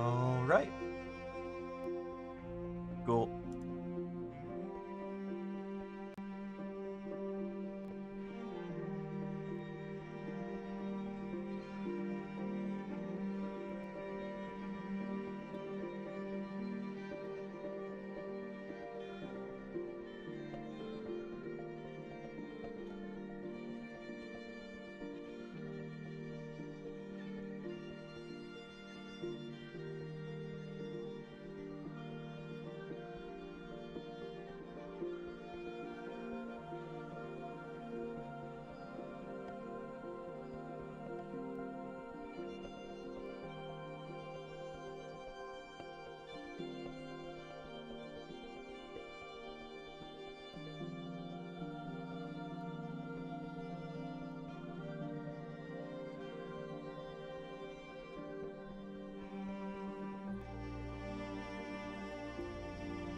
All right. Cool.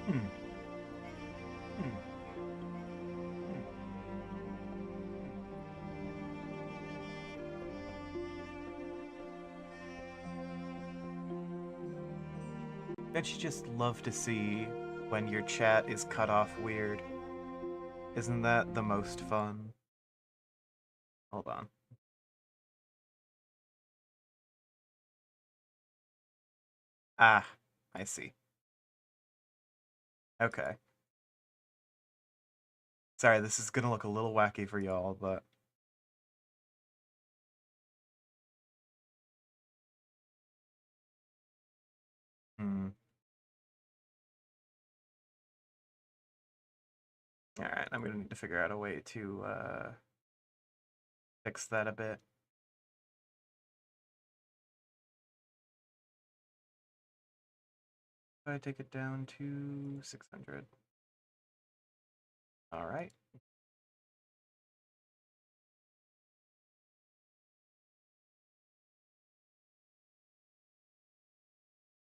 Hmm. Hmm. Hmm. Don't you just love to see when your chat is cut off weird? Isn't that the most fun? Hold on. Ah, I see. Okay. Sorry, this is gonna look a little wacky for y'all, but hmm. All right, I'm gonna need to figure out a way to fix that a bit. If I take it down to 600. All right.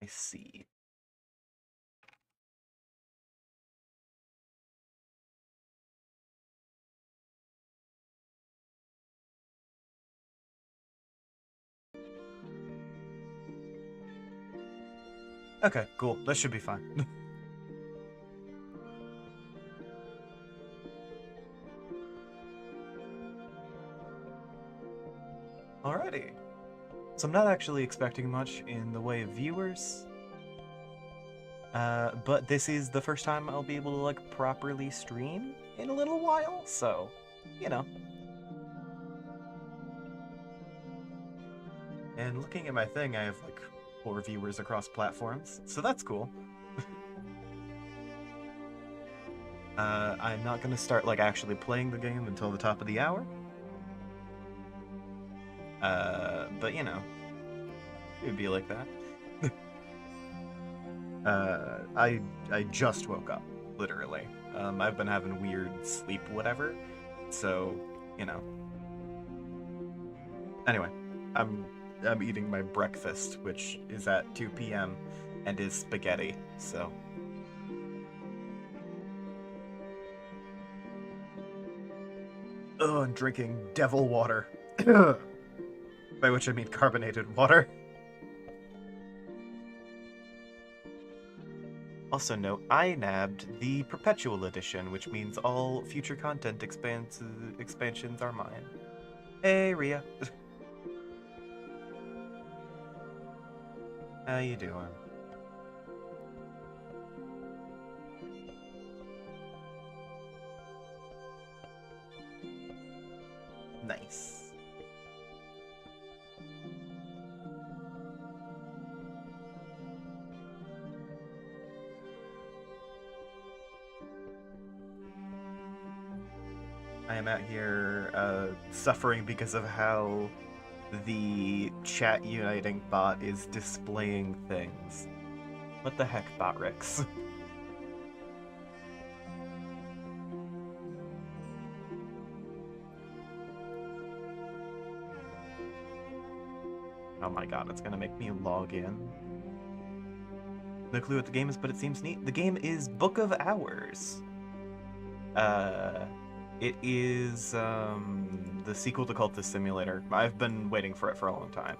I see. Okay, cool. That should be fine. Alrighty. So I'm not actually expecting much in the way of viewers. But this is the first time I'll be able to like properly stream in a little while, so you know. And looking at my thing, I have like 4 viewers across platforms, so that's cool. I'm not gonna start like actually playing the game until the top of the hour. But you know, it would be like that. I just woke up, literally. I've been having weird sleep, whatever. So, you know. Anyway, I'm I'm eating my breakfast, which is at 2 p.m. and is spaghetti. So, oh, and drinking devil water, by which I mean carbonated water. Also note, I nabbed the Perpetual Edition, which means all future content expansions are mine. Hey, Ria. How you doing? Nice. I am out here suffering because of how the chat uniting bot is displaying things. What the heck, Botrix? Oh my god, it's gonna make me log in. No clue what the game is, but it seems neat. The game is Book of Hours. Uh, it is the sequel to Cultist Simulator. I've been waiting for it for a long time.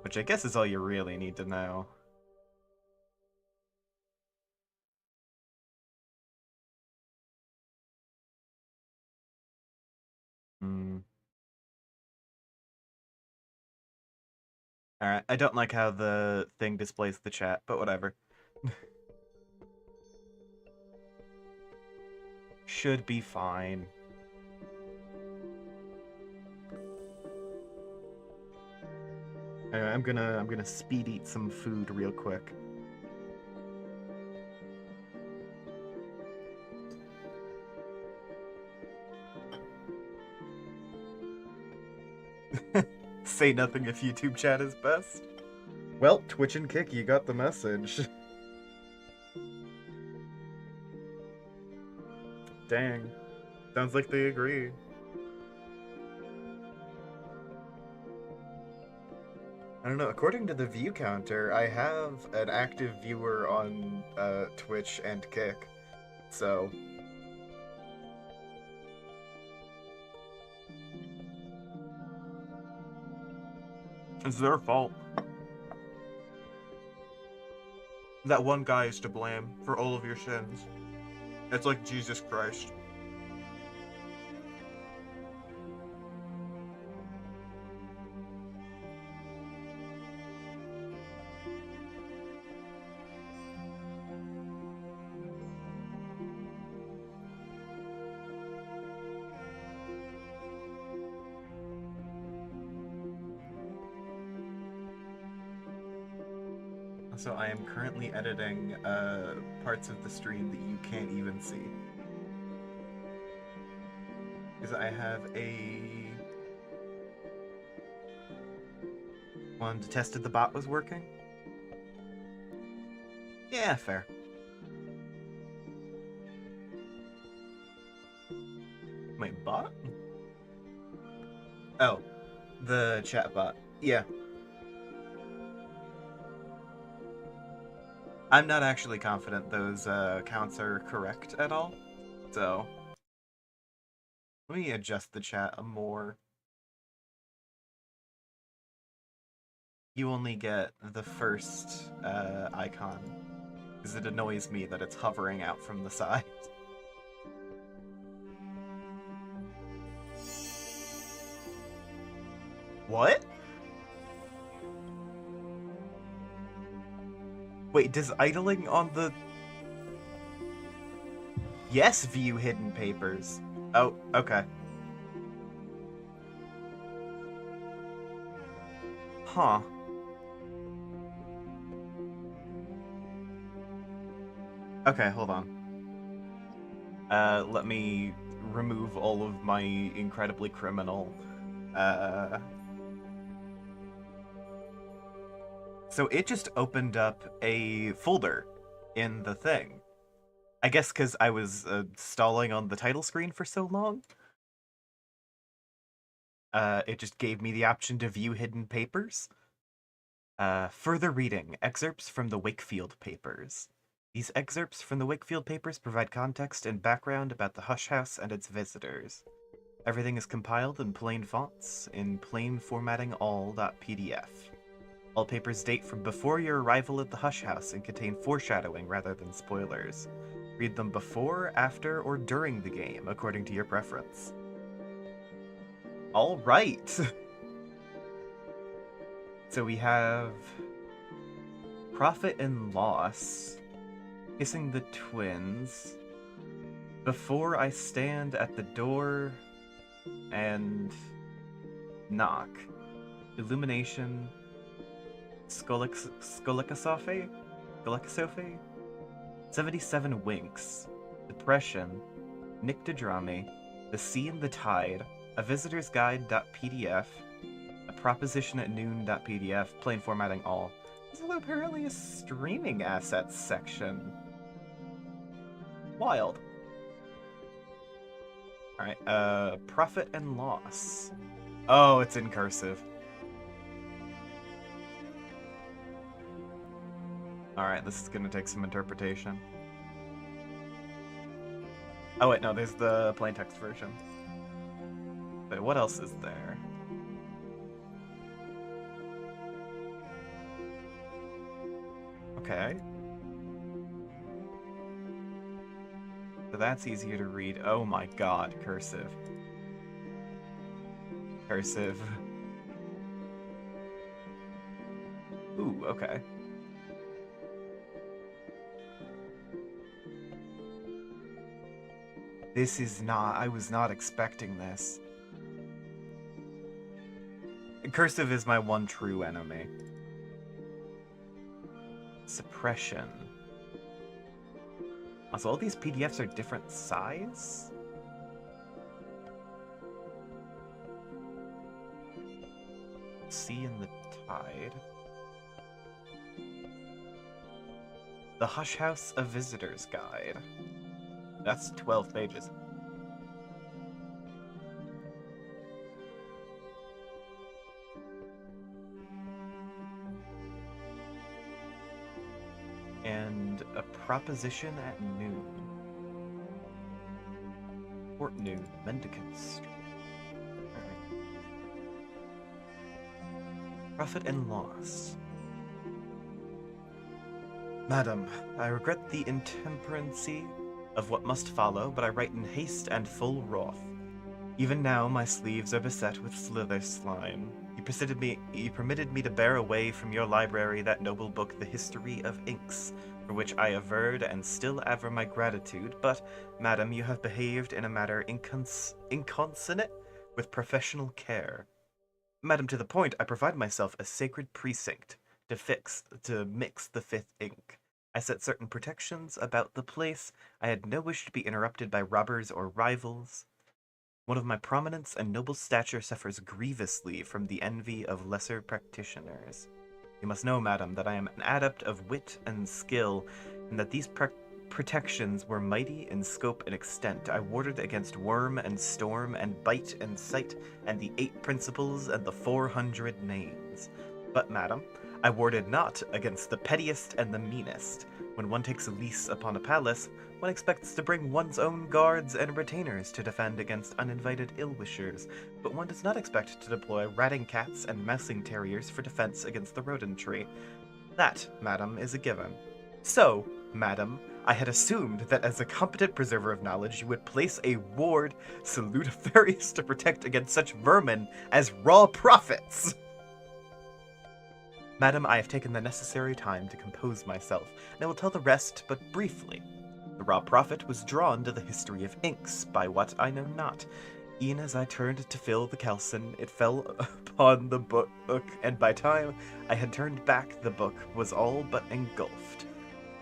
Which I guess is all you really need to know. Hmm. Alright, I don't like how the thing displays the chat, but whatever. Should be fine. I'm gonna speed eat some food real quick. Say nothing if YouTube chat is best. Well, Twitch and Kick, you got the message. Dang. Sounds like they agree. I don't know, according to the view counter, I have an active viewer on Twitch and Kick, so... It's their fault. That one guy is to blame for all of your sins. It's like Jesus Christ. So I am currently editing parts of the stream that you can't even see. Because I have a... one to test if the bot was working? Yeah, fair. Wait, bot? Oh, the chat bot. Yeah. I'm not actually confident those counts are correct at all, so let me adjust the chat more. You only get the first icon, because it annoys me that it's hovering out from the side. What? Wait, does idling on the... Yes, view hidden papers. Oh, okay. Huh. Okay, hold on. Let me remove all of my incredibly criminal, So it just opened up a folder in the thing. I guess because I was stalling on the title screen for so long. It just gave me the option to view hidden papers. Further reading, excerpts from the Wakefield Papers. These excerpts from the Wakefield Papers provide context and background about the Hush House and its visitors. Everything is compiled in plain fonts, in plain formatting all.pdf. All papers date from before your arrival at the Hush House and contain foreshadowing rather than spoilers. Read them before, after, or during the game, according to your preference. All right. So we have Profit and Loss, Kissing the Twins, Before I Stand at the Door and Knock, Illumination, Skolikasofe, 77 Winks, Depression, Nyctodrami, The Sea and the Tide, A Visitor's Guide.pdf, A Proposition at Noon.pdf, plain formatting all. There's apparently a streaming assets section. Wild. Alright, Profit and Loss. Oh, it's in cursive. Alright, this is gonna take some interpretation. Oh wait, no, there's the plain text version. Wait, what else is there? okay. So that's easier to read. Oh my god, cursive. Cursive. Ooh, okay. This is not... I was not expecting this. Cursive is my one true enemy. Suppression. Also, all these PDFs are different size? Sea in the Tide. The Hush House, A Visitor's Guide. That's 12 pages. And A Proposition at Noon. Port Noon, Mendicant Street. Alright. Profit and Loss. Madam, I regret the intemperancy of what must follow, but I write in haste and full wrath. Even now my sleeves are beset with slither slime. You permitted me to bear away from your library that noble book, The History of Inks, for which I averred and still aver my gratitude, but, madam, you have behaved in a manner inconsonant with professional care. Madam, to the point, I provide myself a sacred precinct to mix the fifth ink. I set certain protections about the place. I had no wish to be interrupted by robbers or rivals. One of my prominence and noble stature suffers grievously from the envy of lesser practitioners. You must know, madam, that I am an adept of wit and skill, and that these protections were mighty in scope and extent. I warded against worm and storm and bite and sight, and the 8 principles and the 400 names. But, madam, I warded not against the pettiest and the meanest. When one takes a lease upon a palace, one expects to bring one's own guards and retainers to defend against uninvited ill-wishers, but one does not expect to deploy ratting cats and mousing terriers for defense against the rodentry. That, madam, is a given. So, madam, I had assumed that as a competent preserver of knowledge you would place a ward salutarious to protect against such vermin as raw prophets. Madam, I have taken the necessary time to compose myself, and I will tell the rest but briefly. The raw prophet was drawn to the history of inks, by what I know not. E'en as I turned to fill the kelson, it fell upon the book, and by time I had turned back, the book was all but engulfed.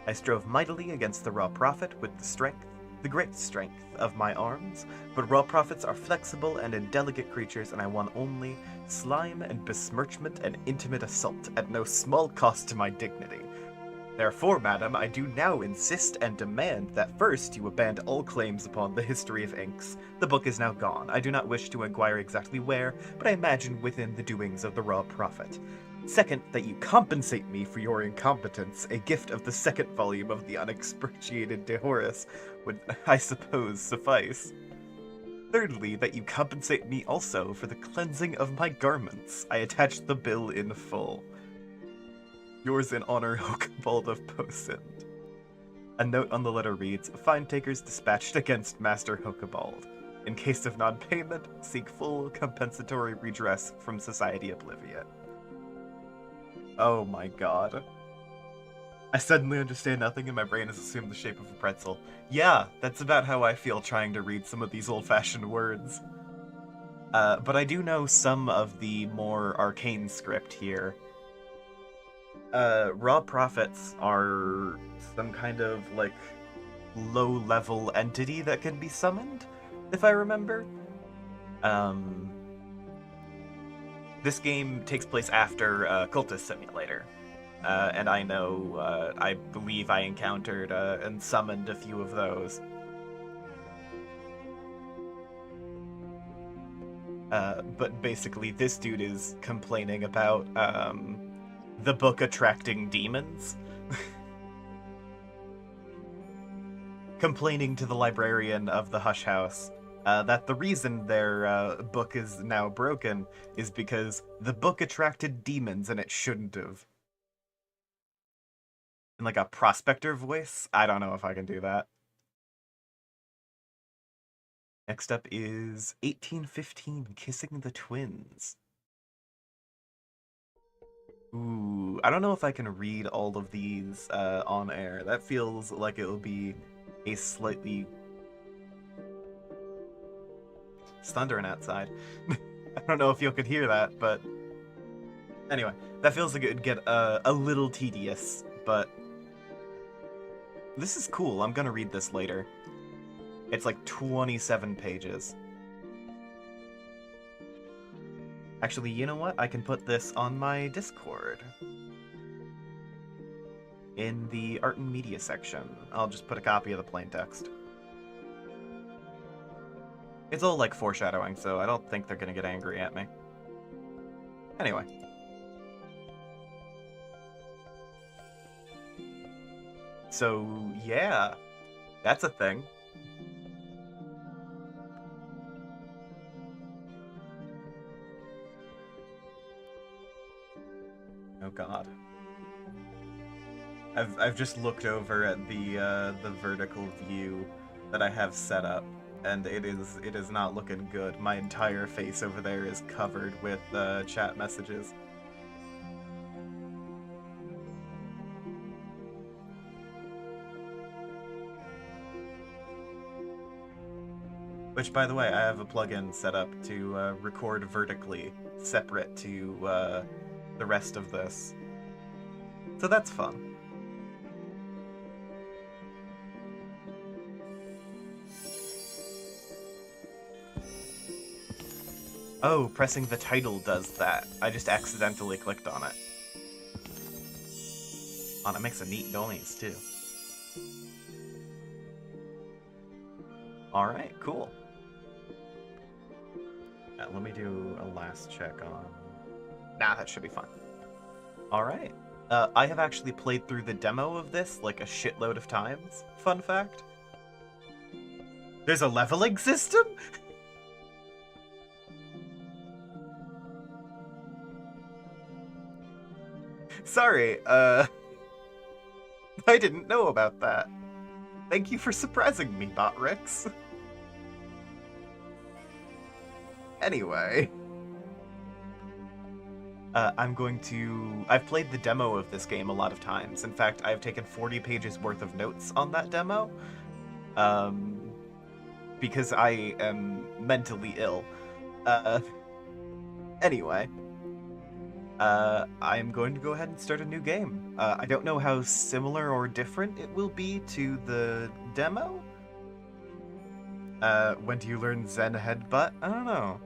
I strove mightily against the raw prophet with the great strength of my arms, but raw prophets are flexible and indelicate creatures, and I won only slime and besmirchment and intimate assault at no small cost to my dignity. Therefore, madam, I do now insist and demand that first you abandon all claims upon the history of inks. The book is now gone. I do not wish to inquire exactly where, but I imagine within the doings of the raw prophet. Second, that you compensate me for your incompetence. A gift of the second volume of the unexpurgated De Horace would, I suppose, suffice. Thirdly, that you compensate me also for the cleansing of my garments. I attach the bill in full. Yours in honor, Occult of Posend. A note on the letter reads, Fine takers dispatched against Master Hokebald. In case of non-payment, seek full compensatory redress from Society Obliviate. Oh my god. I suddenly understand nothing and my brain has assumed the shape of a pretzel. Yeah, that's about how I feel trying to read some of these old-fashioned words. But I do know some of the more arcane script here. Raw prophets are some kind of, like, low-level entity that can be summoned, if I remember. This game takes place after Cultist Simulator, and I know, I believe I encountered and summoned a few of those. But basically, this dude is complaining about, the book attracting demons. Complaining to the librarian of the Hush House that the reason their book is now broken is because the book attracted demons and it shouldn't have. in like a prospector voice. I don't know if I can do that. Next up is 1815, Kissing the Twins. Ooh, I don't know if I can read all of these on air. That feels like it will be a slightly... It's thundering outside. I don't know if you could hear that, but... Anyway, that feels like it would get a little tedious, but... This is cool. I'm gonna read this later. It's like 27 pages. Actually, you know what? I can put this on my Discord. In the art and media section. I'll just put a copy of the plain text. It's all like foreshadowing, so I don't think they're gonna get angry at me. Anyway. So, yeah. That's a thing. Oh god. I've just looked over at the vertical view that I have set up, and it is not looking good. My entire face over there is covered with chat messages. Which, by the way, I have a plugin set up to record vertically, separate to the rest of this. So that's fun. Oh, pressing the title does that. I just accidentally clicked on it. Oh, that makes a neat noise, too. Alright, cool. Let me do a last check on... Nah, that should be fine. Alright. I have actually played through the demo of this like a shitload of times. Fun fact. There's a leveling system? Sorry, I didn't know about that. Thank you for surprising me, Botrix. Anyway. I've played the demo of this game a lot of times. In fact, I've taken 40 pages worth of notes on that demo. Because I am mentally ill. Anyway. I'm going to go ahead and start a new game. I don't know how similar or different it will be to the demo. When do you learn Zen Headbutt? I don't know.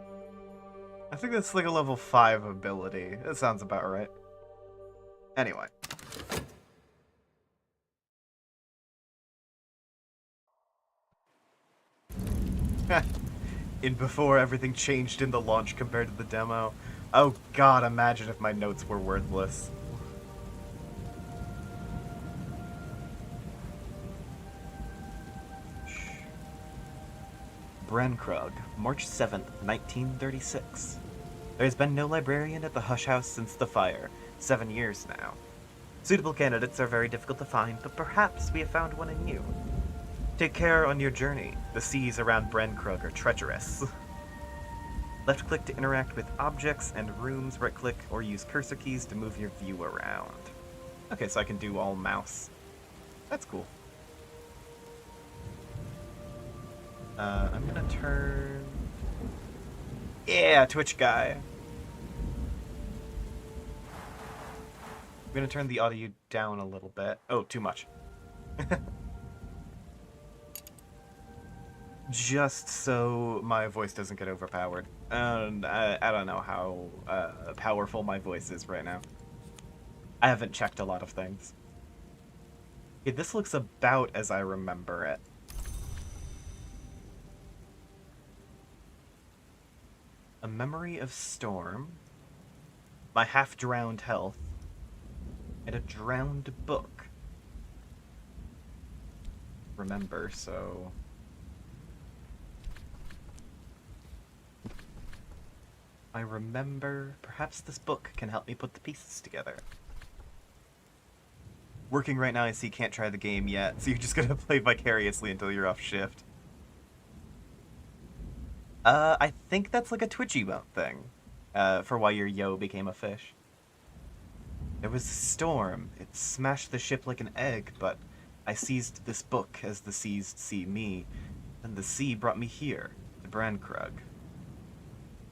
I think that's like a level 5 ability. That sounds about right. Anyway. In before everything changed in the launch compared to the demo. Oh god, imagine if my notes were worthless. Brenkrug, March 7th, 1936. There has been no librarian at the Hush House since the fire. 7 years now. Suitable candidates are very difficult to find, but perhaps we have found one in you. Take care on your journey. The seas around Brenkrug are treacherous. Left-click to interact with objects and rooms, right-click or use cursor keys to move your view around. Okay, so I can do all mouse. That's cool. I'm gonna turn... Yeah, Twitch guy! I'm gonna turn the audio down a little bit. Oh, too much. Just so my voice doesn't get overpowered. And I don't know how powerful my voice is right now. I haven't checked a lot of things. Okay, this looks about as I remember it. A memory of storm, my half-drowned health, and a drowned book. Remember, so... I remember. Perhaps this book can help me put the pieces together. Working right now, I see can't try the game yet, so you're just gonna play vicariously until you're off shift. I think that's like a Twitch emote thing, for why your yo became a fish. There was a storm. It smashed the ship like an egg, but I seized this book as the seas see me, and the sea brought me here, to Brankrug.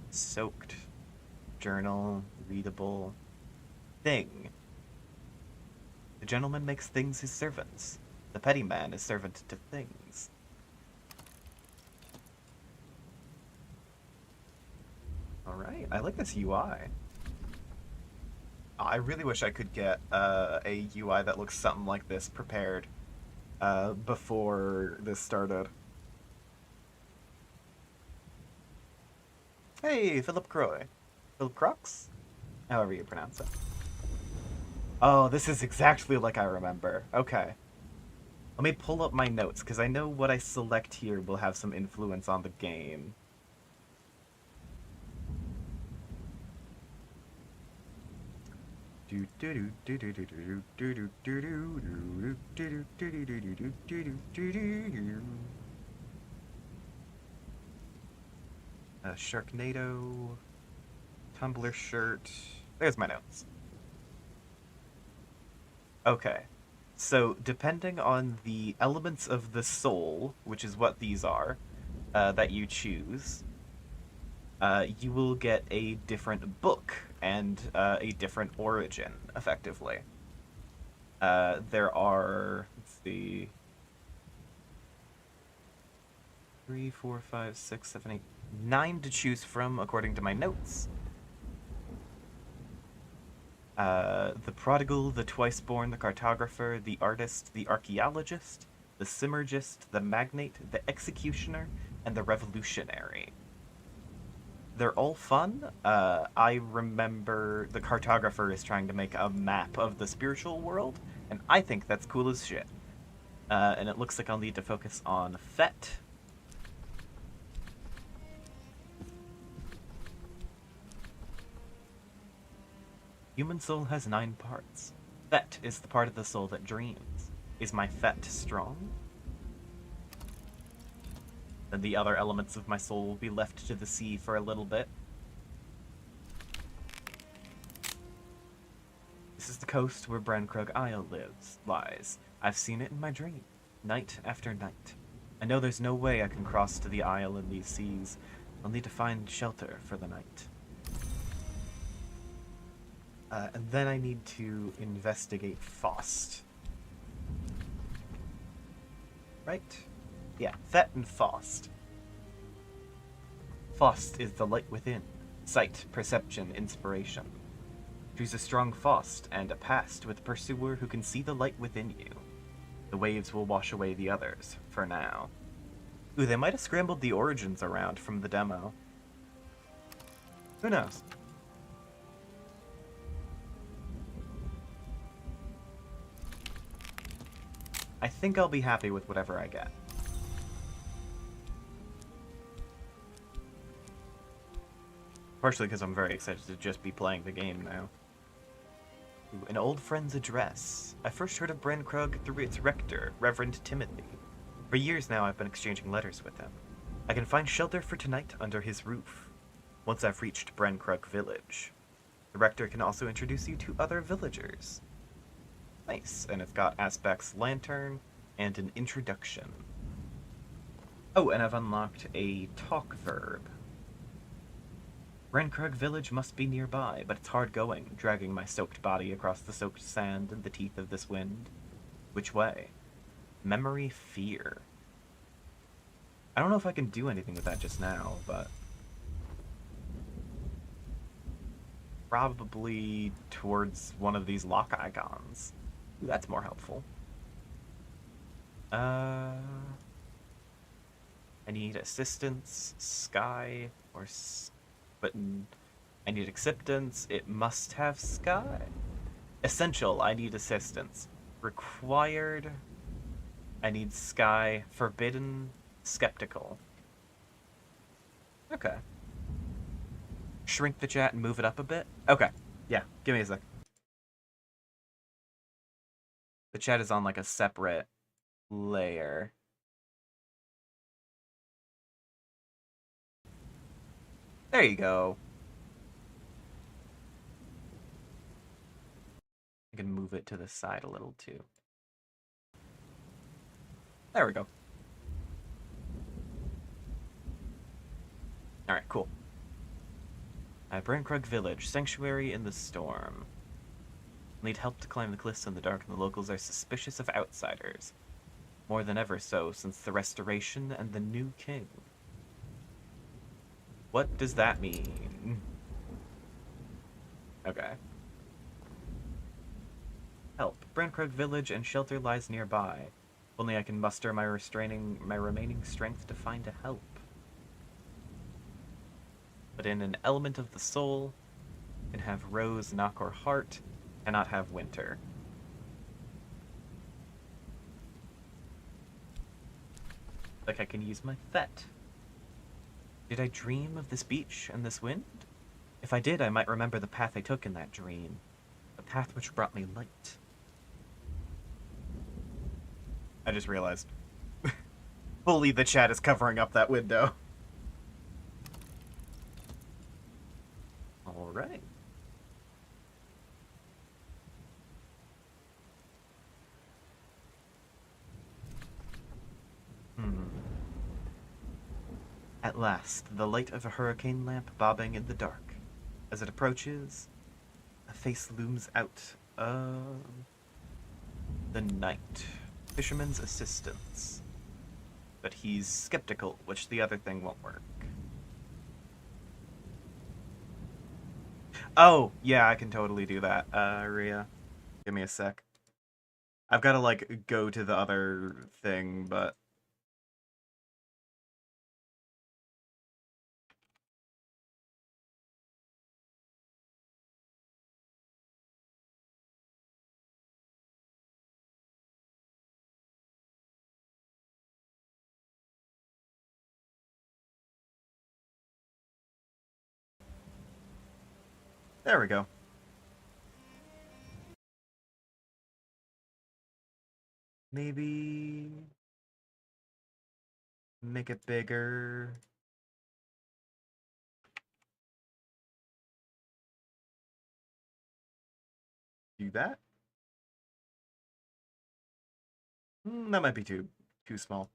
Soaked. Journal. Readable. Thing. The gentleman makes things his servants. The petty man is servant to things. Alright, I like this UI. I really wish I could get a UI that looks something like this prepared before this started. Hey, Philip Croy. Philip Crox? However you pronounce it. Oh, this is exactly like I remember. Okay. Let me pull up my notes, because I know what I select here will have some influence on the game. Sharknado, Tumblr shirt. There's my notes. Okay, so depending on the elements of the soul, which is what these are, that you choose, you will get a different book and a different origin, effectively. There are, let's see, 3, 4, 5, 6, 7, 8, 9 to choose from, according to my notes. The prodigal, the twice-born, the cartographer, the artist, the archaeologist, the simmergist, the magnate, the executioner, and the revolutionary. They're all fun. I remember the cartographer is trying to make a map of the spiritual world, and I think that's cool as shit. And it looks like I'll need to focus on Fet. Human soul has 9 parts. Fet is the part of the soul that dreams. Is my Fet strong? Then the other elements of my soul will be left to the sea for a little bit. This is the coast where Brankrug Isle lies. I've seen it in my dream, night after night. I know there's no way I can cross to the isle in these seas. I'll need to find shelter for the night. And then I need to investigate Faust. Right? Yeah, Fet and Faust. Faust is the light within. Sight, perception, inspiration. Choose a strong Faust and a past with a pursuer who can see the light within you. The waves will wash away the others, for now. Ooh, they might have scrambled the origins around from the demo. Who knows? I think I'll be happy with whatever I get. Partially because I'm very excited to just be playing the game now. Ooh, an old friend's address. I first heard of Brankrug through its rector, Reverend Timothy. For years now I've been exchanging letters with him. I can find shelter for tonight under his roof, once I've reached Brankrug village. The rector can also introduce you to other villagers. Nice, and it's got Aspect's lantern and an introduction. Oh, and I've unlocked a talk verb. Brankrug village must be nearby, but it's hard going, dragging my soaked body across the soaked sand in the teeth of this wind. Which way? Memory fear. I don't know if I can do anything with that just now, but probably towards one of these lock icons. Ooh, that's more helpful. I need assistance, sky, or but I need acceptance. It must have sky. Essential, I need assistance. Required, I need sky. Forbidden, skeptical. Okay. Shrink the chat and move it up a bit? Okay. Yeah, give me a sec. The chat is on like a separate layer. There you go. I can move it to the side a little too. There we go. Alright, cool. Brankrug Village, Sanctuary in the Storm. Need help to climb the cliffs in the dark, and the locals are suspicious of outsiders. More than ever so since the Restoration and the new king. What does that mean? Okay. Help. Brankrug Village and shelter lies nearby. Only I can muster my remaining strength to find a help. But in an element of the soul, can have rose, knock, or heart, cannot have winter. Like I can use my Thet. Did I dream of this beach and this wind? If I did, I might remember the path I took in that dream. The path which brought me light. I just realized. Fully the chat is covering up that window. Alright. At last, the light of a hurricane lamp bobbing in the dark. As it approaches, a face looms out of the night. Fisherman's assistants. But he's skeptical, which the other thing won't work. Oh, yeah, I can totally do that, Rhea. Give me a sec. I've got to, like, go to the other thing, but... There we go. Maybe... make it bigger. Do that? That might be too small.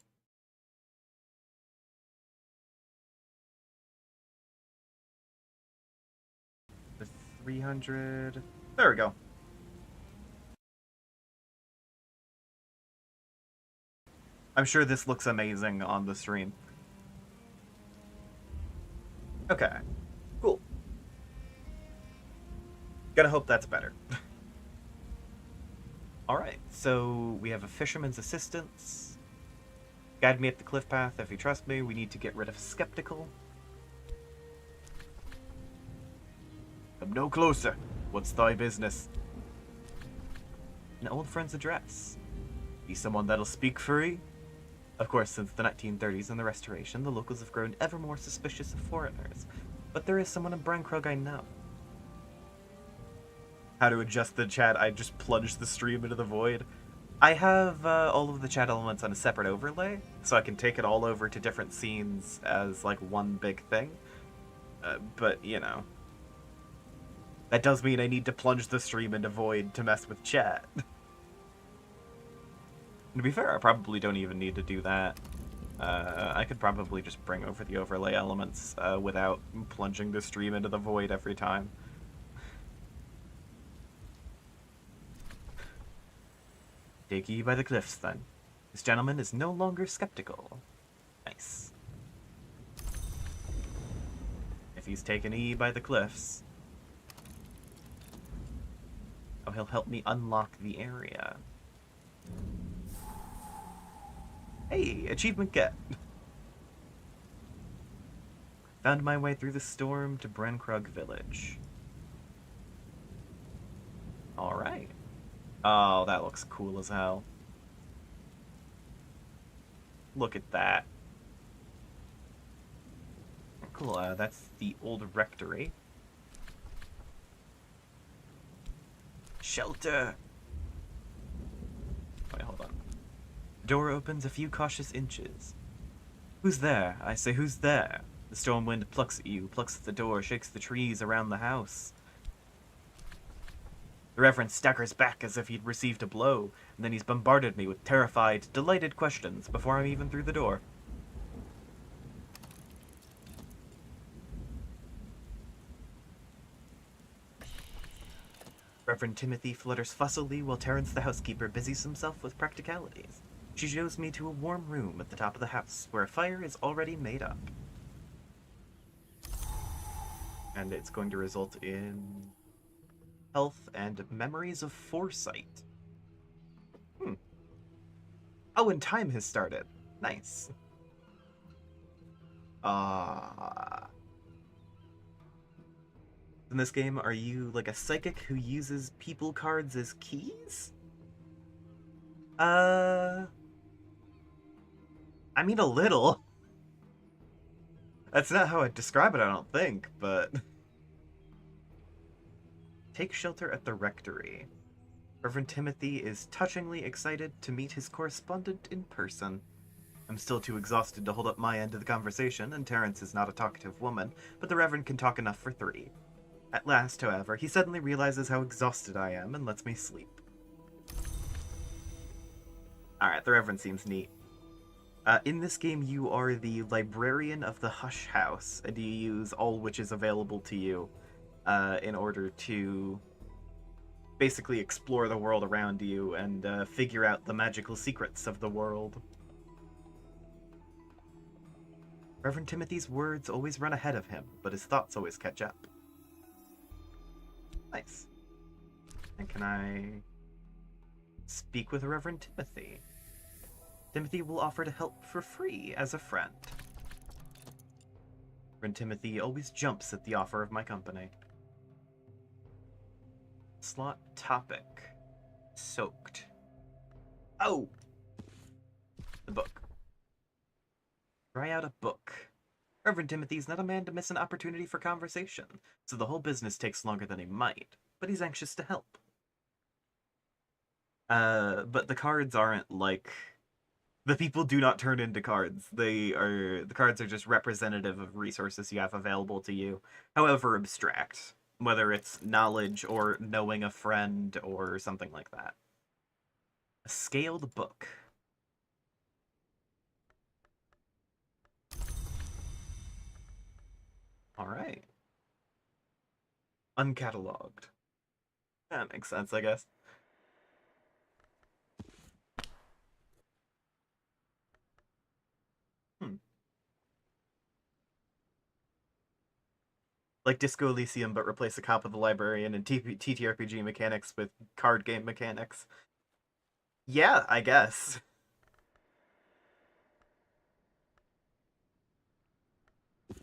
The 300... There we go. I'm sure this looks amazing on the stream. Okay. Cool. Gotta hope that's better. Alright, so we have a fisherman's assistance. Guide me up the cliff path if you trust me. We need to get rid of skeptical. Come no closer. What's thy business? An old friend's address. Be someone that'll speak free? Of course, since the 1930s and the Restoration, the locals have grown ever more suspicious of foreigners. But there is someone in Brankrug I know. How to adjust the chat? I just plunged the stream into the void. I have all of the chat elements on a separate overlay, so I can take it all over to different scenes as, like, one big thing. But, you know. That does mean I need to plunge the stream into void to mess with chat. To be fair, I probably don't even need to do that. I could probably just bring over the overlay elements without plunging the stream into the void every time. Take ye by the cliffs, then. This gentleman is no longer skeptical. Nice. If he's taken ye by the cliffs... oh, he'll help me unlock the area. Hey, achievement get. Found my way through the storm to Brankrug Village. Alright. Oh, that looks cool as hell. Look at that. Cool, that's the old rectory. Shelter. The door opens a few cautious inches. Who's there? I say, who's there? The storm wind plucks at you, plucks at the door, shakes the trees around the house. The Reverend staggers back as if he'd received a blow, and then he's bombarded me with terrified, delighted questions before I'm even through the door. Reverend Timothy flutters fussily while Terence the housekeeper busies himself with practicalities. She shows me to a warm room at the top of the house, where a fire is already made up. And it's going to result in health and memories of foresight. Oh, and time has started. Nice. In this game, are you like a psychic who uses people cards as keys? I mean, a little. That's not how I'd describe it, I don't think, but... Take shelter at the rectory. Reverend Timothy is touchingly excited to meet his correspondent in person. I'm still too exhausted to hold up my end of the conversation, and Terence is not a talkative woman, but the Reverend can talk enough for 3. At last, however, he suddenly realizes how exhausted I am and lets me sleep. Alright, the Reverend seems neat. In this game, you are the librarian of the Hush House, and you use all witches available to you in order to basically explore the world around you and figure out the magical secrets of the world. Reverend Timothy's words always run ahead of him, but his thoughts always catch up. Nice. And can I speak with Reverend Timothy? Timothy will offer to help for free as a friend. Reverend Timothy always jumps at the offer of my company. Slot topic. Soaked. Oh! The book. Try out a book. Reverend Timothy's not a man to miss an opportunity for conversation, so the whole business takes longer than he might, but he's anxious to help. But the cards aren't like... The people do not turn into cards. The cards are just representative of resources you have available to you, however abstract. Whether it's knowledge or knowing a friend or something like that. A scaled book. Alright. Uncatalogued. That makes sense, I guess. Like Disco Elysium, but replace a cop of the librarian and TTRPG mechanics with card game mechanics. Yeah, I guess.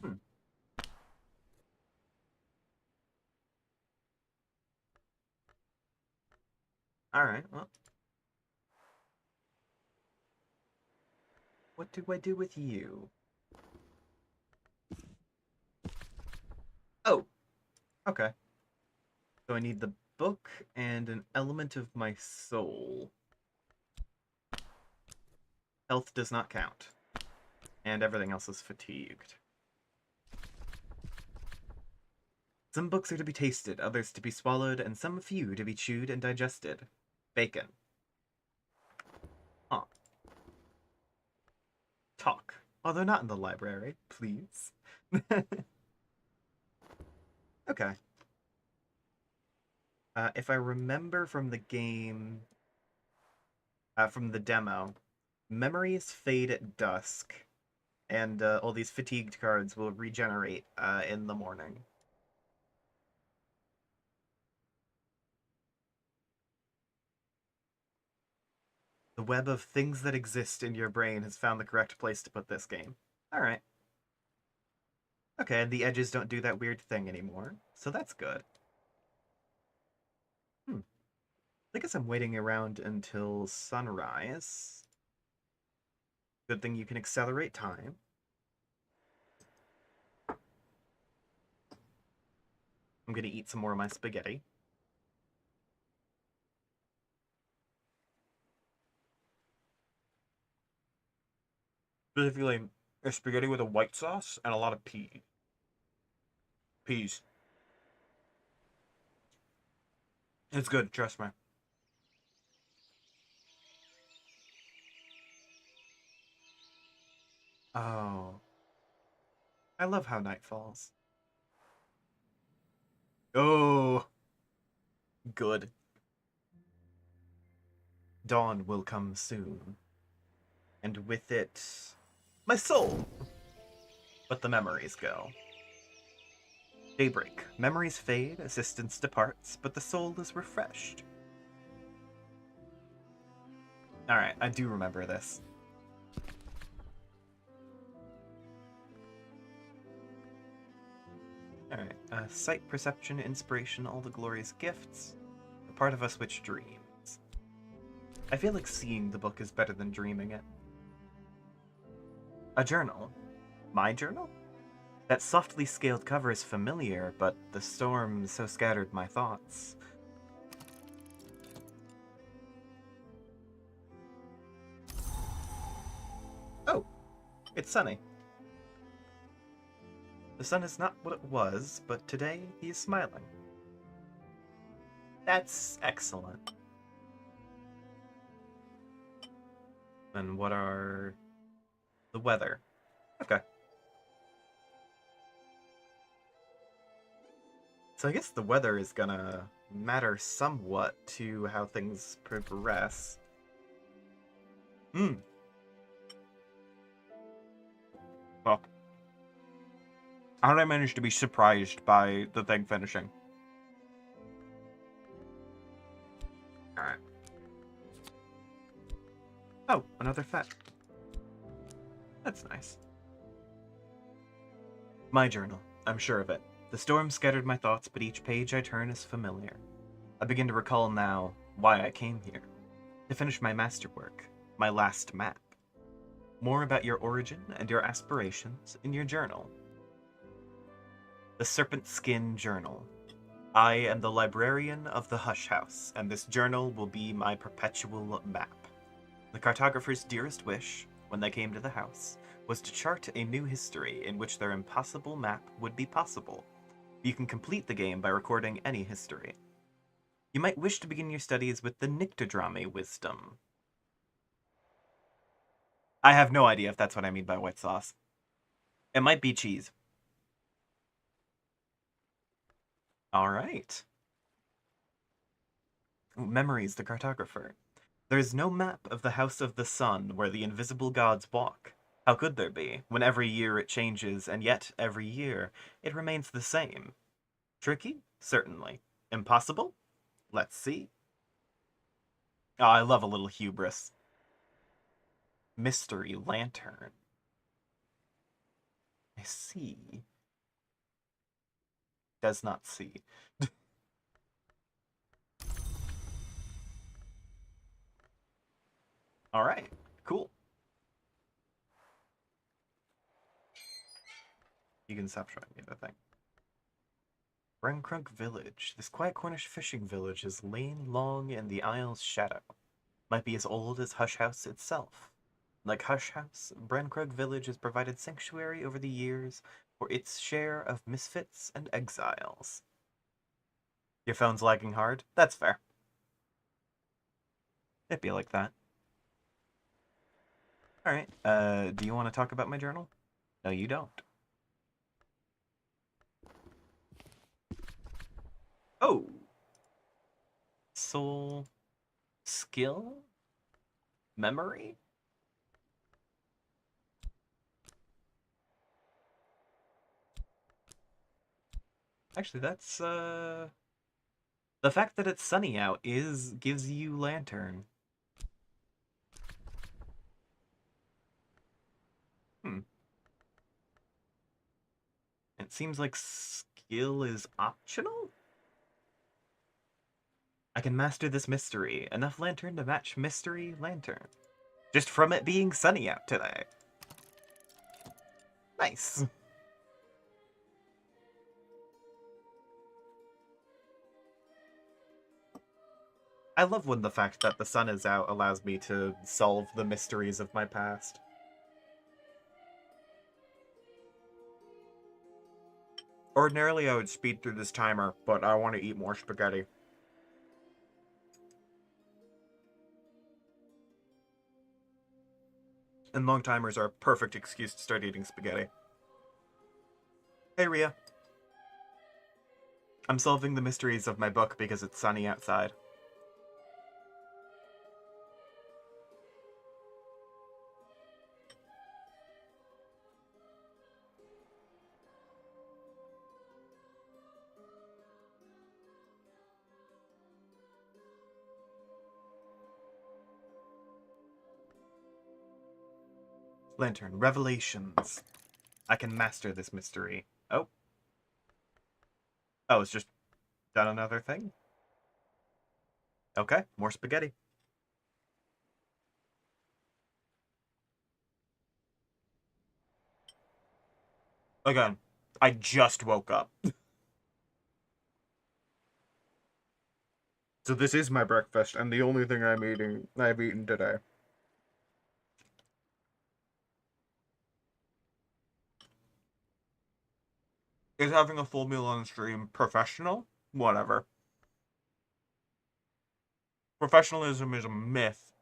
Hmm. Alright, well. What do I do with you? Oh, okay. So I need the book and an element of my soul. Health does not count. And everything else is fatigued. Some books are to be tasted, others to be swallowed, and some few to be chewed and digested. Bacon. Huh. Talk. Although not in the library, please. Okay. If I remember from the game, from the demo, memories fade at dusk, and all these fatigued cards will regenerate in the morning. The web of things that exist in your brain has found the correct place to put this game. Alright. Okay, and the edges don't do that weird thing anymore, so that's good. I guess I'm waiting around until sunrise. Good thing you can accelerate time. I'm gonna eat some more of my spaghetti. Specifically, a spaghetti with a white sauce and a lot of peas. It's good, trust me. Oh, I love how night falls. Oh, good. Dawn will come soon, and with it, my soul. But the memories go. Daybreak. Memories fade, assistance departs, but the soul is refreshed. Alright, I do remember this. Alright, sight, perception, inspiration, all the glorious gifts. The part of us which dreams. I feel like seeing the book is better than dreaming it. A journal. My journal? That softly scaled cover is familiar, but the storm so scattered my thoughts. Oh, it's sunny. The sun is not what it was, but today he is smiling. That's excellent. And what are the weather? Okay. So I guess the weather is gonna matter somewhat to how things progress. Hmm. Well, how did I manage to be surprised by the thing finishing? Alright. Oh, another fact. That's nice. My journal. I'm sure of it. The storm scattered my thoughts, but each page I turn is familiar. I begin to recall now why I came here. To finish my masterwork, my last map. More about your origin and your aspirations in your journal. The Serpent Skin Journal. I am the librarian of the Hush House, and this journal will be my perpetual map. The cartographer's dearest wish, when they came to the house, was to chart a new history in which their impossible map would be possible. You can complete the game by recording any history. You might wish to begin your studies with the Nyctodrami wisdom. I have no idea if that's what I mean by white sauce. It might be cheese. Alright. Memories, the cartographer. There is no map of the House of the Sun where the invisible gods walk. How could there be, when every year it changes, and yet every year it remains the same? Tricky? Certainly. Impossible? Let's see. Oh, I love a little hubris. Mystery Lantern. I see. Does not see. Alright, cool. You can stop showing me the thing. Brencrunk Village. This quiet Cornish fishing village has lain long in the Isle's shadow. Might be as old as Hush House itself. Like Hush House, Brencrug Village has provided sanctuary over the years for its share of misfits and exiles. Your phone's lagging hard? That's fair. It'd be like that. Alright, do you want to talk about my journal? No, you don't. Oh! Soul... Skill? Memory? Actually, that's, the fact that it's sunny out gives you Lantern. Hmm. It seems like skill is optional? I can master this mystery. Enough Lantern to match Mystery Lantern. Just from it being sunny out today. Nice. I love when the fact that the sun is out allows me to solve the mysteries of my past. Ordinarily, I would speed through this timer, but I want to eat more spaghetti. And long timers are a perfect excuse to start eating spaghetti. Hey, Ria. I'm solving the mysteries of my book because it's sunny outside. Lantern, revelations. I can master this mystery. Oh. Oh, it's just done another thing? Okay, more spaghetti. Again, I just woke up. So this is my breakfast, and the only thing I've eaten today. Is having a full meal on stream professional? Whatever. Professionalism is a myth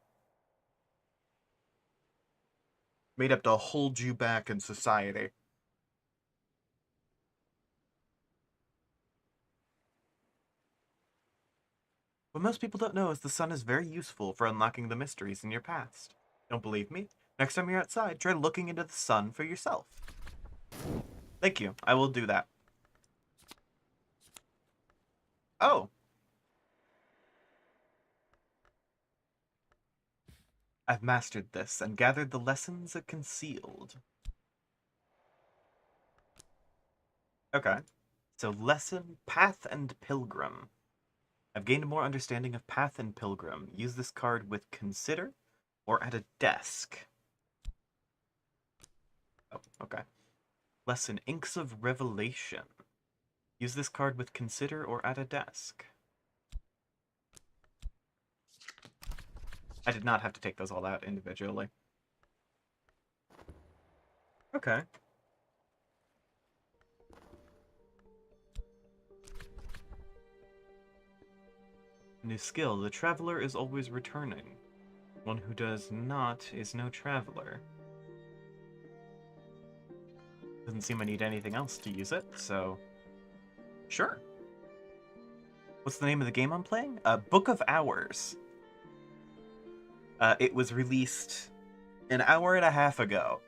made up to hold you back in society. What most people don't know is the sun is very useful for unlocking the mysteries in your past. Don't believe me? Next time you're outside, try looking into the sun for yourself. Thank you. I will do that. Oh. I've mastered this and gathered the lessons it concealed. Okay. So lesson, Path and Pilgrim. I've gained more understanding of Path and Pilgrim. Use this card with Consider or at a desk. Oh, okay. Lesson, Inks of Revelation. Use this card with Consider or at a desk. I did not have to take those all out individually. Okay. New skill, the traveler is always returning. One who does not is no traveler. Doesn't seem I need anything else to use it, so... Sure. What's the name of the game I'm playing? Book of Hours. It was released an hour and a half ago.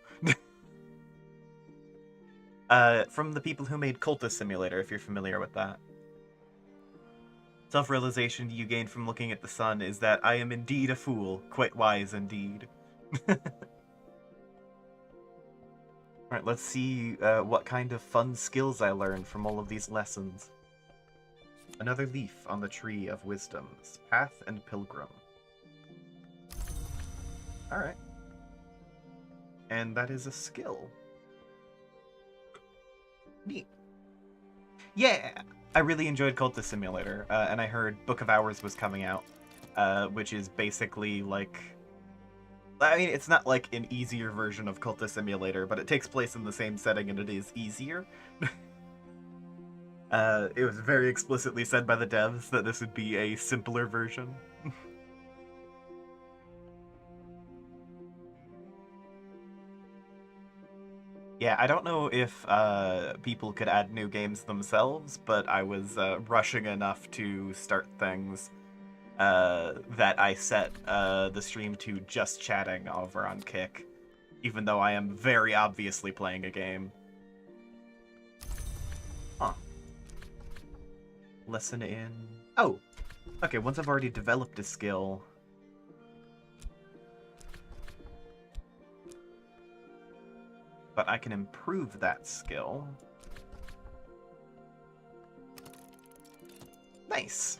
From the people who made Cultist Simulator, if you're familiar with that. Self-realization you gain from looking at the sun is that I am indeed a fool, quite wise indeed. Alright, let's see what kind of fun skills I learned from all of these lessons. Another leaf on the tree of wisdoms, Path and Pilgrim. Alright. And that is a skill. Neat. Yeah! I really enjoyed Cultist Simulator, and I heard Book of Hours was coming out, which is basically like... I mean, it's not like an easier version of Cultist Simulator, but it takes place in the same setting and it is easier. It was very explicitly said by the devs that this would be a simpler version. Yeah, I don't know if people could add new games themselves, but I was rushing enough to start things that I set the stream to just chatting over on Kick, even though I am very obviously playing a game. Huh. Lesson in... Oh! Okay, once I've already developed a skill... But I can improve that skill. Nice!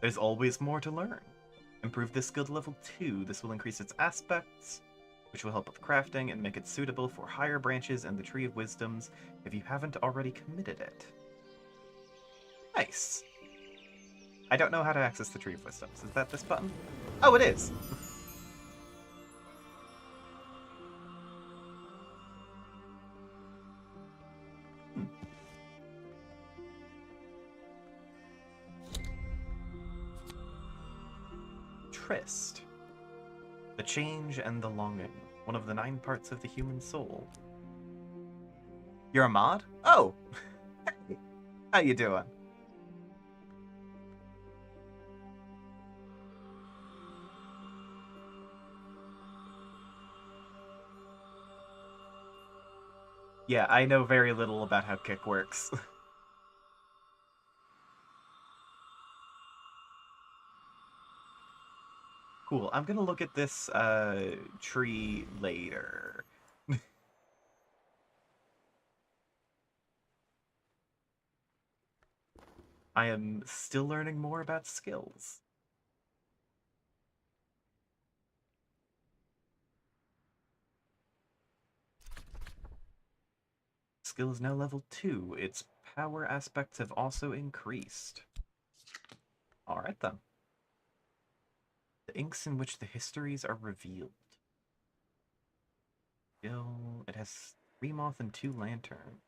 There's always more to learn. Improve this skill to level 2. This will increase its aspects, which will help with crafting and make it suitable for higher branches and the Tree of Wisdoms if you haven't already committed it. Nice! I don't know how to access the Tree of Wisdoms. Is that this button? Oh, it is! Christ. The change and the longing, one of the 9 parts of the human soul. You're a mod? Oh! Hey, how you doing? Yeah, I know very little about how Kick works. Cool, I'm gonna look at this tree later. I am still learning more about skills. Skill is now level 2. Its power aspects have also increased. Alright then. The inks in which the histories are revealed. Skill, it has 3 moth and 2 lantern.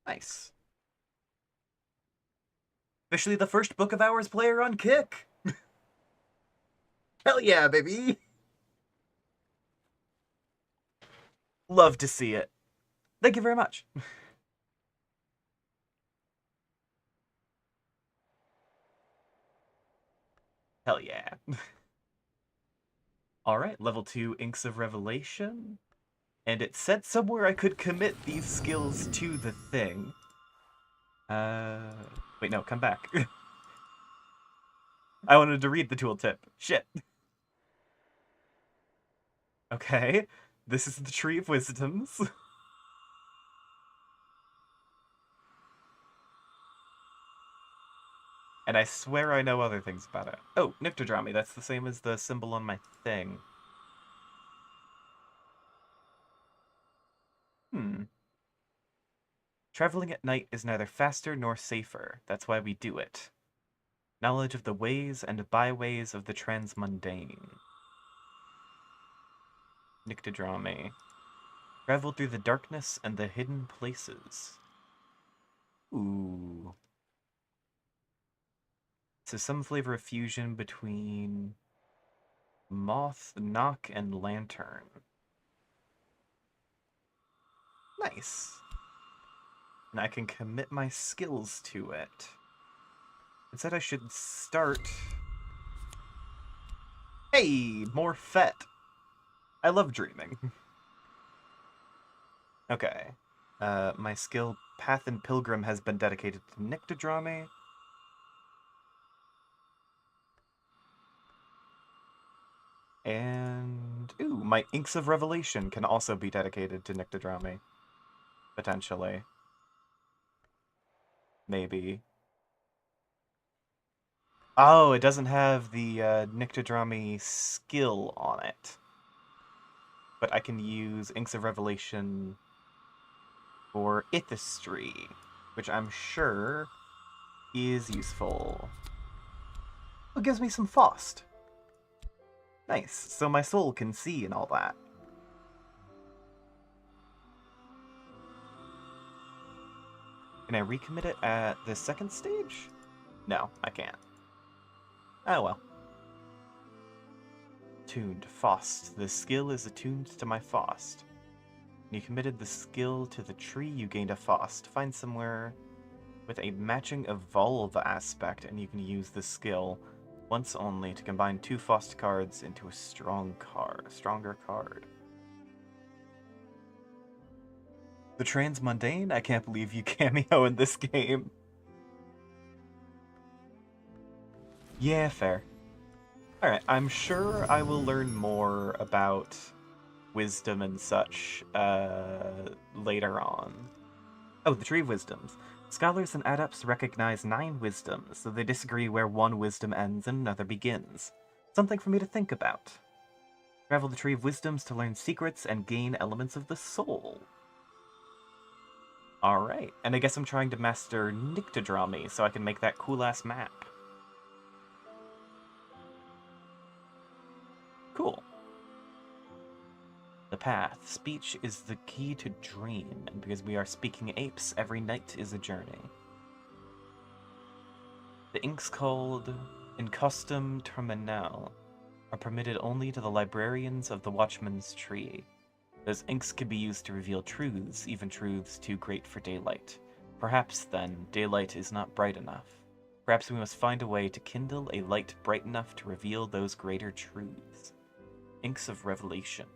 Nice. Officially the first Book of Hours player on Kick! Hell yeah, baby! Love to see it. Thank you very much. Hell yeah. Alright, level 2 Inks of Revelation. And it said somewhere I could commit these skills to the thing. Wait, no, come back. I wanted to read the tooltip. Shit. Okay, this is the Tree of Wisdoms. And I swear I know other things about it. Oh, Nyctodramy, that's the same as the symbol on my thing. Traveling at night is neither faster nor safer. That's why we do it. Knowledge of the ways and byways of the transmundane. Nyctodramy. Travel through the darkness and the hidden places. Ooh. So some flavor of fusion between Moth, Knock, and Lantern. Nice. And I can commit my skills to it. It said I should start... Hey! More Fet! I love dreaming. Okay. My skill Path and Pilgrim has been dedicated to Nyctodramy. And... Ooh, my Inks of Revelation can also be dedicated to Nyctodramy. Potentially. Maybe. Oh, it doesn't have the Nyctodramy skill on it. But I can use Inks of Revelation for Ithistry, which I'm sure is useful. It gives me some Faust. Nice, so my soul can see and all that. Can I recommit it at the second stage? No, I can't. Oh well. Tuned. Faust. The skill is attuned to my Faust. When you committed the skill to the tree, you gained a Faust. Find somewhere with a matching Evolve aspect, and you can use the skill once only to combine 2 Faust cards into a stronger card. The Transmundane? I can't believe you cameo in this game. Yeah, fair. Alright, I'm sure I will learn more about wisdom and such later on. Oh, the Tree of Wisdoms. Scholars and adepts recognize 9 wisdoms, though they disagree where one wisdom ends and another begins. Something for me to think about. Travel the Tree of Wisdoms to learn secrets and gain elements of the soul. Alright, and I guess I'm trying to master Nyctodramy so I can make that cool-ass map. Cool. The path. Speech is the key to dream, and because we are speaking apes, every night is a journey. The inks called in custom terminal are permitted only to the librarians of the Watchman's Tree. Those inks can be used to reveal truths, even truths too great for daylight. Perhaps, then, daylight is not bright enough. Perhaps we must find a way to kindle a light bright enough to reveal those greater truths. Inks of Revelation.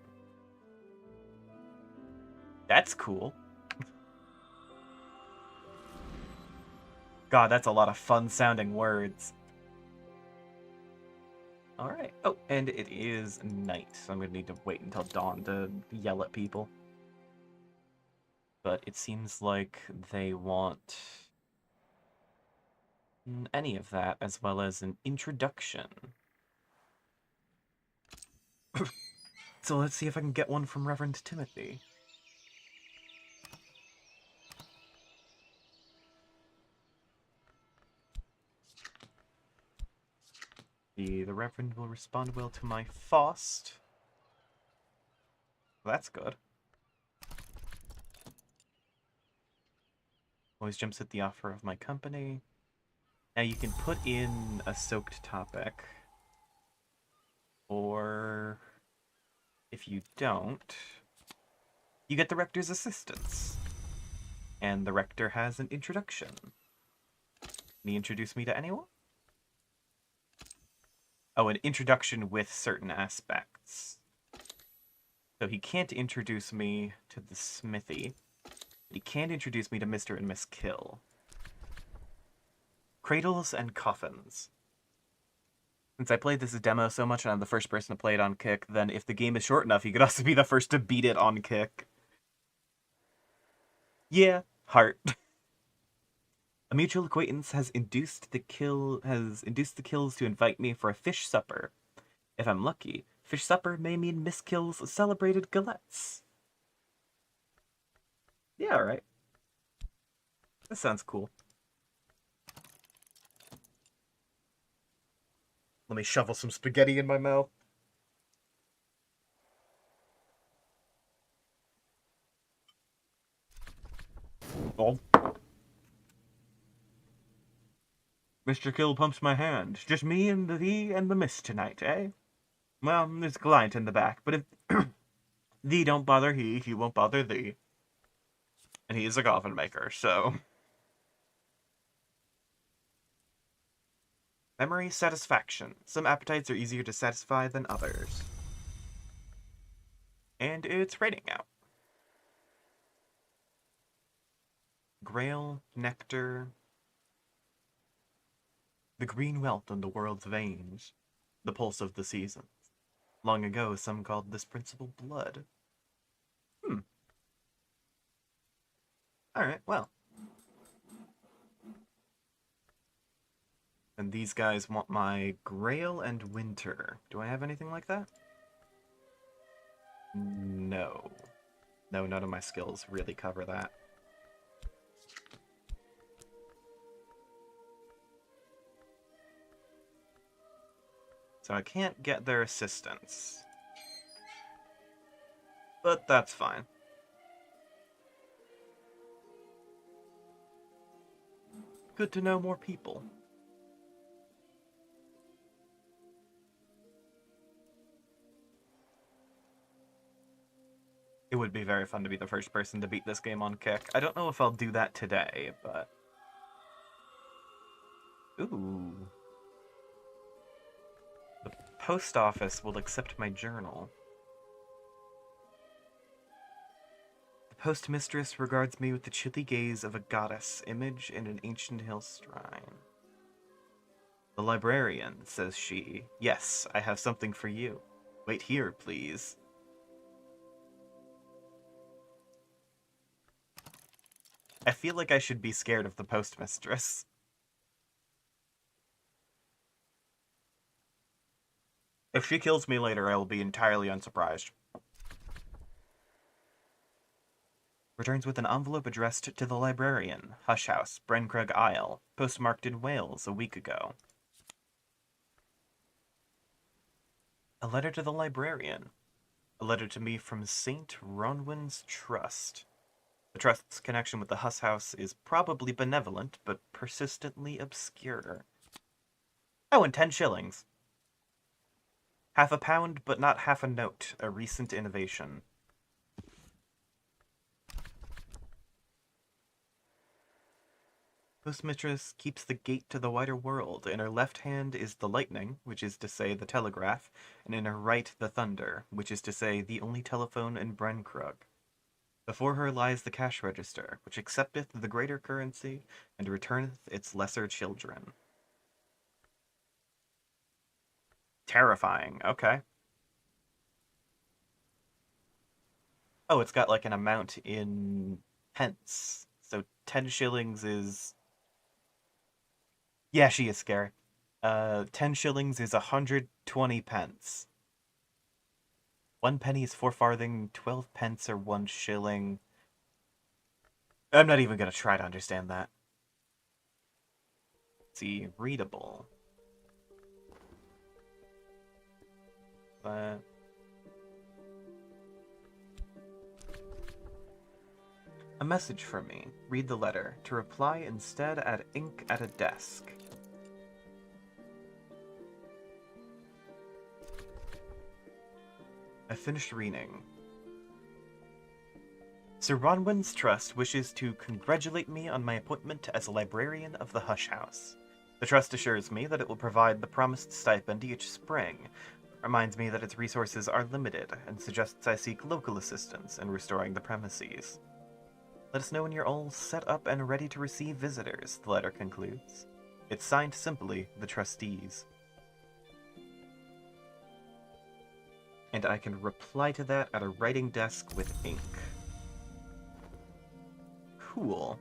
That's cool. God, that's a lot of fun-sounding words. Alright. Oh, and it is night, so I'm going to need to wait until dawn to yell at people. But it seems like they want any of that, as well as an introduction. So let's see if I can get one from Reverend Timothy. The Reverend will respond well to my Faust. Well, that's good. Always jumps at the offer of my company. Now you can put in a soaked topic. Or if you don't, you get the Rector's assistance. And the Rector has an introduction. Can he introduce me to anyone? Oh, an introduction with certain aspects. So he can't introduce me to the smithy. But he can introduce me to Mr. and Miss Kill. Cradles and coffins. Since I played this demo so much and I'm the first person to play it on Kick, then if the game is short enough, you could also be the first to beat it on Kick. Yeah, heart. A mutual acquaintance has induced the kills to invite me for a fish supper. If I'm lucky, fish supper may mean Miss Kill's celebrated galettes. Yeah, alright. That sounds cool. Let me shovel some spaghetti in my mouth. Oh. Mr. Kill pumps my hand. Just me and thee and the miss tonight, eh? Well, there's a client in the back, but if thee don't bother he won't bother thee. And he is a coffin maker, so... Memory satisfaction. Some appetites are easier to satisfy than others. And it's raining out. Grail, nectar, the green welt on the world's veins, the pulse of the seasons. Long ago, some called this principle blood. Alright, well. And these guys want my Grail and Winter. Do I have anything like that? No. No, none of my skills really cover that. So I can't get their assistance. But that's fine. Good to know more people. It would be very fun to be the first person to beat this game on Kick. I don't know if I'll do that today, but... Ooh. The post office will accept my journal. The postmistress regards me with the chilly gaze of a goddess image in an ancient hill shrine. The librarian, says she, yes, I have something for you. Wait here, please. I feel like I should be scared of the postmistress. If she kills me later, I will be entirely unsurprised. Returns with an envelope addressed to the librarian, Hush House, Brencrug Isle, postmarked in Wales a week ago. A letter to the librarian. A letter to me from St. Ronwin's Trust. The Trust's connection with the Hush House is probably benevolent, but persistently obscure. Oh, and 10 shillings. Half a pound, but not half a note. A recent innovation. Postmistress keeps the gate to the wider world. In her left hand is the lightning, which is to say the telegraph, and in her right the thunder, which is to say the only telephone in Brenkrug. Before her lies the cash register, which accepteth the greater currency and returneth its lesser children. Terrifying. Okay. Oh, it's got like an amount in pence. So 10 shillings is. Yeah, she is scary. 10 shillings is 120 pence. 1 penny is 4 farthing, 12 pence are 1 shilling. I'm not even gonna try to understand that. Let's see, readable. But a message from me. Read the letter. To reply instead, add ink at a desk. I finished reading. Sir Ronwin's Trust wishes to congratulate me on my appointment as a librarian of the Hush House. The Trust assures me that it will provide the promised stipend each spring, reminds me that its resources are limited, and suggests I seek local assistance in restoring the premises. Let us know when you're all set up and ready to receive visitors, the letter concludes. It's signed simply, the Trustees. And I can reply to that at a writing desk with ink. Cool.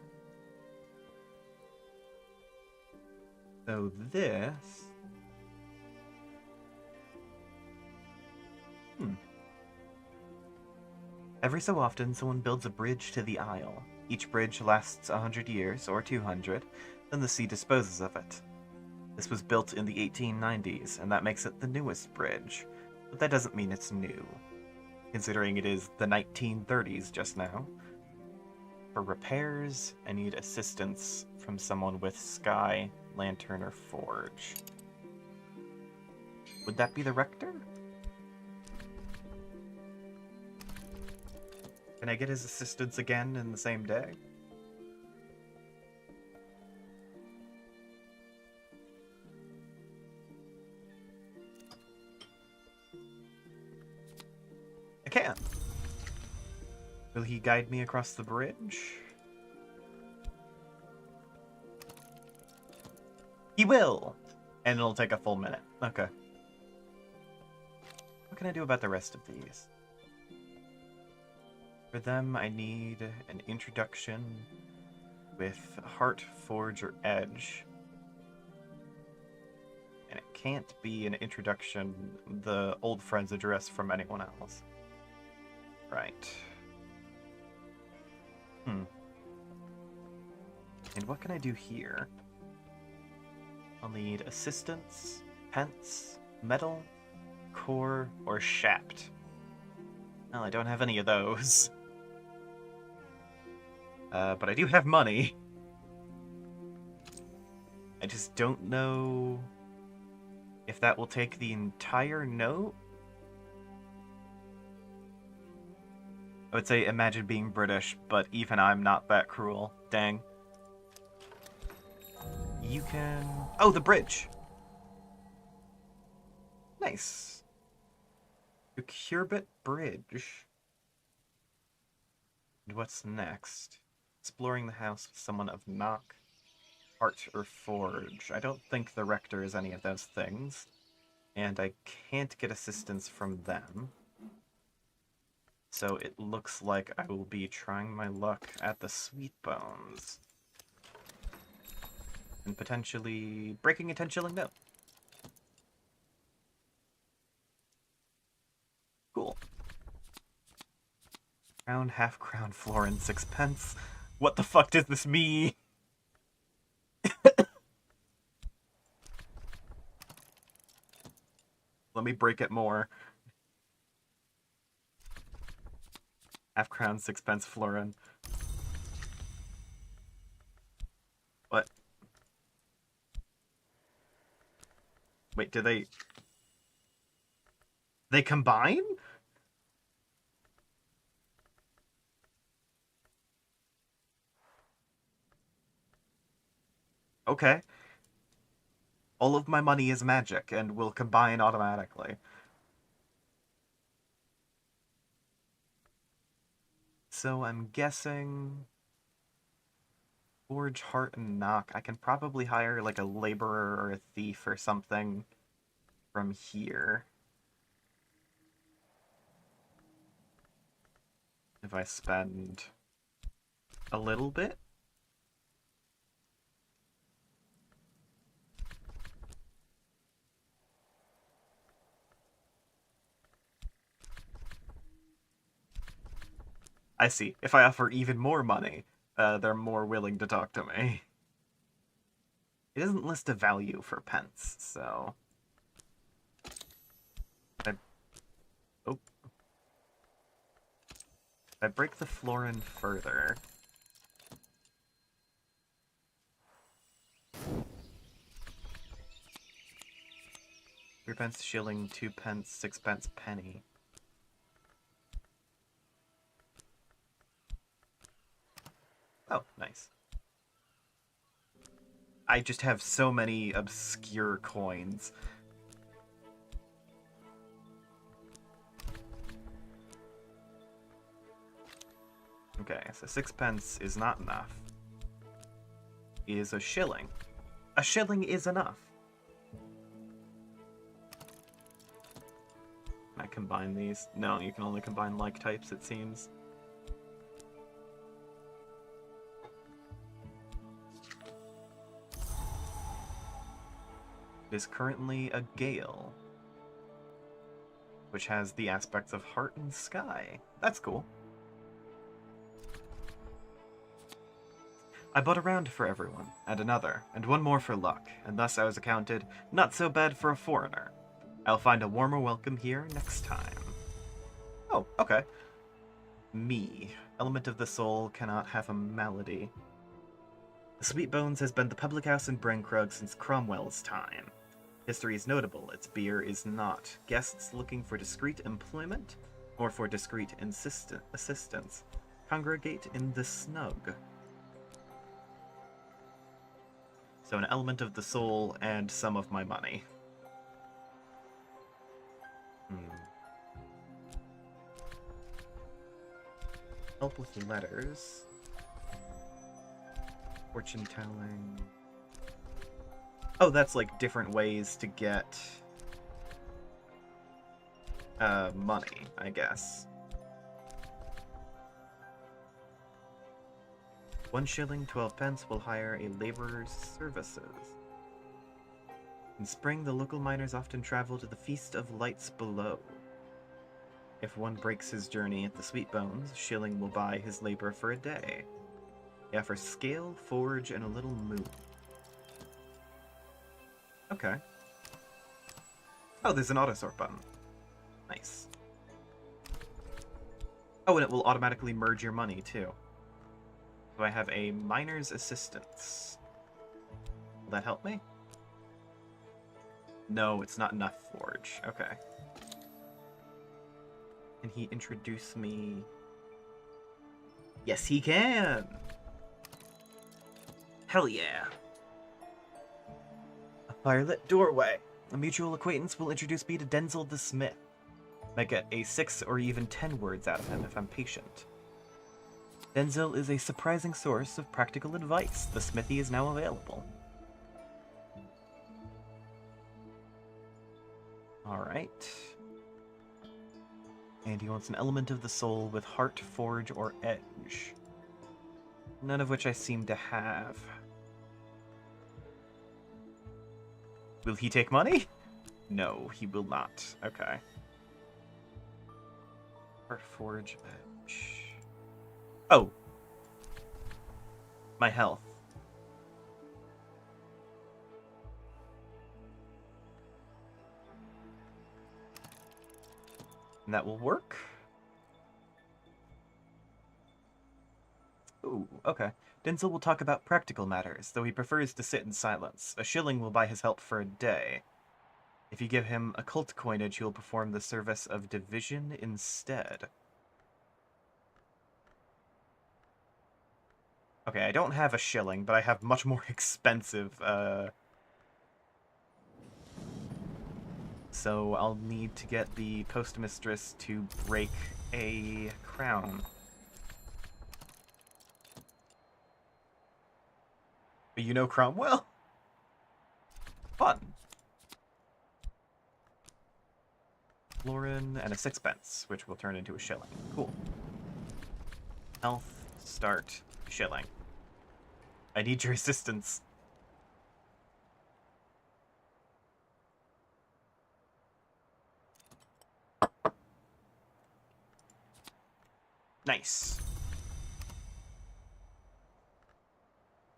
So this... Every so often, someone builds a bridge to the Isle. Each bridge lasts 100 years, or 200, then the sea disposes of it. This was built in the 1890s, and that makes it the newest bridge. But that doesn't mean it's new, considering it is the 1930s just now. For repairs, I need assistance from someone with Sky, Lantern, or Forge. Would that be the Rector? Can I get his assistance again in the same day? I can. Will he guide me across the bridge? He will! And it'll take a full minute. Okay. What can I do about the rest of these? For them, I need an introduction with Heart, Forge, or Edge. And it can't be an introduction, the old friend's address from anyone else. Right. And what can I do here? I'll need assistance, pence, metal, core, or shapt. Well, I don't have any of those. But I do have money. I just don't know if that will take the entire note. I would say imagine being British, but even I'm not that cruel. Dang. You can... Oh, the bridge! Nice. The Curbit Bridge. And what's next? Exploring the house with someone of Knock, Heart, or Forge. I don't think the Rector is any of those things. And I can't get assistance from them. So it looks like I will be trying my luck at the Sweet Bones. And potentially breaking a 10 shilling note. Cool. Crown, half crown, florin, 6 pence. What the fuck does this mean? Let me break it more. Half crown, 6 pence, florin. What? Wait, do they... They combine? Okay. All of my money is magic and will combine automatically. So I'm guessing... Forge, Heart, and Knock. I can probably hire like a laborer or a thief or something from here. If I spend a little bit. I see. If I offer even more money, they're more willing to talk to me. It doesn't list a value for pence, so... Oh. If I break the florin further... 3 pence shilling, 2 pence, 6 pence penny. Oh, nice. I just have so many obscure coins. Okay, so 6 pence is not enough. Is a shilling. A shilling is enough. Can I combine these? No, you can only combine like types, it seems. It is currently a gale, which has the aspects of heart and sky. That's cool. I bought a round for everyone, and another, and one more for luck, and thus I was accounted not so bad for a foreigner. I'll find a warmer welcome here next time. Oh, okay. Me. Element of the soul cannot have a malady. The Sweet Bones has been the public house in Brankrug since Cromwell's time. History is notable, its beer is not. Guests looking for discreet employment, or for discreet assistance, congregate in the snug. So an element of the soul and some of my money. Help with letters. Fortune telling. Oh, that's like different ways to get money, I guess. 1 shilling, 12 pence will hire a laborer's services. In spring, the local miners often travel to the Feast of Lights below. If one breaks his journey at the Sweet Bones, shilling will buy his labor for a day. He offers scale, forge, and a little moon. Okay. Oh, there's an auto-sort button. Nice. Oh, and it will automatically merge your money, too. So I have a miner's assistance. Will that help me? No, it's not enough forge. Okay. Can he introduce me? Yes, he can! Hell yeah! A firelit doorway. A mutual acquaintance will introduce me to Denzel the Smith. Might get a 6 or even 10 words out of him if I'm patient. Denzel is a surprising source of practical advice. The smithy is now available. Alright. And he wants an element of the soul with heart, forge, or edge. None of which I seem to have. Will he take money? No, he will not. Okay. Heart, forge, edge. Oh. My health. And that will work. Ooh, okay. Denzel will talk about practical matters, though he prefers to sit in silence. A shilling will buy his help for a day. If you give him occult coinage, he will perform the service of division instead. Okay, I don't have a shilling, but I have much more expensive, so I'll need to get the postmistress to break a crown. But you know Cromwell? Fun. Florin and a sixpence, which will turn into a shilling. Cool. Health, start, shilling. I need your assistance. Nice.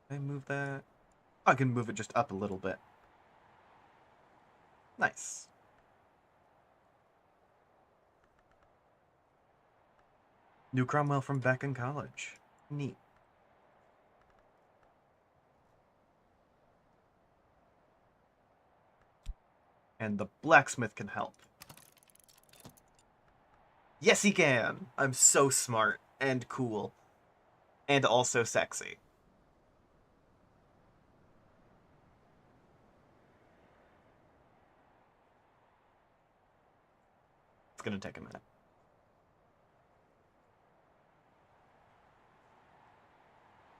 Can I move that? I can move it just up a little bit. Nice. New Cromwell from back in college. Neat. And the blacksmith can help. Yes, he can! I'm so smart and cool. And also sexy. It's gonna take a minute.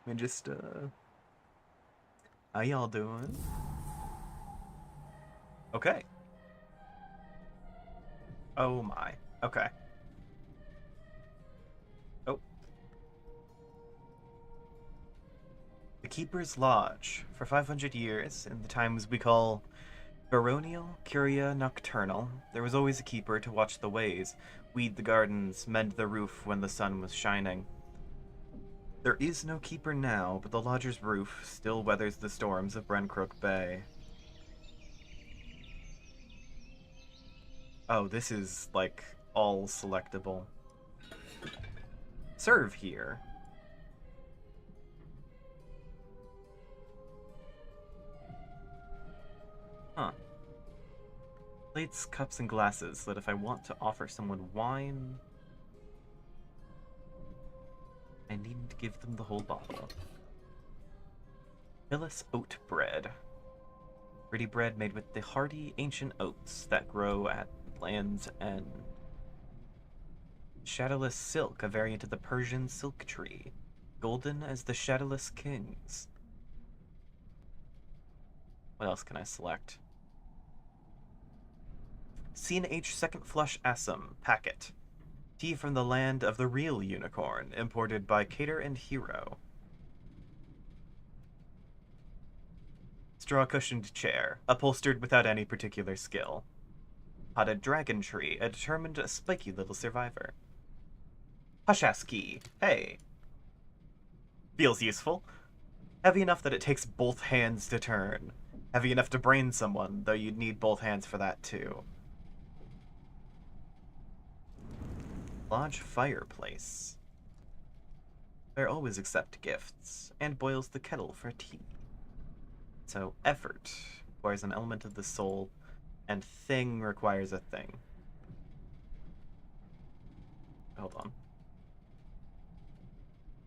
Let me just, how y'all doing? Okay. Oh my. Okay. Oh. The Keeper's Lodge. For 500 years, in the times we call baronial, curia nocturnal, there was always a keeper to watch the ways, weed the gardens, mend the roof when the sun was shining. There is no keeper now, but the lodger's roof still weathers the storms of Brencrook Bay. Oh, this is, like, all selectable. Serve here. Huh. Plates, cups, and glasses, so that if I want to offer someone wine, I needn't give them the whole bottle. Phyllis oat bread. Pretty bread made with the hearty ancient oats that grow at Land's End. Shadowless silk, a variant of the Persian silk tree. Golden as the shadowless kings. What else can I select? C&H Second Flush Assam packet. Tea from the land of the real unicorn, imported by Cater and Hero. Straw-cushioned chair, upholstered without any particular skill. Potted dragon tree, a determined, spiky little survivor. Hush-ass key, hey. Feels useful. Heavy enough that it takes both hands to turn. Heavy enough to brain someone, though you'd need both hands for that too. Lodge fireplace. Fire always accept gifts, and boils the kettle for tea. So, effort requires an element of the soul, and thing requires a thing. Hold on.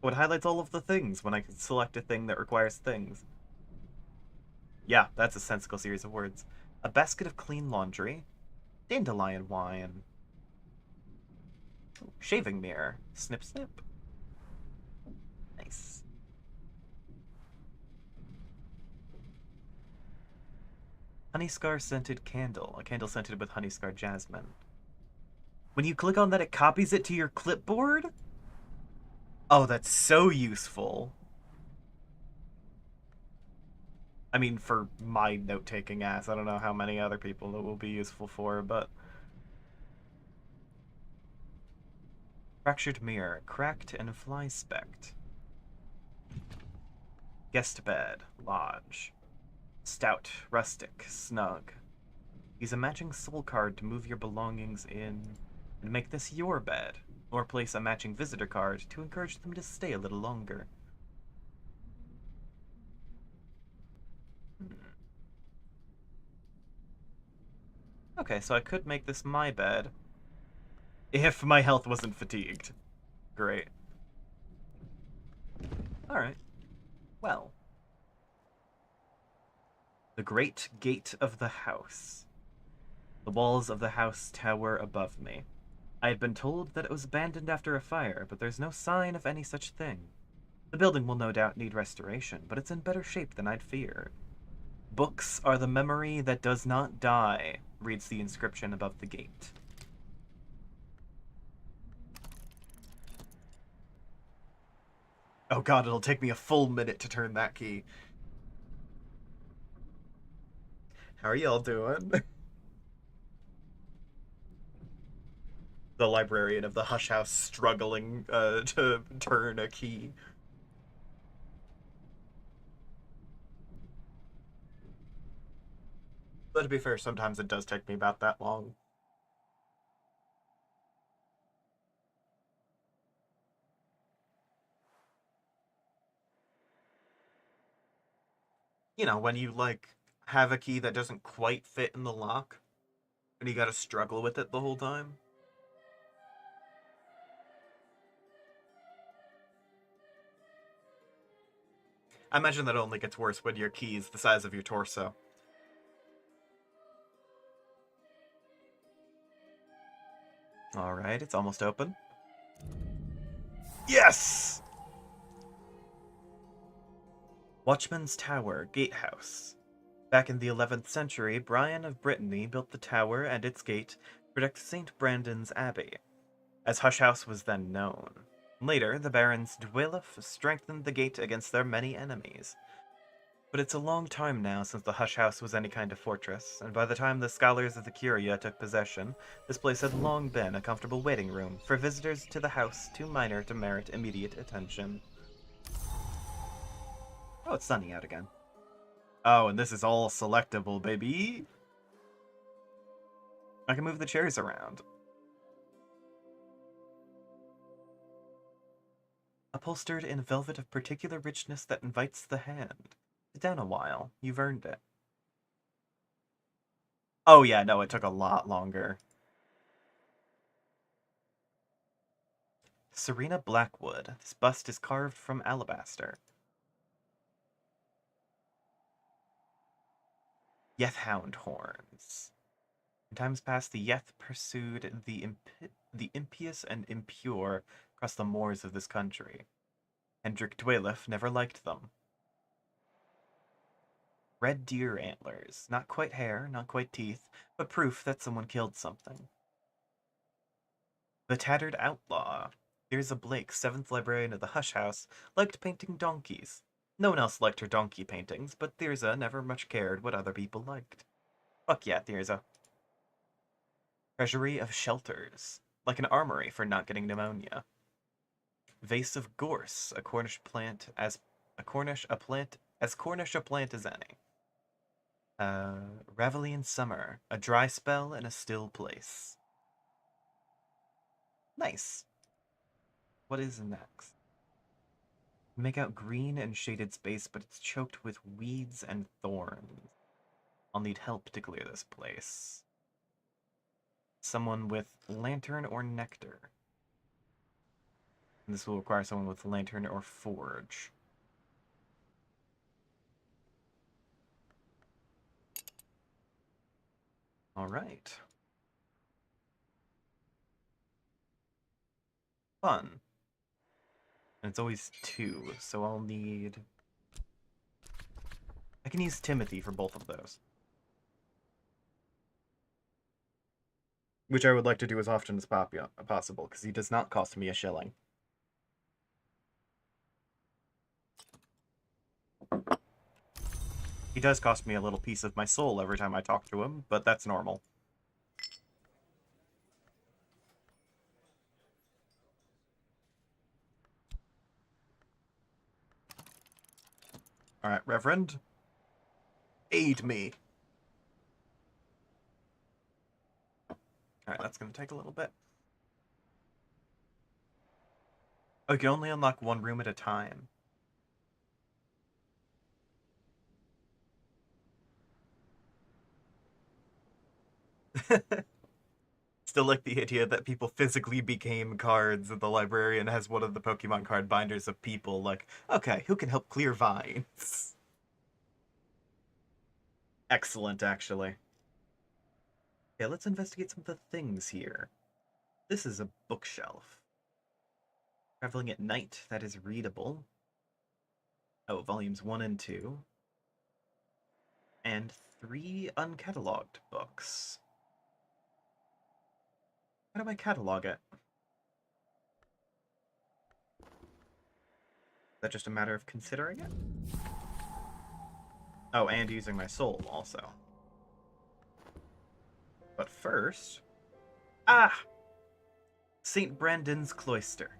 What highlights all of the things when I can select a thing that requires things? Yeah, that's a sensical series of words. A basket of clean laundry. Dandelion wine. Ooh, shaving mirror. Snip, snip. Nice. Honeyscar scented candle. A candle scented with honeyscar jasmine. When you click on that, it copies it to your clipboard? Oh, that's so useful. I mean, for my note-taking ass, I don't know how many other people it will be useful for, but... Fractured mirror, cracked and fly-specked. Guest bed, lodge. Stout, rustic, snug. Use a matching soul card to move your belongings in, and make this your bed, or place a matching visitor card to encourage them to stay a little longer. Okay, so I could make this my bed. If my health wasn't fatigued. Great. Alright. Well. The great gate of the house. The walls of the house tower above me. I had been told that it was abandoned after a fire, but there's no sign of any such thing. The building will no doubt need restoration, but it's in better shape than I'd feared. Books are the memory that does not die, reads the inscription above the gate. Oh god, it'll take me a full minute to turn that key. How are y'all doing? The librarian of the Hush House struggling to turn a key. But to be fair, sometimes it does take me about that long. You know, when you, like, have a key that doesn't quite fit in the lock, and you gotta struggle with it the whole time. I imagine that only gets worse when your key is the size of your torso. Alright, it's almost open. Yes! Watchman's Tower, Gatehouse. Back in the 11th century, Brian of Brittany built the tower and its gate to protect St. Brandon's Abbey, as Hush House was then known. Later, the barons Dwylof strengthened the gate against their many enemies. But it's a long time now since the Hush House was any kind of fortress, and by the time the scholars of the Curia took possession, this place had long been a comfortable waiting room for visitors to the house too minor to merit immediate attention. Oh, it's sunny out again. Oh, and this is all selectable, baby! I can move the chairs around. Upholstered in velvet of particular richness that invites the hand. Sit down a while. You've earned it. Oh yeah, no, it took a lot longer. Serena Blackwood. This bust is carved from alabaster. Yeth-hound horns. In times past, the Yeth pursued the impious and impure across the moors of this country. Hendrik Dwylof never liked them. Red deer antlers. Not quite hair, not quite teeth, but proof that someone killed something. The Tattered Outlaw. Thyrza Blake, 7th librarian of the Hush House, liked painting donkeys. No one else liked her donkey paintings, but Thyrza never much cared what other people liked. Fuck yeah, Thyrza. Treasury of Shelters. Like an armory for not getting pneumonia. Vase of Gorse, a Cornish plant as Cornish a plant as any. Ravelian Summer, a dry spell in a still place. Nice. What is next? Make out green and shaded space, but it's choked with weeds and thorns. I'll need help to clear this place. Someone with lantern or nectar. And this will require someone with lantern or forge. Alright. Fun. And it's always 2, so I'll need... I can use Timothy for both of those. Which I would like to do as often as possible, because he does not cost me a shilling. He does cost me a little piece of my soul every time I talk to him, but that's normal. Alright, Reverend. Aid me. Alright, that's gonna take a little bit. Oh, you can only unlock one room at a time. Still like the idea that people physically became cards, and the librarian has one of the Pokemon card binders of people, like, okay, who can help clear vines? Excellent, actually. Yeah, let's investigate some of the things here. This is a bookshelf. Traveling at night, that is readable. Oh, volumes 1 and 2. And 3 uncatalogued books. How do I catalog it? Is that just a matter of considering it? Oh, and using my soul, also. But first... Ah! St. Brandon's Cloister.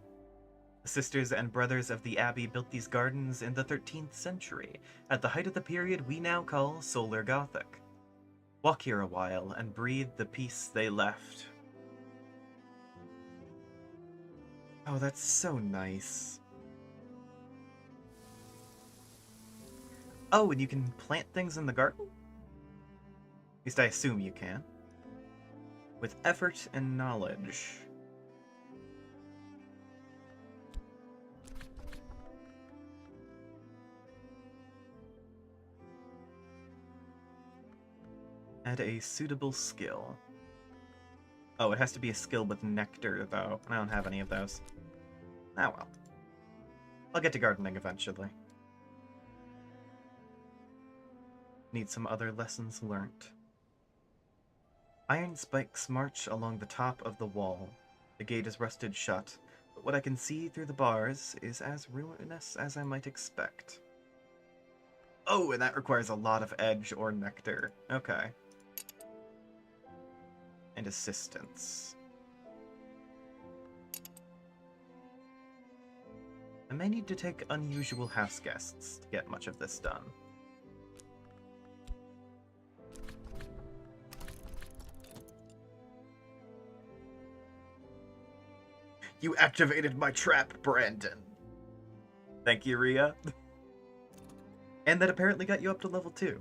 The sisters and brothers of the abbey built these gardens in the 13th century, at the height of the period we now call Solar Gothic. Walk here a while and breathe the peace they left. Oh, that's so nice. Oh, and you can plant things in the garden? At least I assume you can. With effort and knowledge. Add a suitable skill. Oh, it has to be a skill with nectar, though. I don't have any of those. Ah, well. I'll get to gardening eventually. Need some other lessons learnt. Iron spikes march along the top of the wall. The gate is rusted shut, but what I can see through the bars is as ruinous as I might expect. Oh, and that requires a lot of edge or nectar. Okay. And assistance. I may need to take unusual house guests to get much of this done. You activated my trap, Brandon. Thank you, Rhea. And that apparently got you up to level 2.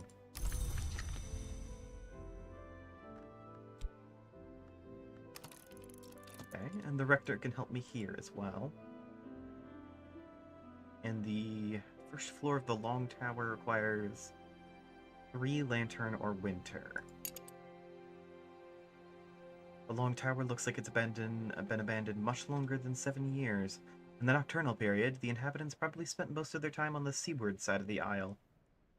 Okay, and the Rector can help me here as well. And the first floor of the Long Tower requires 3 lantern or winter. The Long Tower looks like it's been abandoned much longer than 7 years. In the nocturnal period, the inhabitants probably spent most of their time on the seaward side of the isle.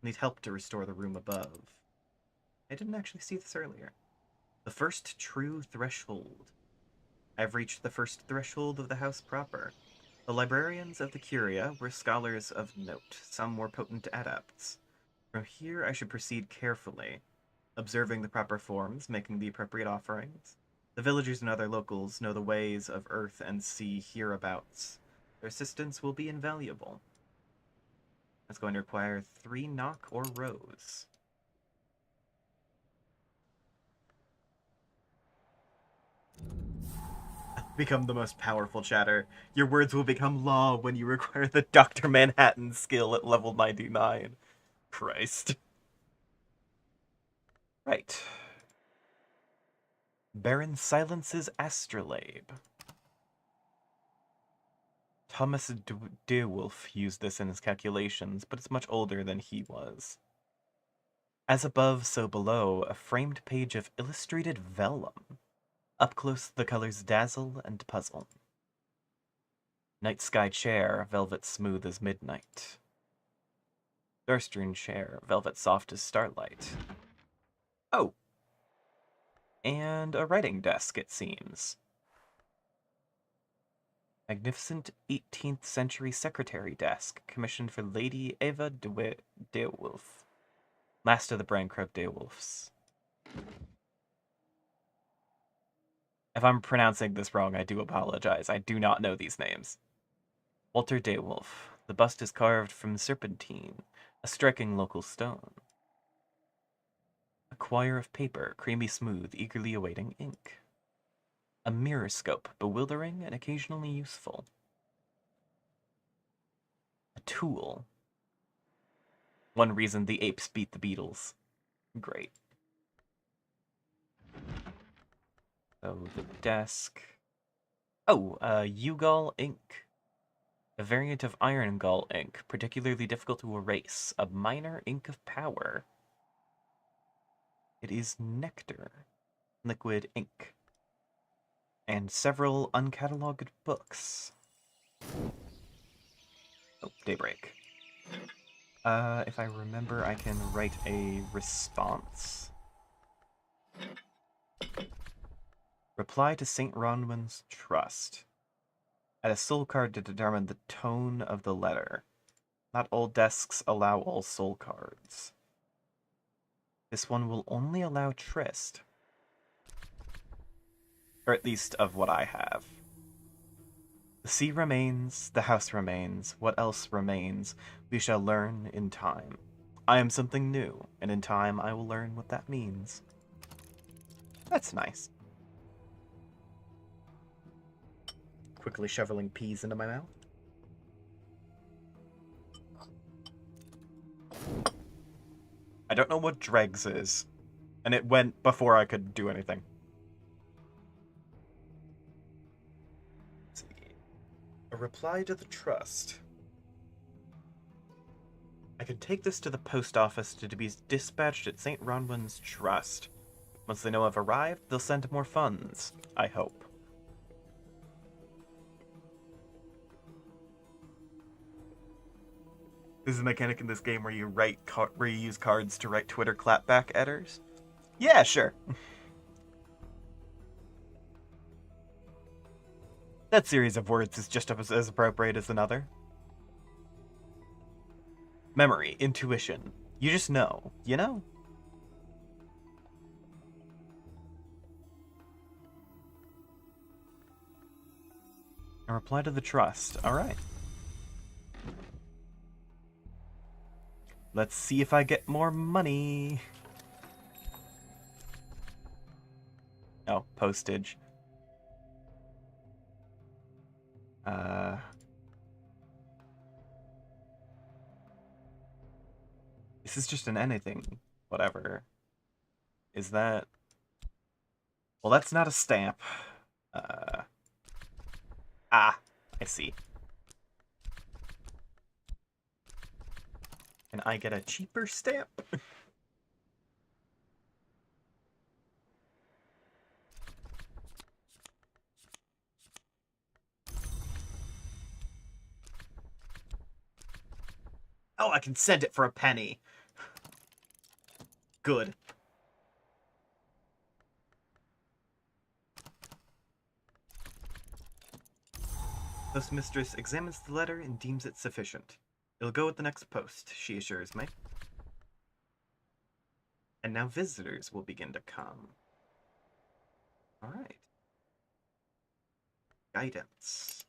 Need help to restore the room above. I didn't actually see this earlier. The first true threshold. I've reached the first threshold of the house proper. The librarians of the Curia were scholars of note, some were potent adepts. From here I should proceed carefully, observing the proper forms, making the appropriate offerings. The villagers and other locals know the ways of earth and sea hereabouts. Their assistance will be invaluable. It's going to require 3 knock or rose. Become the most powerful chatter. Your words will become law when you require the Dr. Manhattan skill at level 99. Christ. Right. Baron Silence's astrolabe. Thomas DeWolf used this in his calculations, but it's much older than he was. As above, so below, a framed page of illustrated vellum. Up close, the colors dazzle and puzzle. Night sky chair, velvet smooth as midnight. Darstrewn chair, velvet soft as starlight. Oh! And a writing desk, it seems. Magnificent 18th century secretary desk, commissioned for Lady Eva DeWolf. Last of the Brancroft DeWolfs. If I'm pronouncing this wrong, I do apologize. I do not know these names. Walter DeWolf. The bust is carved from serpentine, a striking local stone. A quire of paper, creamy smooth, eagerly awaiting ink. A mirror scope, bewildering and occasionally useful. A tool. One reason the apes beat the Beatles. Great. So the desk. Oh, Ugal ink. A variant of Iron Gull ink, particularly difficult to erase. A minor ink of power. It is nectar. Liquid ink. And several uncatalogued books. Oh, daybreak. If I remember, I can write a response. Reply to St. Ronwin's Trust. Add a soul card to determine the tone of the letter. Not all desks allow all soul cards. This one will only allow Trist. Or at least of what I have. The sea remains, the house remains, what else remains, we shall learn in time. I am something new, and in time I will learn what that means. That's nice. Quickly shoveling peas into my mouth. I don't know what dregs is, and it went before I could do anything. Let's see. A reply to the trust. I can take this to the post office to be dispatched at St. Ronwin's Trust. Once they know I've arrived, they'll send more funds. I hope. This is a mechanic in this game where you use cards to write Twitter clapback editors. Yeah, sure. That series of words is just as appropriate as another. Memory, intuition. You just know, you know? A reply to the trust. Alright. Let's see if I get more money. Oh, postage. This is just an anything. Whatever. Is that... Well, that's not a stamp. Ah, I see. Can I get a cheaper stamp? Oh, I can send it for a penny. Good. Postmistress examines the letter and deems it sufficient. It'll go at the next post, she assures me. And now visitors will begin to come. Alright. Guidance.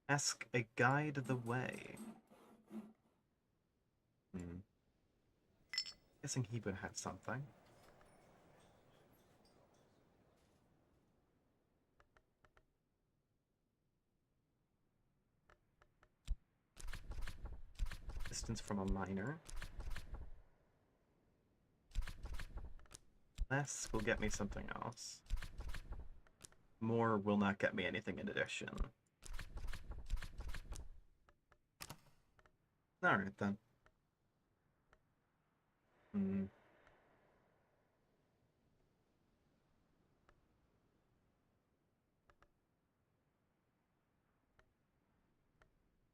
Ask a guide the way. Guessing he would have something. Distance from a miner. Less will get me something else. More will not get me anything in addition. Alright then.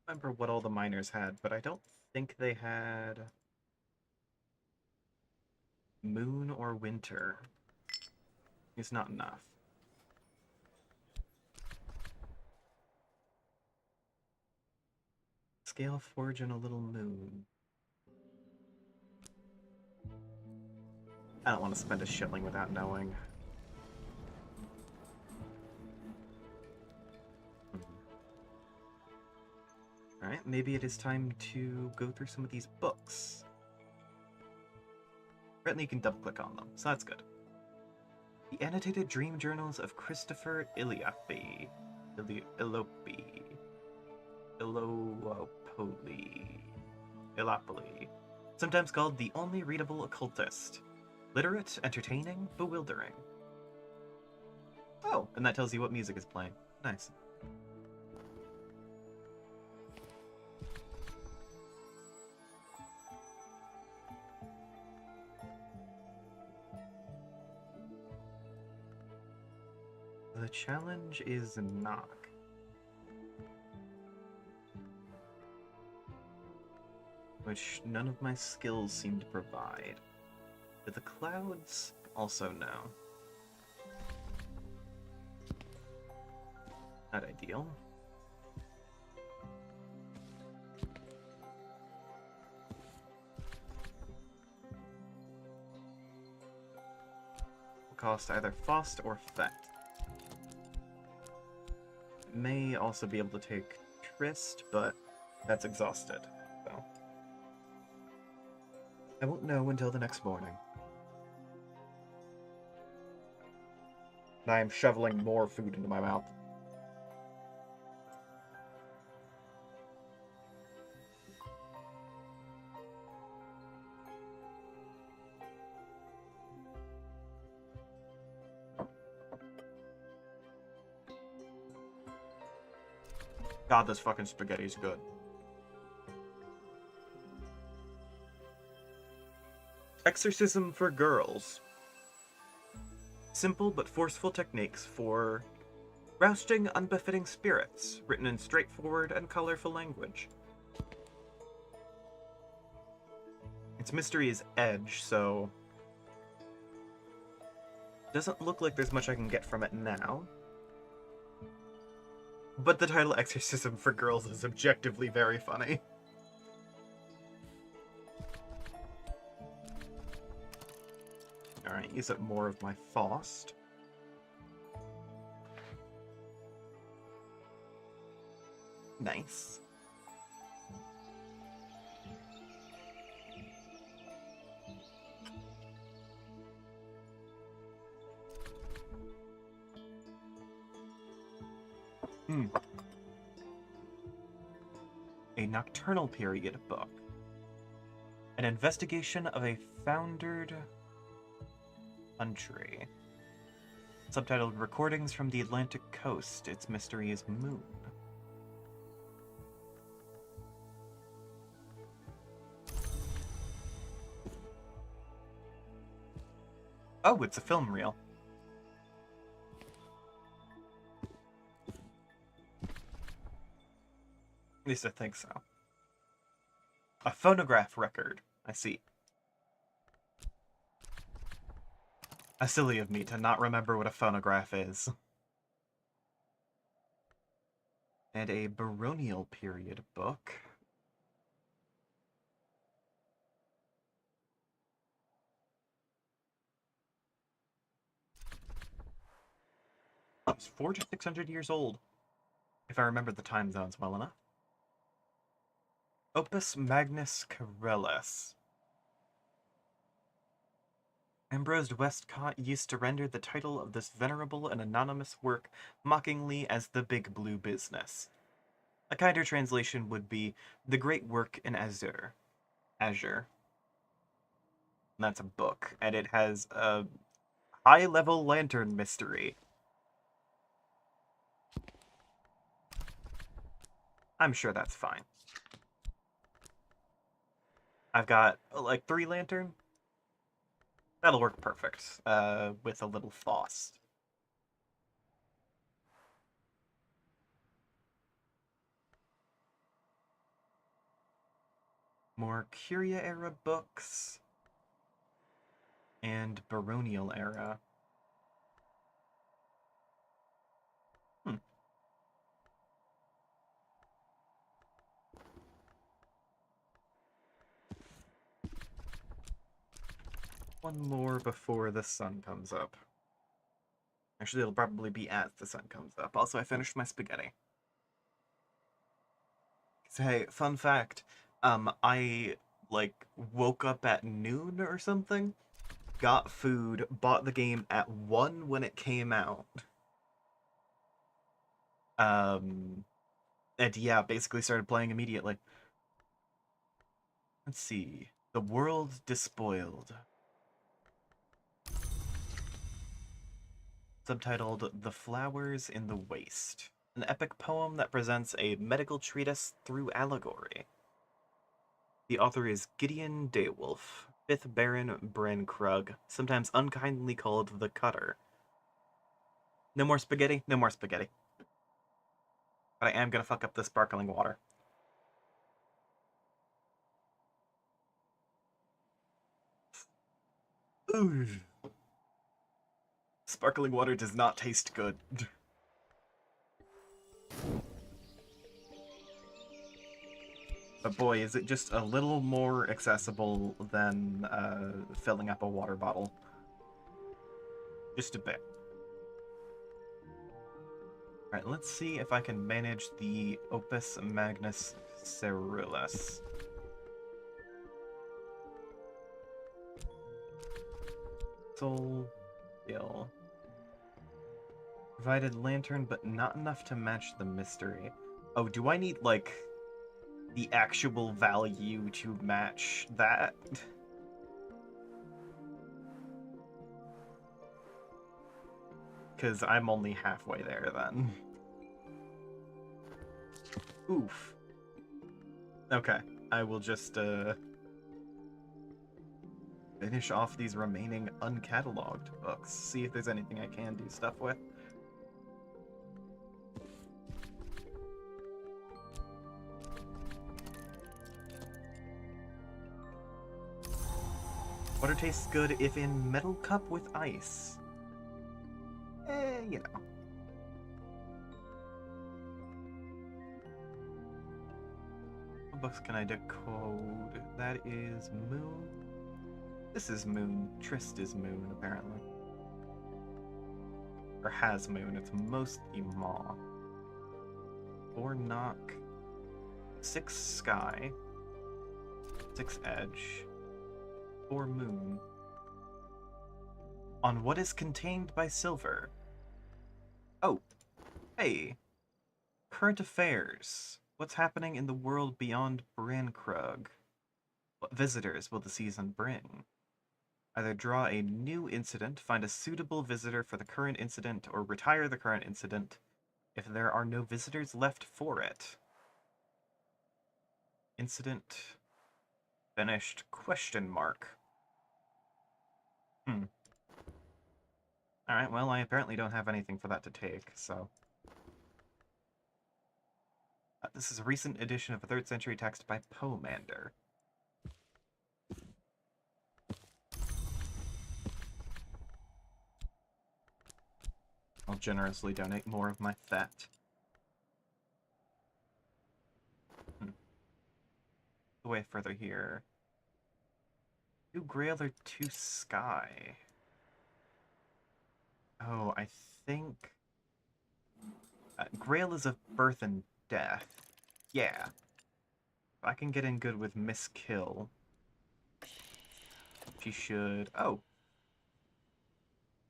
Remember what all the miners had, but I don't think they had moon or winter. It's not enough. Scale forge and a little moon. I don't want to spend a shilling without knowing. Alright, maybe it is time to go through some of these books. Apparently you can double-click on them, so that's good. The Annotated Dream Journals of Christopher Ilopoli. Sometimes called the only readable occultist. Literate, entertaining, bewildering. Oh, and that tells you what music is playing. Nice. The challenge is knock. Which none of my skills seem to provide. But the clouds also no. Not ideal. Will cost either Faust or Fet. May also be able to take Trist, but that's exhausted, so I won't know until the next morning. And I am shoveling more food into my mouth. God, this fucking spaghetti's good. Exorcism for girls. Simple but forceful techniques for rousting unbefitting spirits, written in straightforward and colorful language. Its mystery is edge, so doesn't look like there's much I can get from it now. But the title Exorcism for Girls is objectively very funny. Alright, use up more of my Faust. Nice. A nocturnal period book. An investigation of a foundered country. Subtitled Recordings from the Atlantic Coast. Its mystery is Moon. Oh, it's a film reel. At least I think so. A phonograph record. I see. How silly of me to not remember what a phonograph is. And a baronial period book. It's 400 to 600 years old, if I remember the time zones well enough. Opus Magnus Corellis. Ambrose Westcott used to render the title of this venerable and anonymous work mockingly as the Big Blue Business. A kinder translation would be The Great Work in Azure. Azure. And that's a book, and it has a high-level lantern mystery. I'm sure that's fine. I've got, like, 3 lantern. That'll work perfect, with a little Faust. More Curia era books. And baronial era. One more before the sun comes up. Actually, it'll probably be as the sun comes up. Also, I finished my spaghetti. So, hey, fun fact. I, like, woke up at noon or something, got food, bought the game at 1 when it came out. And yeah, basically started playing immediately. Let's see. The World Despoiled. subtitled The Flowers in the Waste, an epic poem that presents a medical treatise through allegory. The author is Gideon Daywolf, 5th Baron Bran Krug, sometimes unkindly called the Cutter. No more spaghetti? No more spaghetti. But I am gonna fuck up the sparkling water. Ooh. Sparkling water does not taste good. But boy, is it just a little more accessible than filling up a water bottle. Just a bit. Alright, let's see if I can manage the Opus Magnus Cerulus. Soul Gill. Provided lantern, but not enough to match the mystery. Oh, do I need, like, the actual value to match that? Because I'm only halfway there, then. Oof. Okay, I will just, finish off these remaining uncatalogued books. See if there's anything I can do stuff with. Water tastes good if in metal cup with ice. You know. What books can I decode? That is Moon. This is Moon. Trist is Moon, apparently. Or has Moon. It's mostly Maw. 4 Knock. 6 Sky. 6 Edge. 4 Moon. On what is contained by silver? Oh, hey. Current affairs. What's happening in the world beyond Brankrug? What visitors will the season bring? Either draw a new incident, find a suitable visitor for the current incident, or retire the current incident if there are no visitors left for it. Incident finished ? Alright, well, I apparently don't have anything for that to take, so... this is a recent edition of a 3rd century text by Pomander. I'll generously donate more of my fat. Way further here. 2 Grail or 2 Sky? Oh, I think... Grail is of birth and death. Yeah. If I can get in good with Miss Kill, she should... Oh.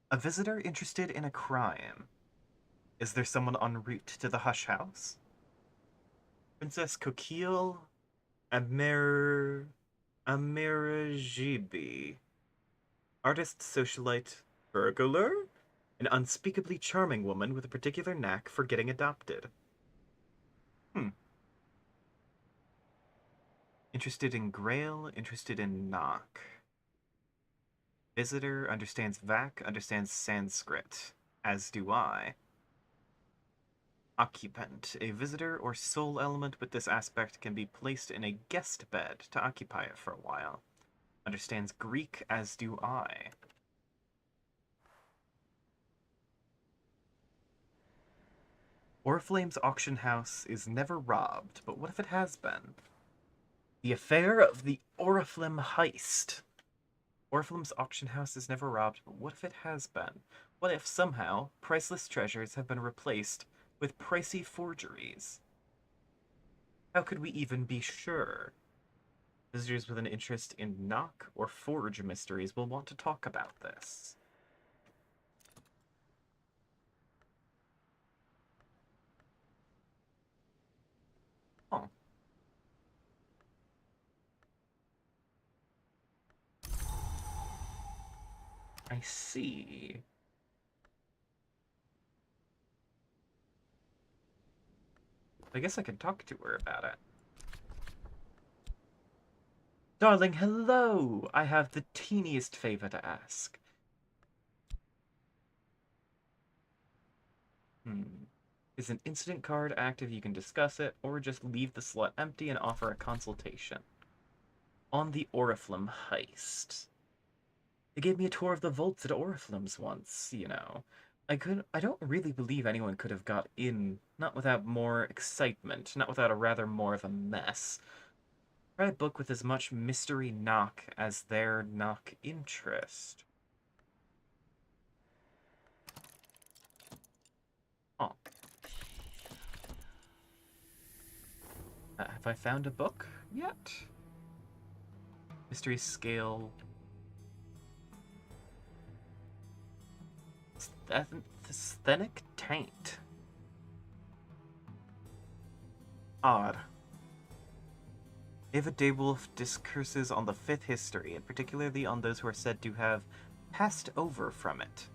A visitor interested in a crime. Is there someone en route to the Hush House? Princess Coquille Amirajibi. Artist, socialite, burglar? An unspeakably charming woman with a particular knack for getting adopted. Interested in Grail, interested in Knock. Visitor, understands Vac, understands Sanskrit. As do I. Occupant. A visitor or soul element with this aspect can be placed in a guest bed to occupy it for a while. Understands Greek, as do I. Oriflamme's auction house is never robbed, but what if it has been? The affair of the Oriflamme heist. Oriflamme's auction house is never robbed, but what if it has been? What if, somehow, priceless treasures have been replaced with pricey forgeries? How could we even be sure? Visitors with an interest in knock or forge mysteries will want to talk about this. Oh. I see. I guess I can talk to her about it. Darling, hello! I have the teeniest favor to ask. Is an incident card active? You can discuss it, or just leave the slot empty and offer a consultation. On the Oriflamme heist. They gave me a tour of the vaults at Oriflamme's once, you know. I don't really believe anyone could have got in, not without more excitement, not without a rather more of a mess. Try a book with as much mystery knock as their knock interest. Oh. Have I found a book yet? Mystery scale. Sthenic taint. Odd. Ava Daywolf discourses on the fifth history, and particularly on those who are said to have passed over from it.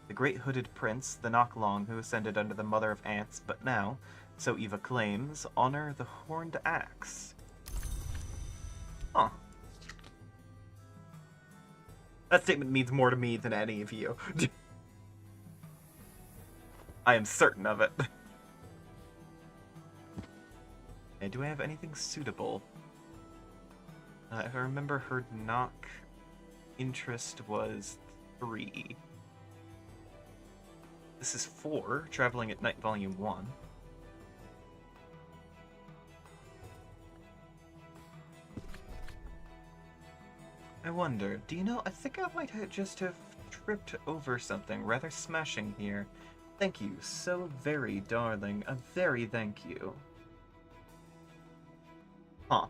The great hooded prince, the Knocklong, who ascended under the mother of ants, but now, so Eva claims, honor the horned axe. Huh. That statement means more to me than any of you. I am certain of it. And do I have anything suitable? If I remember, her knock interest was 3. This is 4, Traveling at Night Volume 1. I wonder, do you know, I think I might just have tripped over something rather smashing here. Thank you so very, darling. A very thank you. Huh.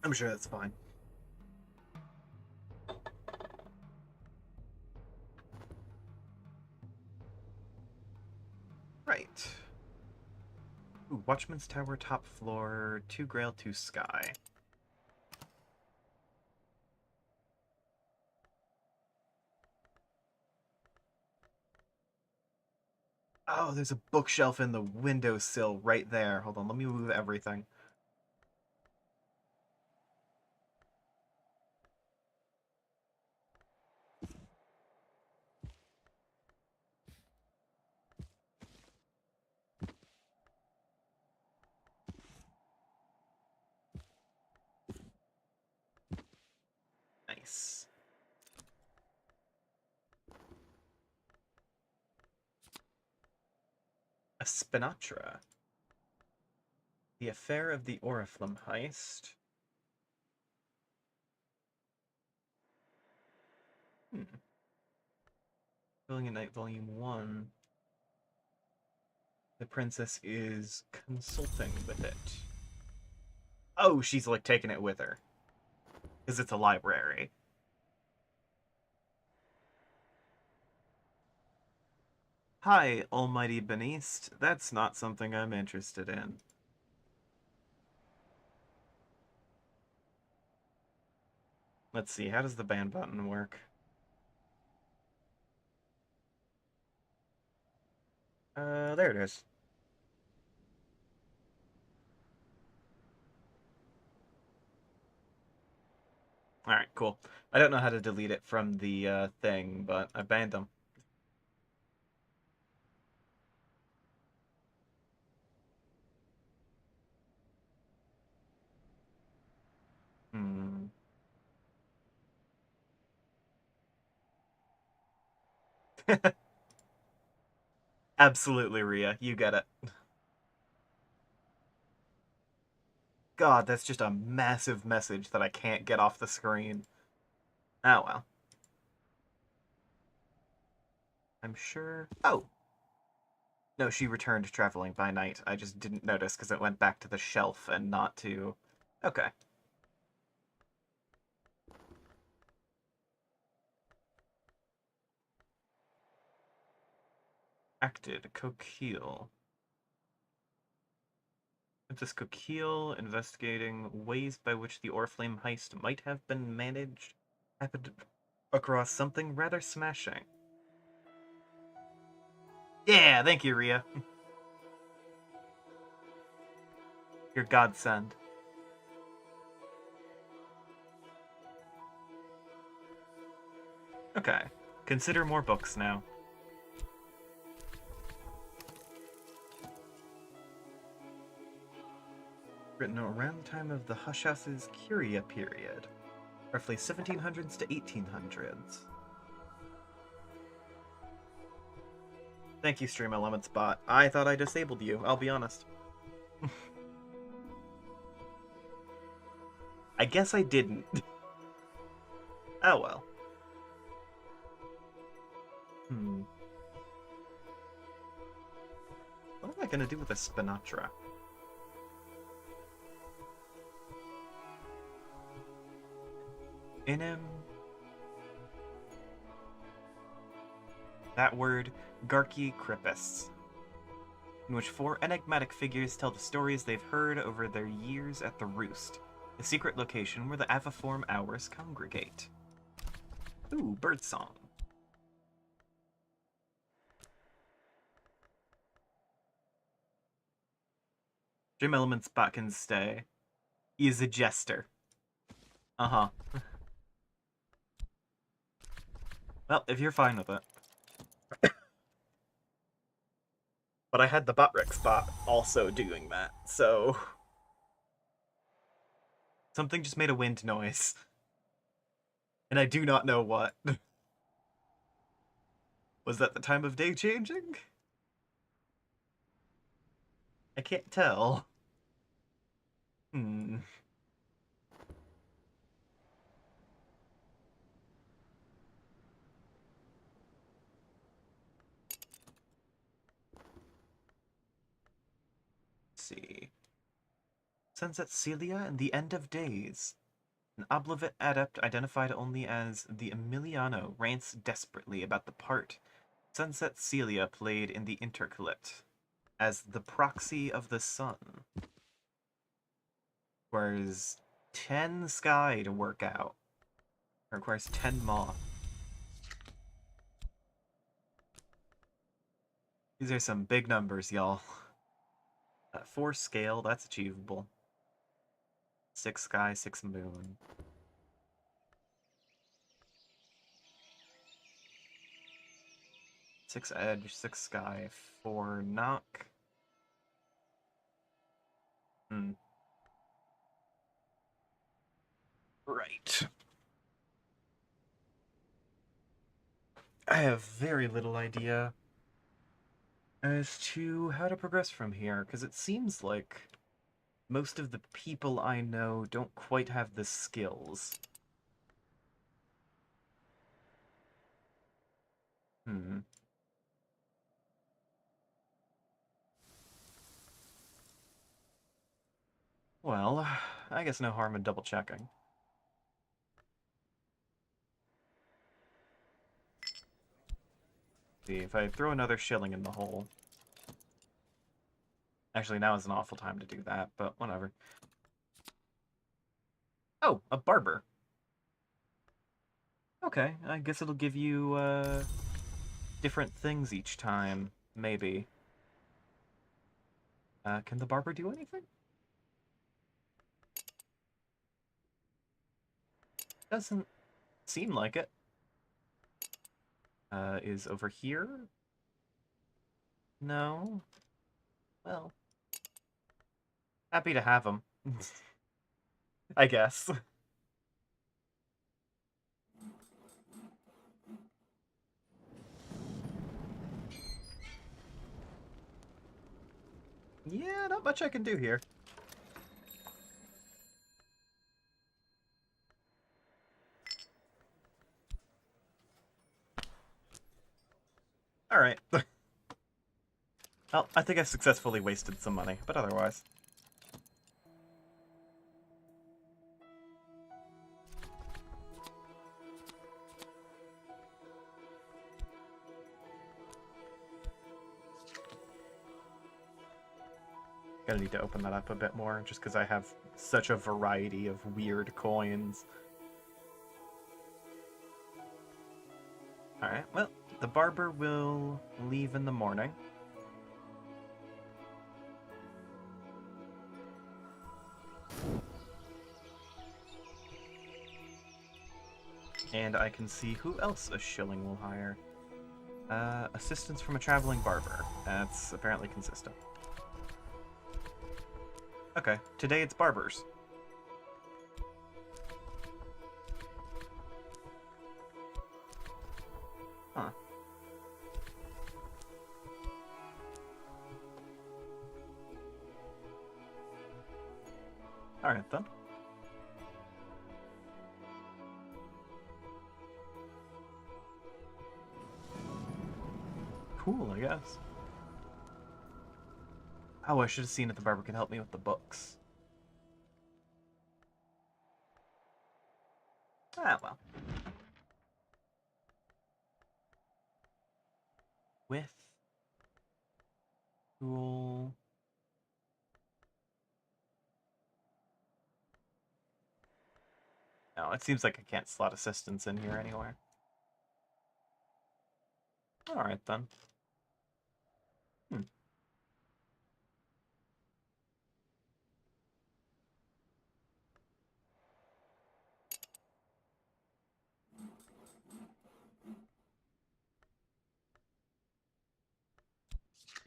I'm sure that's fine. Right. Ooh, Watchman's Tower, top floor, 2 Grail, 2 Sky. Oh, there's a bookshelf in the windowsill right there. Hold on, let me move everything. Nice. A Spinatra. The Affair of the Oriflamme Heist. Filling at Night Volume 1. The princess is consulting with it. Oh, she's like taking it with her. Because it's a library. Hi, Almighty Beneast. That's not something I'm interested in. Let's see, how does the ban button work? There it is. Alright, cool. I don't know how to delete it from the thing, but I banned them. Hmm. Absolutely, Ria. You get it. God, that's just a massive message that I can't get off the screen. Oh well. I'm sure... Oh! No, she returned traveling by night. I just didn't notice because it went back to the shelf and not to... Okay. Acted. Coquille. Princess Coquille investigating ways by which the Oriflamme heist might have been managed. Happened. across something rather smashing. Yeah, thank you, Ria. Your godsend. Okay. Consider more books now. Written around the time of the Hush House's Curia period. Roughly 1700s to 1800s. Thank you, Stream Elements bot. I thought I disabled you, I'll be honest. I guess I didn't. Oh well. What am I gonna do with a Spinatra? Inem. That word, Garki Krippus, in which 4 enigmatic figures tell the stories they've heard over their years at the Roost, the secret location where the Aviform Hours congregate. Ooh, birdsong. Dream Elements bot can stay. He is a jester. Uh-huh. Well, if you're fine with it. But I had the Botrix bot also doing that, so... Something just made a wind noise. And I do not know what. Was that the time of day changing? I can't tell. Let's see. Sunset Celia and the End of Days. An Obliviate adept identified only as the Emiliano rants desperately about the part Sunset Celia played in the Intercalate as the proxy of the sun. Requires 10 sky to work out. It requires 10 moth. These are some big numbers, y'all. 4 scale, that's achievable. 6 sky, 6 moon. Six edge, 6 sky, 4 knock. Right. I have very little idea as to how to progress from here, because it seems like most of the people I know don't quite have the skills. Well, I guess no harm in double checking. See, if I throw another shilling in the hole... Actually, now is an awful time to do that, but whatever. Oh, a barber. Okay, I guess it'll give you, different things each time, maybe. Can the barber do anything? Doesn't seem like it. Is over here? No. Well. Happy to have him. I guess. Yeah, not much I can do here. Alright. Well, I think I successfully wasted some money, but otherwise. Gonna need to open that up a bit more, just because I have such a variety of weird coins. Alright, well, the barber will leave in the morning. And I can see who else a shilling will hire. Assistance from a traveling barber. That's apparently consistent. Okay, today it's barbers. Huh. Alright then. Cool, I guess. Oh, I should have seen if the barber could help me with the books. Ah, well. With tool. No, it seems like I can't slot assistance in here anywhere. Alright then.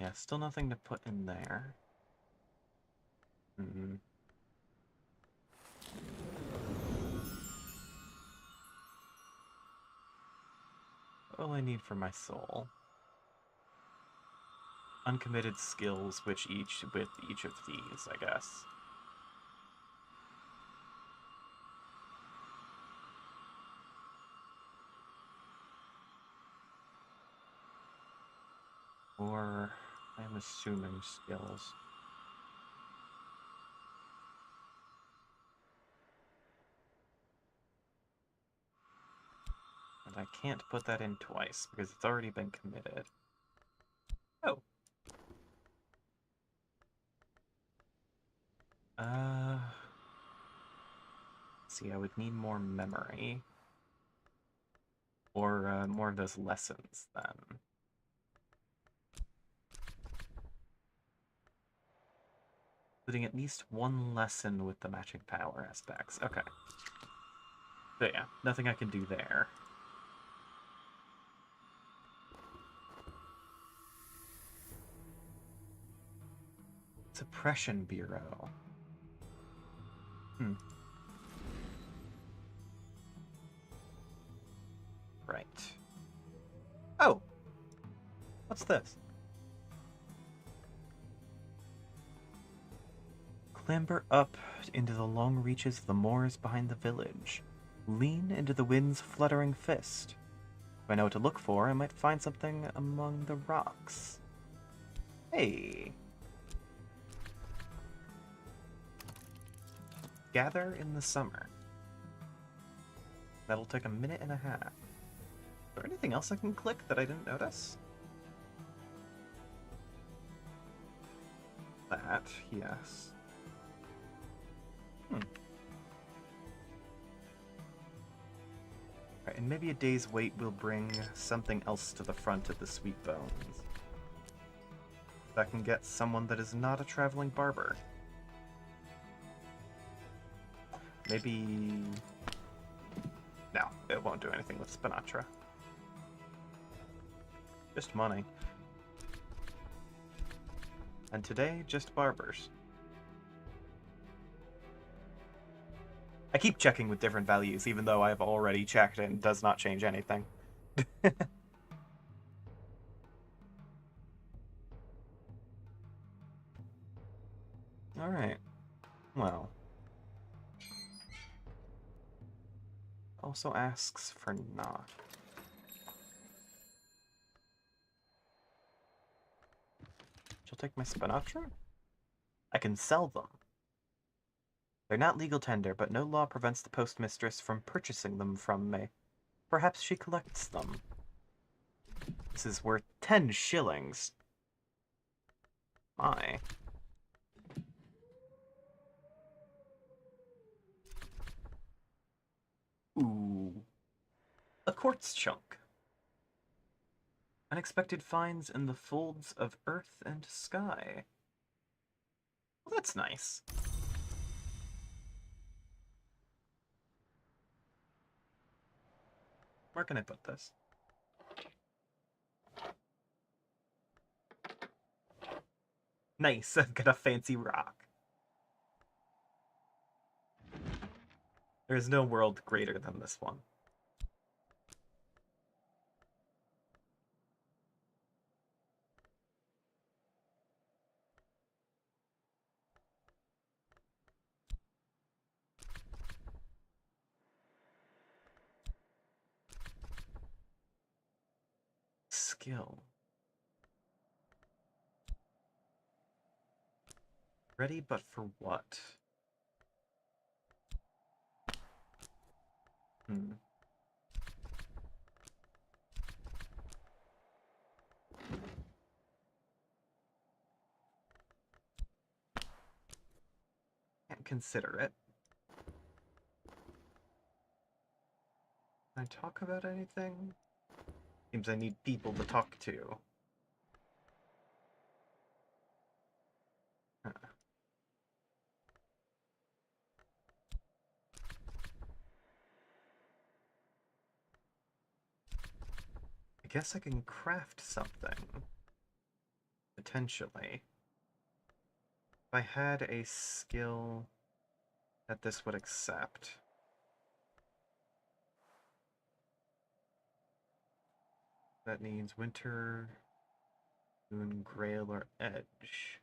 Yeah, still nothing to put in there. Hmm. What will I need for my soul? Uncommitted skills, with each of these, I guess. Or I'm assuming skills. And I can't put that in twice because it's already been committed. Oh. See, I would need more memory. Or more of those lessons then. Including at least one lesson with the matching power aspects. Okay. So yeah, nothing I can do there. Suppression Bureau. Right. Oh! What's this? Clamber up into the long reaches of the moors behind the village. Lean into the wind's fluttering fist. If I know what to look for, I might find something among the rocks. Hey! Gather in the summer. That'll take a minute and a half. Is there anything else I can click that I didn't notice? That, yes. Right, and maybe a day's wait will bring something else to the front of the Sweet Bones. That can get someone that is not a traveling barber. Maybe... No, it won't do anything with Spinatra. Just money. And today, just barbers. I keep checking with different values, even though I've already checked and it does not change anything. Alright. Well. Also asks for not. She'll take my Spinatra? I can sell them. They're not legal tender, but no law prevents the postmistress from purchasing them from me. Perhaps she collects them. This is worth 10 shillings. My. Ooh. A quartz chunk. Unexpected finds in the folds of earth and sky. Well, that's nice. Where can I put this? Nice, I've got a fancy rock. There's no world greater than this one. Skill. Ready, but for what? Can't consider it. Can I talk about anything? Seems I need people to talk to. Huh. I guess I can craft something. Potentially. If I had a skill that this would accept. That needs winter, moon, grail, or edge.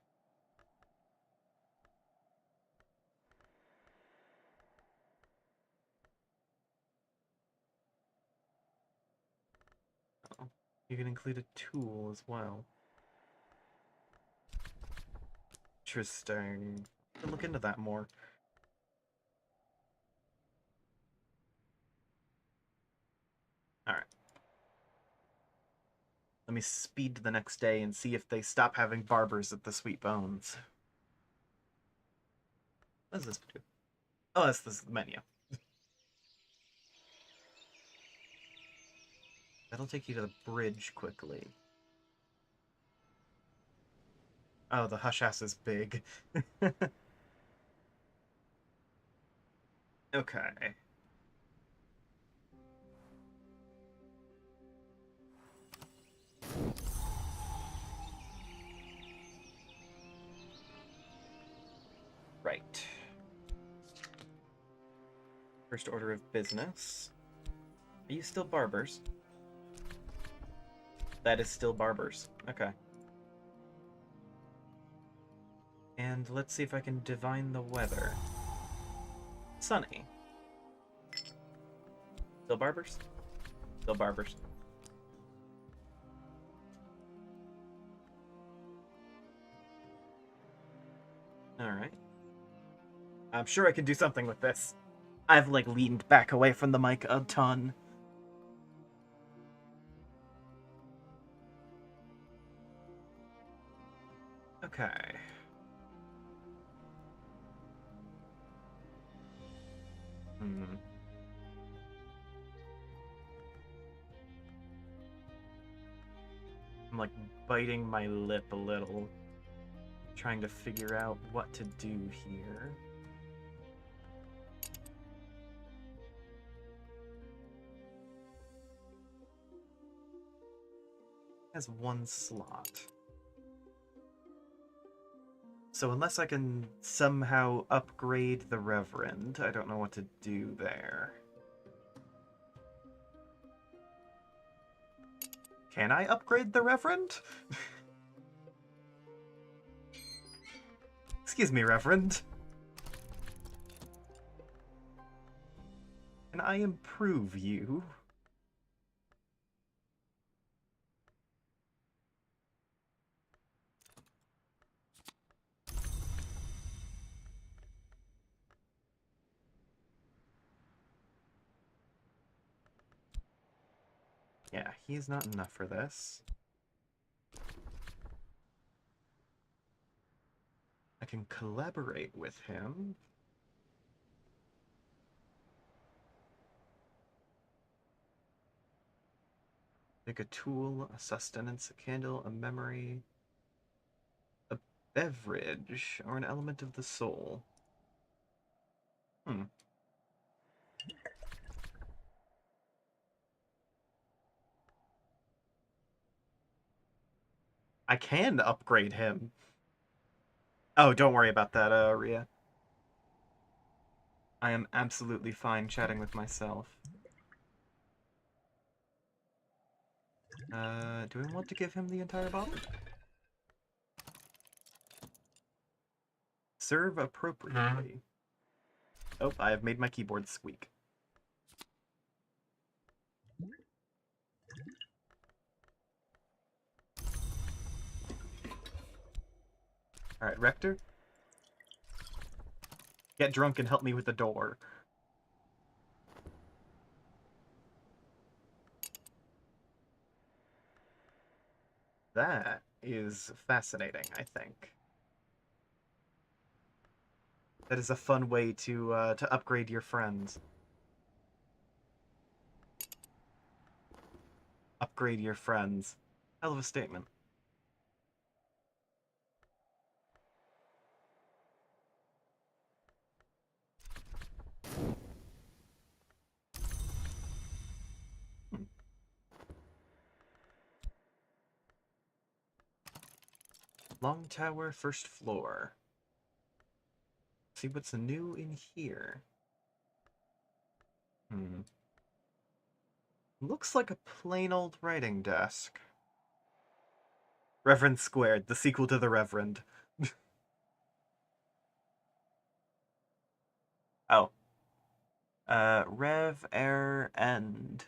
Oh, you can include a tool as well. Interesting. I'll look into that more. Alright. Let me speed to the next day and see if they stop having barbers at the Sweet Bones. What does this do? Oh, that's the menu. That'll take you to the bridge quickly. Oh, the hush ass is big. Okay. Right. First order of business. Are you still barbers? That is still barbers. Okay. And let's see if I can divine the weather. Sunny. Still barbers? Still barbers. Alright. I'm sure I can do something with this. I've, like, leaned back away from the mic a ton. Okay. Hmm. I'm, like, biting my lip a little. Trying to figure out what to do here. Has one slot. So unless I can somehow upgrade the Reverend, I don't know what to do there. Can I upgrade the Reverend? Excuse me, Reverend. Can I improve you? Yeah, he's not enough for this. I can collaborate with him. Like a tool, a sustenance, a candle, a memory, a beverage, or an element of the soul. Hmm. I can upgrade him. Oh, don't worry about that, Ria. I am absolutely fine chatting with myself. Do we want to give him the entire bottle? Serve appropriately. Oh, I have made my keyboard squeak. Alright, Rector. Get drunk and help me with the door. That is fascinating, I think. That is a fun way to upgrade your friends. Upgrade your friends. Hell of a statement. Hmm. Long tower, first floor. See what's new in here. Hmm. Looks like a plain old writing desk. Reverend Squared, the sequel to the Reverend. Oh. Rev Air End.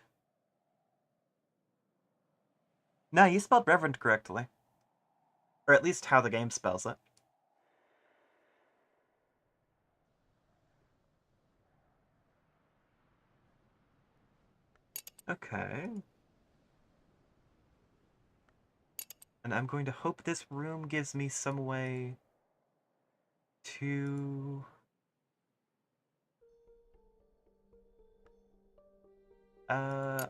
No, you spelled Reverend correctly. Or at least how the game spells it. Okay. And I'm going to hope this room gives me some way to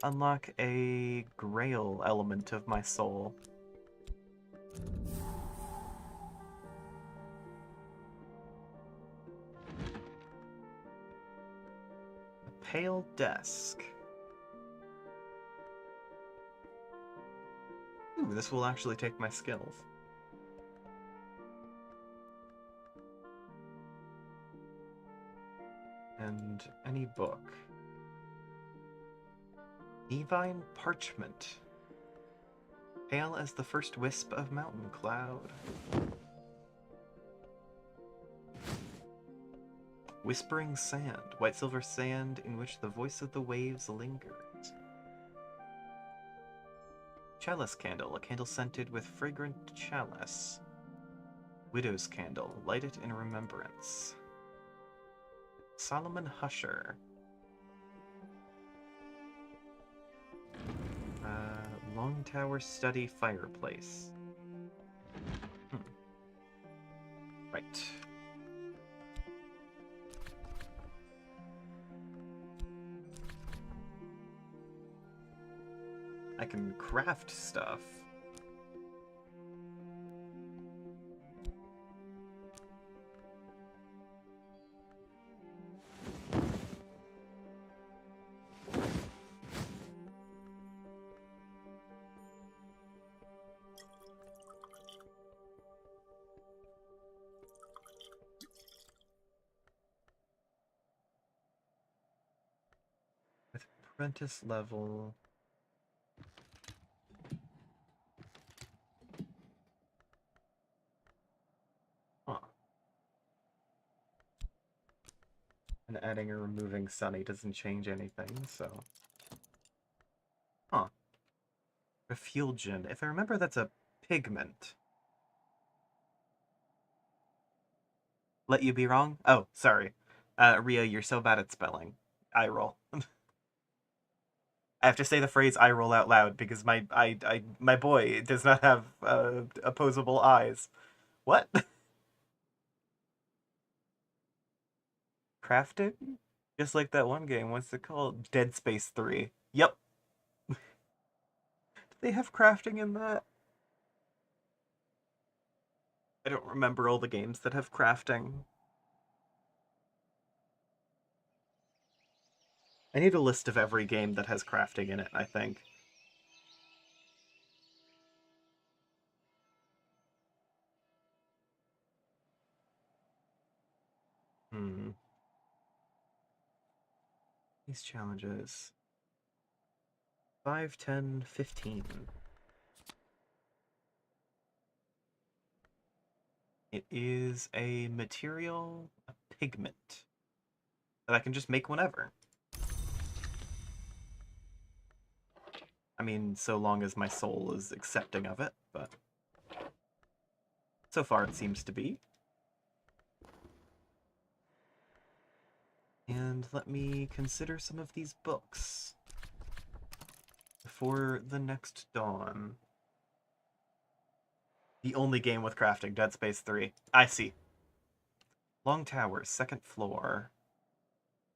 unlock a grail element of my soul. A pale desk. Ooh, this will actually take my skills. And any book. Evine Parchment. Pale as the first wisp of mountain cloud. Whispering sand. White silver sand in which the voice of the waves lingers. Chalice candle. A candle scented with fragrant chalice. Widow's candle. Light it in remembrance. Solomon Husher. Long Tower Study Fireplace. Right. I can craft stuff. With apprentice level. Huh. And adding or removing Sunny doesn't change anything, so. Huh. Refulgin. If I remember, that's a pigment. Let you be wrong? Oh, sorry. Ria, you're so bad at spelling. I roll. I have to say the phrase "I roll" out loud because my boy does not have opposable eyes. What? Crafting? Just like that one game. What's it called? Dead Space 3. Yep. they have crafting in that? I don't remember all the games that have crafting. I need a list of every game that has crafting in it, I think. Hmm. These challenges. 5, 10, 15. It is a material, a pigment, that I can just make whenever. I mean, so long as my soul is accepting of it, but so far it seems to be. And let me consider some of these books before the next dawn. The only game with crafting, Dead Space 3. I see. Long Towers, second floor.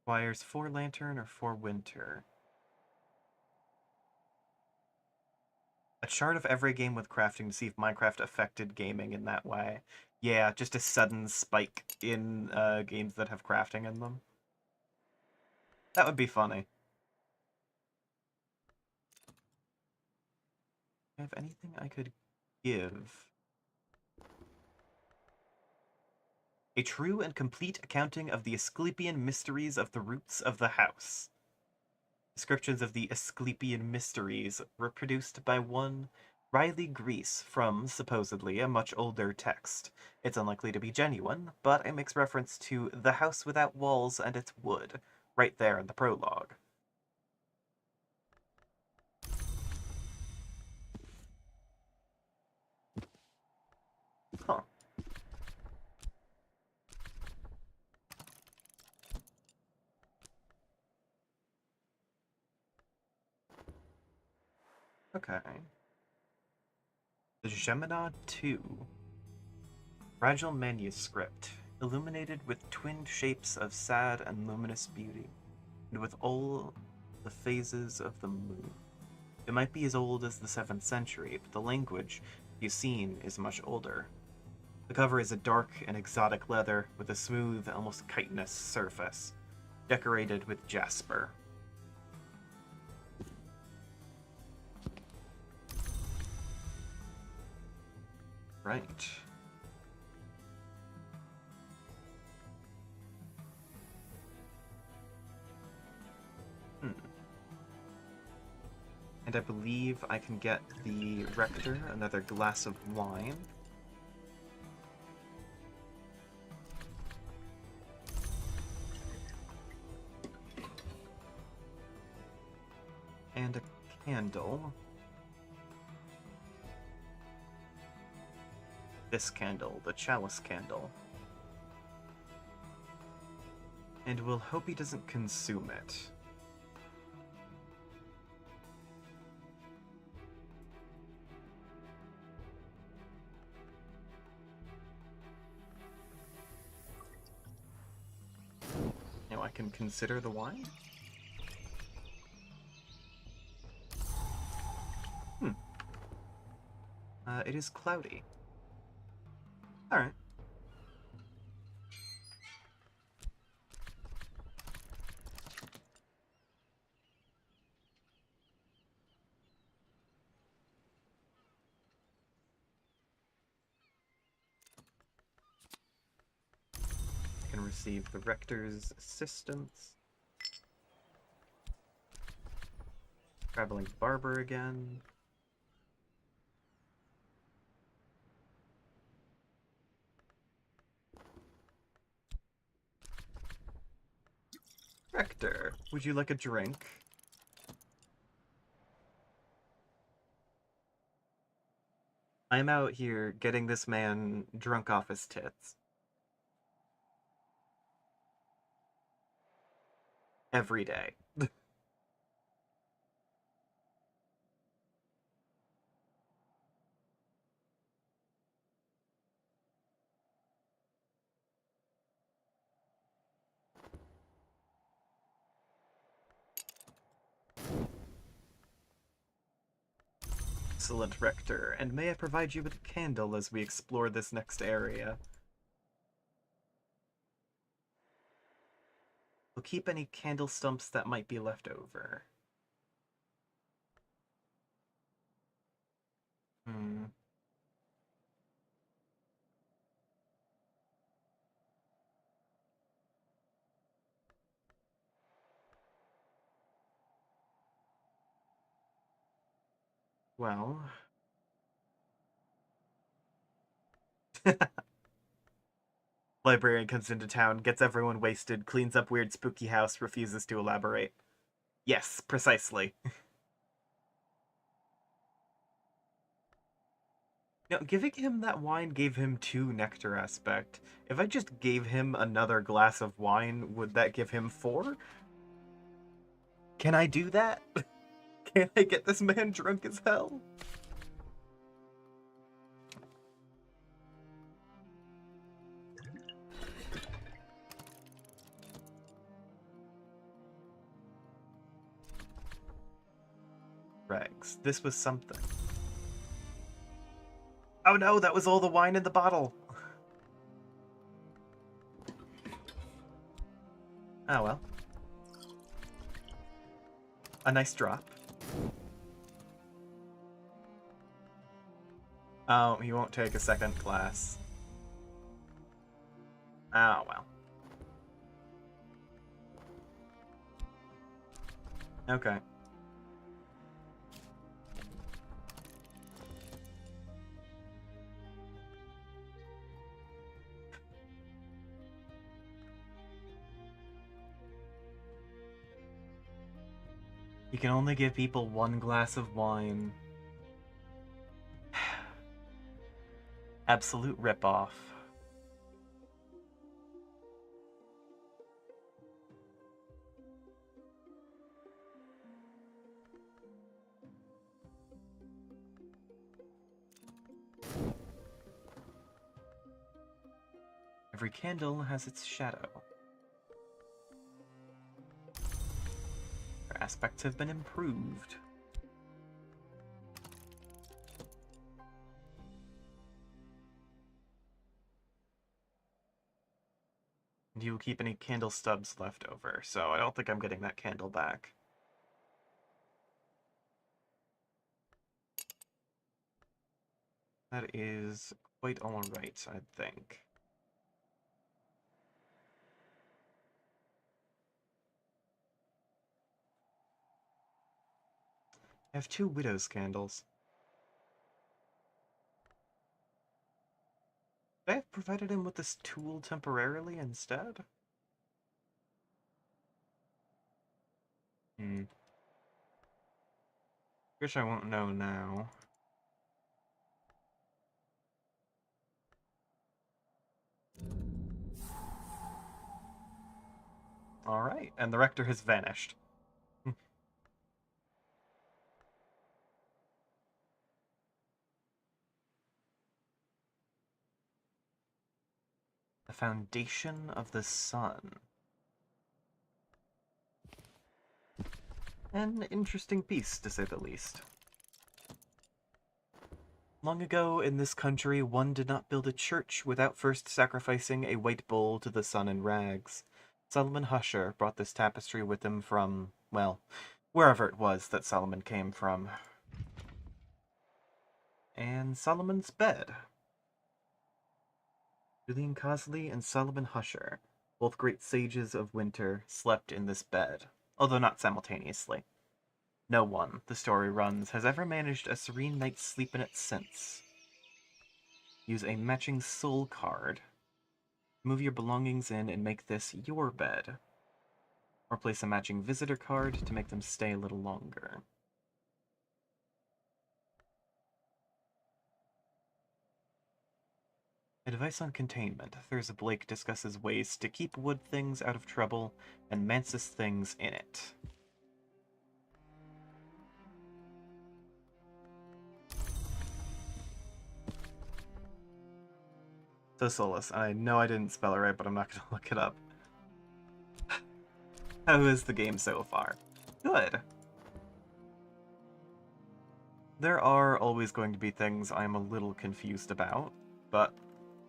Requires 4 lantern or 4 winter. A chart of every game with crafting to see if Minecraft affected gaming in that way. Yeah, just a sudden spike in games that have crafting in them. That would be funny. Do I have anything I could give? A true and complete accounting of the Asclepian mysteries of the roots of the house. Descriptions of the Asclepian mysteries were produced by one Riley Grease from, supposedly, a much older text. It's unlikely to be genuine, but it makes reference to the house without walls and its wood, right there in the prologue. Huh. Okay. The Gemina 2. Fragile manuscript, illuminated with twinned shapes of sad and luminous beauty, and with all the phases of the moon. It might be as old as the 7th century, but the language you've seen is much older. The cover is a dark and exotic leather with a smooth, almost chitinous surface, decorated with jasper. Right. Hmm. And I believe I can get the rector another glass of wine. And a candle. This candle, the chalice candle. And we'll hope he doesn't consume it. Now I can consider the wine? It is cloudy. Alright. I can receive the rector's assistance. Traveling barber again. Rector, would you like a drink? I'm out here getting this man drunk off his tits. Every day. Excellent, Rector, and may I provide you with a candle as we explore this next area? We'll keep any candle stumps that might be left over. Hmm. Well... Librarian comes into town, gets everyone wasted, cleans up weird spooky house, refuses to elaborate. Yes, precisely. Now, giving him that wine gave him 2 nectar aspect. If I just gave him another glass of wine, would that give him 4? Can I do that? Can I get this man drunk as hell? Regs, this was something. Oh no, that was all the wine in the bottle! Oh well. A nice drop. Oh, he won't take a second glass. Oh well. Okay. You can only give people 1 glass of wine. Absolute ripoff. Every candle has its shadow. Their aspects have been improved. And you will keep any candle stubs left over, so I don't think I'm getting that candle back. That is quite alright, I think. I have 2 widow's candles. Could I have provided him with this tool temporarily instead? Guess I won't know now. Alright, and the rector has vanished. The foundation of the sun. An interesting piece, to say the least. Long ago in this country, one did not build a church without first sacrificing a white bull to the sun in rags. Solomon Husher brought this tapestry with him from, well, wherever it was that Solomon came from. And Solomon's bed. Julian Cosley and Solomon Husher, both great sages of winter, slept in this bed, although not simultaneously. No one, the story runs, has ever managed a serene night's sleep in it since. Use a matching soul card. Move your belongings in and make this your bed. Or place a matching visitor card to make them stay a little longer. Advice on containment. Thurza Blake discusses ways to keep wood things out of trouble and mantis things in it. So Solus, I know I didn't spell it right, but I'm not going to look it up. How is the game so far? Good. There are always going to be things I'm a little confused about, but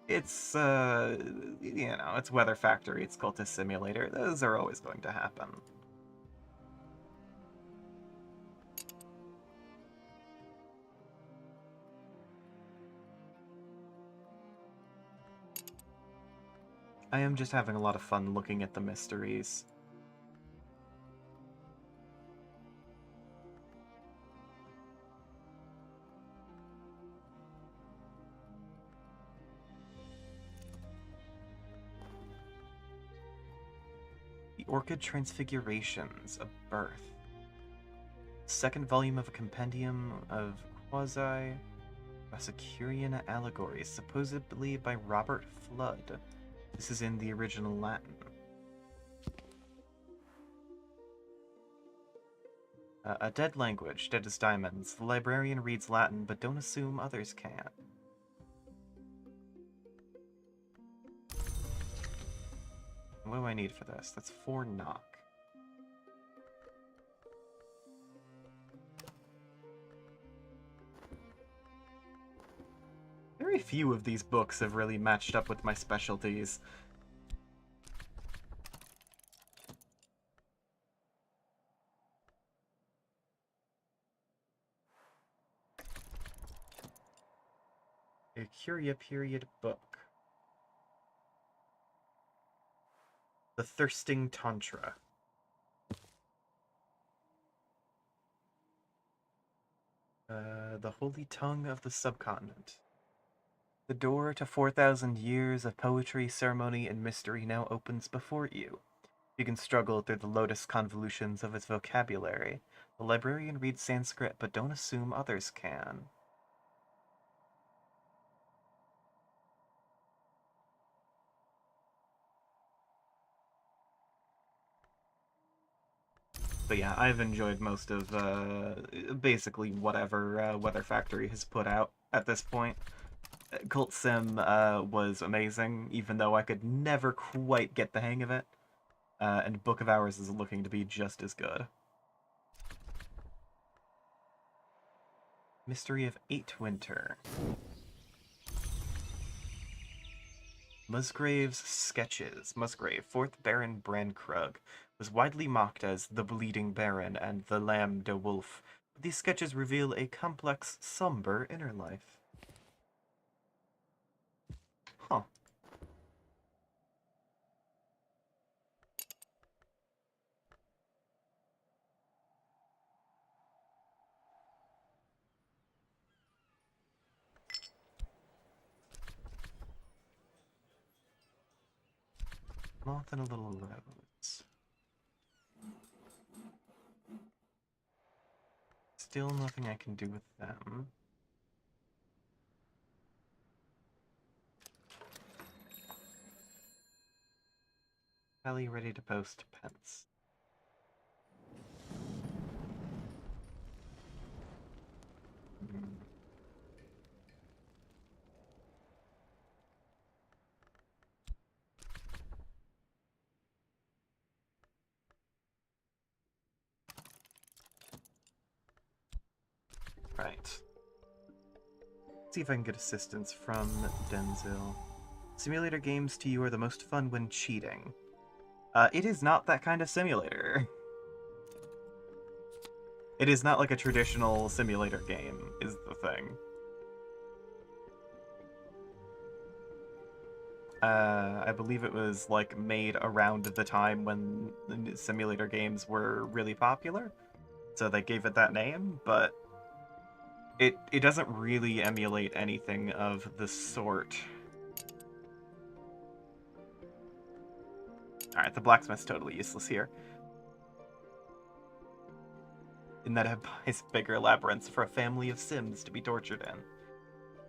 it's, it's Weather Factory, it's Cultist Simulator. Those are always going to happen. I am just having a lot of fun looking at the mysteries. The Orchid Transfigurations, A Birth. Second volume of a compendium of quasi-Rosicrucian allegories, supposedly by Robert Flood. This is in the original Latin. A dead language, dead as diamonds. The librarian reads Latin, but don't assume others can. What do I need for this? That's 4 knock. Very few of these books have really matched up with my specialties. A Curia period book. The Thirsting Tantra. The Holy Tongue of the Subcontinent. The door to 4,000 years of poetry, ceremony, and mystery now opens before you. You can struggle through the lotus convolutions of its vocabulary. The librarian reads Sanskrit, but don't assume others can. But yeah, I've enjoyed most of basically whatever Weather Factory has put out at this point. Cult Sim was amazing, even though I could never quite get the hang of it. And Book of Hours is looking to be just as good. Mystery of Eightwinter. Musgrave's Sketches. Musgrave, 4th Baron Brankrug, was widely mocked as the Bleeding Baron and the Lamb de Wolf, but these sketches reveal a complex, somber inner life. Huh. Moth and a Little Rose. Still nothing I can do with them. Ellie ready to post pence. Right. See if I can get assistance from Denzel. Simulator games to you are the most fun when cheating. It is not that kind of simulator. It is not like a traditional simulator game, is the thing. I believe it was like made around the time when the simulator games were really popular, so they gave it that name, but it doesn't really emulate anything of the sort. Alright, the blacksmith's totally useless here. In that it buys bigger labyrinths for a family of Sims to be tortured in.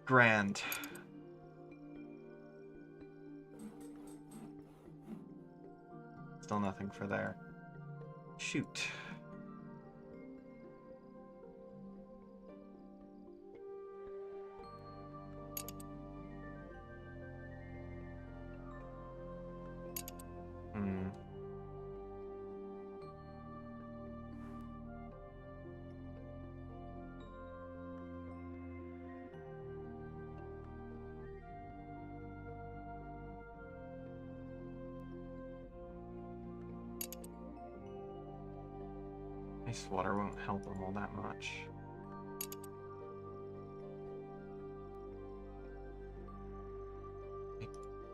Grand. Still nothing for there. Shoot. Ice water won't help him all that much.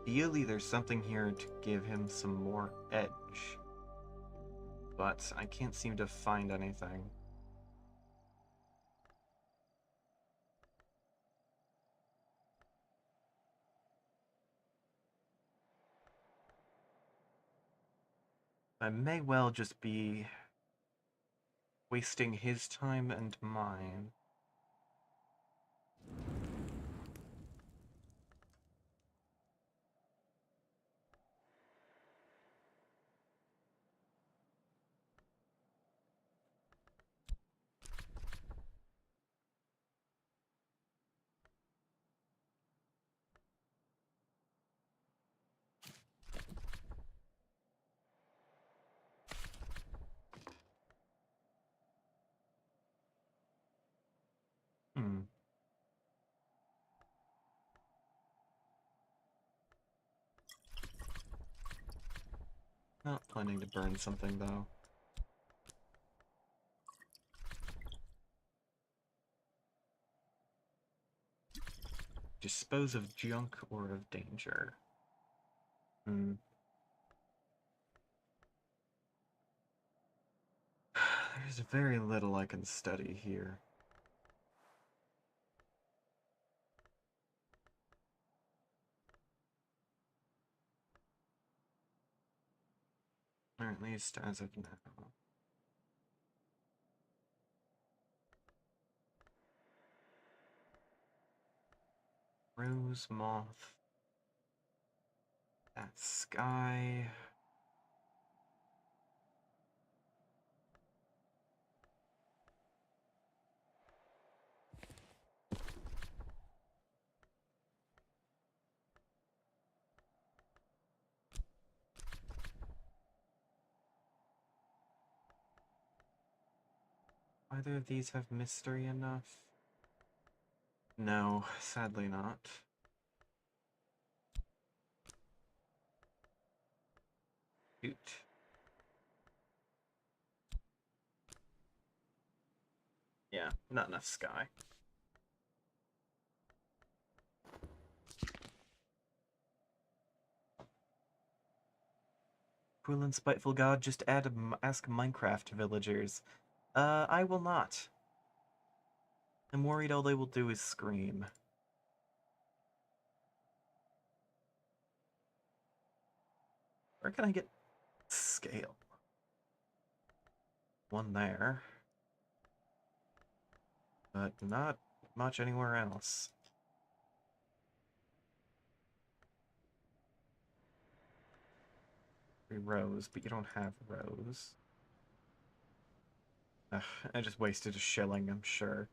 Ideally, there's something here to give him some more edge, but I can't seem to find anything. I may well just be wasting his time and mine. Not planning to burn something, though. Dispose of junk or of danger. There's very little I can study here. Or at least as of now. Rose moth. That sky. Either of these have mystery enough? No, sadly not. Shoot. Yeah, not enough sky. Cruel and spiteful god, just ask Minecraft villagers. I will not. I'm worried all they will do is scream. Where can I get scale? One there. But not much anywhere else. Rose, but you don't have rose. Ugh, I just wasted a shilling, I'm sure.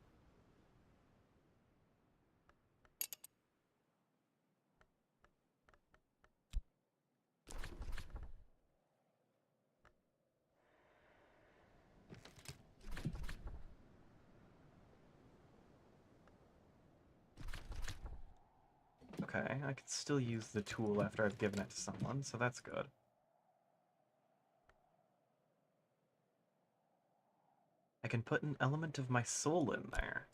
Okay, I can still use the tool after I've given it to someone, so that's good. I can put an element of my soul in there.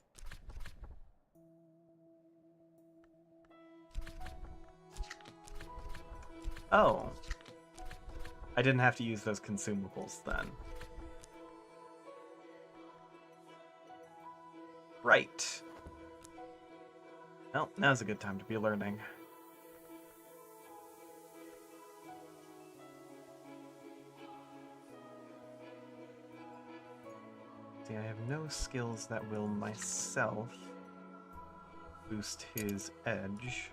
Oh. I didn't have to use those consumables then. Right. Well, now's a good time to be learning. See, I have no skills that will myself boost his edge.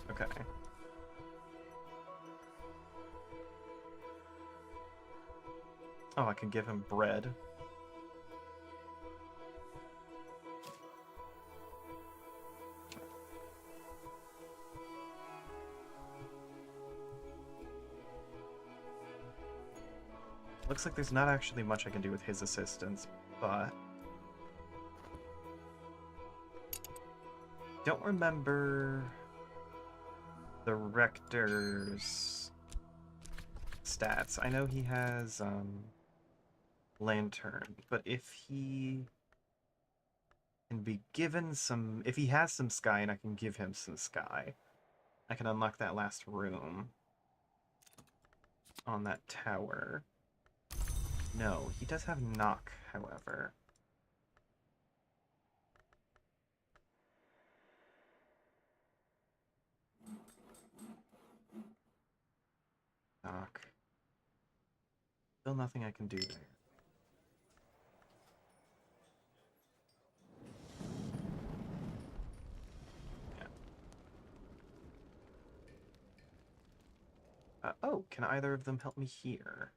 Okay. Oh, I can give him bread. Looks like there's not actually much I can do with his assistance, but... Don't remember... the Rector's stats. I know he has Lantern, but if he can be given some, if he has some sky and I can give him some sky, I can unlock that last room on that tower. No, he does have knock, however. Knock. Still nothing I can do there. Oh, can either of them help me here?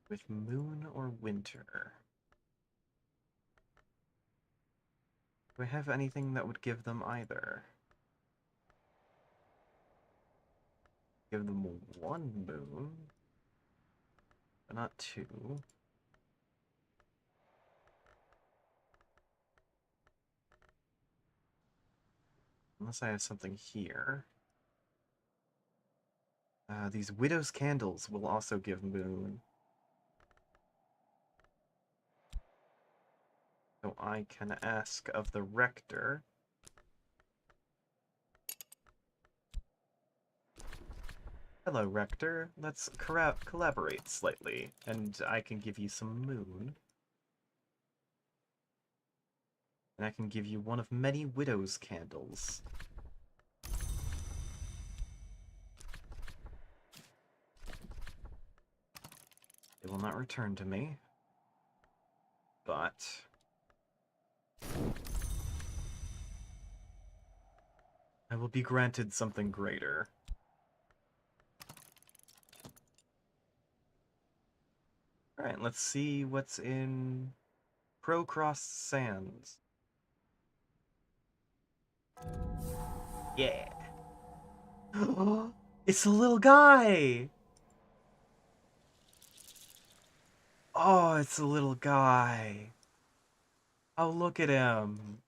With moon or winter? Do I have anything that would give them either? Give them one moon, but not two. Unless I have something here. These Widow's Candles will also give moon. So I can ask of the Rector. Hello, Rector. Let's collaborate slightly, and I can give you some moon. And I can give you one of many Widow's Candles. It will not return to me, but I will be granted something greater. Alright, let's see what's in Crowcross Sands. Yeah. It's a little guy! Oh, it's a little guy. Oh, look at him.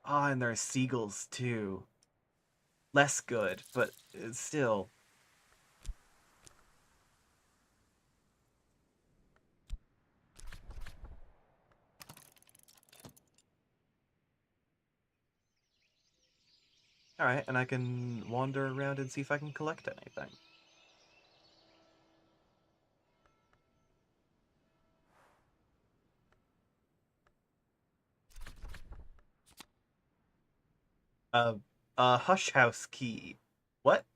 Ah, oh, and there are seagulls too. Less good, but still. Alright, and I can wander around and see if I can collect anything. A hush house key. What?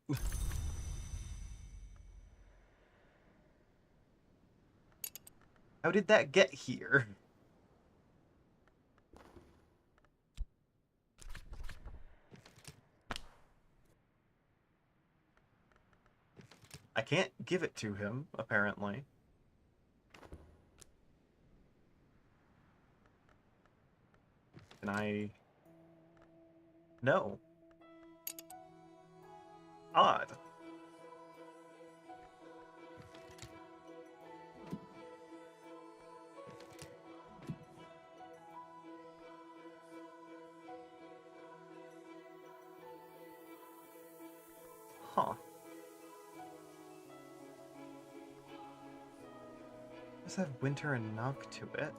How did that get here? I can't give it to him, apparently. Can I... No. Odd. Huh. Does have winter and knock to it?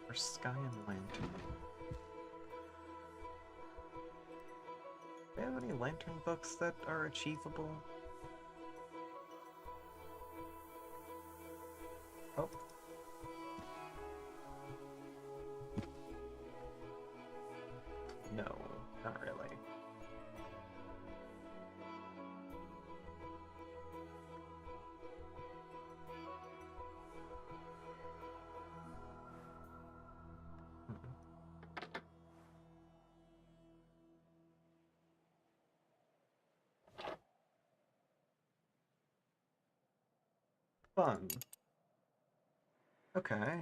Or sky and lantern. Do you have any lantern books that are achievable? Oh. No, not really. Fun. Okay.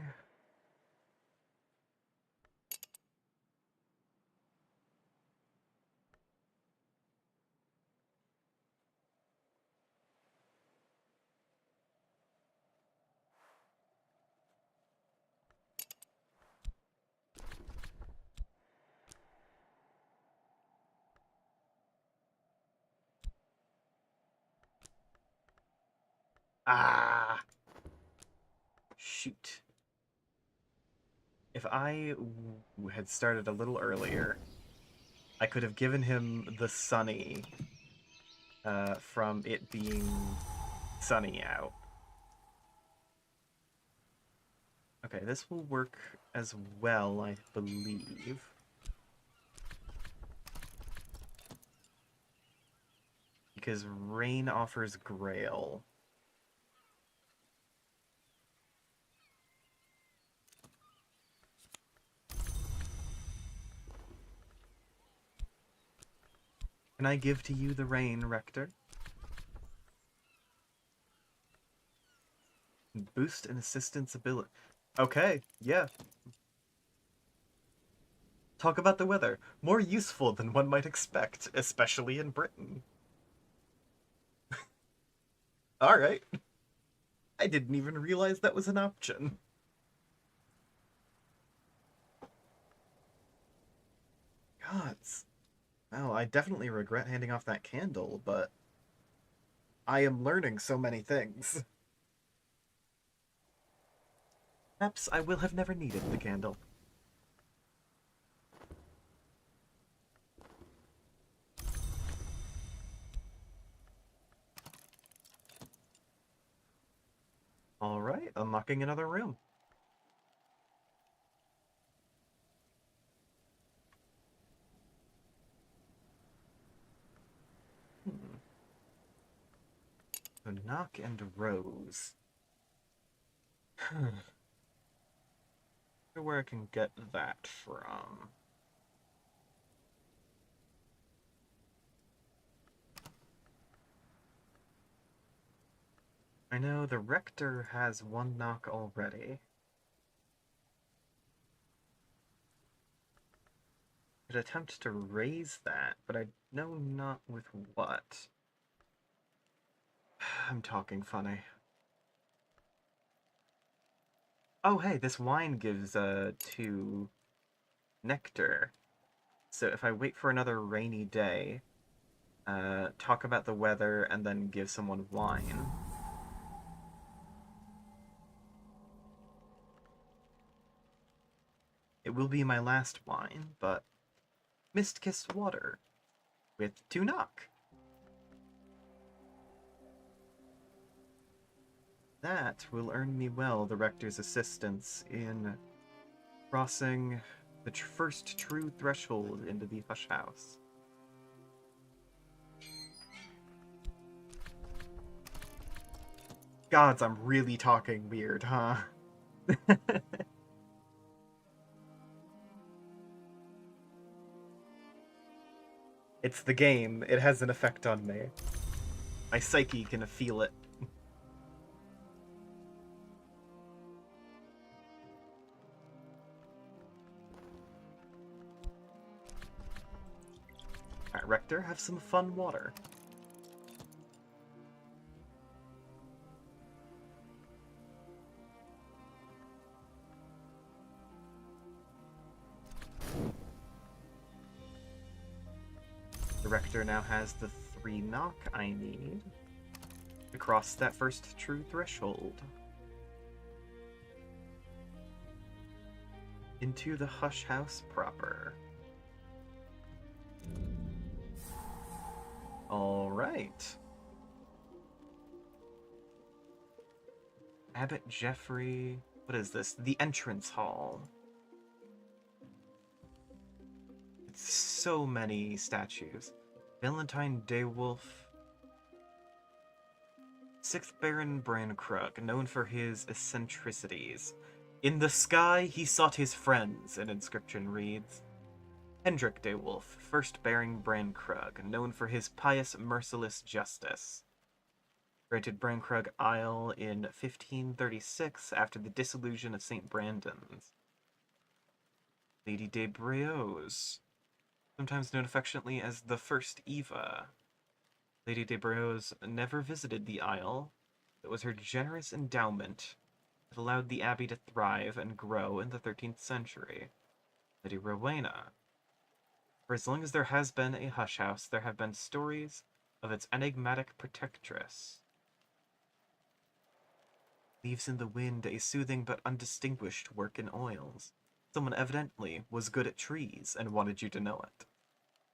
Ah! Shoot. If I had started a little earlier, I could have given him the sunny from it being sunny out. Okay, this will work as well, I believe. Because rain offers grail. Can I give to you the rain, Rector? Boost and assistance ability. Okay, yeah. Talk about the weather. More useful than one might expect, especially in Britain. Alright. I didn't even realize that was an option. Gods. Well, I definitely regret handing off that candle, but I am learning so many things. Perhaps I will have never needed the candle. Alright, unlocking another room. Hmm. So knock and rose. Where I can get that from. I know the rector has one knock already. Could attempt to raise that, but I know not with what. I'm talking funny. Oh, hey, this wine gives 2 nectar. So if I wait for another rainy day, talk about the weather, and then give someone wine. It will be my last wine, but mist-kissed water with 2 knock. That will earn me well the rector's assistance in crossing the first true threshold into the Hush House. Gods, I'm really talking weird, huh? It's the game. It has an effect on me. My psyche can feel it. Alright, Rector, have some fun water. The Rector now has the 3 knock I need to cross that first true threshold. Into the Hush House proper. Alright. Abbot Jeffrey... What is this? The Entrance Hall. It's so many statues. Valentine Daywolf. 6th Baron Brankrug, known for his eccentricities. In the sky he sought his friends, an inscription reads. Hendrik Daywolf, 1st Baron Brankrug, known for his pious, merciless justice. Granted Brankrug Isle in 1536 after the dissolution of St. Brandon's. Lady de Breaux's, sometimes known affectionately as the First Eva. Lady de Breaux's never visited the Isle. It was her generous endowment that allowed the abbey to thrive and grow in the 13th century. Lady Rowena. For as long as there has been a Hush House, there have been stories of its enigmatic protectress. Leaves in the wind, a soothing but undistinguished work in oils. Someone evidently was good at trees and wanted you to know it.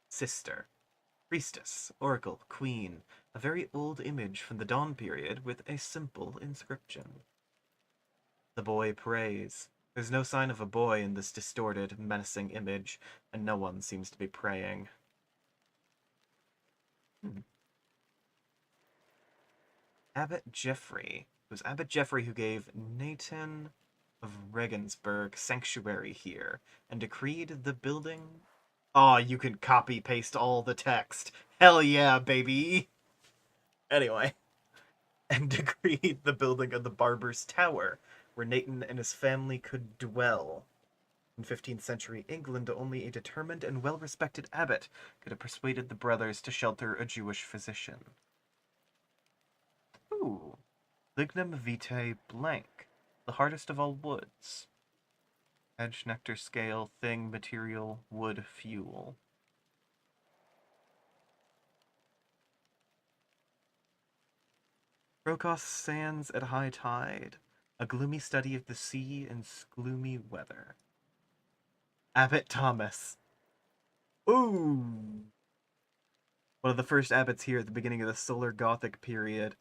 Sister. Priestess, oracle, queen, a very old image from the dawn period with a simple inscription. The boy prays. There's no sign of a boy in this distorted, menacing image, and no one seems to be praying. Hmm. Abbot Geoffrey. It was Abbot Geoffrey who gave Nathan of Regensburg sanctuary here, and decreed the building. Aw, you can copy paste all the text. Hell yeah, baby! Anyway. And decreed the building of the Barber's Tower, where Nathan and his family could dwell. In 15th century England, only a determined and well-respected abbot could have persuaded the brothers to shelter a Jewish physician. Ooh. Lignum vitae blank, the hardest of all woods. Edge, nectar, scale, thing, material, wood, fuel. Brokos sands at high tide, a gloomy study of the sea in gloomy weather. Abbot Thomas. Ooh! One of the first abbots here at the beginning of the Solar Gothic period.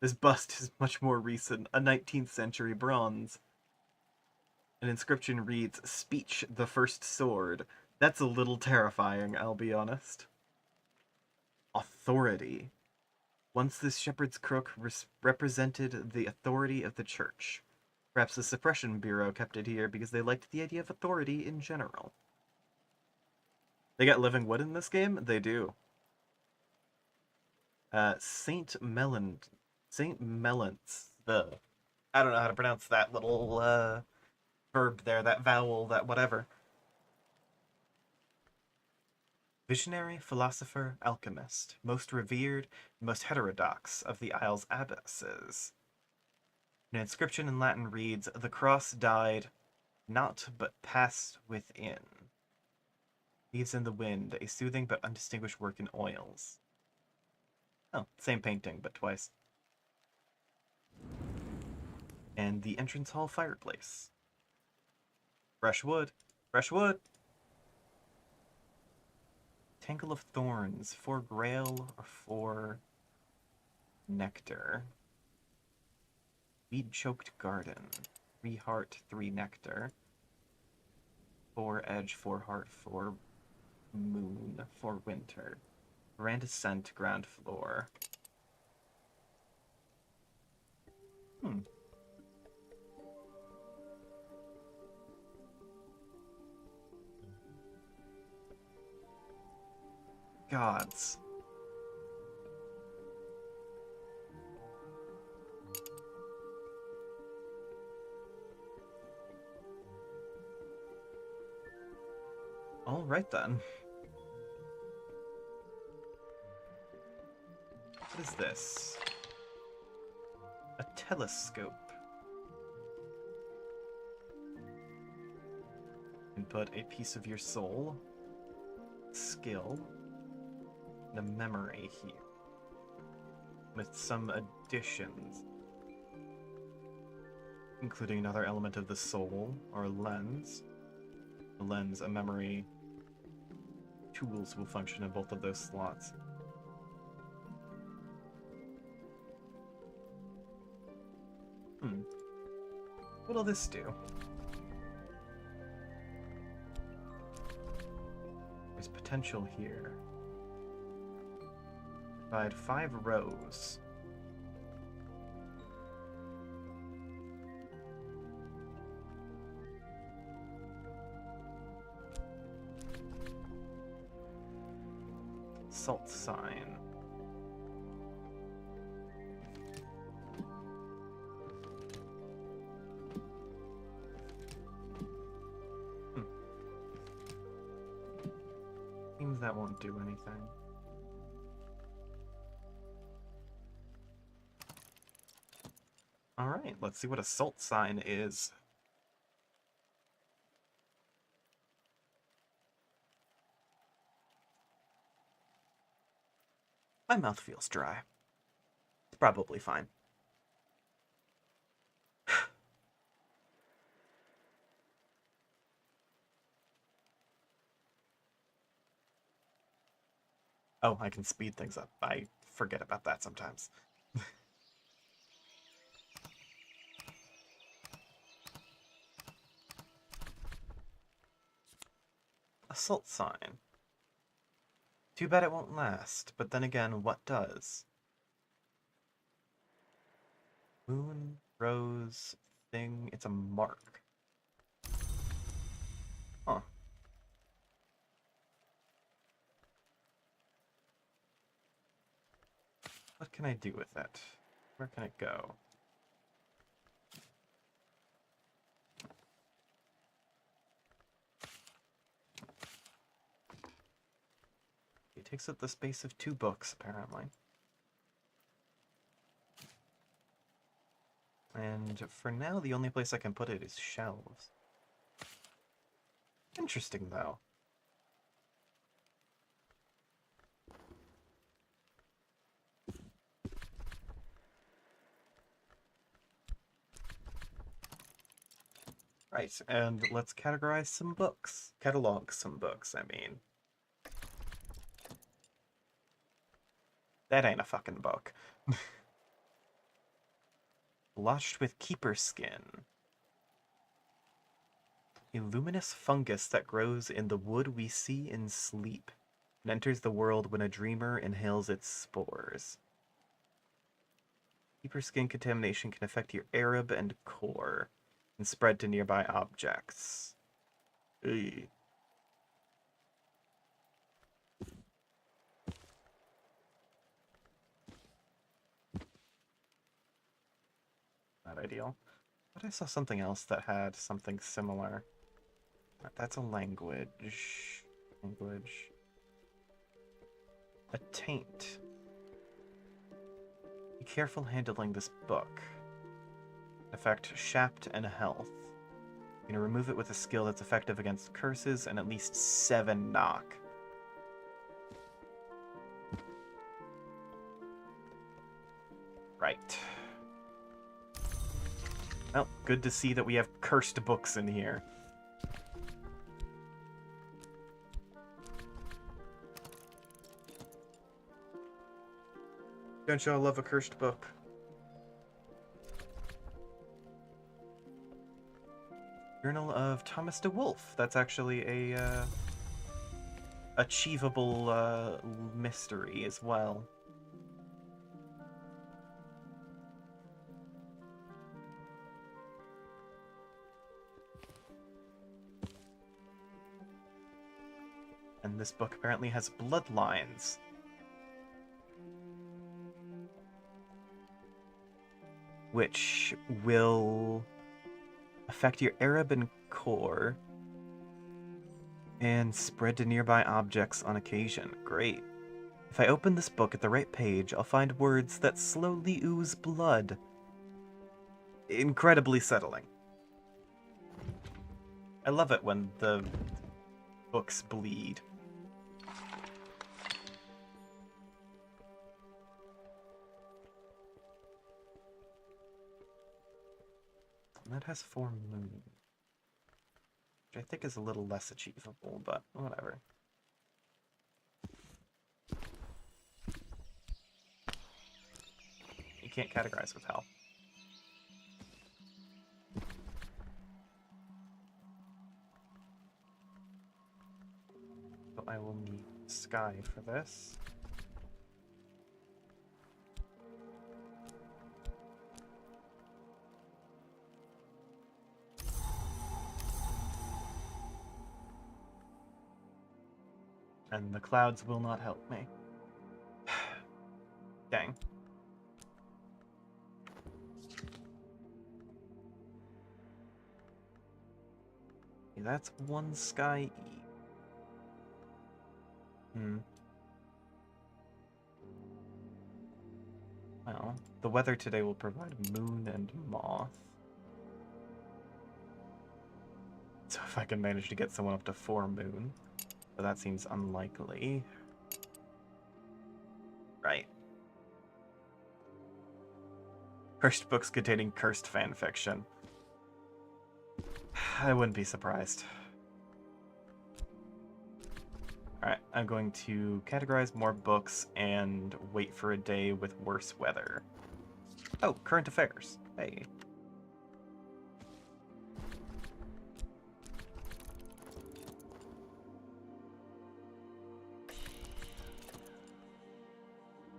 This bust is much more recent, a 19th century bronze. An inscription reads, Speech the First Sword. That's a little terrifying, I'll be honest. Authority. Once this shepherd's crook represented the authority of the church. Perhaps the Suppression Bureau kept it here because they liked the idea of authority in general. They got living wood in this game? They do. Saint Melons. I don't know how to pronounce that little verb there, that vowel, that whatever. Visionary, philosopher, alchemist, most revered, most heterodox of the Isle's abbesses. An inscription in Latin reads, The cross died, not but passed within. Leaves in the wind, a soothing but undistinguished work in oils. Oh, same painting, but twice. And the entrance hall fireplace. Fresh wood. Fresh wood! Tangle of thorns. 4 grail or 4 nectar. Weed-choked garden. 3 heart, 3 nectar. 4 edge, 4 heart, 4 moon, 4 winter. Grand ascent, ground floor. Hmm. Gods. All right then. What is this? A telescope. Input a piece of your soul, skill, and a memory here. With some additions. Including another element of the soul, or a lens. A lens, a memory. Tools will function in both of those slots. What'll this do? There's potential here. Provide 5 rows. Salt sign. Seems that won't do anything. Alright, let's see what a salt sign is. My mouth feels dry. It's probably fine. Oh, I can speed things up. I forget about that sometimes. Assault sign. Too bad it won't last, but then again, what does? Moon, rose, thing, it's a mark. Huh. What can I do with it? Where can it go? It takes up the space of 2 books, apparently. And for now, the only place I can put it is shelves. Interesting, though. Right, and let's categorize some books. Catalog some books, I mean. That ain't a fucking book. Blotched with keeper skin. A luminous fungus that grows in the wood we see in sleep and enters the world when a dreamer inhales its spores. Keeper skin contamination can affect your Arab and core and spread to nearby objects. Ugh. Not ideal. But I saw something else that had something similar. That's a language. Language. A taint. Be careful handling this book. Effect Shapt and Health. You're gonna remove it with a skill that's effective against curses and at least 7 knock. Right. Well, good to see that we have cursed books in here. Don't you all love a cursed book? Journal of Thomas DeWolf. That's actually a achievable mystery as well. And this book apparently has bloodlines. Which will affect your Arab and core and spread to nearby objects on occasion. Great. If I open this book at the right page, I'll find words that slowly ooze blood. Incredibly settling. I love it when the books bleed. And that has 4 moon. Which I think is a little less achievable, but whatever. You can't categorize with hell. So I will need sky for this. And the clouds will not help me. Dang. Okay, that's 1 sky E. Well, the weather today will provide moon and moth. So if I can manage to get someone up to 4 moon. But that seems unlikely. Right. Cursed books containing cursed fanfiction. I wouldn't be surprised. Alright, I'm going to categorize more books and wait for a day with worse weather. Oh, current affairs. Hey.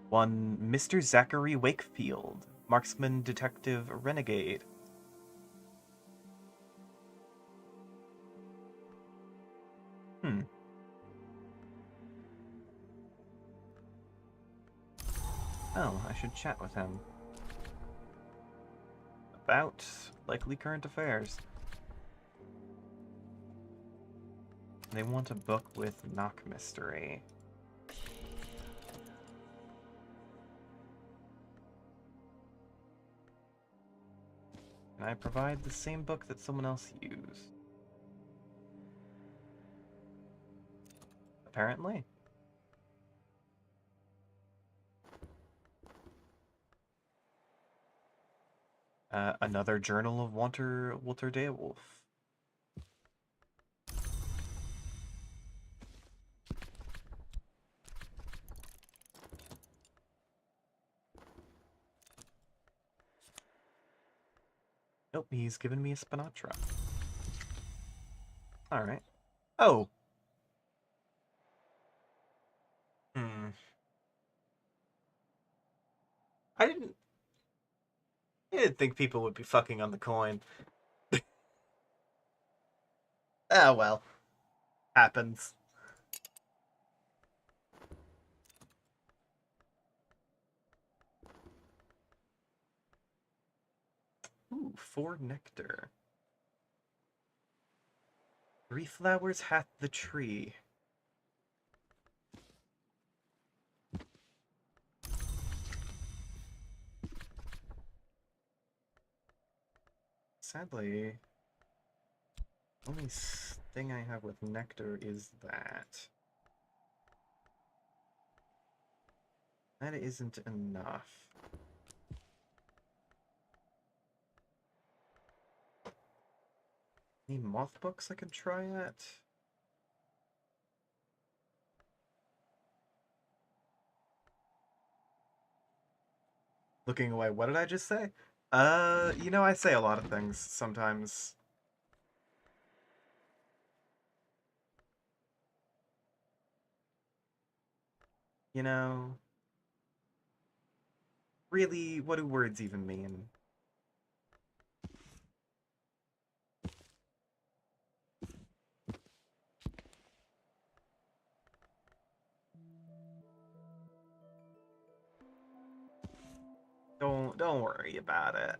One Mr. Zachary Wakefield, marksman, detective, renegade. Hmm. Oh, I should chat with him. About likely current affairs. They want a book with knock mystery. Can I provide the same book that someone else used? Apparently. Another journal of Walter Deewolf. Nope, he's given me a Spinatra. Alright. Oh! Hmm. I didn't think people would be fucking on the coin. Ah, well. Happens. Ooh, 4 nectar. 3 flowers hath the tree. Sadly, only thing I have with nectar is that. That isn't enough. Any moth books I could try at? Looking away, what did I just say? I say a lot of things sometimes. You know, really, what do words even mean? Don't worry about it.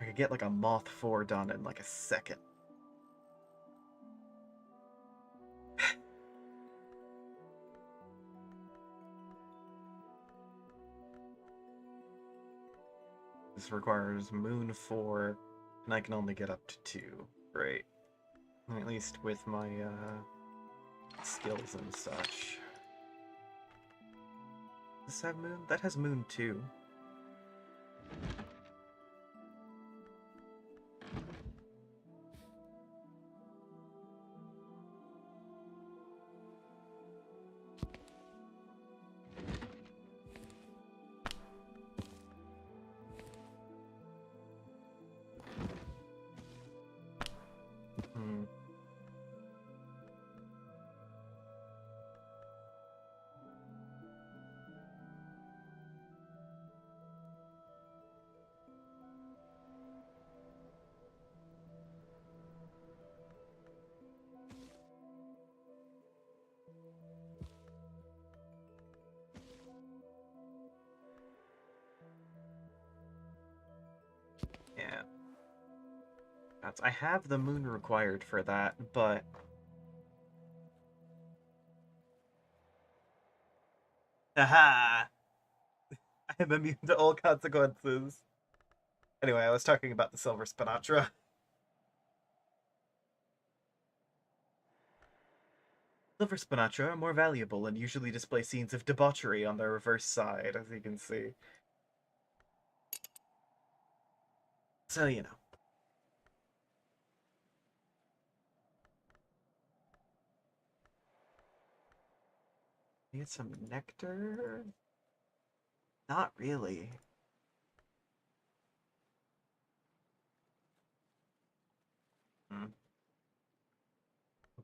I could get like a Moth 4 done in like a second. This requires Moon 4, and I can only get up to 2. Great. At least with my skills and such. Does this have Moon? That has Moon 2. Hmm. Yeah. I have the Moon required for that, but... Aha! I am immune to all consequences. Anyway, I was talking about the Silver Spinatra. Liver spinacha are more valuable and usually display scenes of debauchery on their reverse side, as you can see. So, you know. Get some nectar? Not really. Hmm.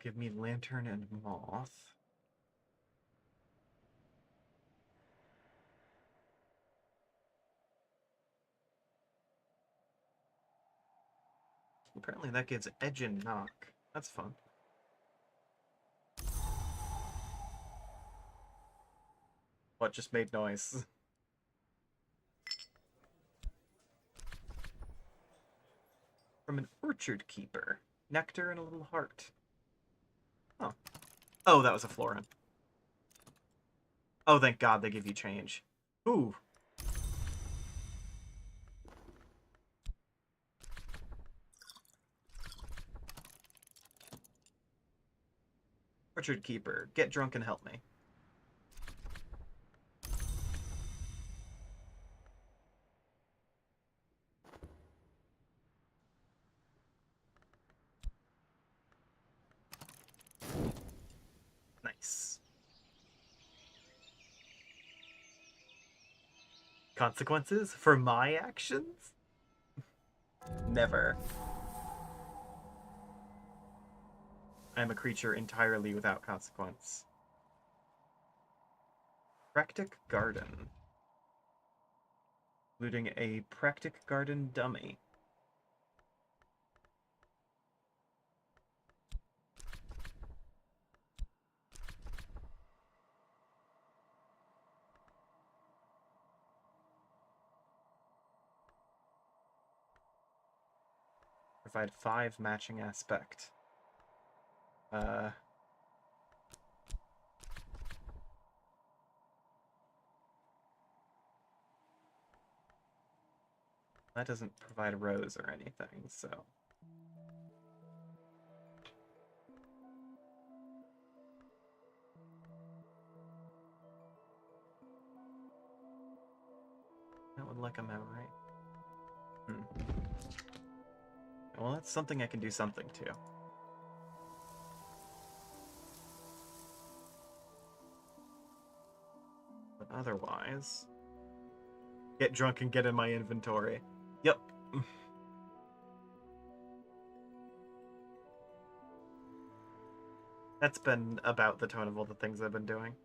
Give me lantern and moth. Apparently that gives edge and knock. That's fun. What just made noise? From an orchard keeper. Nectar and a little heart. Oh. Oh, that was a florin. Oh, thank God they give you change. Ooh. Orchard keeper, get drunk and help me. Nice. Consequences for my actions? Never. I am a creature entirely without consequence. Practic garden. Including a practic garden dummy. Provide 5 matching aspect. That doesn't provide a rose or anything, so. That would like a memory. Well, that's something I can do something to. But otherwise... Get drunk and get in my inventory. Yep. That's been about the tone of all the things I've been doing.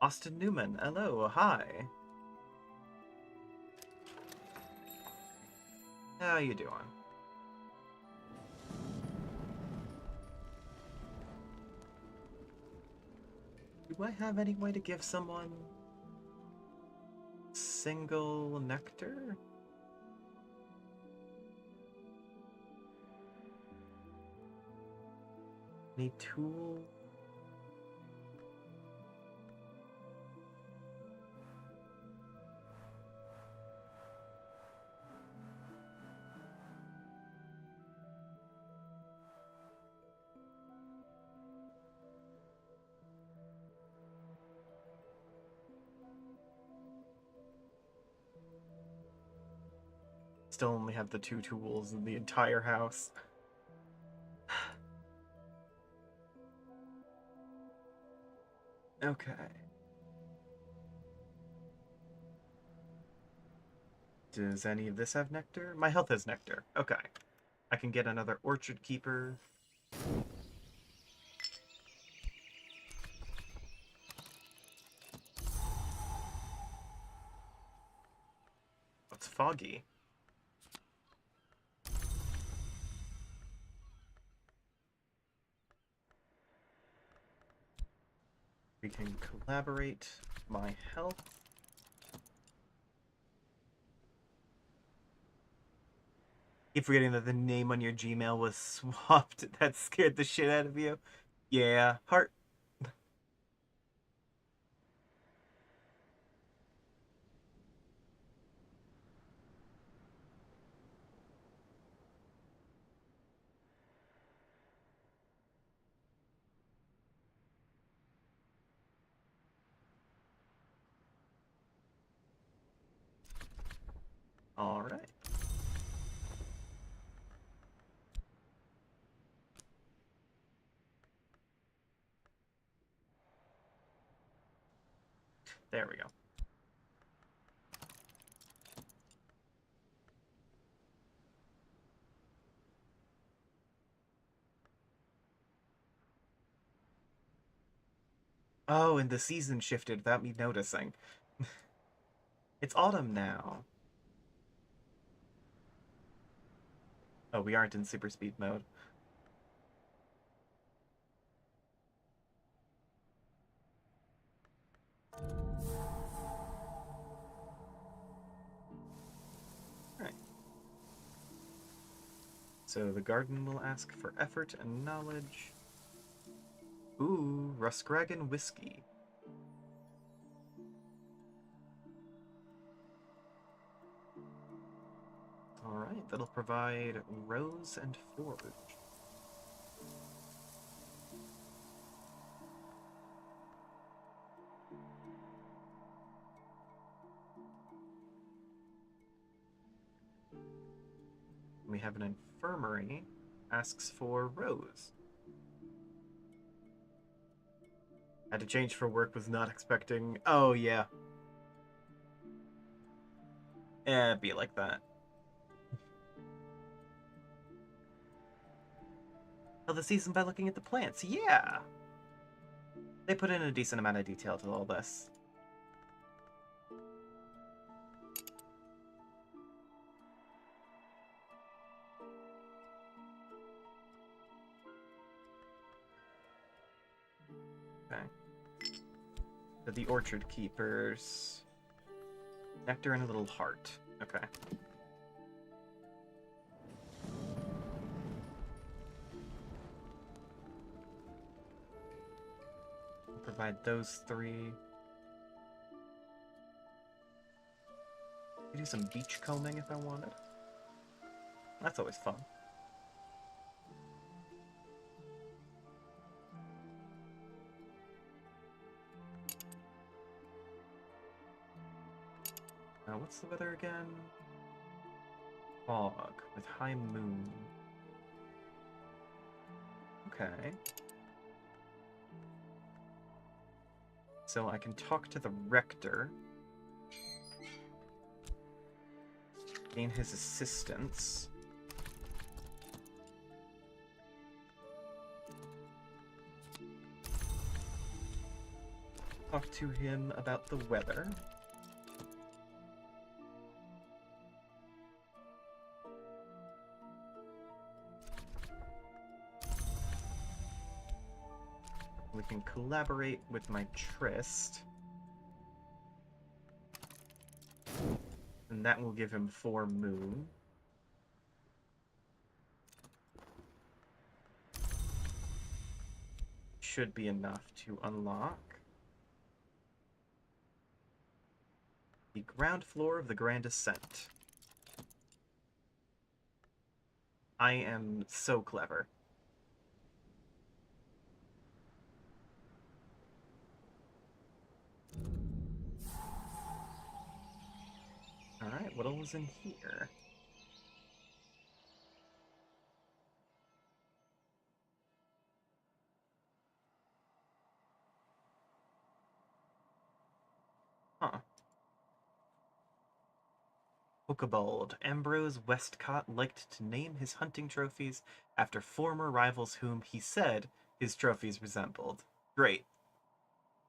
Austin Newman, hello, hi. How you doing? Do I have any way to give someone single nectar? Any tool? Still only have the 2 tools in the entire house. Okay. Does any of this have nectar? My health has nectar. Okay. I can get another orchard keeper. What's foggy? We can collaborate my health. Keep forgetting that the name on your Gmail was swapped. That scared the shit out of you. Yeah, heart. Alright. There we go. Oh, and the season shifted without me noticing. It's autumn now. Oh, we aren't in super speed mode. Alright. So the garden will ask for effort and knowledge. Ooh, Ruskragan whiskey. Alright, that'll provide rose and forage. We have an infirmary, asks for rose. Had to change for work, was not expecting. Oh, yeah. Be like that. Tell the season by looking at the plants. Yeah! They put in a decent amount of detail to all this. Okay. So the orchard keepers. Nectar and a little heart. Okay. I'll provide those three. I could do some beach combing if I wanted. That's always fun. Now, what's the weather again? Fog with high moon. Okay. So I can talk to the rector. Gain his assistance. Talk to him about the weather. We can collaborate with my tryst. And that will give him 4 moon. Should be enough to unlock the ground floor of the Grand Ascent. I am so clever. Alright, what all is in here? Huh. Pokebald. Ambrose Westcott liked to name his hunting trophies after former rivals whom he said his trophies resembled. Great.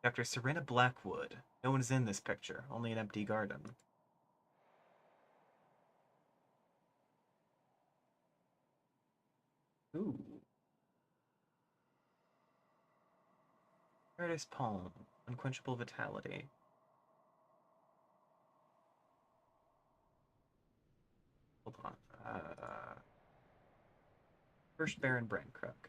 Dr. Serena Blackwood. No one is in this picture, only an empty garden. Ooh. Paradise Palm. Unquenchable Vitality. Hold on. First Baron Brandcrook.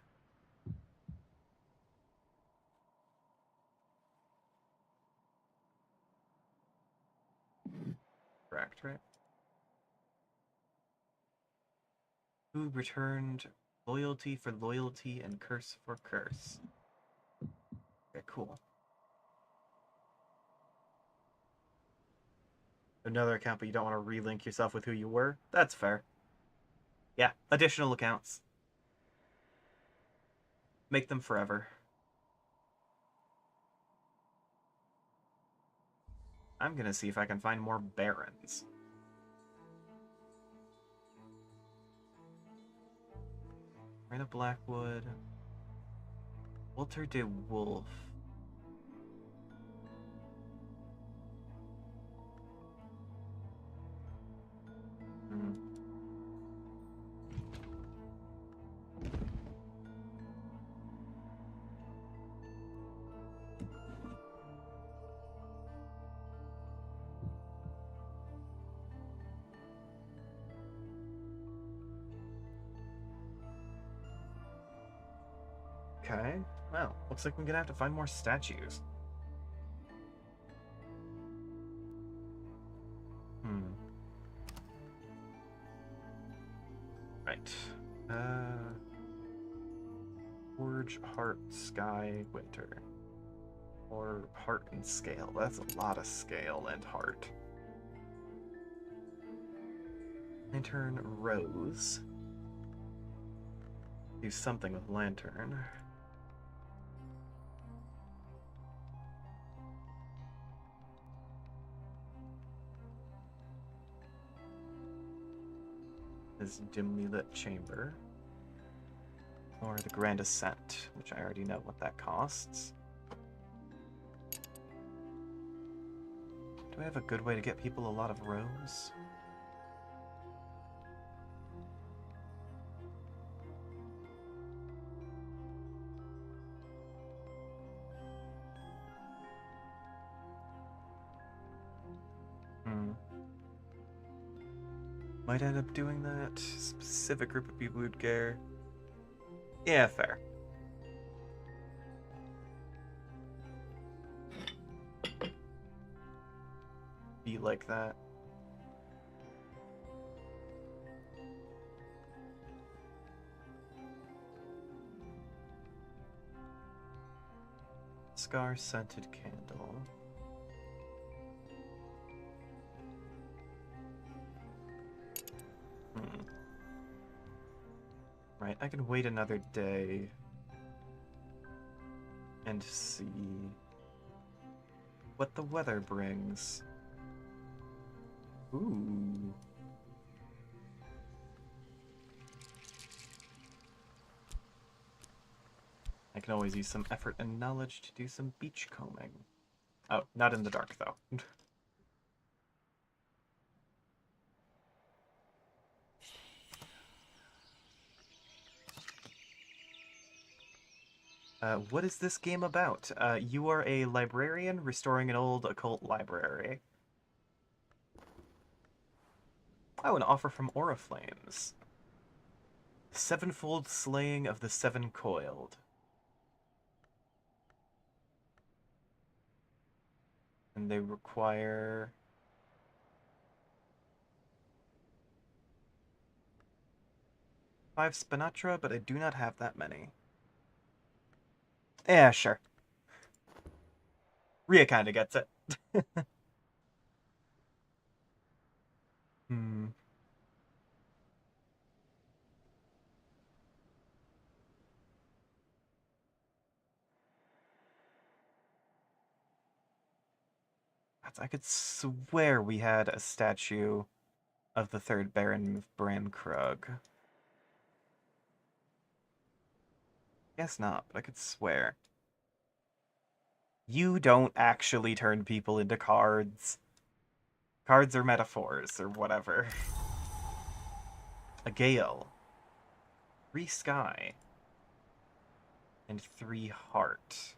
Correct, right? Who returned loyalty for loyalty and curse for curse. Okay, cool. another account, but you don't want to relink yourself with who you were. That's fair. Yeah, additional accounts. Make them forever. I'm gonna see if I can find more barons. Rena Blackwood. Walter de Wolf. Hmm. Okay. Well, looks like we're gonna have to find more statues. Hmm. Right. Forge, Heart, Sky, Winter. Or Heart and Scale. That's a lot of Scale and Heart. Lantern, Rose. Do something with Lantern. This dimly lit chamber. Or the Grand Ascent, which I already know what that costs. Do I have a good way to get people a lot of Rose? Might end up doing that. Specific group of people who'd care. Yeah, fair. Be like that. Scar scented candle. Right, I can wait another day and see what the weather brings. Ooh. I can always use some effort and knowledge to do some beach combing. Oh, not in the dark, though. What is this game about? You are a librarian restoring an old occult library. Oh, an offer from Oriflames. Sevenfold Slaying of the Seven Coiled. And they require... 5 Spinatra, but I do not have that many. Yeah, sure. Rhea kinda gets it. Hmm. I could swear we had a statue of the third Baron of Brankrug. Guess not, but I could swear. You don't actually turn people into cards. Cards are metaphors, or whatever. A gale. 3 sky. And 3 heart.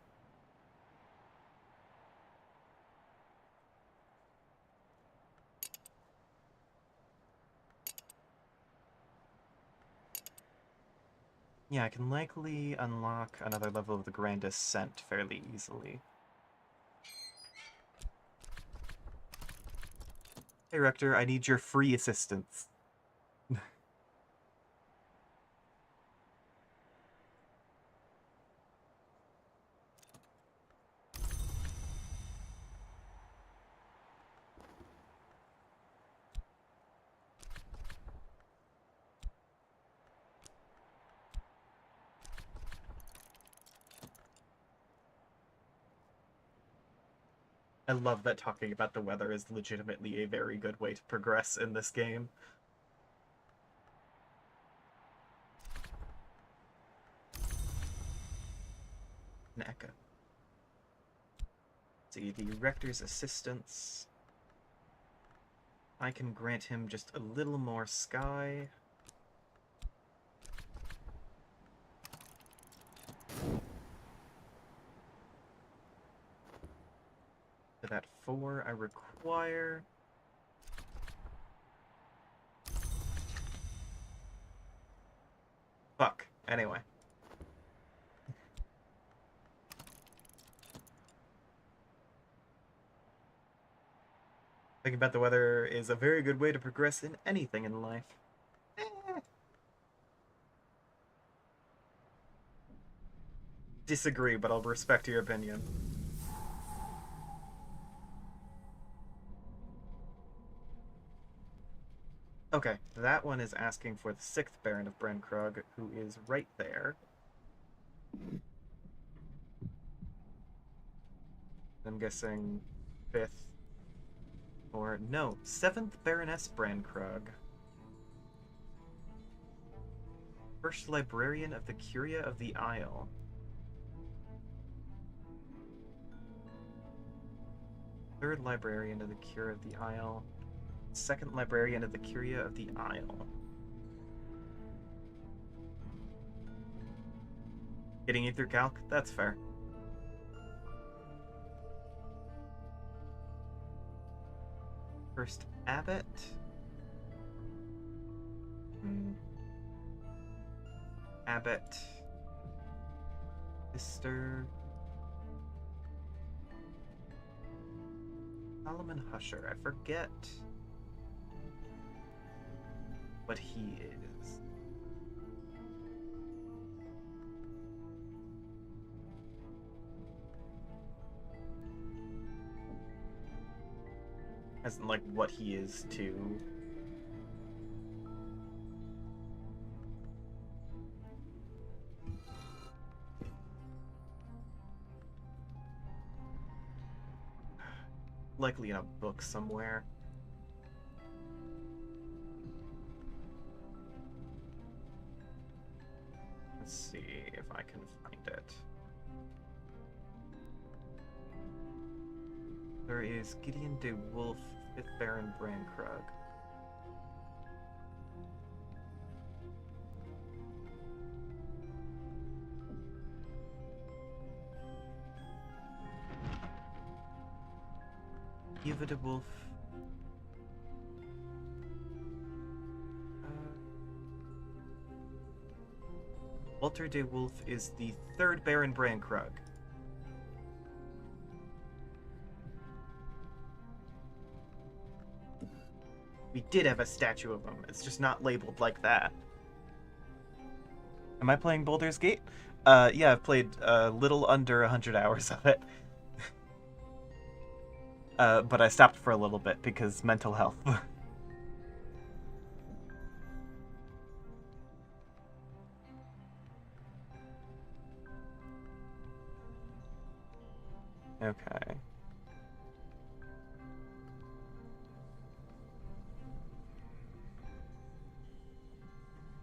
Yeah, I can likely unlock another level of the Grand Ascent fairly easily. Hey, Rector, I need your free assistance. I love that talking about the weather is legitimately a very good way to progress in this game. Naka. See, the Rector's assistance. I can grant him just a little more sky. For that 4 I require. Fuck. Anyway. Thinking about the weather is a very good way to progress in anything in life. Disagree, but I'll respect your opinion. Okay, that one is asking for the 6th Baron of Brenkrug, who is right there. I'm guessing 5th. Or, no, 7th Baroness Brankrug. First Librarian of the Curia of the Isle. Third Librarian of the Curia of the Isle. Second Librarian of the Curia of the Isle. Getting you through calc? That's fair. First Abbot. Abbot. Mr. Solomon Husher. I forget what he is. As in, like, what he is to... Likely in a book somewhere. Let's see if I can find it. There is Gideon de Wolf, 5th Baron Brankrug. Eva de Wolf. Walter de Wolf is the 3rd Baron Brankrug. We did have a statue of him. It's just not labeled like that. Am I playing Baldur's Gate? Yeah, I've played a little under 100 hours of it. But I stopped for a little bit because mental health. Okay.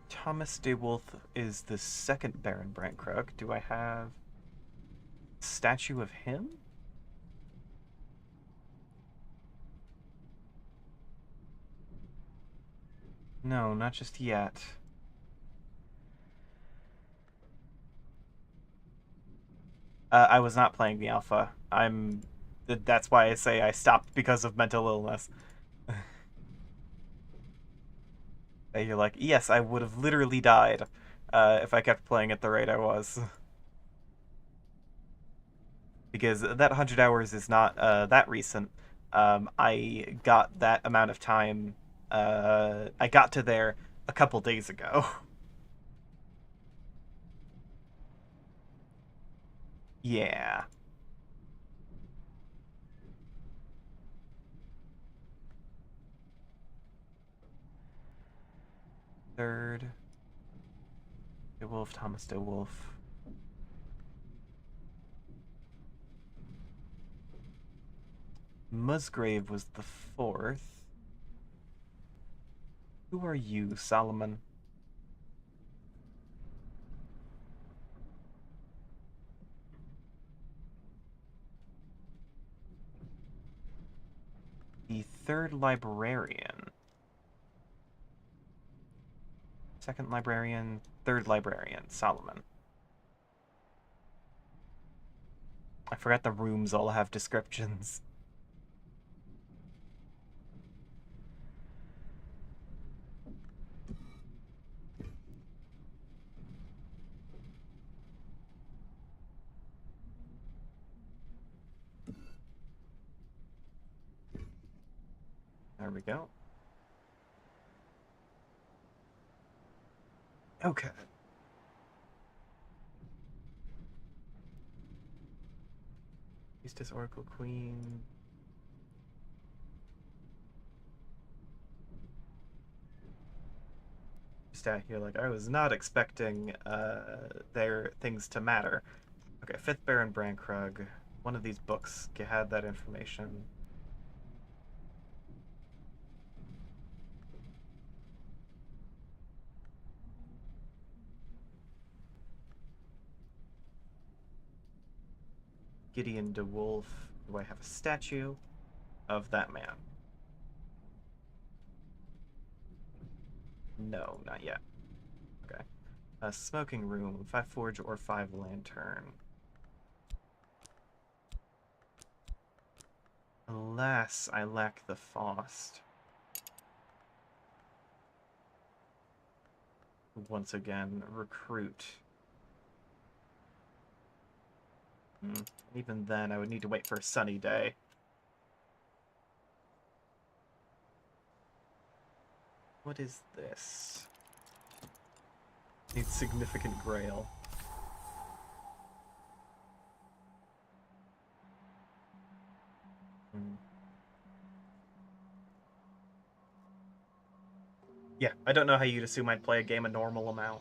Thomas de Wolf is the 2nd Baron Brantkrug. Do I have a statue of him? No, not just yet. I was not playing the alpha. That's why I say I stopped because of mental illness. You're like, yes, I would have literally died if I kept playing at the rate I was. Because that 100 hours is not that recent. I got that amount of time. I got to there a couple days ago. Yeah. Third. DeWolf, Thomas DeWolf. Musgrave was the fourth. Who are you, Solomon? The third librarian. Second librarian, third librarian, Solomon. I forgot the rooms all have descriptions. There we go. Okay. Priestess, Oracle, Queen. Just out here, like, I was not expecting their things to matter. Okay, 5th Baron Brankrug. One of these books had that information. Gideon DeWolf. Do I have a statue of that man? No, not yet. Okay. A smoking room, 5 forge or 5 lantern. Alas, I lack the Faust. Once again, recruit. Even then, I would need to wait for a sunny day. What is this? Needs significant grail. Yeah, I don't know how you'd assume I'd play a game a normal amount.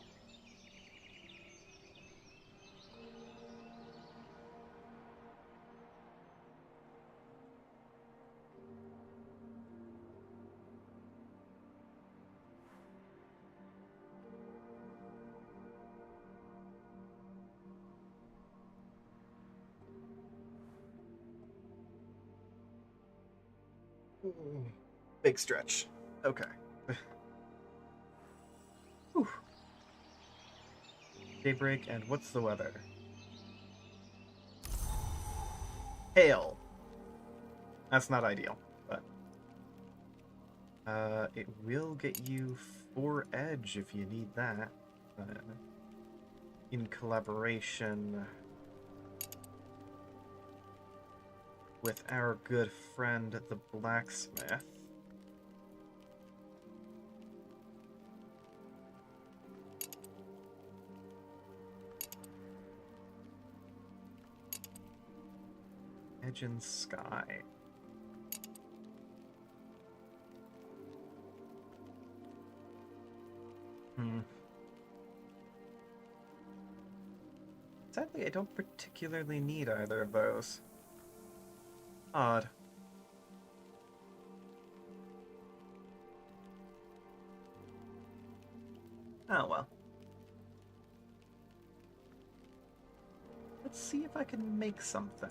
Big stretch. Okay. Daybreak, and what's the weather? Hail. That's not ideal, but it will get you 4 edge if you need that. In collaboration with our good friend the blacksmith. Edge and sky. Sadly, I don't particularly need either of those. Odd. Oh well. Let's see if I can make something.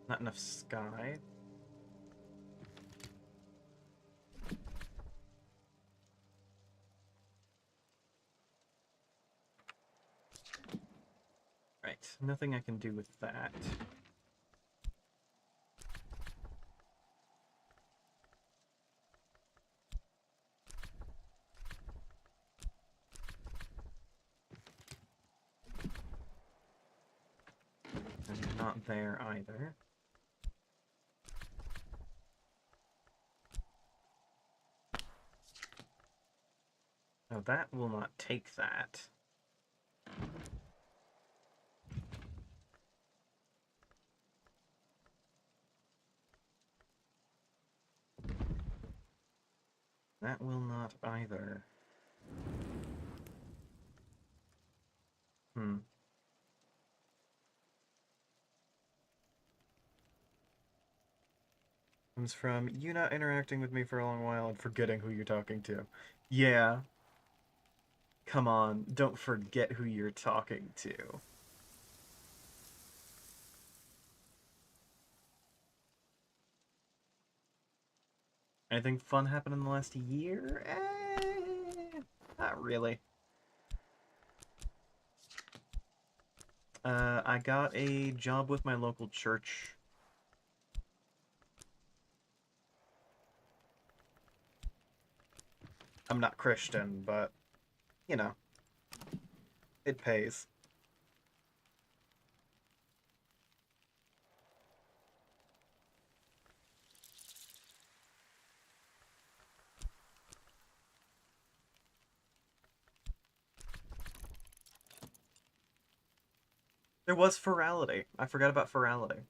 Not enough sky. Right, nothing I can do with that. And not there either. Now that will not take that. That will not either. Hmm. Comes from you not interacting with me for a long while and forgetting who you're talking to. Yeah, come on, don't forget who you're talking to. Anything fun happened in the last year? Not really. I got a job with my local church. I'm not Christian, but, you know, it pays. There was Ferality. I forgot about Ferality.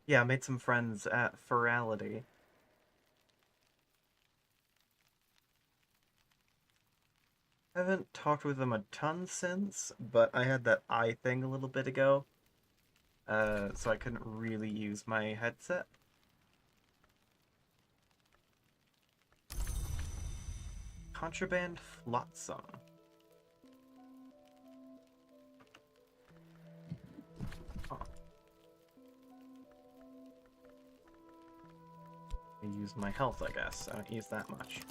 Yeah, I made some friends at Ferality. I haven't talked with them a ton since, but I had that eye thing a little bit ago, so I couldn't really use my headset. Contraband Flotsam. Huh. I use my health, I guess. I don't use that much.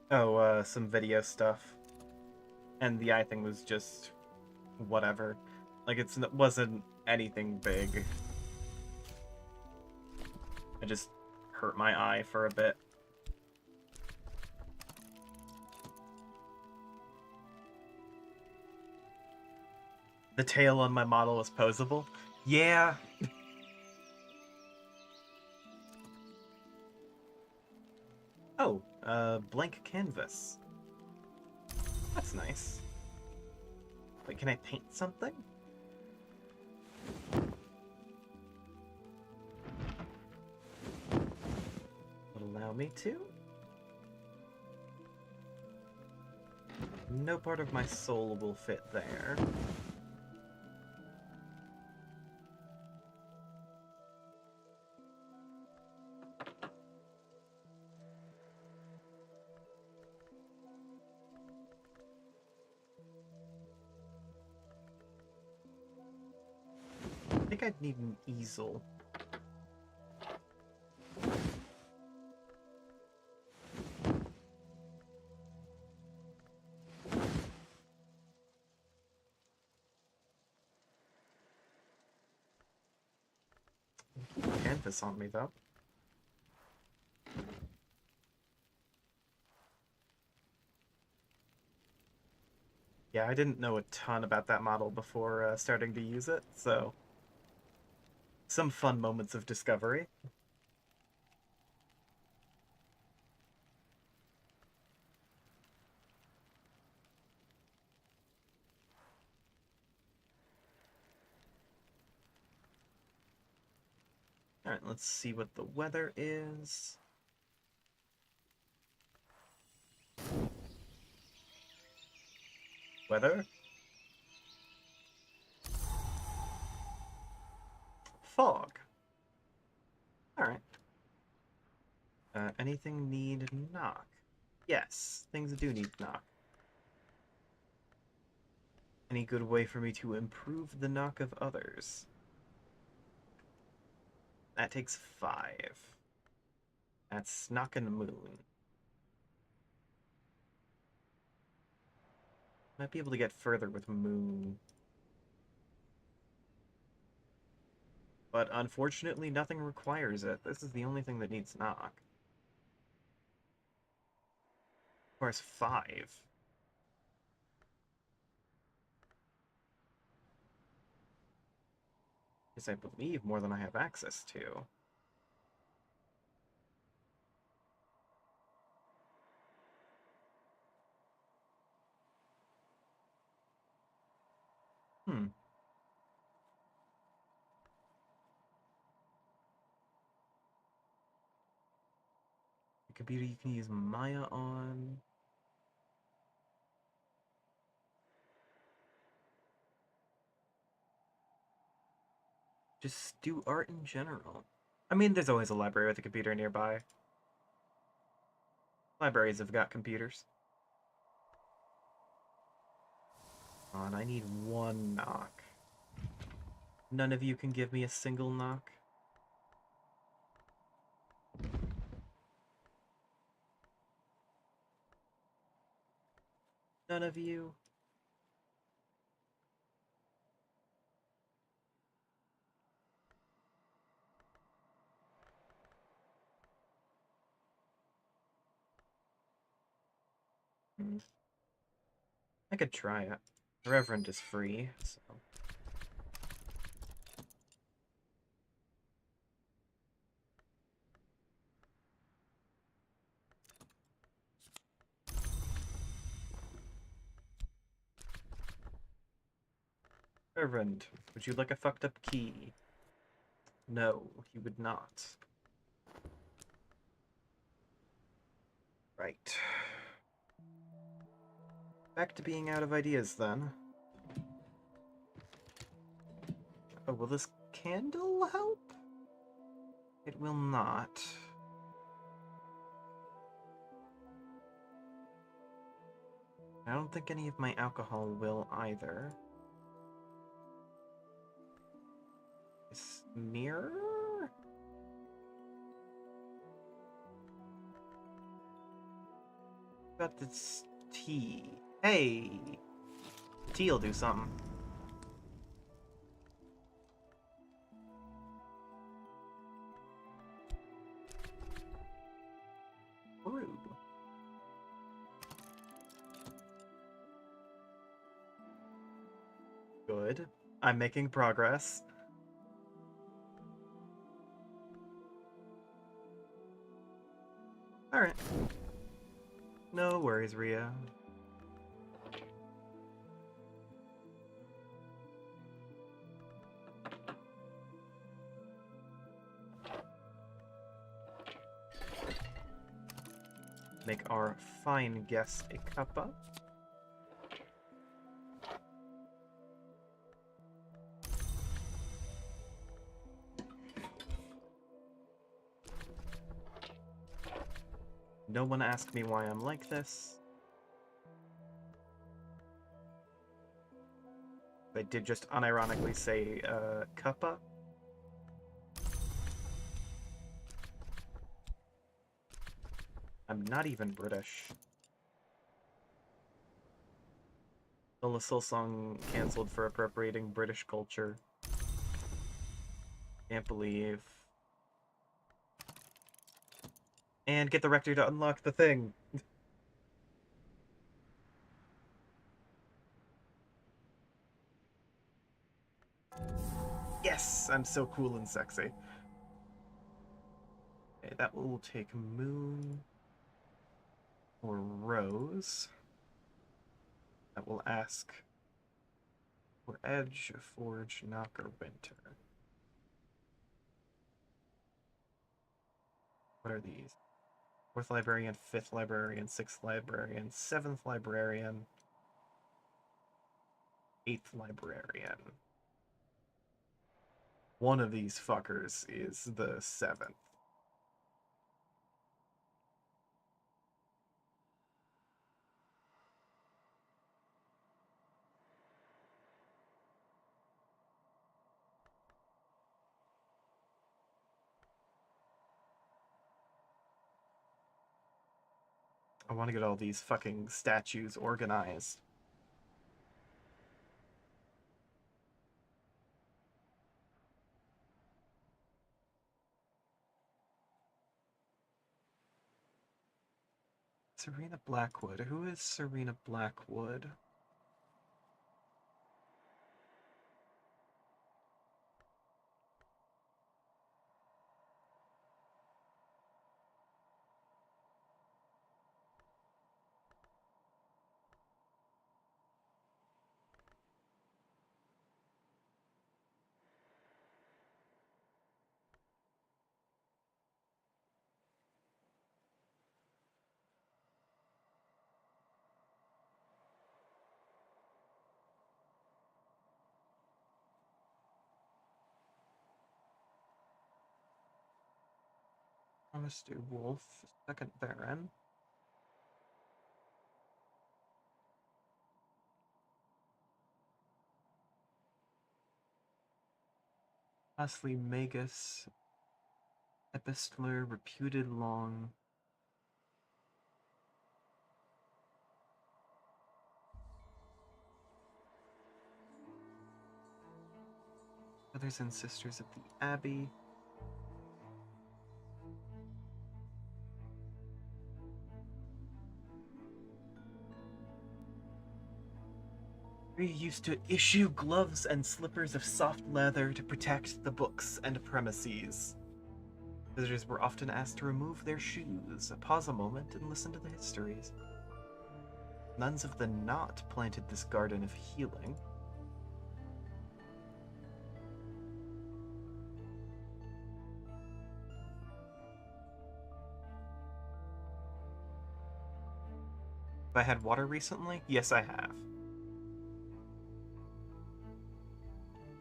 Oh, some video stuff. And the eye thing was just whatever. Like, it wasn't anything big. I just hurt my eye for a bit. The tail on my model was posable? Yeah. Oh, blank canvas. That's nice. Wait, can I paint something? Would allow me to? No part of my soul will fit there. I think I'd need an easel. Canvas on me, though. Yeah, I didn't know a ton about that model before starting to use it, so some fun moments of discovery. Alright, let's see what the weather is. Weather? Fog. Alright. Anything need knock? Yes, things do need knock. Any good way for me to improve the knock of others? That takes 5. That's knocking the moon. Might be able to get further with moon. But unfortunately, nothing requires it. This is the only thing that needs knock. Requires 5. Yes, I believe more than I have access to. Hmm. computer you can use Maya on. Just do art in general. I mean, there's always a library with a computer nearby. Libraries have got computers. On, I need one knock. None of you can give me a single knock. None of you. I could try it. The Reverend is free, so. Reverend, would you like a fucked up key? No, he would not. Right. Back to being out of ideas, then. Oh, will this candle help? It will not. I don't think any of my alcohol will either. This mirror? What about this tea? Hey! The tea will do something. Brew. Good. I'm making progress. Alright. No worries, Ria. Make our fine guest a cuppa. No one asked me why I'm like this. I did just unironically say, cuppa. I'm not even British. The Soul Song cancelled for appropriating British culture. Can't believe. And get the rector to unlock the thing. Yes! I'm so cool and sexy. Okay, that will take Moon or Rose. That will ask for Edge, Forge, Knocker, Winter. What are these? 4th librarian, 5th librarian, 6th librarian, 7th librarian, 8th librarian. One of these fuckers is the 7th. I want to get all these fucking statues organized. Serena Blackwood. Who is Serena Blackwood? Mr. Wolf, second Baron. Lastly, Magus, epistler, reputed long. Brothers and sisters of the Abbey. We used to issue gloves and slippers of soft leather to protect the books and premises. Visitors were often asked to remove their shoes, pause a moment, and listen to the histories. Nuns of the Knot planted this garden of healing. Have I had water recently? Yes, I have.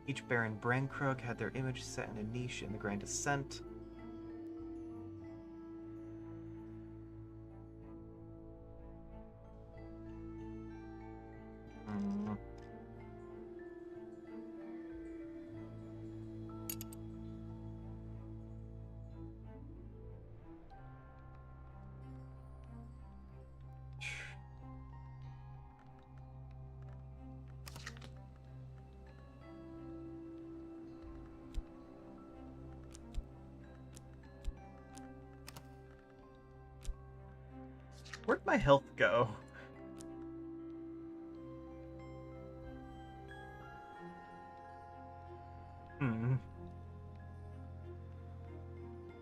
Each Baron Brankrug had their image set in a niche in the Grand Ascent. Mm. Where'd my health go?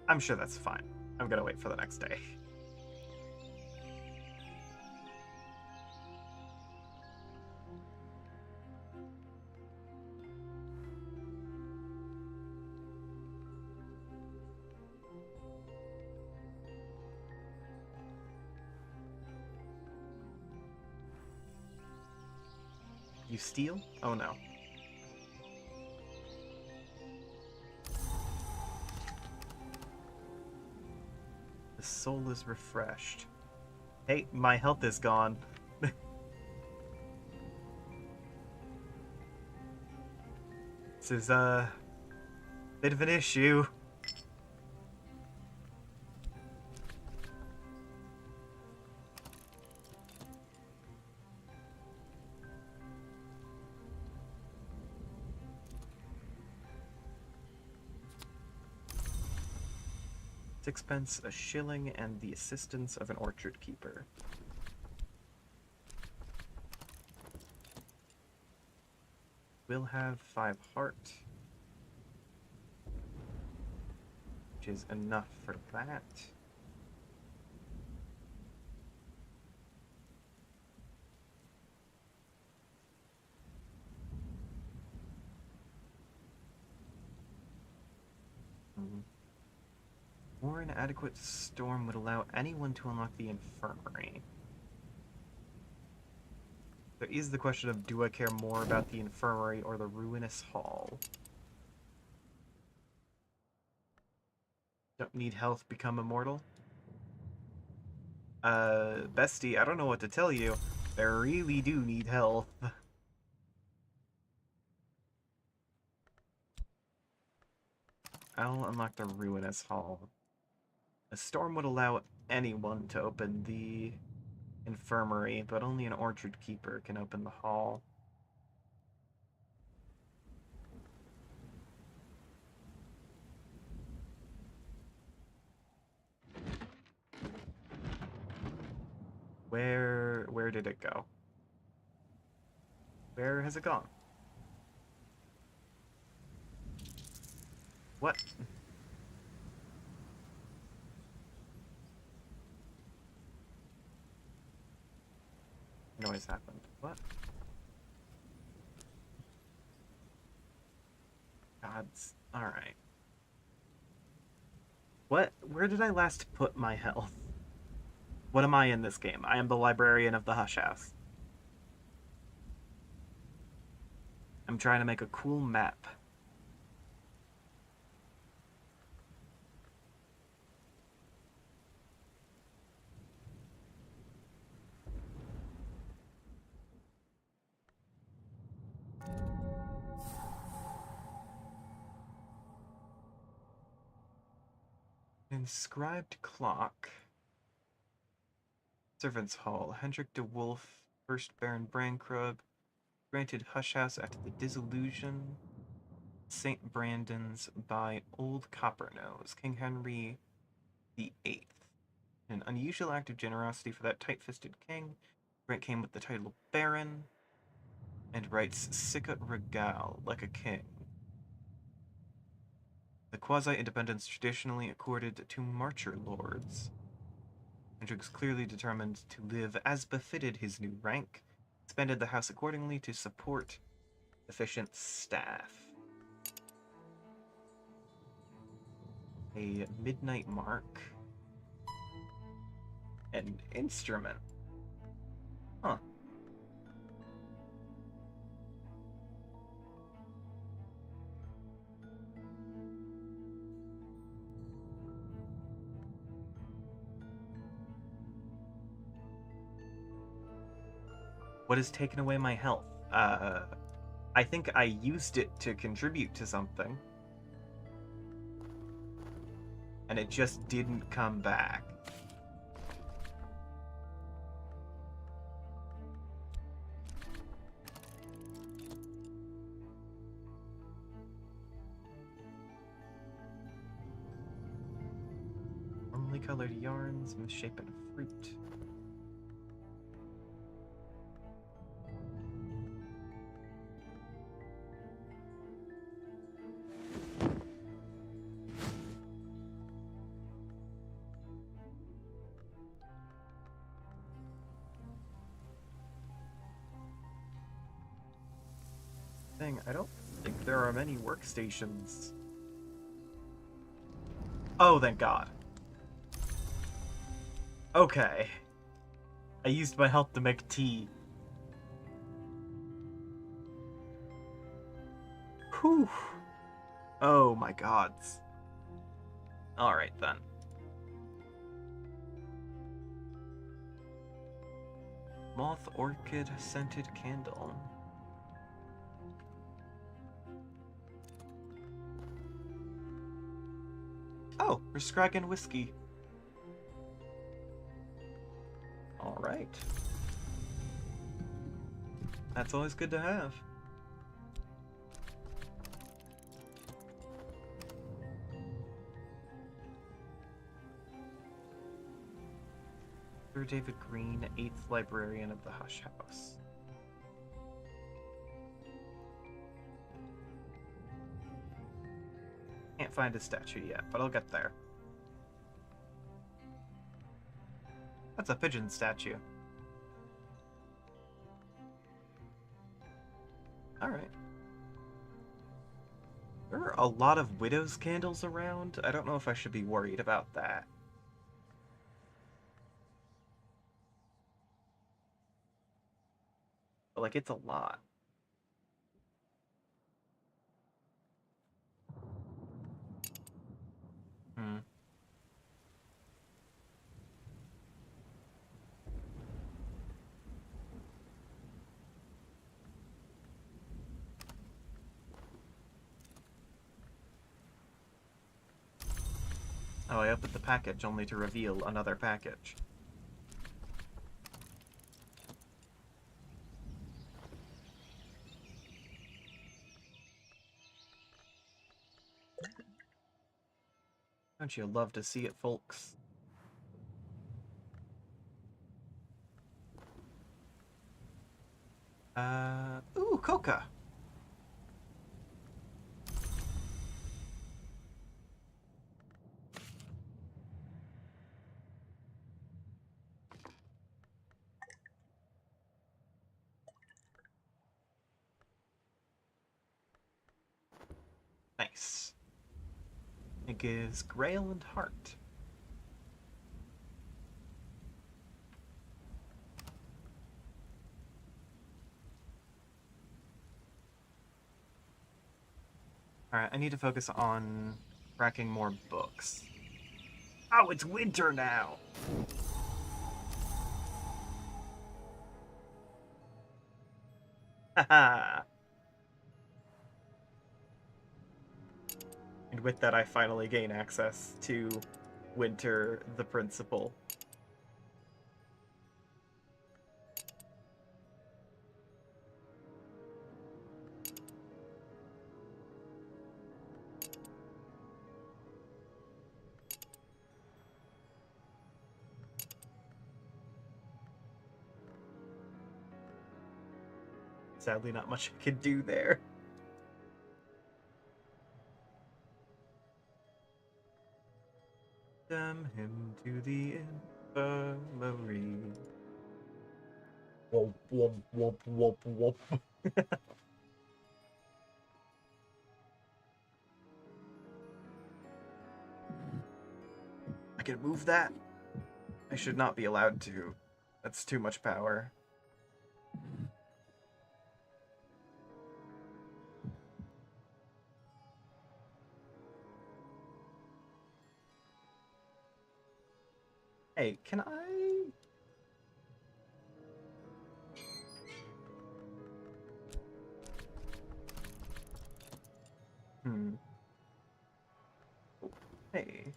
I'm sure that's fine. I'm gonna wait for the next day. You steal? Oh no. The soul is refreshed. Hey, my health is gone. This is a bit of an issue. Sixpence, a shilling, and the assistance of an orchard keeper. We'll have 5 heart, which is enough for that. More inadequate storm would allow anyone to unlock the infirmary. There is the question of, do I care more about the infirmary or the ruinous hall? Don't need health, become immortal? Bestie, I don't know what to tell you. I really do need health. I'll unlock the ruinous hall. A storm would allow anyone to open the infirmary, but only an orchard keeper can open the hall. Where did it go? Where has it gone? What? Noise happened. What? Gods. Alright. What? Where did I last put my health? What am I in this game? I am the librarian of the Hush House. I'm trying to make a cool map. Inscribed clock. Servants' Hall. Hendrik de Wolf, first Baron Brankrug, granted hush house after the dissolution St. Brandon's by Old Copper-Nose, King Henry VIII. An unusual act of generosity for that tight-fisted king. Grant came with the title Baron, and writes Sicut Regal, like a king. The quasi-independence traditionally accorded to marcher lords. Hendrix clearly determined to live as befitted his new rank, expanded the house accordingly to support efficient staff. A midnight mark. An instrument. Huh. What has taken away my health? I think I used it to contribute to something. And it just didn't come back. Normally colored yarns, misshapen fruit. I don't think there are many workstations. Oh, thank God. Okay. I used my health to make tea. Whew. Oh my gods. Alright then. Moth orchid scented candle. Oh, we're Scraggin' whiskey. Alright. That's always good to have. Sir David Green, 8th Librarian of the Hush House. Can't find a statue yet, but I'll get there. That's a pigeon statue. Alright. There are a lot of widow's candles around. I don't know if I should be worried about that. But, like, it's a lot. Hmm. Oh, I opened the package only to reveal another package. Don't you love to see it, folks? Ooh, coca. Nice. It gives Grail and Heart. Alright, I need to focus on cracking more books. Oh, it's winter now! Haha! And with that, I finally gain access to Winter the principal. Sadly, not much I can do there. Damn him to the infirmary. Whoop, whoop, whoop, whoop, whoop. I can move that? I should not be allowed to. That's too much power. Hey, can I... Oh, hey.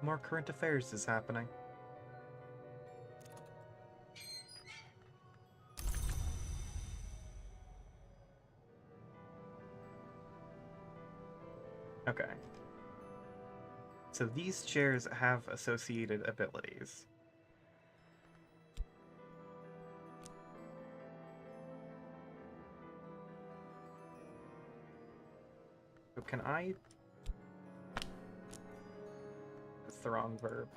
More current affairs is happening. Okay. So these chairs have associated abilities. So can I... That's the wrong verb.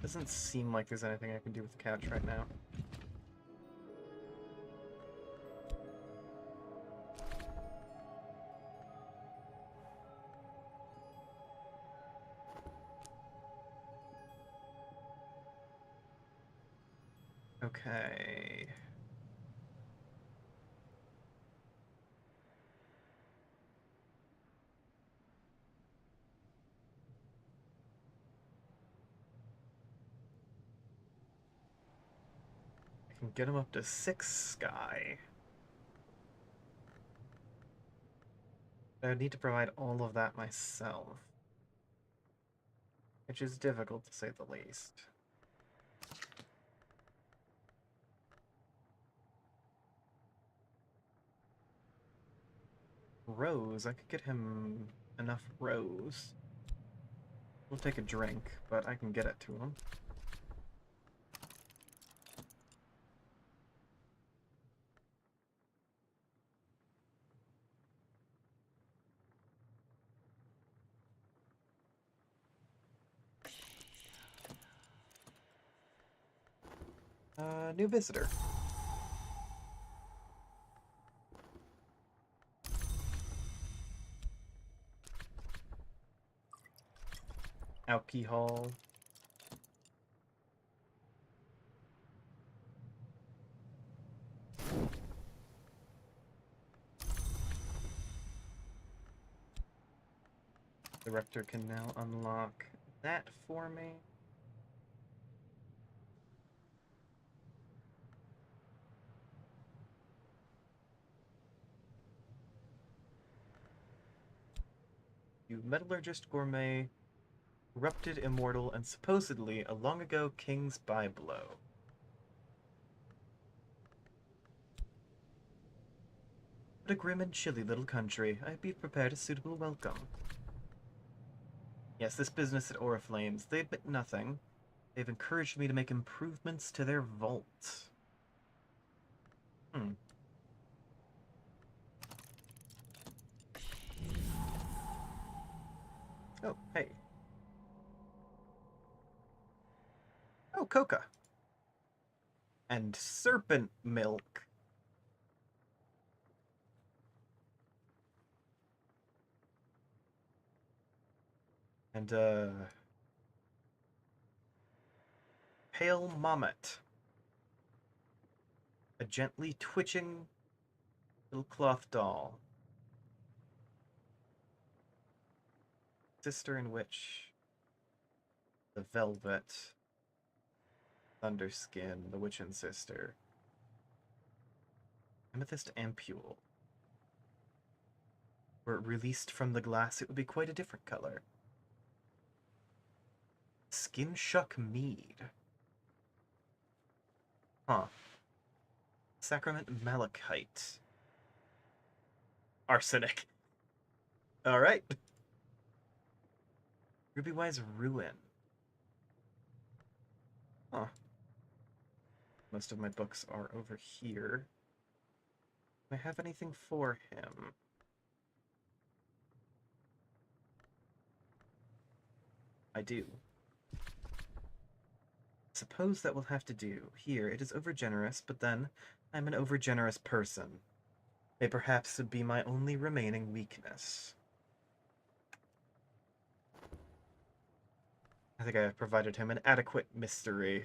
Doesn't seem like there's anything I can do with the couch right now. Okay. I can get him up to 6 sky. I would need to provide all of that myself. Which is difficult to say the least. Rose, I could get him enough rose. We'll take a drink, but I can get it to him. New visitor. Alcohol. The Rector can now unlock that for me. You metallurgist gourmet, corrupted immortal, and supposedly a long ago king's byblow. What a grim and chilly little country. I be prepared a suitable welcome. Yes, this business at Oriflames, they admit nothing. They've encouraged me to make improvements to their vault. Oh, hey. Oh, coca. And serpent milk. And, pale mommet. A gently twitching little cloth doll. Sister in Witch. The Velvet. Thunderskin, the Witch and Sister. Amethyst Ampule. Were it released from the glass, it would be quite a different color. Skin Shuck Mead. Huh. Sacrament Malachite. Arsenic. Alright. Rubywise Ruin. Huh. Most of my books are over here. Do I have anything for him? I do. Suppose that will have to do. Here, it is overgenerous, but then I'm an overgenerous person. May perhaps be my only remaining weakness. I think I have provided him an adequate mystery.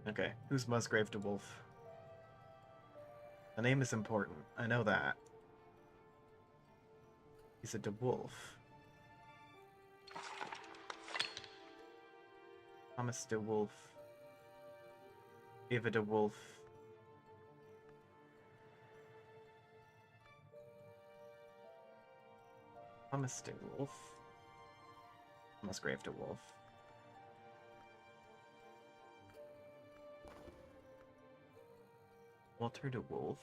Okay, who's Musgrave DeWolf? The name is important. I know that. He's a DeWolf. Thomas DeWolf. Eva DeWolf. Thomas DeWolf. Musgrave DeWolf. Walter DeWolf.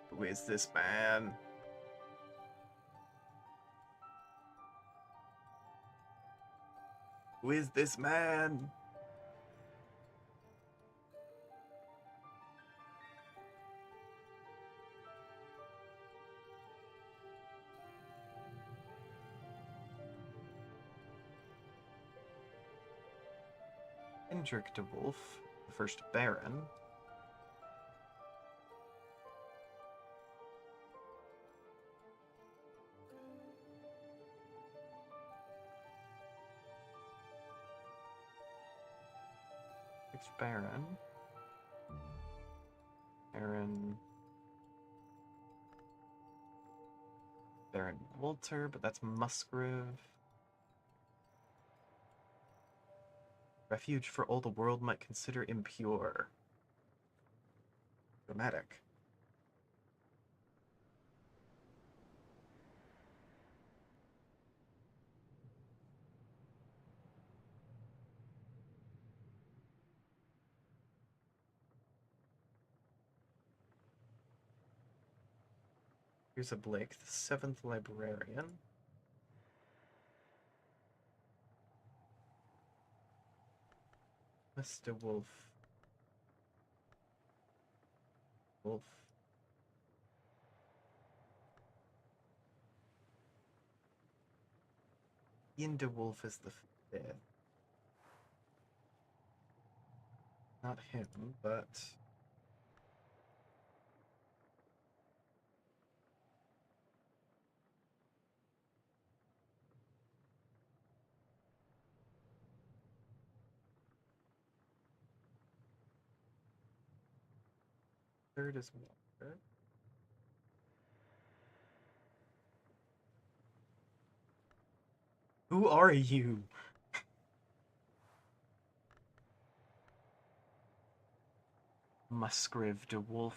Who is this man? Who is this man? Hendrik DeWolf, the first Baron. Sixth Baron. Baron Walter, but that's Musgrave. Refuge for all the world might consider impure. Dramatic. Here's a Blake, the 7th librarian. Mr. Wolf. Wolf. Ian DeWolf is the 5th. Not him, but... Third is Walter. Who are you? Musgrave DeWolf.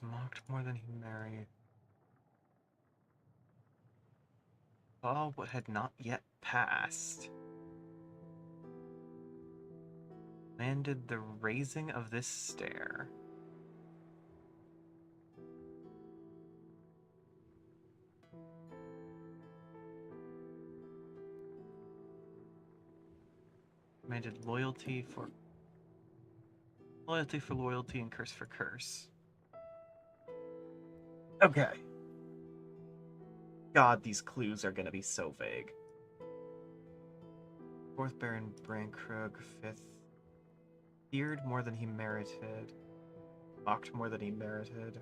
mocked more than he married. Saw what had not yet passed. Landed the raising of this stair. Commanded loyalty for loyalty and curse for curse. Okay. God, these clues are gonna be so vague. Fourth Baron Brankrug, fifth. Feared more than he merited. Mocked more than he merited.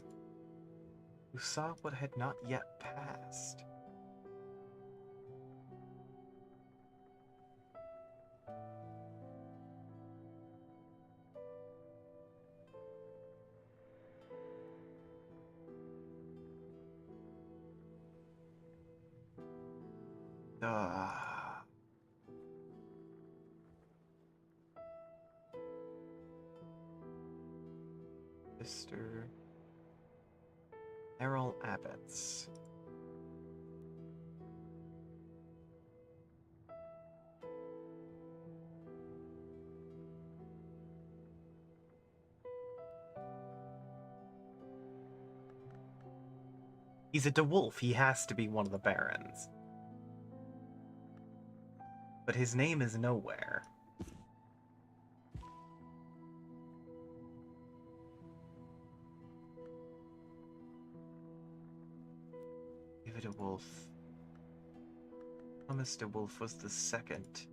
Who saw what had not yet passed. Mr. Errol Abbots. He's a DeWolf. He has to be one of the barons. But his name is nowhere. David DeWolf. Thomas DeWolf was the second.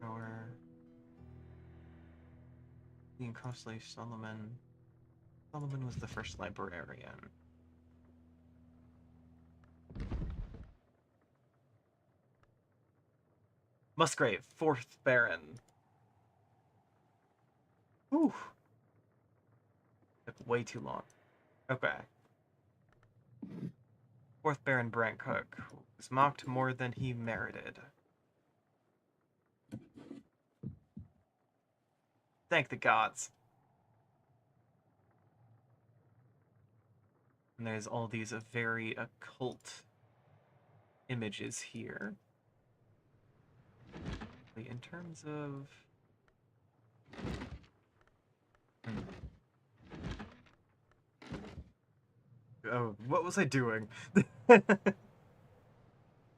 Or the costly Solomon. Solomon was the first librarian. Musgrave, fourth Baron. Whew. Took way too long. Okay. Fourth Baron Brankhook was mocked more than he merited. Thank the gods. And there's all these very occult images here. In terms of... Oh, what was I doing? How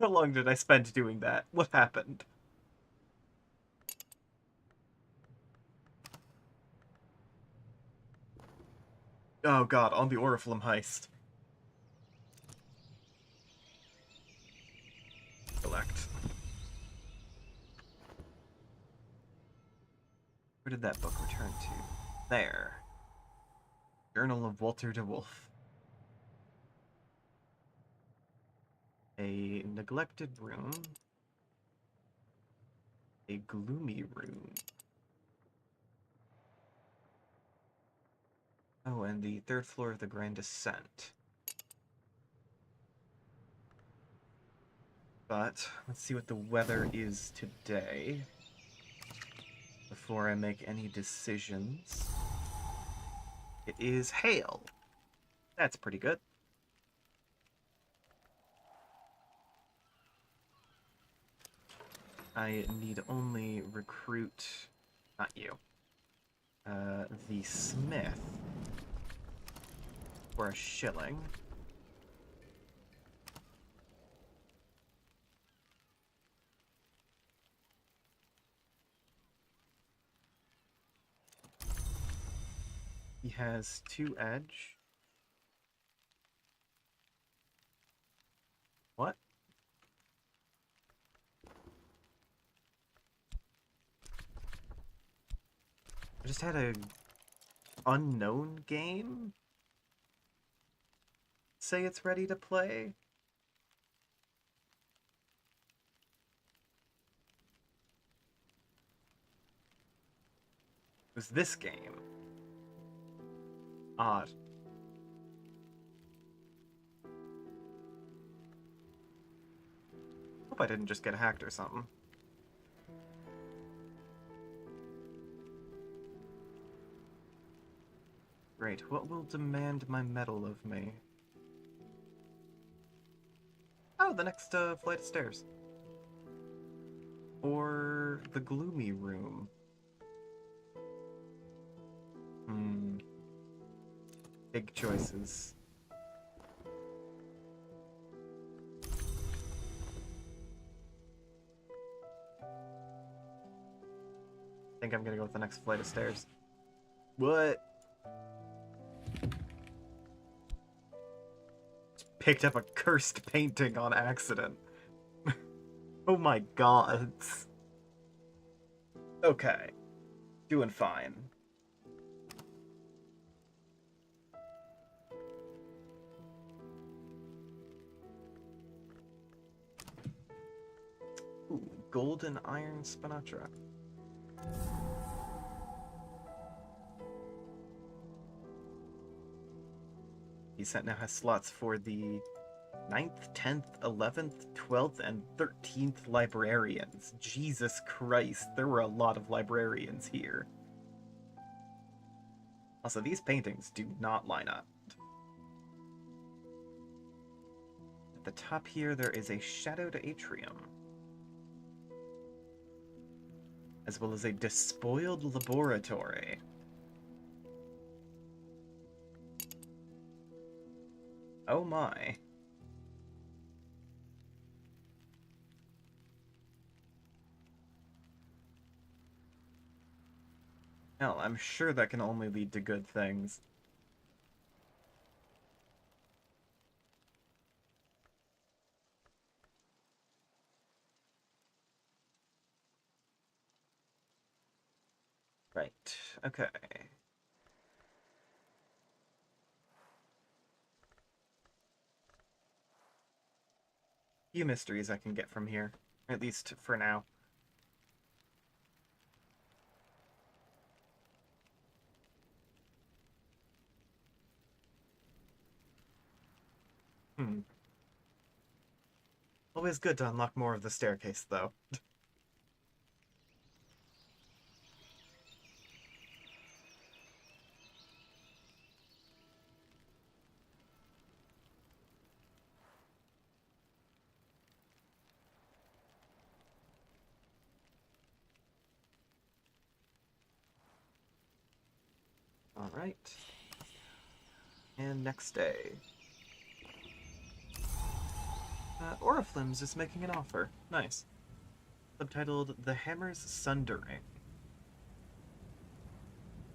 long did I spend doing that? What happened? Oh god, on the Oriflamme heist. Select. Where did that book return to? There. Journal of Walter de Wolf. A neglected room. A gloomy room. Oh, and the third floor of the Grand Ascent. But let's see what the weather is today before I make any decisions. It is hail. That's pretty good. I need only recruit, not you, the smith for a shilling. He has 2 edge. What? I just had a unknown game say it's ready to play. It was this game. Odd. Hope I didn't just get hacked or something. Great. What will demand my medal of me? Oh, the next flight of stairs. Or the gloomy room. Hmm. Big choices. I think I'm gonna go with the next flight of stairs. What? Picked up a cursed painting on accident. Oh my god. Okay. Doing fine. Ooh, gold and iron spinatra. He set now has slots for the 9th, 10th, 11th, 12th, and 13th librarians. Jesus Christ, there were a lot of librarians here. Also, these paintings do not line up. At the top here, there is a shadowed atrium, as well as a despoiled laboratory. Oh my. Hell, I'm sure that can only lead to good things. Right, okay. Few mysteries I can get from here, at least for now. Hmm. Always good to unlock more of the staircase, though. Alright. And next day. Oriflamme's is making an offer. Nice. Subtitled The Hammer's Sundering.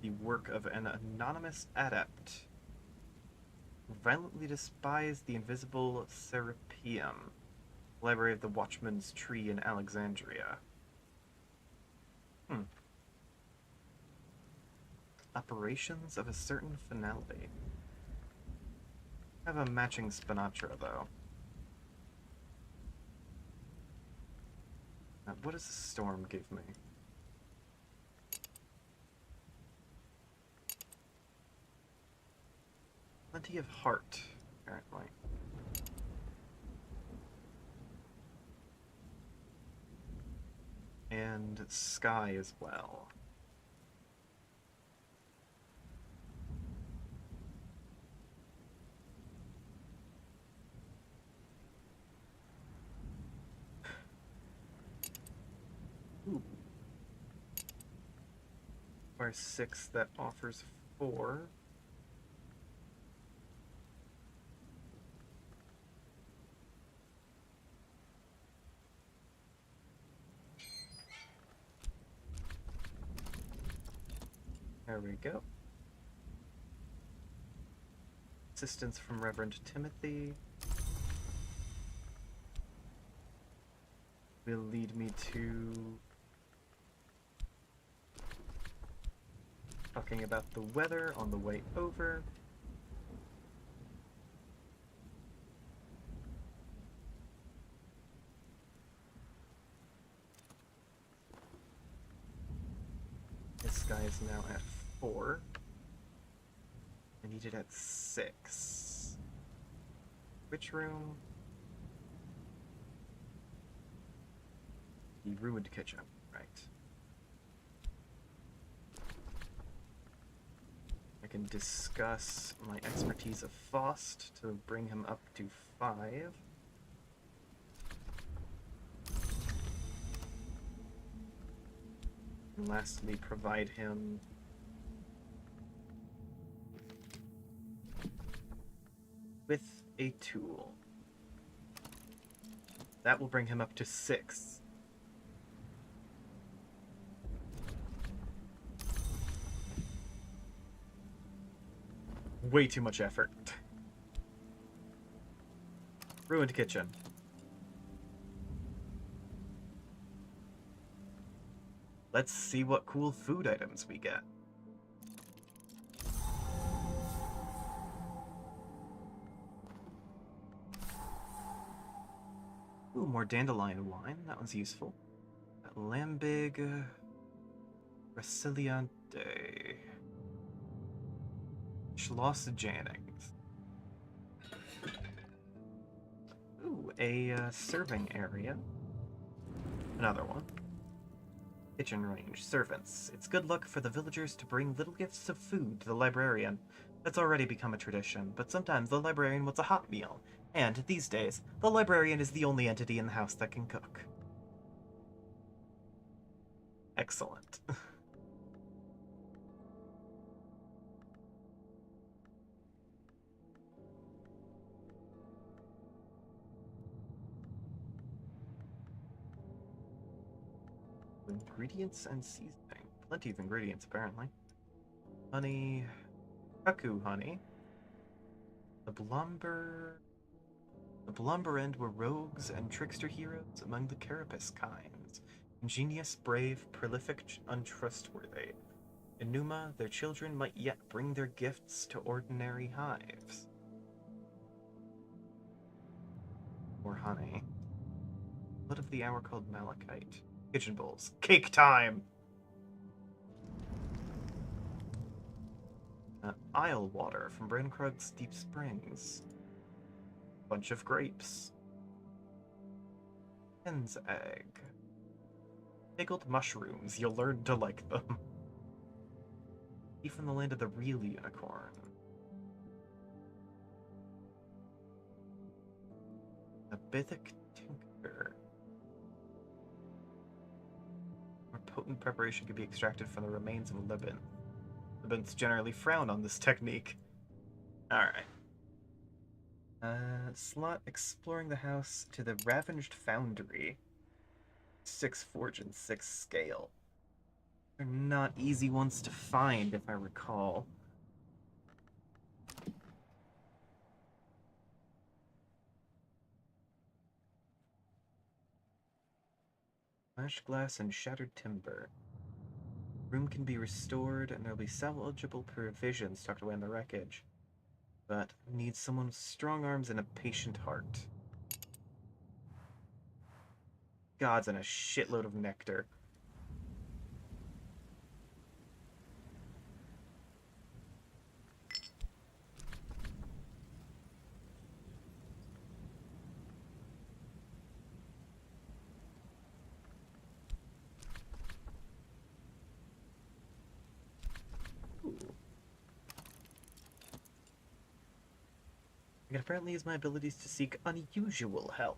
The work of an anonymous adept who violently despised the invisible Serapeum, Library of the Watchman's Tree in Alexandria. Hmm. Operations of a certain finality. I have a matching spinatra, though. What does the storm give me? Plenty of heart, apparently. And sky as well. Ooh. Or 6 that offers 4. There we go. Assistance from Reverend Timothy will lead me to talking about the weather on the way over. This guy is now at 4. I need it at 6. Which room? The ruined kitchen, right. can discuss my expertise of Faust to bring him up to 5. And lastly, provide him with a tool. That will bring him up to 6. Way too much effort. Ruined kitchen. Let's see what cool food items we get. Ooh, more dandelion wine. That one's useful. Lambig Brasiliante. Schloss Jannings. Ooh, a serving area. Another one. Kitchen range. Servants. It's good luck for the villagers to bring little gifts of food to the librarian. That's already become a tradition, but sometimes the librarian wants a hot meal. And, these days, the librarian is the only entity in the house that can cook. Excellent. Ingredients and seasoning. Plenty of ingredients, apparently. Honey. Kaku honey. The Blumber End were rogues and trickster heroes among the carapace kinds. Ingenious, brave, prolific, untrustworthy. In Numa, their children might yet bring their gifts to ordinary hives. Or honey. Blood of the hour called malachite. Kitchen bowls. Cake time! Isle water from Brankrug's Deep Springs. Bunch of grapes. Hen's egg. Pickled mushrooms. You'll learn to like them. Beef from the land of the real unicorn. A Bithic tincture. More potent preparation could be extracted from the remains of Libin. Libins generally frown on this technique. Alright. Slot exploring the house to the Ravaged Foundry. 6 forge and 6 scale. They're not easy ones to find, if I recall. Smashed glass and shattered timber. Room can be restored, and there'll be salvageable provisions tucked away in the wreckage. But needs someone with strong arms and a patient heart. Gods and a shitload of nectar. I can apparently use my abilities to seek unusual help.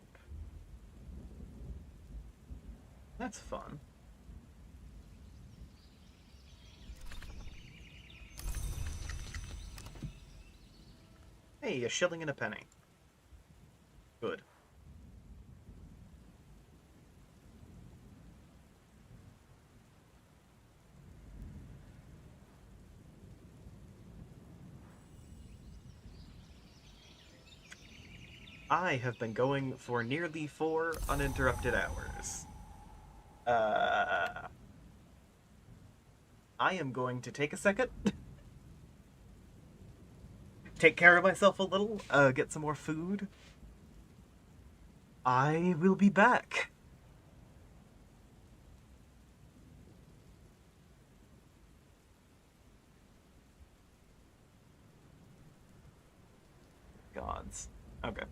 That's fun. Hey, a shilling and a penny. Good. I have been going for nearly 4 uninterrupted hours. I am going to take a second. Take care of myself a little. Get some more food. I will be back. Gods. Okay.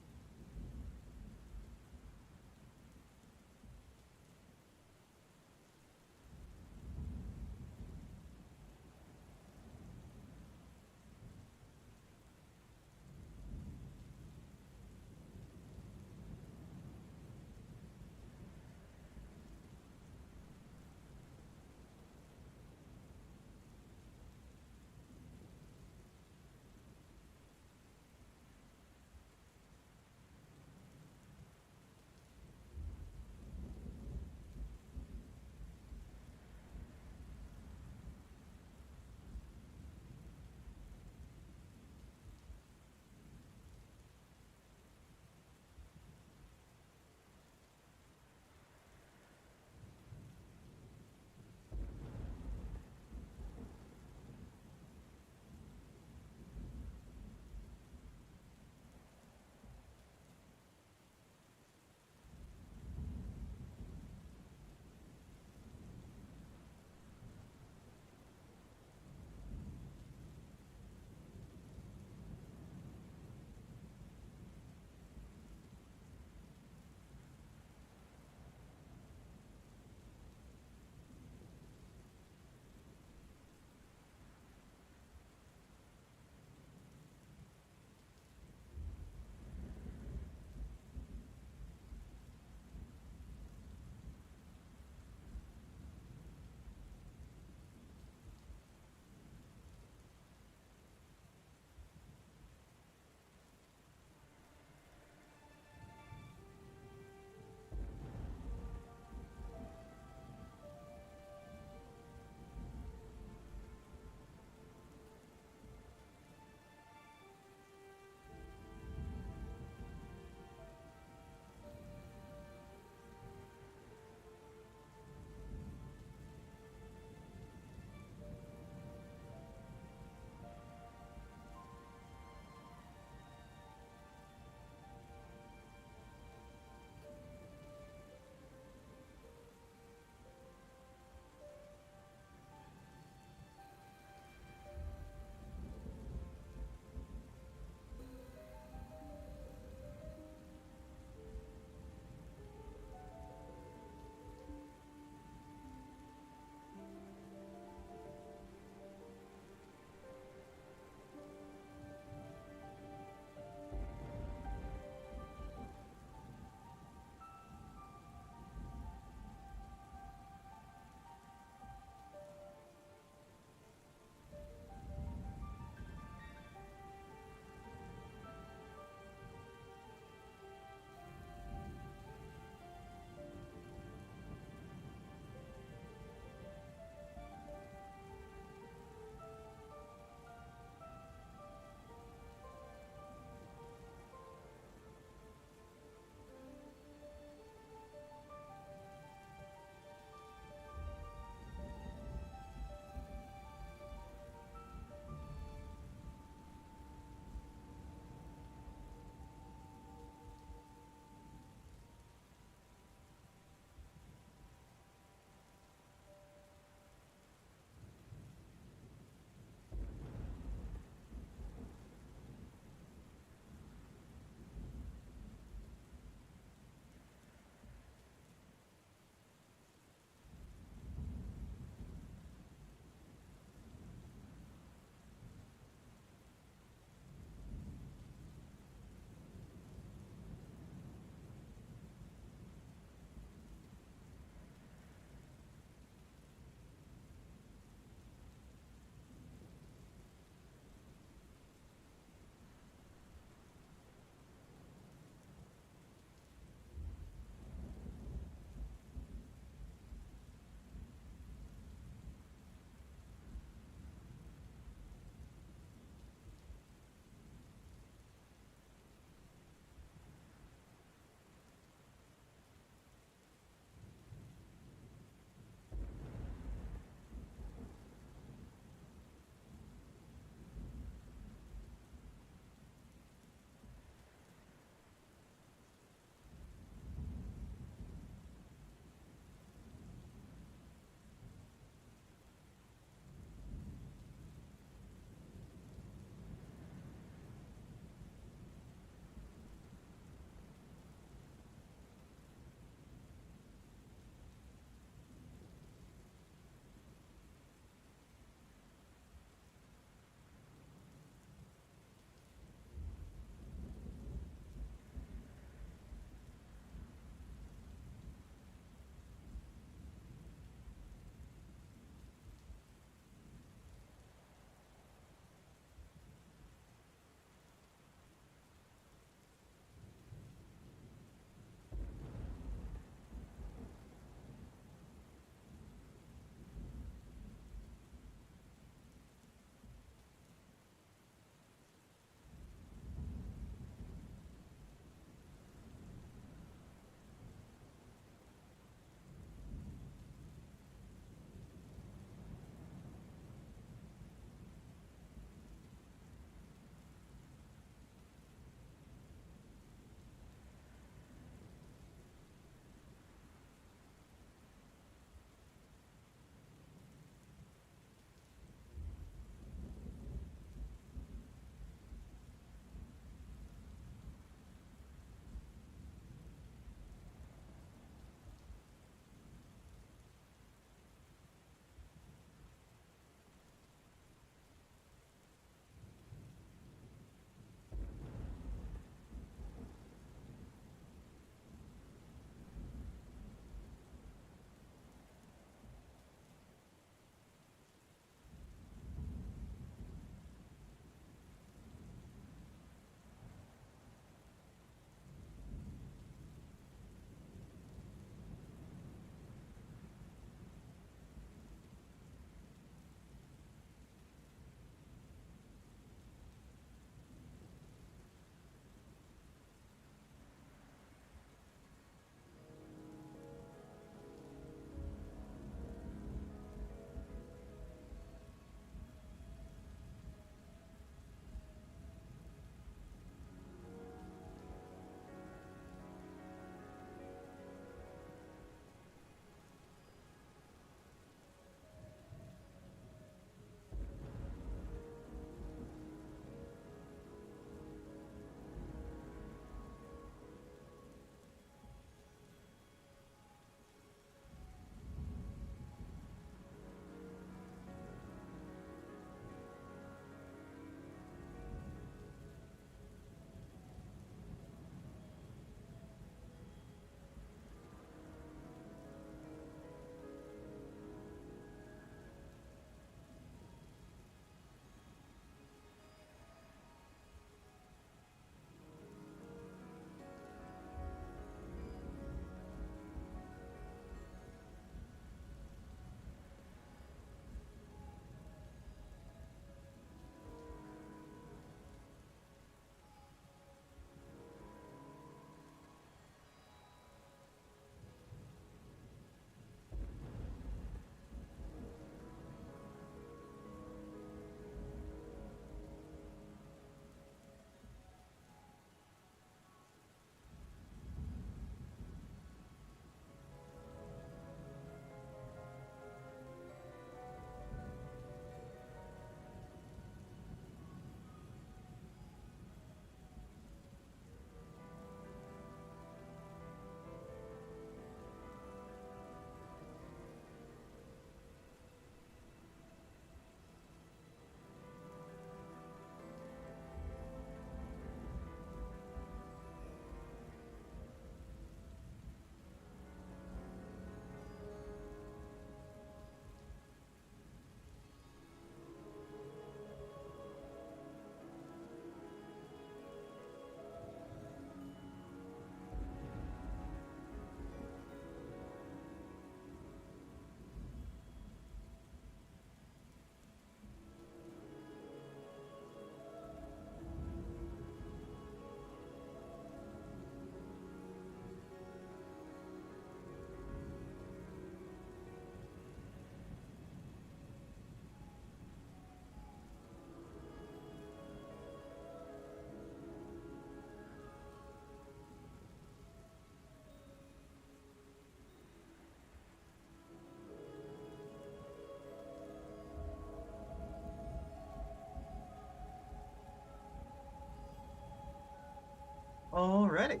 Alrighty.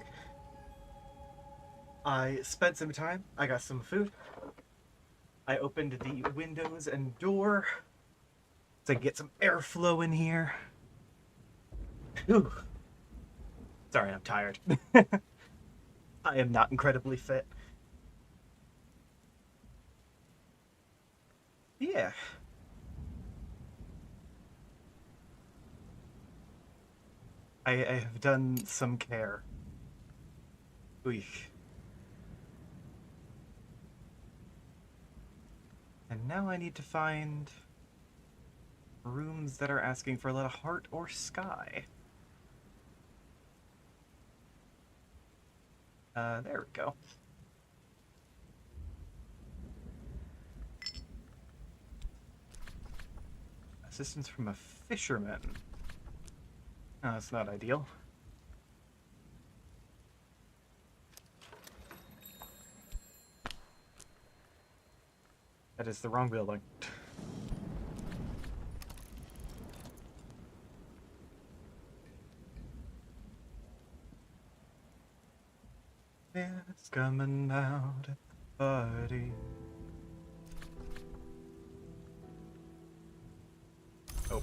I spent some time. I got some food. I opened the windows and door so I can get some airflow in here. Whew. Sorry, I'm tired. I am not incredibly fit. Yeah. I have done some care. Oesh. And now I need to find rooms that are asking for a lot of heart or sky. There we go. Assistance from a fisherman. Oh, that's not ideal. That is the wrong building. It's coming out at the party. Oh.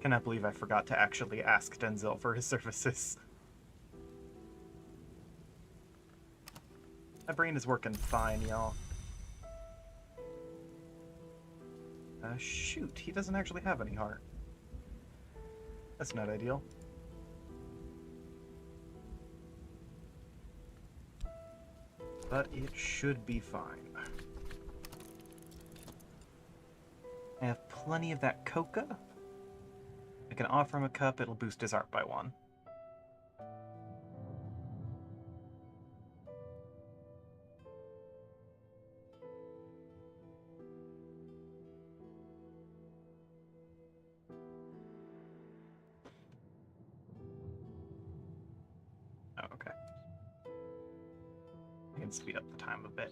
Cannot believe I forgot to actually ask Denzel for his services. My brain is working fine, y'all. Shoot, he doesn't actually have any heart. That's not ideal. But it should be fine. I have plenty of that coca. I can offer him a cup, it'll boost his art by 1. Oh, okay. I can speed up the time a bit.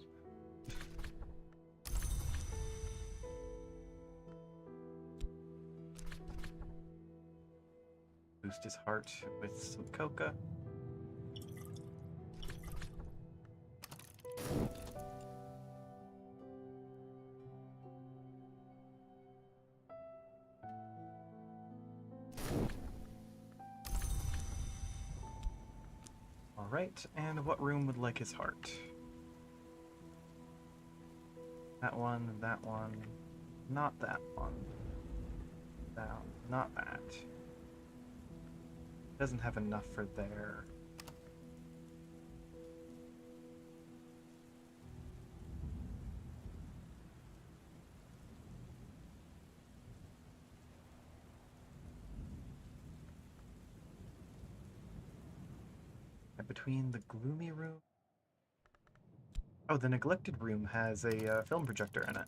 Boost his heart with some coca. Alright, and what room would like his heart? That one, not that one. That, not that. Doesn't have enough for there. And between the gloomy room... Oh, the neglected room has a film projector in it.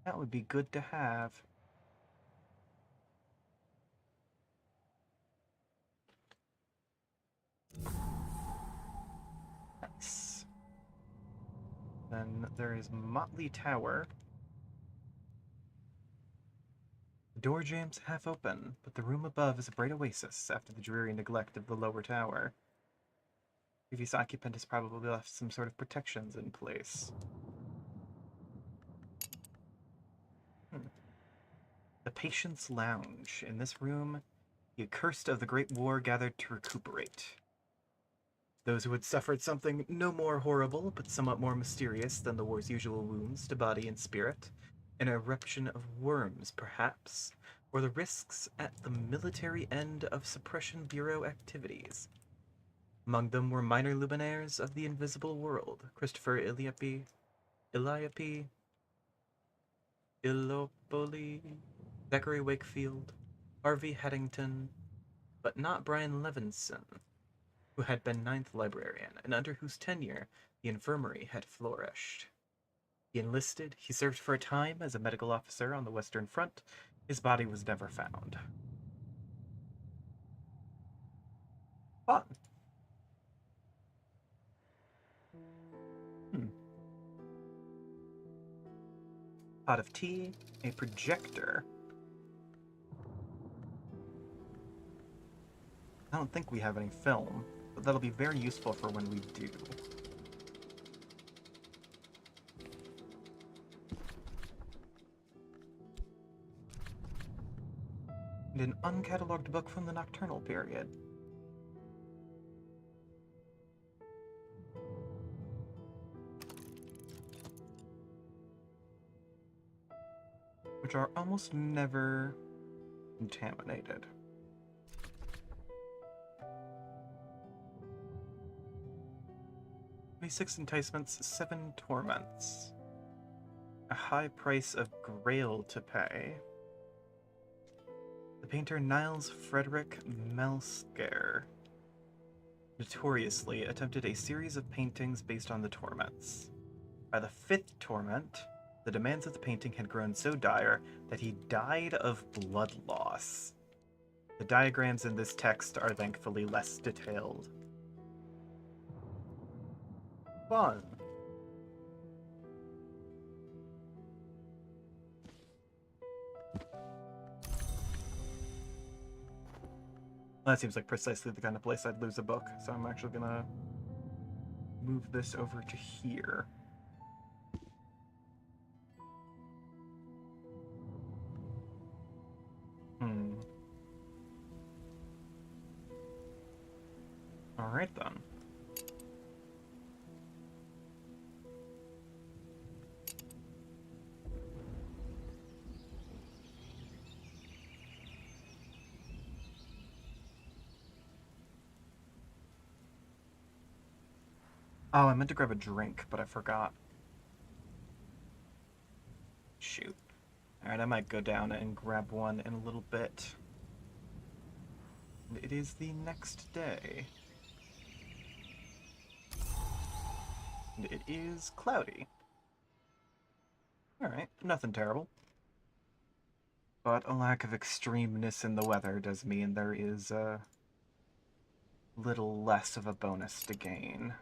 That would be good to have. Nice. Then there is Motley Tower. The door jams half open, but the room above is a bright oasis after the dreary neglect of the lower tower. Previous occupant has probably left some sort of protections in place. The Patient's Lounge. In this room, the accursed of the Great War gathered to recuperate. Those who had suffered something no more horrible, but somewhat more mysterious than the war's usual wounds to body and spirit, an eruption of worms, perhaps, or the risks at the military end of Suppression Bureau activities. Among them were minor luminaires of the invisible world, Christopher Illiope, Illopoli, Zachary Wakefield, Harvey Haddington, but not Brian Levinson, who had been ninth librarian, and under whose tenure the infirmary had flourished. He enlisted, he served for a time as a medical officer on the Western Front. His body was never found. Fun. pot of tea, a projector. I don't think we have any film, but that'll be very useful for when we do. And an uncatalogued book from the Nocturnal period. Which are almost never contaminated. 26 enticements, 7 torments. A high price of grail to pay. The painter Niles Frederick Melsker notoriously attempted a series of paintings based on the torments. By the 5th torment, the demands of the painting had grown so dire that he died of blood loss. The diagrams in this text are thankfully less detailed. Fun. That seems like precisely the kind of place I'd lose a book, so I'm actually gonna move this over to here. Alright then. Oh, I meant to grab a drink, but I forgot. Shoot. Alright, I might go down and grab one in a little bit. It is the next day. And it is cloudy. Alright, nothing terrible. But a lack of extremeness in the weather does mean there is a little less of a bonus to gain.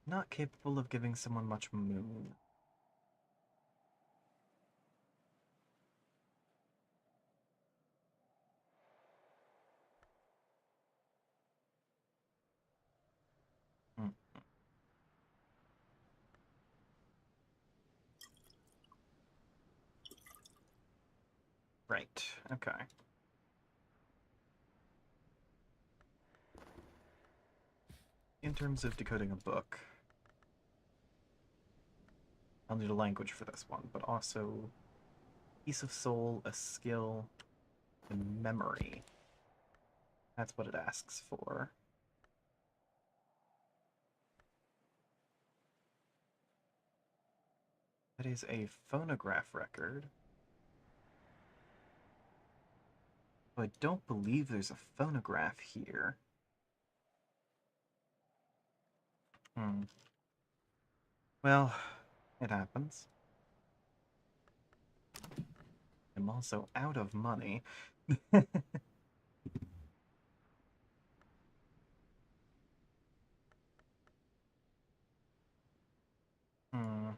Not capable of giving someone much moon. Hmm. Right, okay. In terms of decoding a book, I'll need a language for this one, but also piece of soul, a skill, and memory. That's what it asks for. That is a phonograph record. I don't believe there's a phonograph here. Well, it happens. I'm also out of money. Hmm.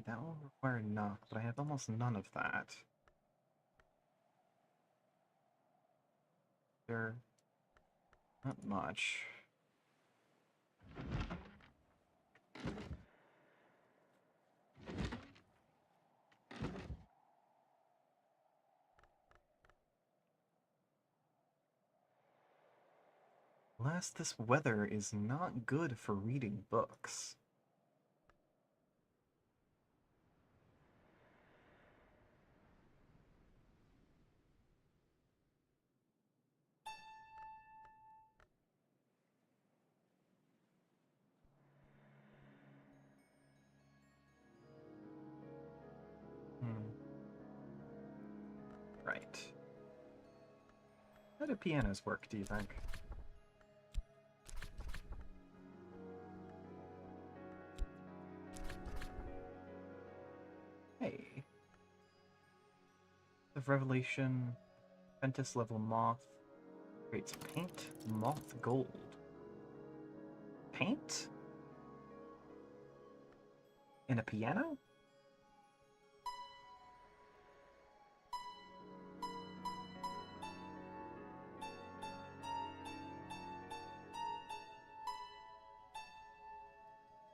That will require knock, but I have almost none of that. There, not much. Alas, this weather is not good for reading books. Right. How do pianos work, do you think? of Revelation, Ventus level moth, creates paint, moth gold. Paint? In a piano?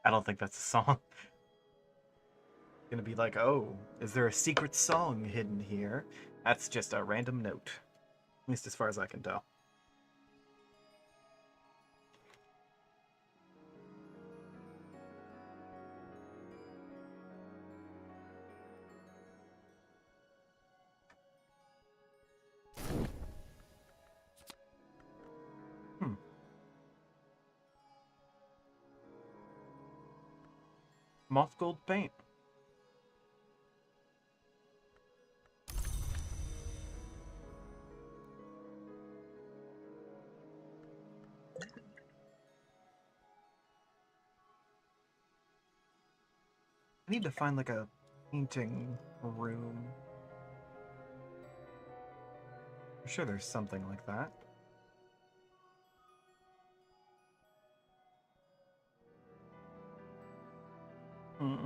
I don't think that's a song. Gonna be like, oh, is there a secret song hidden here? That's just a random note. At least as far as I can tell. Hmm. Moth gold paint. I need to find like a painting room. I'm sure there's something like that. Hmm.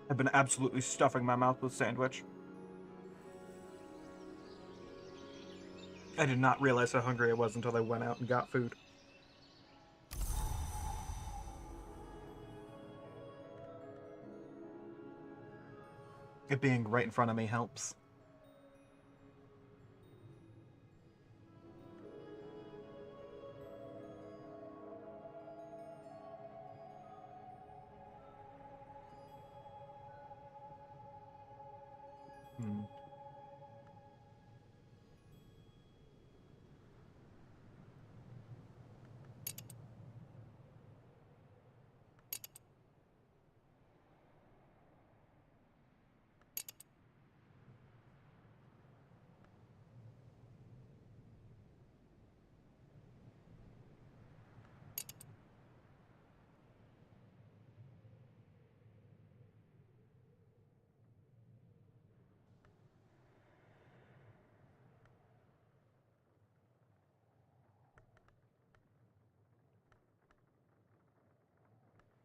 I've been absolutely stuffing my mouth with sandwich. I did not realize how hungry I was until I went out and got food. It being right in front of me helps. Hmm.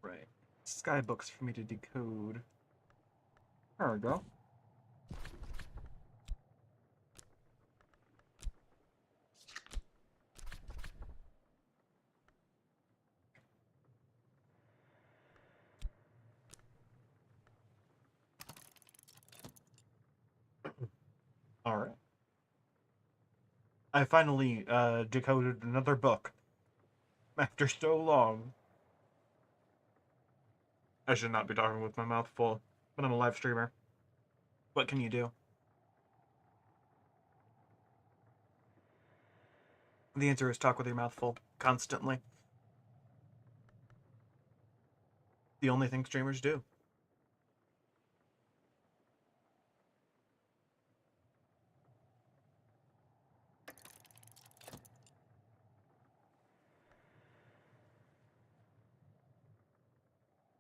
Right. Skybooks for me to decode. There we go. Alright. I finally decoded another book. After so long. I should not be talking with my mouth full, but I'm a live streamer. What can you do? The answer is talk with your mouth full, constantly. The only thing streamers do.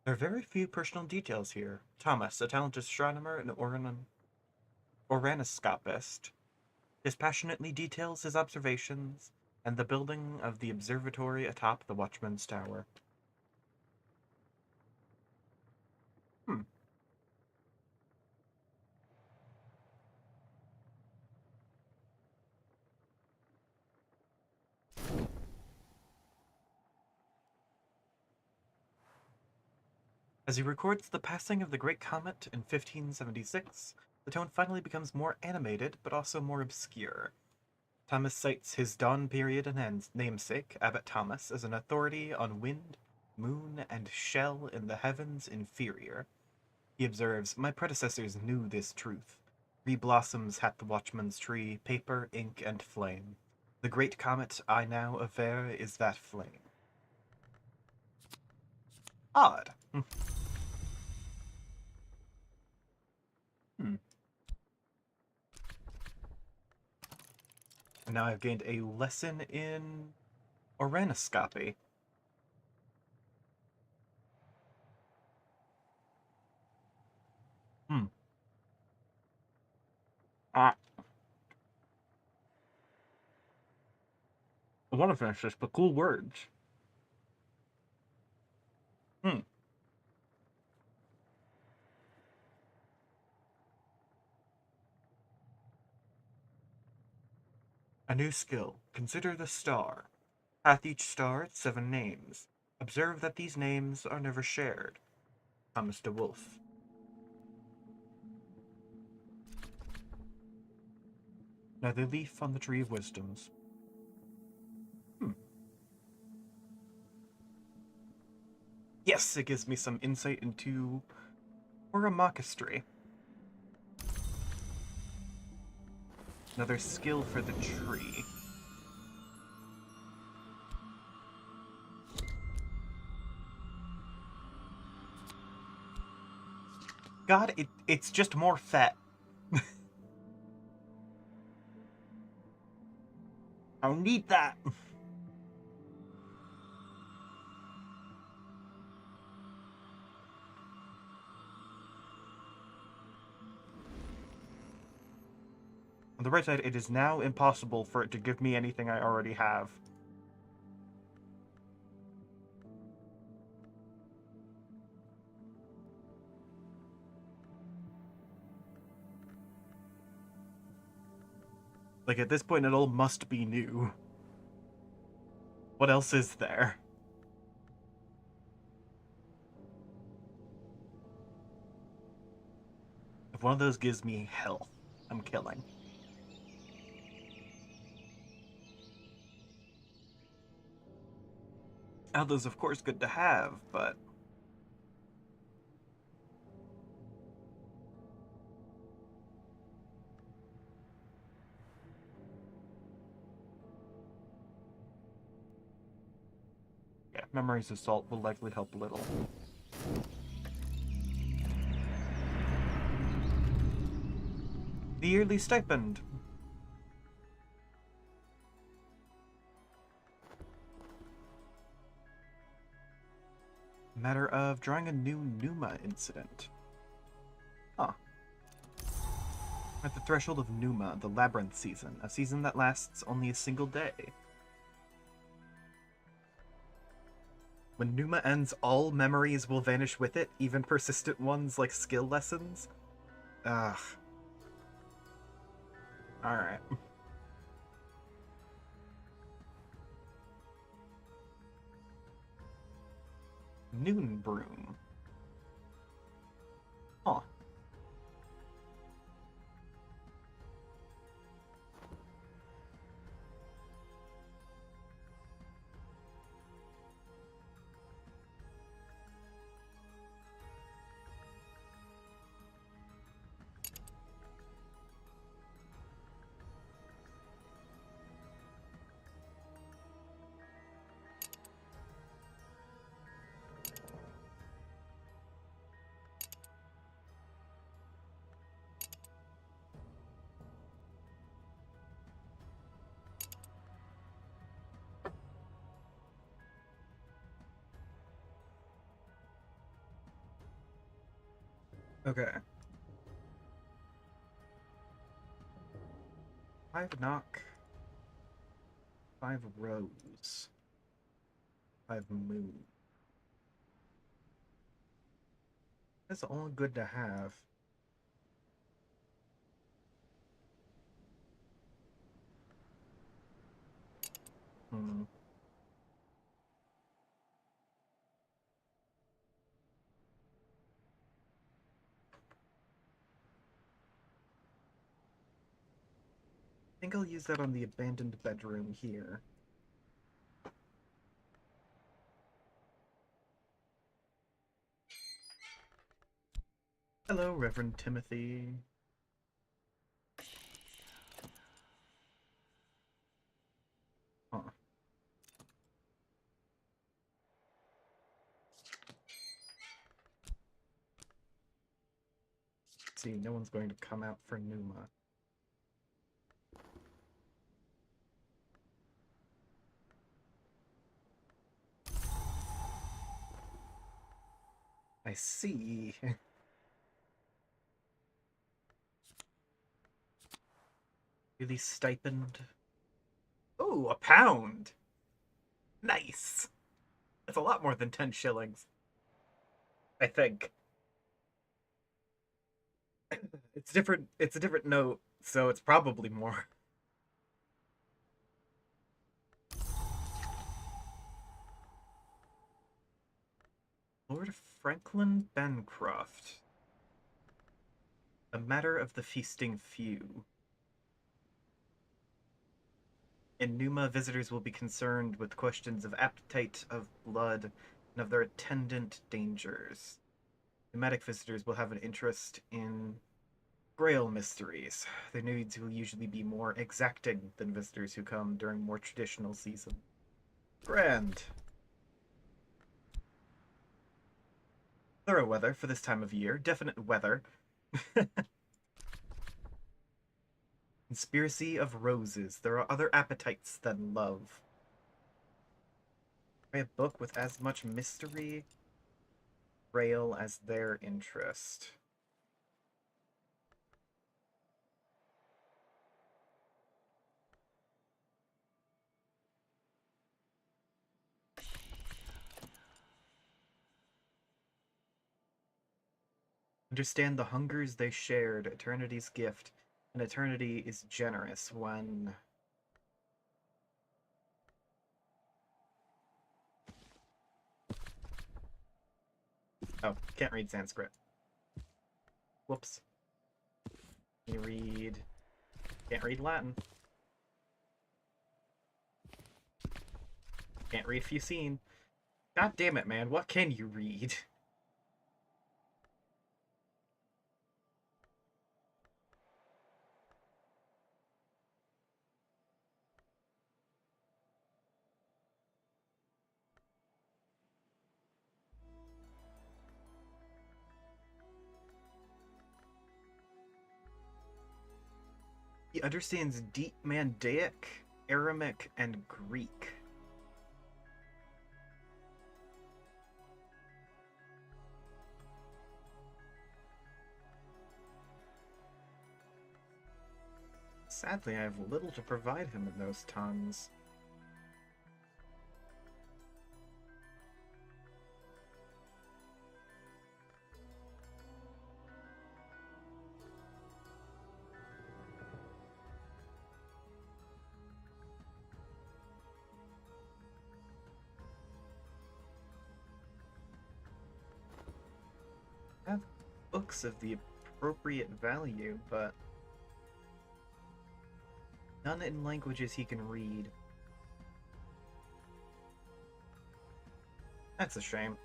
There are very few personal details here. Thomas, a talented astronomer and oranoscopist, dispassionately details his observations and the building of the observatory atop the Watchman's Tower. Hmm. As he records the passing of the Great Comet in 1576, the tone finally becomes more animated, but also more obscure. Thomas cites his dawn period and namesake, Abbot Thomas, as an authority on wind, moon, and shell in the heavens inferior. He observes, "My predecessors knew this truth. 3 blossoms hath the watchman's tree, paper, ink, and flame. The great comet I now aver is that flame." Odd. Hmm. And now I've gained a lesson in oranoscopy. Hmm. I want to finish this, but cool words. Hmm. A new skill. Consider the star. Hath each star 7 names. Observe that these names are never shared. Thomas de Wolfe. Now the leaf on the tree of wisdoms. Hmm. Yes, it gives me some insight into oromachistry. Another skill for the tree. God, it's just more fat. I don't need that. On the right side, it is now impossible for it to give me anything I already have. Like, at this point, it all must be new. What else is there? If one of those gives me health, I'm killing. Aldo's of course good to have, but yeah, Memories Assault will likely help a little. The yearly stipend. Matter of drawing a new Numa incident. Huh. At the threshold of Numa, the Labyrinth season, a season that lasts only a single day. When Numa ends, all memories will vanish with it, even persistent ones like skill lessons. Ugh. Alright. Noon Broom. Huh. Okay. 5 knock. 5 rose. 5 moon. That's all good to have. Hmm. think I'll use that on the abandoned bedroom here. Hello, Reverend Timothy. Huh. See, no one's going to come out for Numa. I see. Really stipend. Oh, a pound! Nice! That's a lot more than 10 shillings. I think. It's a different note, so it's probably more. Lord Franklin Bancroft. A matter of the feasting few. In Numa, visitors will be concerned with questions of appetite, of blood, and of their attendant dangers. Pneumatic visitors will have an interest in Grail mysteries. Their needs will usually be more exacting than visitors who come during more traditional season. Grand. Thorough weather for this time of year. Definite weather. Conspiracy of roses. There are other appetites than love. Try a book with as much mystery, Grail as their interest. Understand the hungers they shared, eternity's gift, and eternity is generous when... Oh, can't read Sanskrit. Whoops. Can you read... Can't read Latin. Can't read Fusine. God damn it, man. What can you read? He understands Deep Mandaic, Aramic, and Greek. Sadly, I have little to provide him in those tongues. I have books of the appropriate value, but none in languages he can read. That's a shame.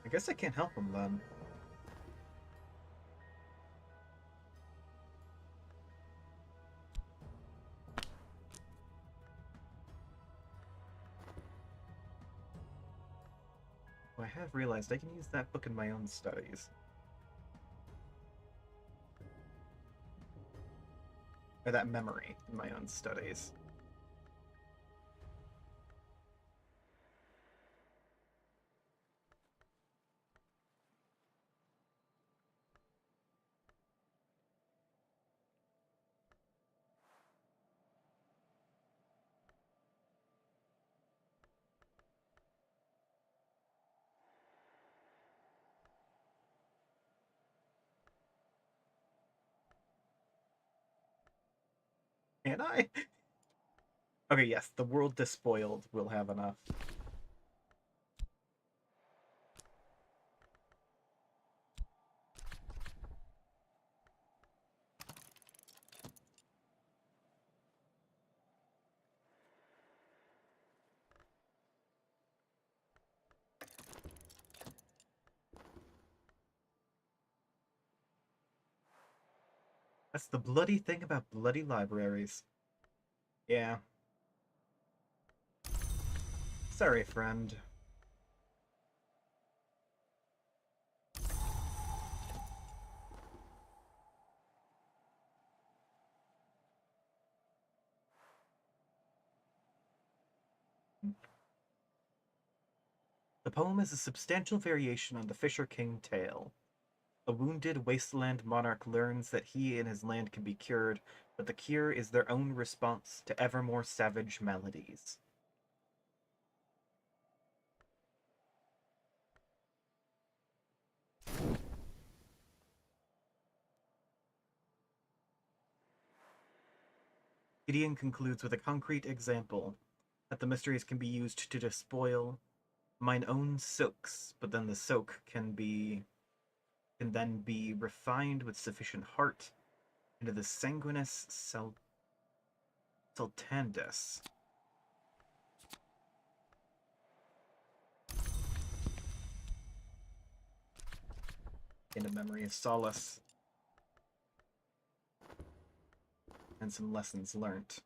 I guess I can't help him then. Well, I have realized I can use that book in my own studies. Or that memory in my own studies. Can I? Okay, yes, the world despoiled will have enough. That's the bloody thing about bloody libraries. Yeah. Sorry, friend. The poem is a substantial variation on the Fisher King tale. A wounded wasteland monarch learns that he and his land can be cured, but the cure is their own response to ever more savage maladies. Gideon concludes with a concrete example that the mysteries can be used to despoil mine own soaks, but then the soak can then be refined with sufficient heart into the sanguinis sultandus. In a memory of solace and some lessons learnt.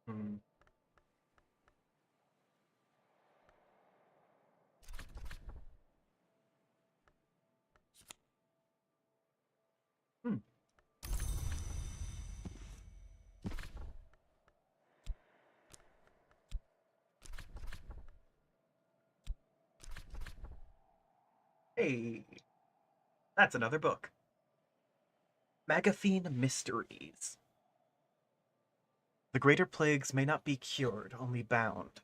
Hmm. Hmm. Hey, that's another book. Magathene Mysteries. The greater plagues may not be cured, only bound.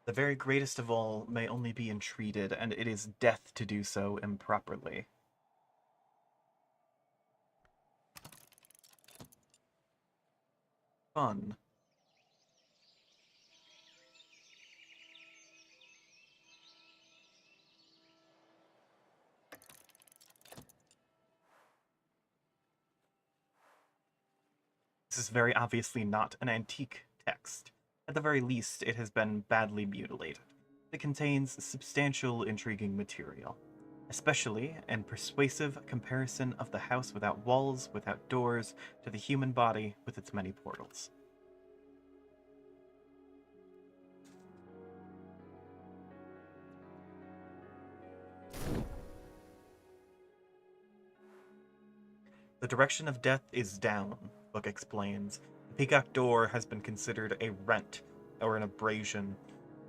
The very greatest of all may only be entreated, and it is death to do so improperly. Fun. This is very obviously not an antique text. At the very least, it has been badly mutilated. It contains substantial intriguing material, especially in persuasive comparison of the house without walls, without doors, to the human body with its many portals. The direction of death is down, book explains. The peacock door has been considered a rent or an abrasion,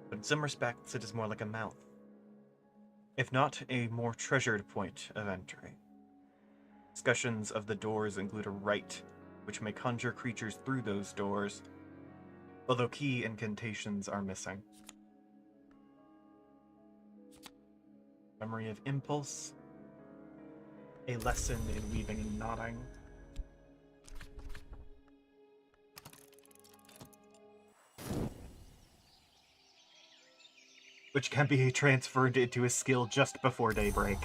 but in some respects it is more like a mouth, if not a more treasured point of entry. Discussions of the doors include a rite, which may conjure creatures through those doors, although key incantations are missing. Memory of impulse, a lesson in weaving and knotting, which can be transferred into a skill just before daybreak.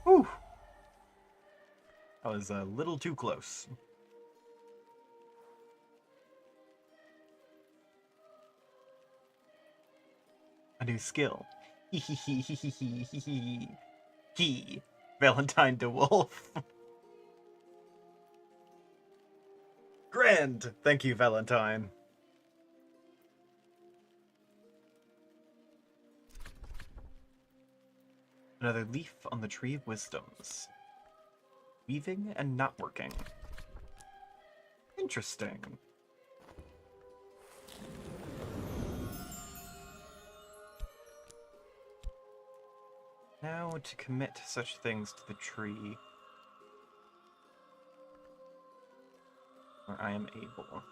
Whew! That was a little too close. A new skill. He. Valentine DeWolf. Grand! Thank you, Valentine. Another leaf on the Tree of Wisdoms. Weaving and not working. Interesting. Now to commit such things to the tree where I am able.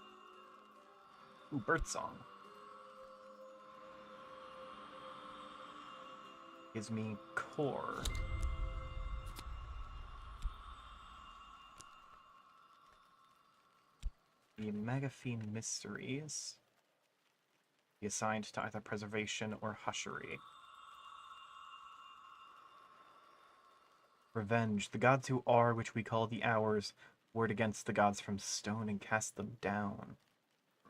Ooh, birdsong. Gives me core. The Magaphine Mysteries. Be assigned to either preservation or hushery. Revenge. The gods who are, which we call the hours, ward against the gods from stone and cast them down.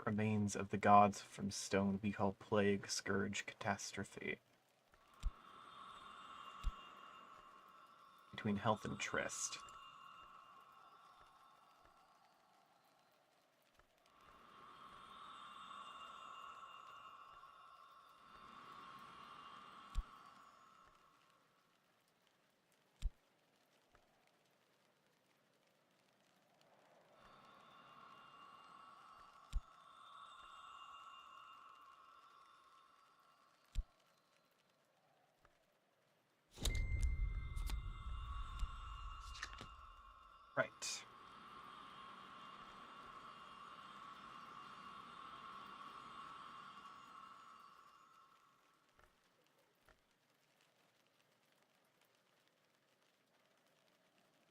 Remains of the gods from stone we call plague, scourge, catastrophe. Between health and tryst. Right.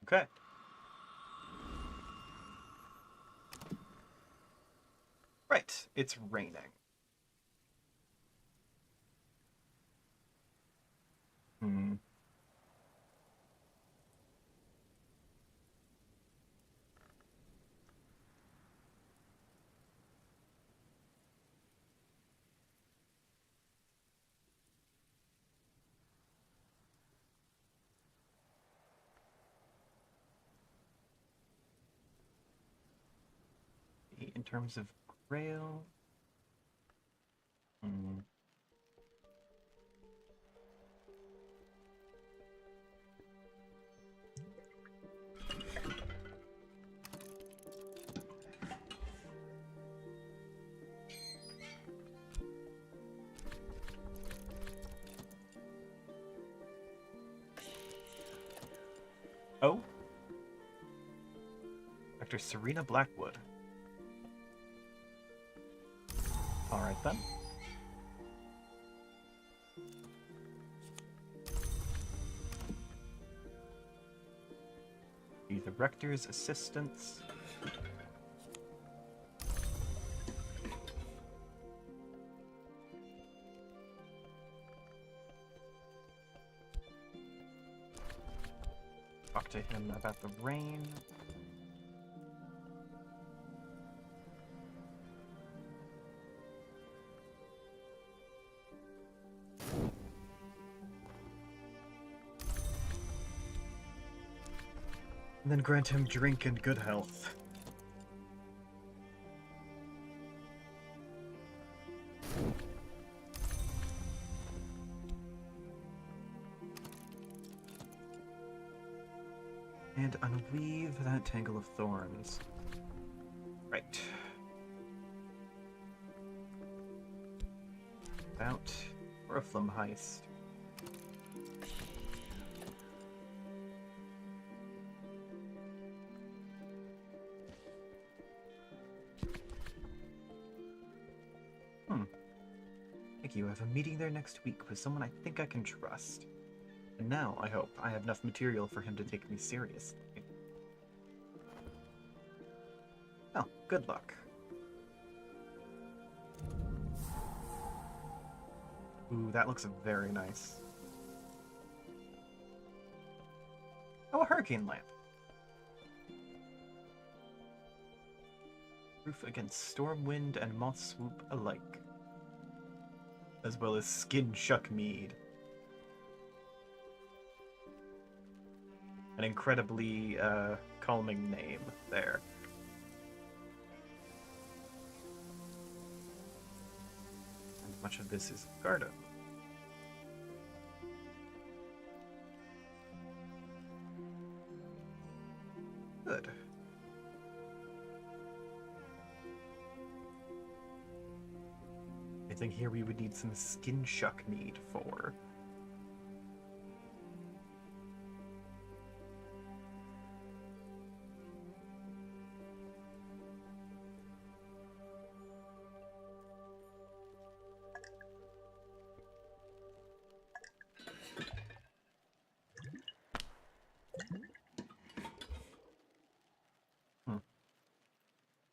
Okay. Right. It's raining. Hmm. In terms of Grail. Hmm. Oh. Dr. Serena Blackwood. Alright then. Be the rector's assistants. Talk to him about the rain. And then grant him drink and good health. And unweave that tangle of thorns. Right. About Oriflamme heist. Thank you. I have a meeting there next week with someone I think I can trust. And now, I hope, I have enough material for him to take me seriously. Oh, good luck. Ooh, that looks very nice. Oh, a hurricane lamp. Proof against storm wind and moth swoop alike. As well as skin shuck mead. An incredibly calming name there. And much of this is garden. Good. I think here we would need some skin shuck mead for.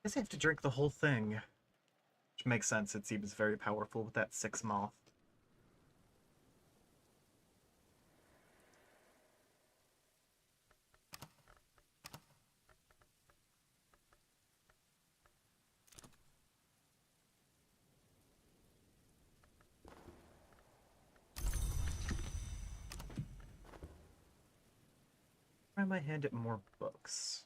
guess I have to drink the whole thing. Which makes sense, it seems very powerful with that 6 moth. Try my hand at more books.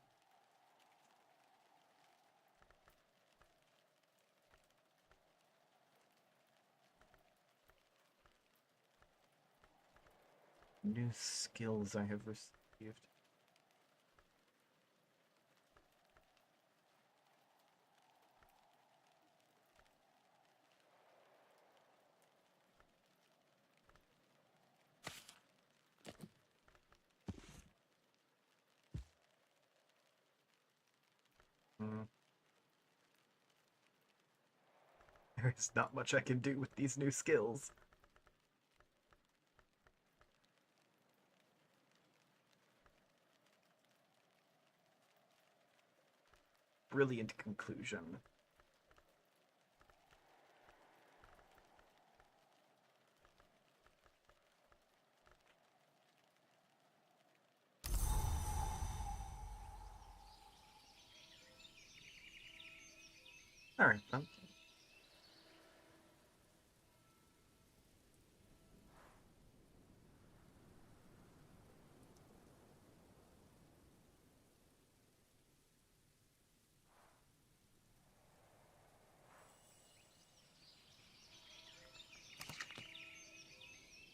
New skills I have received. Hmm. There is not much I can do with these new skills. Brilliant conclusion. Alright, then.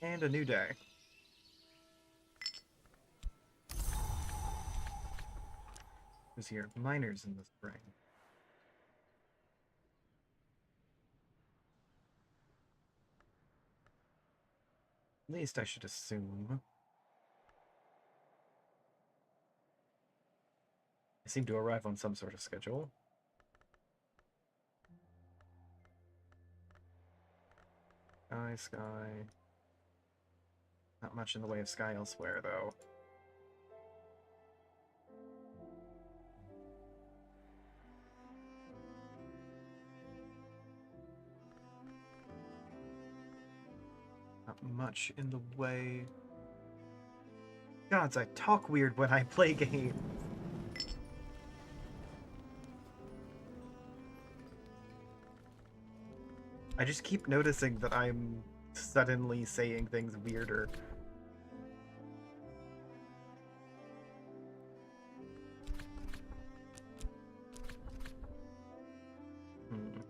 And a new day. Who's here? Miners in the spring. At least I should assume. I seem to arrive on some sort of schedule. Sky. Not much in the way of sky elsewhere, though. Not much in the way... Gods, I talk weird when I play games. I just keep noticing that I'm suddenly saying things weirder. Hmm.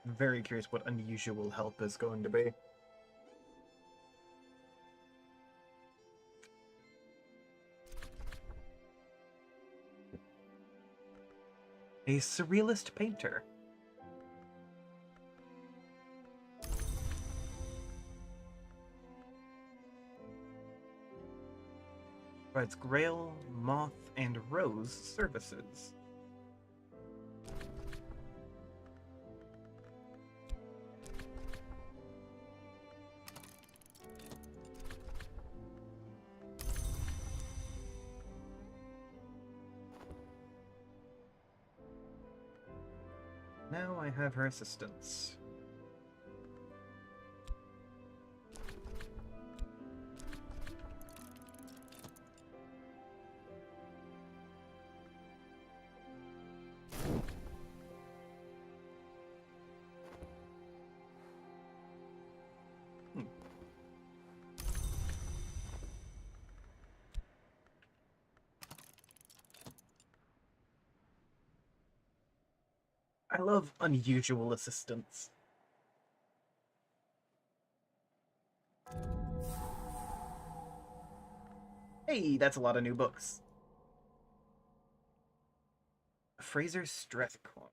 I'm very curious what unusual help is going to be. A surrealist painter. Provides Grail, Moth, and Rose services. Now I have her assistance. I love unusual assistance. Hey, that's a lot of new books. Fraser Strathcona.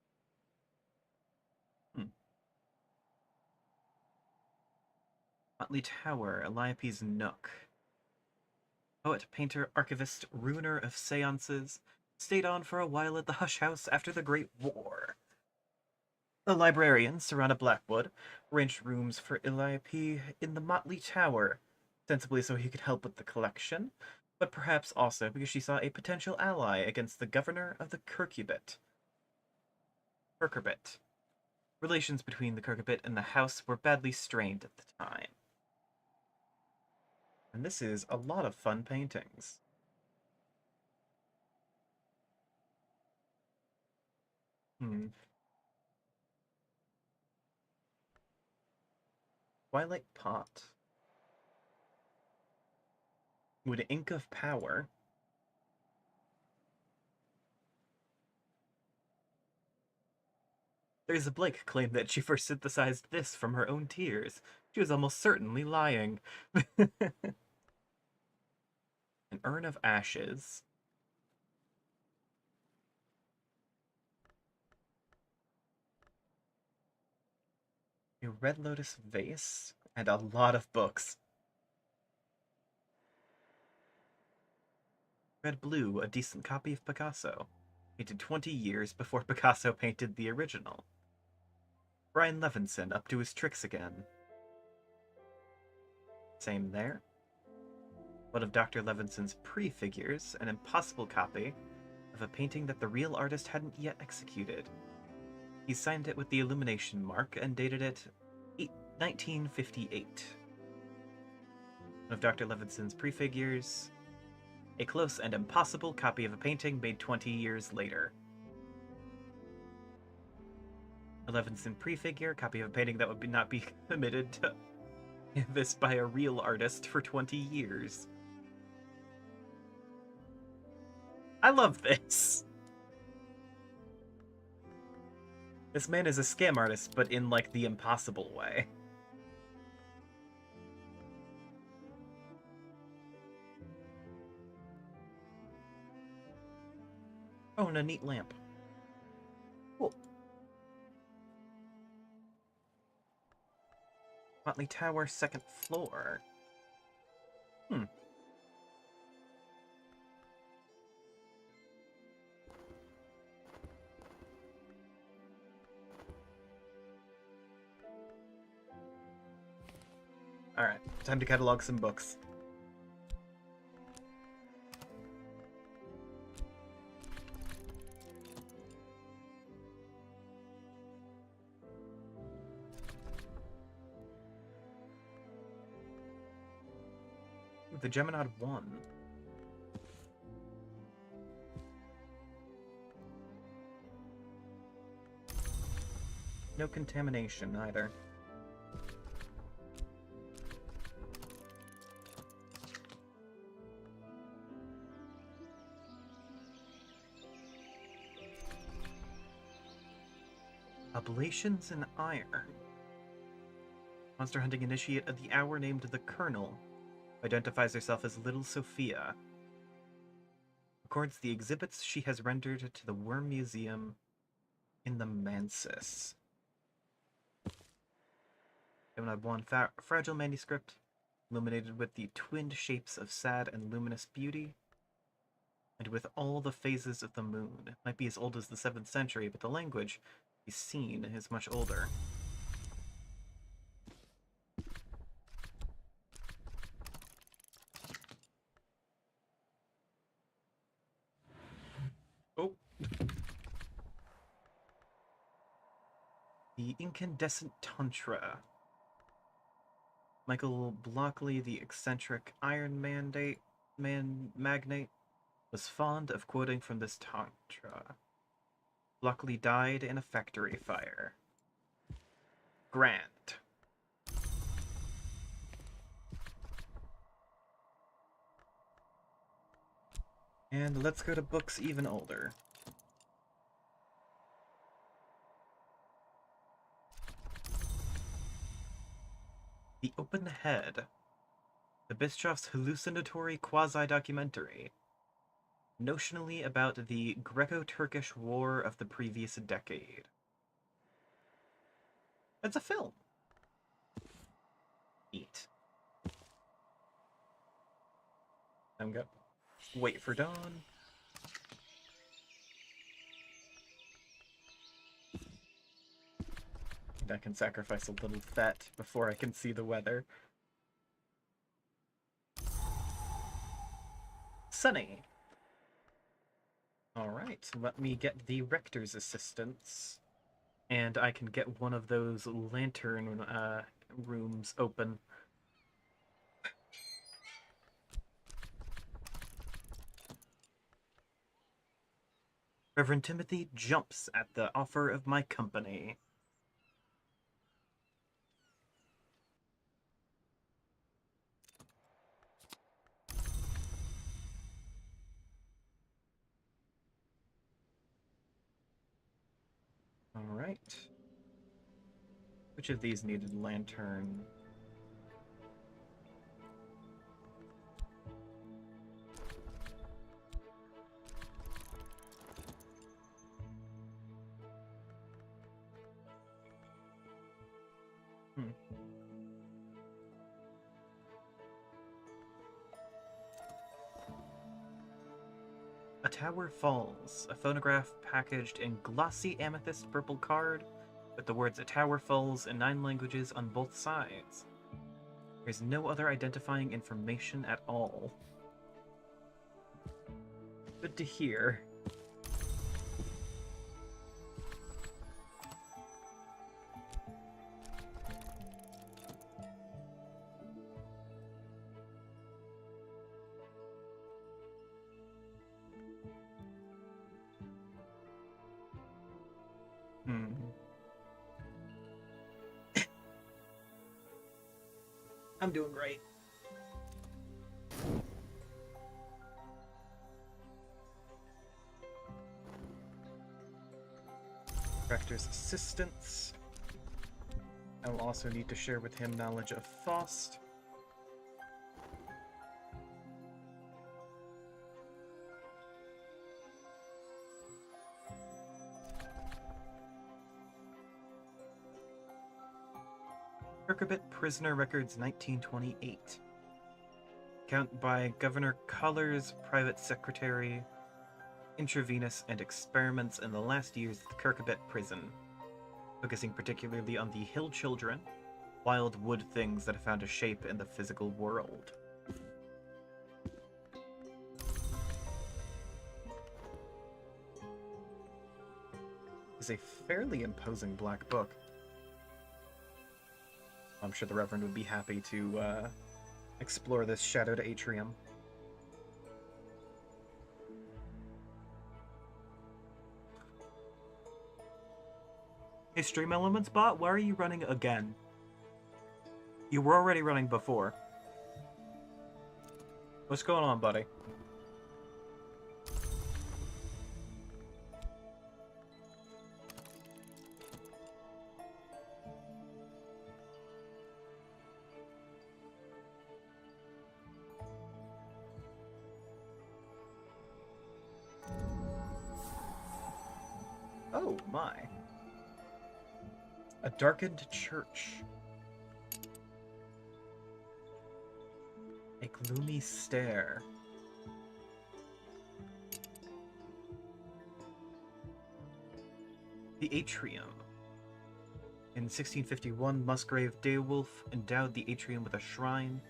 Motley Tower, Elliope's Nook. Poet, painter, archivist, ruiner of seances, stayed on for a while at the Hush House after the Great War. A librarian, Serana Blackwood, arranged rooms for Illiope in the Motley Tower, sensibly so he could help with the collection, but perhaps also because she saw a potential ally against the governor of the Kirkherbit. Relations between the Kirkherbit and the house were badly strained at the time. And this is a lot of fun paintings. Twilight Pot. Would Ink of Power. Theresa Blake claimed that she first synthesized this from her own tears. She was almost certainly lying. An Urn of Ashes. A Red Lotus vase. And a lot of books. Red Blue, a decent copy of Picasso. Painted 20 years before Picasso painted the original. Brian Levinson up to his tricks again. Same there. One of Dr. Levinson's prefigures, an impossible copy of a painting that the real artist hadn't yet executed. He signed it with the illumination mark and dated it 1958. One of Dr. Levinson's prefigures, a close and impossible copy of a painting made 20 years later. A Levinson prefigure, copy of a painting that would not be permitted to this by a real artist for 20 years. I love this. This man is a scam artist, but in, like, the impossible way. Oh, and a neat lamp. Cool. Motley Tower, second floor. Alright, time to catalog some books. The Geminod 1. No contamination either. Ablations in Iron. Monster hunting initiate of the hour named the Colonel identifies herself as Little Sophia. Records the exhibits she has rendered to the Worm Museum in the Mansis. Geminod 1 fragile manuscript, illuminated with the twinned shapes of sad and luminous beauty, and with all the phases of the moon. It might be as old as the 7th century, but the language he's seen is much older. Oh. The Incandescent Tantra. Michael Blockley, the eccentric Iron magnate, was fond of quoting from this tantra. Blockley died in a factory fire. Grant. And let's go to books even older. The Open Head. The Bischoff's hallucinatory quasi-documentary. Notionally about the Greco-Turkish War of the previous decade. It's a film. Neat. I'm I'm gonna wait for dawn. And I can sacrifice a little fat before I can see the weather. Sunny. Alright, let me get the Rector's assistance. And I can get one of those lantern rooms open. Reverend Timothy jumps at the offer of my company. Alright. Which of these needed lantern? A Tower Falls, a phonograph packaged in glossy amethyst purple card with the words "A Tower Falls" in 9 languages on both sides. There's no other identifying information at all. Good to hear. I'm doing great. Rector's assistance. I will also need to share with him knowledge of Faust. Kirkabit Prisoner Records 1928. Account by Governor Culler's private secretary, intravenous and experiments in the last years of the Kirkabit prison, focusing particularly on the hill children, wild wood things that have found a shape in the physical world. It's a fairly imposing black book. I'm sure the Reverend would be happy to explore this shadowed atrium. Hey, Stream Elements bot, why are you running again? You were already running before. What's going on, buddy? Oh, my. A darkened church. A gloomy stare. The atrium. In 1651, Musgrave Beowulf endowed the atrium with a shrine,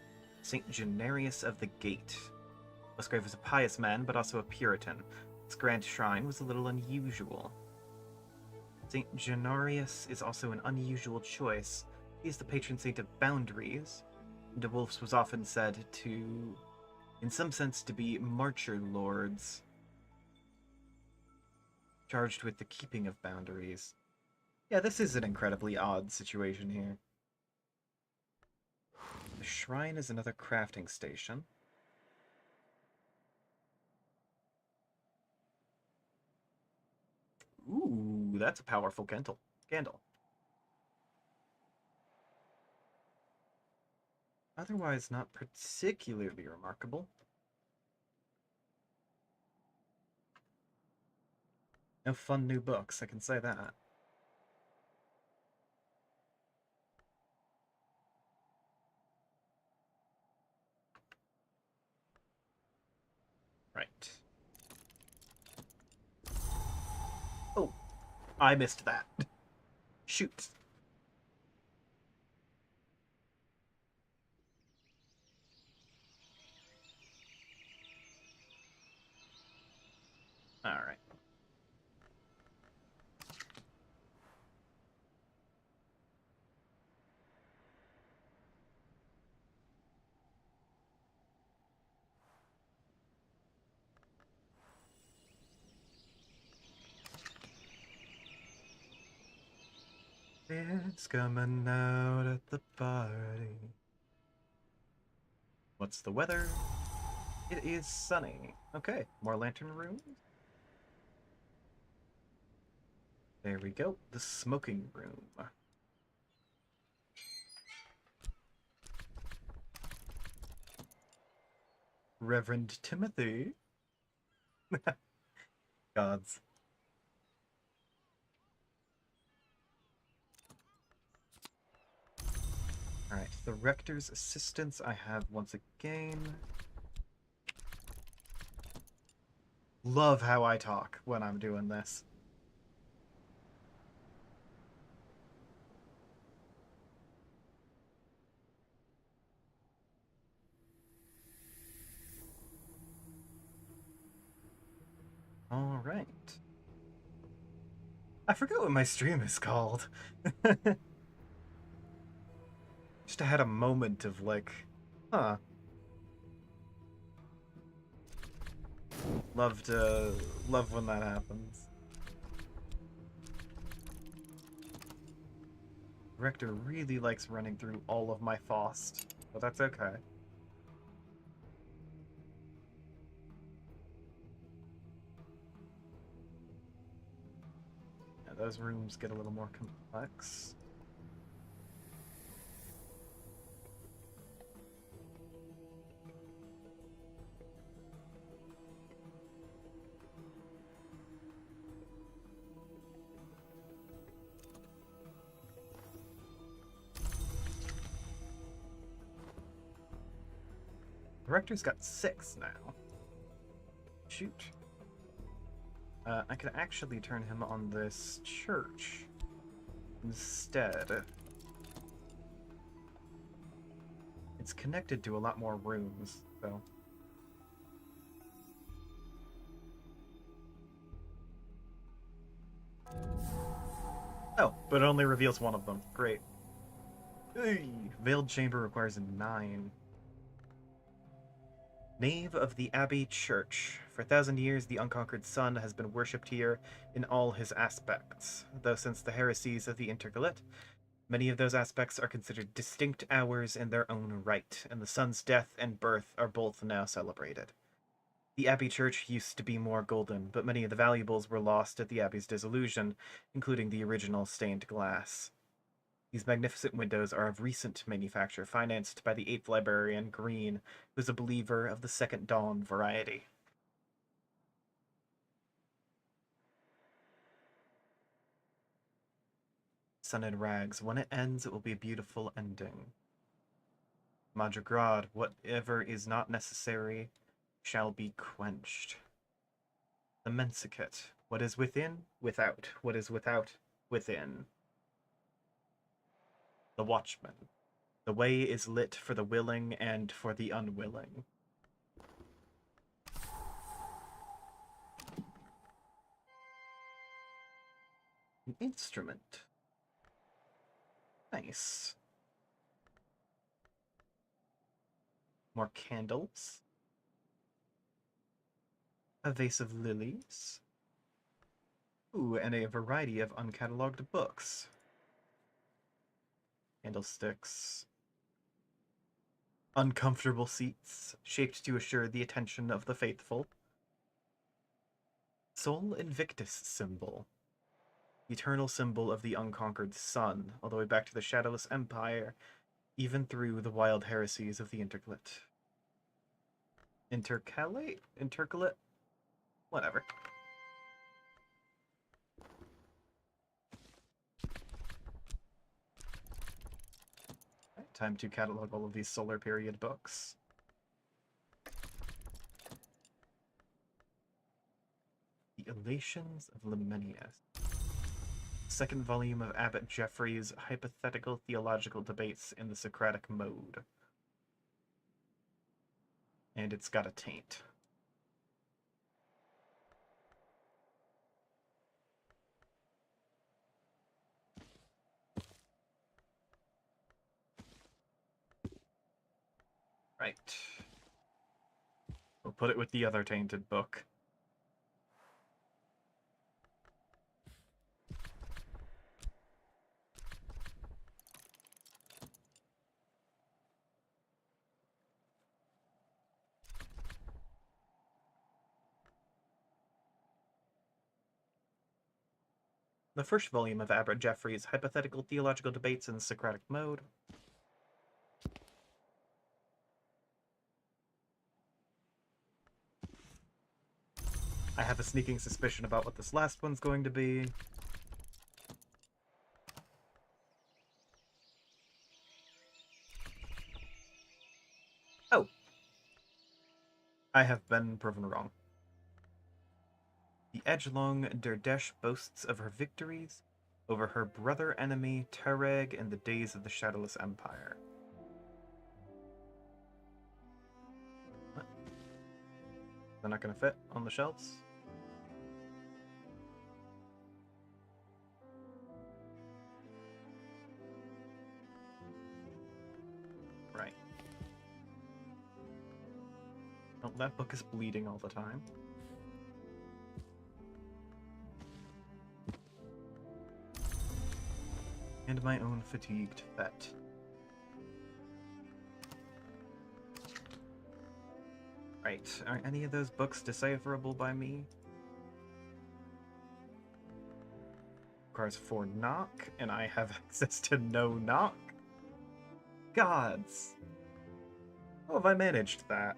St. Genarius of the Gate. Musgrave was a pious man, but also a Puritan. This grand shrine was a little unusual. St. Genarius is also an unusual choice. He is the patron saint of boundaries. De Wolf's was often said to, in some sense, to be marcher lords, charged with the keeping of boundaries. Yeah, this is an incredibly odd situation here. The shrine is another crafting station. Ooh, that's a powerful candle. Otherwise not particularly remarkable. No fun new books, I can say that. Right. Oh, I missed that. Shoot. All right. It's coming out at the party. What's the weather? It is sunny. Okay, more lantern rooms. There we go. The smoking room. Reverend Timothy. Gods. Alright, the Rector's assistants I have once again. Love how I talk when I'm doing this. Alright. I forgot what my stream is called. Just had a moment of like, huh. Love when that happens. Rector really likes running through all of my Faust, but that's okay. Yeah, those rooms get a little more complex. The Rector's got 6 now. Shoot. I could actually turn him on this church instead. It's connected to a lot more rooms, so. Oh, but it only reveals one of them. Great. Hey, Veiled Chamber requires a 9. Nave of the Abbey Church. For 1,000 years, the unconquered sun has been worshipped here in all his aspects, though since the heresies of the Intergalate, many of those aspects are considered distinct hours in their own right, and the sun's death and birth are both now celebrated. The Abbey Church used to be more golden, but many of the valuables were lost at the Abbey's dissolution, including the original stained glass. These magnificent windows are of recent manufacture, financed by the 8th librarian, Green, who's a believer of the Second Dawn variety. Sun in Rags. When it ends, it will be a beautiful ending. Madragrad. Whatever is not necessary shall be quenched. The Mensicate. What is within, without. What is without, within. The Watchman. The way is lit for the willing and for the unwilling. An instrument. Nice. More candles. A vase of lilies. Ooh, and a variety of uncatalogued books. Candlesticks. Uncomfortable seats, shaped to assure the attention of the faithful. Sol Invictus symbol. Eternal symbol of the unconquered sun, all the way back to the Shadowless Empire, even through the wild heresies of the Intergalate. Intercalate? Intercalate? Whatever. Right, time to catalog all of these solar period books. Elations of Lemenius. Second volume of Abbot Jeffrey's Hypothetical Theological Debates in the Socratic Mode. And it's got a taint. Right. We'll put it with the other tainted book. The first volume of Abbot Jeffrey's Hypothetical Theological Debates in the Socratic Mode. I have a sneaking suspicion about what this last one's going to be. Oh. I have been proven wrong. The Edgelong Derdesh boasts of her victories over her brother enemy Tereg in the days of the Shadowless Empire. What? They're not going to fit on the shelves? Right. Oh, that book is bleeding all the time. And my own fatigued fet. Right, are any of those books decipherable by me? Requires 4 knock, and I have access to no knock? Gods! How have I managed that?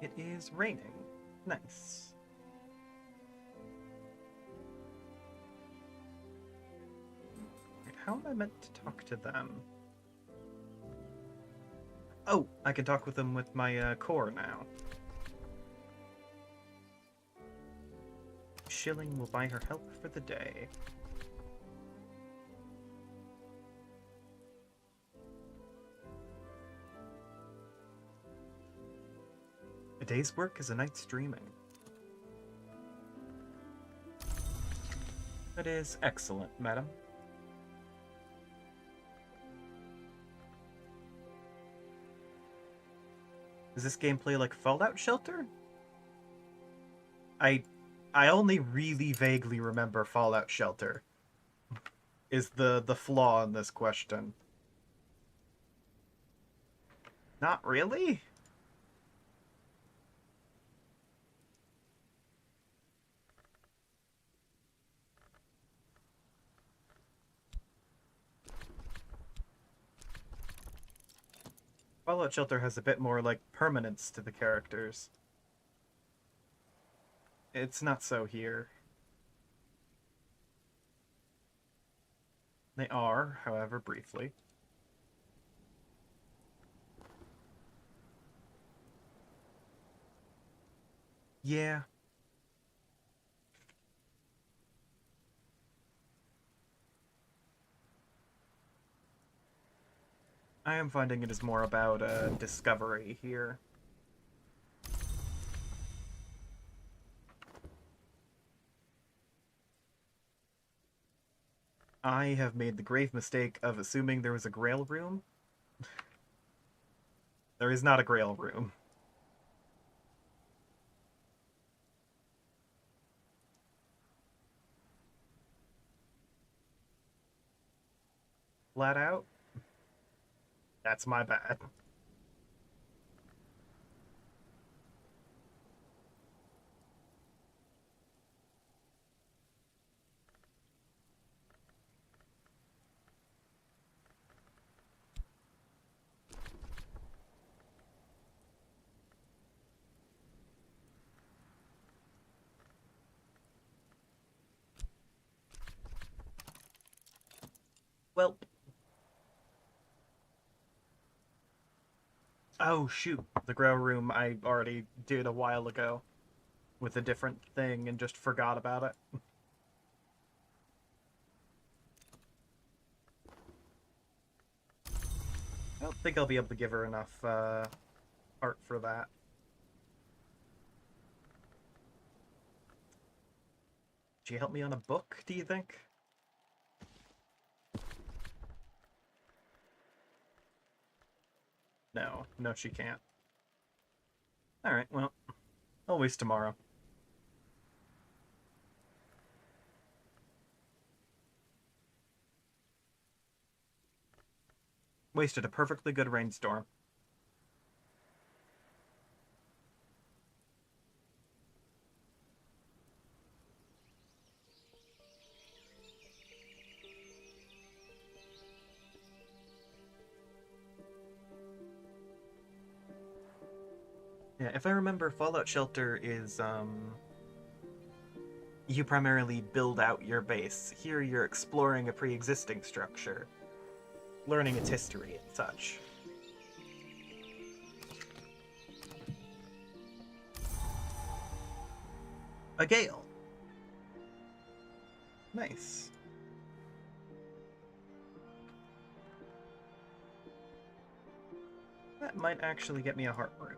It is raining. Nice. Wait, how am I meant to talk to them? Oh, I can talk with them with my core now. Shilling will buy her help for the day. A day's work is a night's dreaming. That is excellent, madam. Is this gameplay like Fallout Shelter? I only really vaguely remember Fallout Shelter. Is the flaw in this question. Not really? Fallout Shelter has a bit more, like, permanence to the characters. It's not so here. They are, however, briefly. Yeah. I am finding it is more about discovery here. I have made the grave mistake of assuming there was a Grail room. There is not a Grail room. Flat out? That's my bad. Welp. Oh, shoot. The grow room I already did a while ago with a different thing and just forgot about it. I don't think I'll be able to give her enough art for that. She help me on a book, do you think? No, she can't. Alright, well, always tomorrow. Wasted a perfectly good rainstorm. Yeah, if I remember, Fallout Shelter is, you primarily build out your base. Here you're exploring a pre-existing structure, learning its history and such. A gale. Nice. That might actually get me a heart root.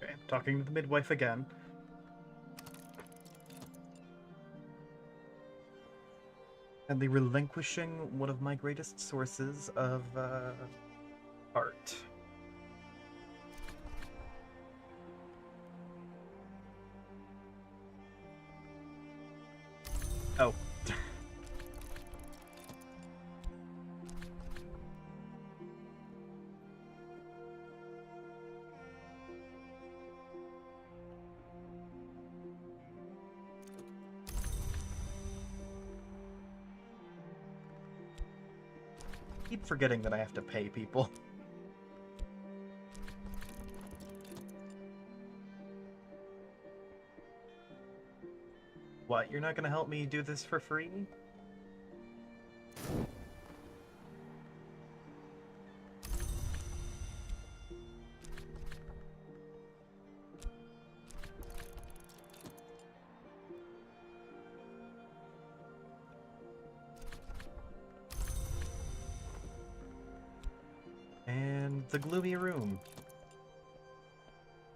Okay, talking to the midwife again. And the relinquishing one of my greatest sources of art. Oh. Keep forgetting that I have to pay people. What, you're not gonna help me do this for free? And the gloomy room.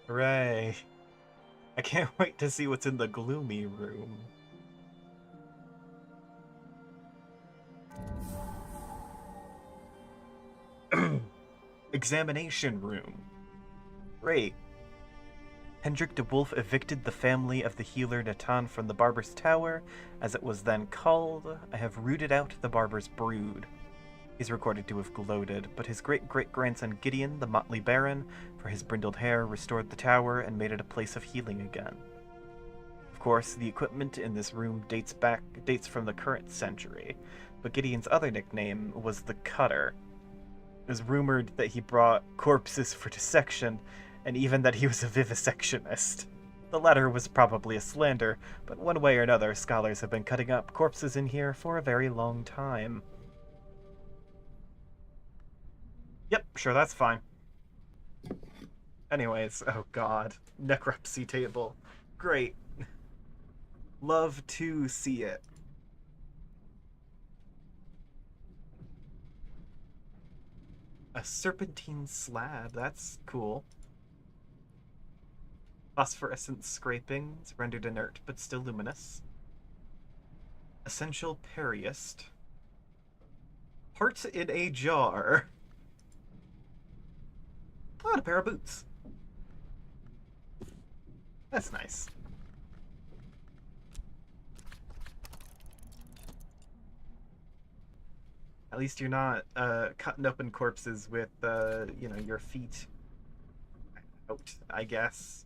Hooray. I can't wait to see what's in the gloomy room. Examination room. Great. Hendrik de Wolf evicted the family of the healer Natan from the Barber's Tower, as it was then called. I have rooted out the Barber's brood. He's recorded to have gloated, but his great-great-grandson Gideon, the motley baron, for his brindled hair, restored the tower and made it a place of healing again. Of course, the equipment in this room dates from the current century, but Gideon's other nickname was the Cutter. It was rumored that he brought corpses for dissection, and even that he was a vivisectionist. The latter was probably a slander, but one way or another, scholars have been cutting up corpses in here for a very long time. Yep, sure, that's fine. Anyways, oh god. Necropsy table. Great. Love to see it. A serpentine slab, that's cool. Phosphorescent scrapings, rendered inert but still luminous. Essential Periest. Heart in a jar. Oh, and a pair of boots. That's nice. At least you're not cutting open corpses with, you know, your feet out, I guess.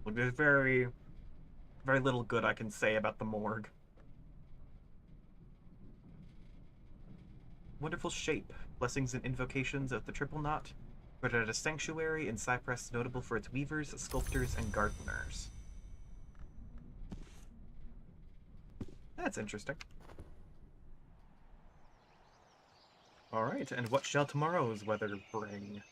Look, there's very, very little good I can say about the morgue. Wonderful shape. Blessings and invocations of the triple knot. But at a sanctuary in Cyprus notable for its weavers, sculptors, and gardeners. That's interesting. Alright, and what shall tomorrow's weather bring?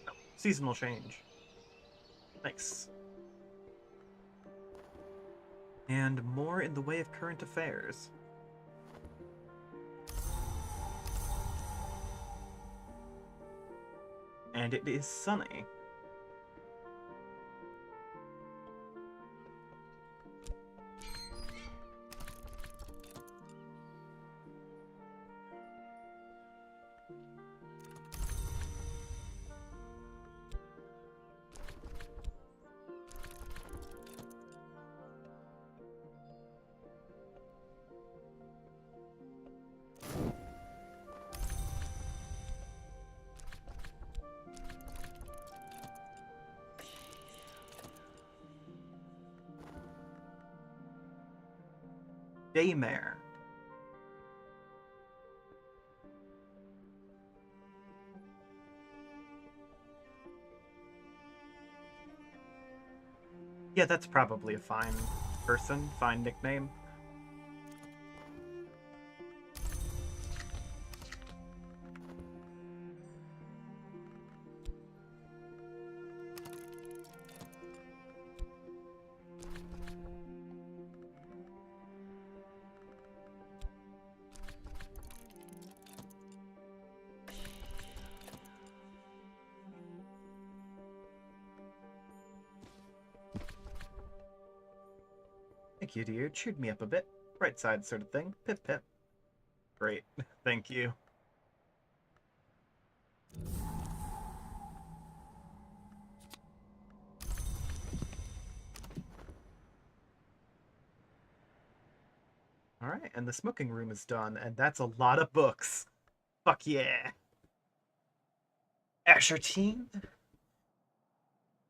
Oh, seasonal change. Nice. And more in the way of current affairs. And it is sunny. Daymare. Yeah, that's probably a fine person, fine nickname. Thank you, dear. Cheered me up a bit. Right side sort of thing. Pip pip. Great. Thank you. Alright, and the smoking room is done, and that's a lot of books. Fuck yeah. Ashertine?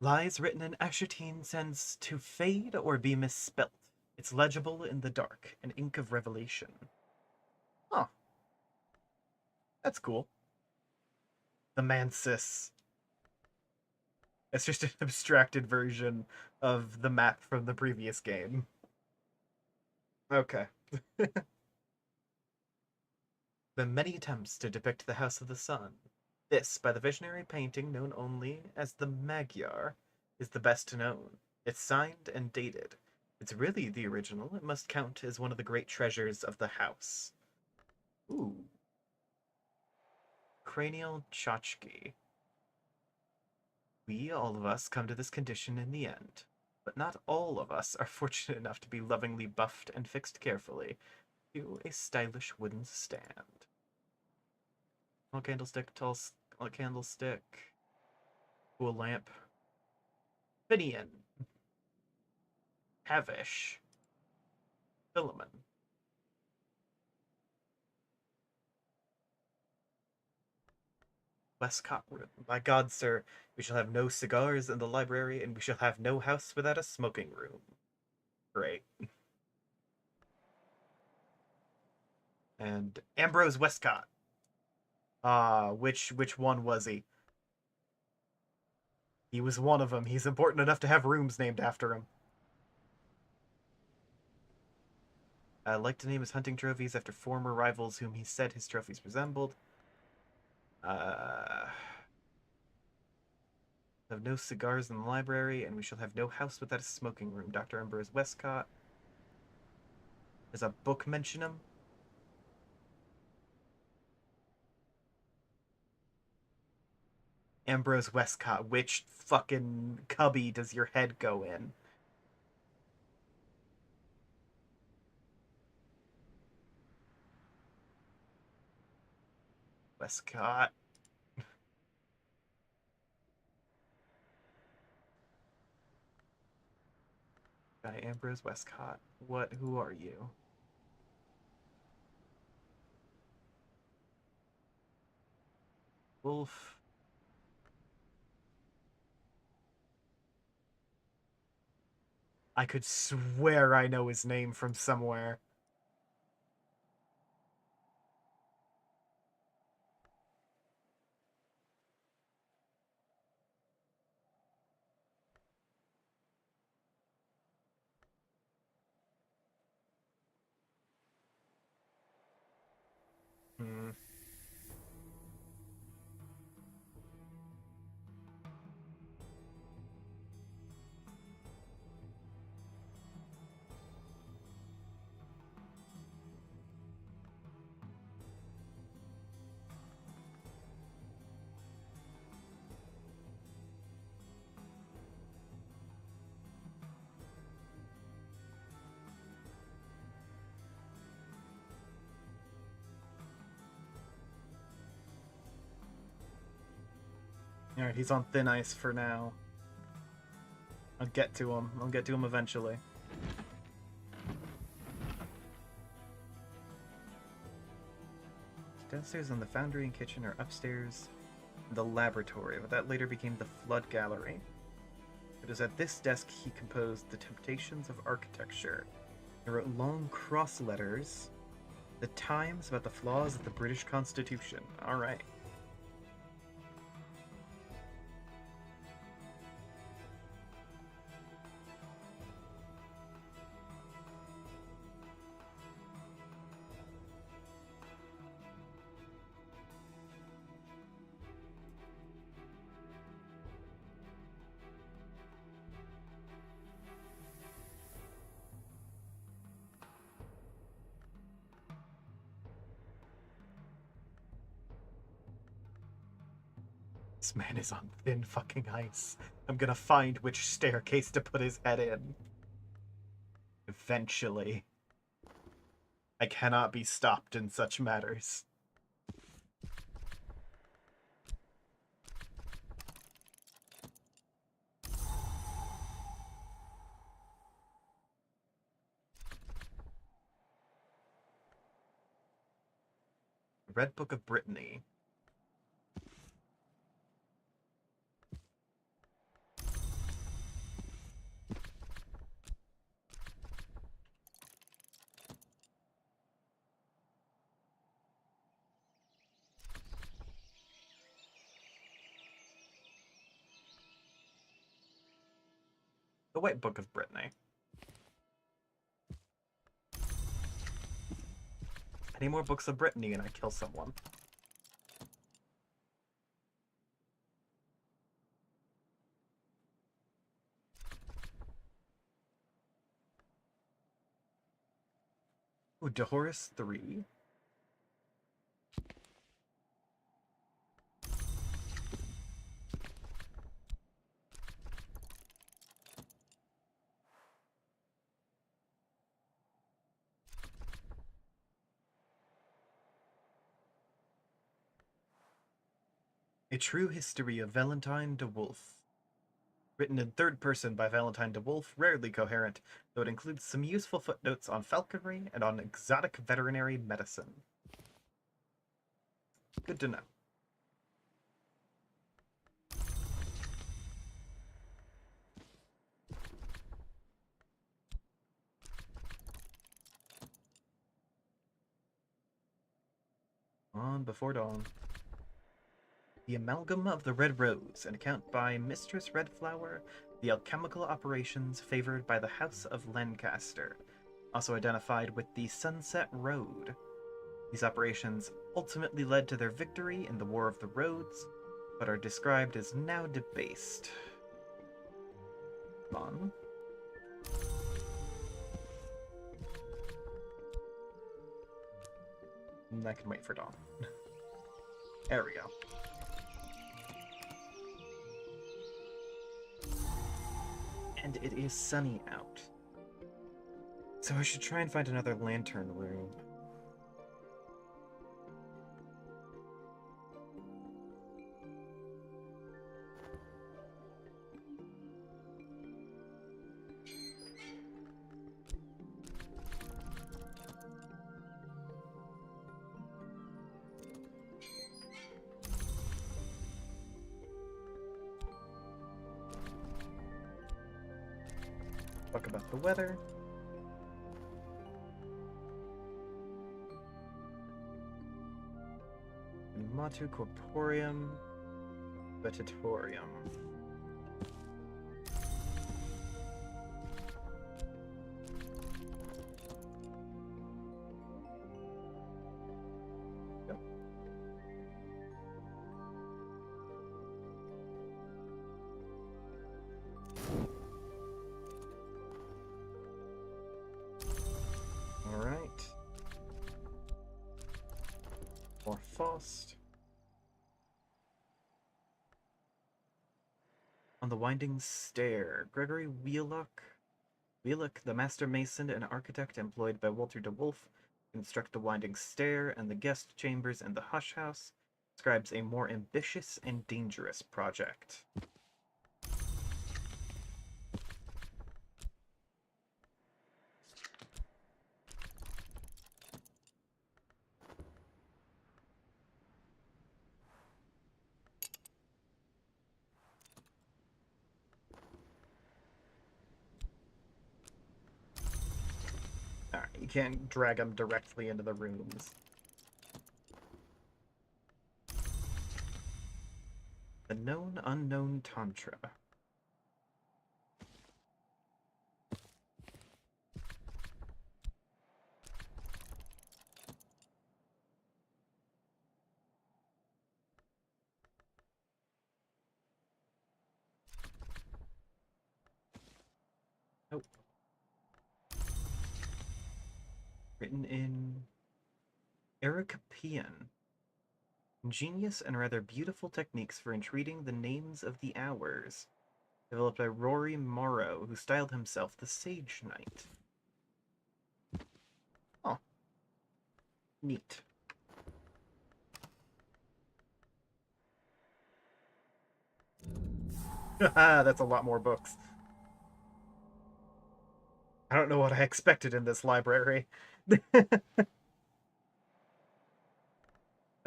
Lies written in Ashertine tends to fade or be misspelt. It's legible in the dark, an ink of revelation. Huh. That's cool. The Mansis. It's just an abstracted version of the map from the previous game. Okay. The many attempts to depict the House of the Sun. This, by the visionary painting known only as the Magyar, is the best known. It's signed and dated. It's really the original. It must count as one of the great treasures of the house. Ooh. Cranial tchotchke. We, all of us, come to this condition in the end. But not all of us are fortunate enough to be lovingly buffed and fixed carefully to a stylish wooden stand. Tall candlestick, tall candlestick, cool lamp. Finian. Havish. Philemon. Westcott room. My God, sir, we shall have no cigars in the library, and we shall have no house without a smoking room. Great. And Ambrose Westcott. Which one was he? He was one of them. He's important enough to have rooms named after him. I like to name his hunting trophies after former rivals whom he said his trophies resembled. Have no cigars in the library, and we shall have no house without a smoking room. Dr. Ambrose Westcott. Does a book mention him? Ambrose Westcott, which fucking cubby does your head go in? Westcott. By Ambrose Westcott. Who are you? Wolf. I could swear I know his name from somewhere. Hmm. Alright, he's on thin ice for now. I'll get to him. I'll get to him eventually. Downstairs in the foundry and kitchen, or upstairs the laboratory, but that later became the Flood Gallery. It was at this desk he composed The Temptations of Architecture. He wrote long cross letters, the Times, about the flaws of the British Constitution. Alright. This man is on thin fucking ice. I'm gonna find which staircase to put his head in. Eventually. I cannot be stopped in such matters. Red Book of Brittany. The White Book of Brittany. Any more books of Brittany and I kill someone. Ooh, Dehorus 3. A True History of Valentine de Wolfe. Written in third person by Valentine de Wolfe, rarely coherent, though it includes some useful footnotes on falconry and on exotic veterinary medicine. Good to know. On Before Dawn. The Amalgam of the Red Rose, an account by Mistress Redflower, the alchemical operations favored by the House of Lancaster, also identified with the Sunset Road. These operations ultimately led to their victory in the War of the Roads, but are described as now debased. Fun. I can wait for dawn. There we go. And it is sunny out. So I should try and find another lantern room. Talk about the weather. Matu corporeum vegetatorium. Yep. All right. More Faust. On the Winding Stair, Gregory Wheelock, the master mason and architect employed by Walter de Wolf, to construct the Winding Stair and the guest chambers and the Hush House, describes a more ambitious and dangerous project. Alright, you can't drag them directly into the rooms. The Known Unknown Tantra. Nope. Written in Aracapian. Ingenious and rather beautiful techniques for entreating the names of the hours. Developed by Rory Morrow, who styled himself the Sage Knight. Oh. Neat. That's a lot more books. I don't know what I expected in this library. Been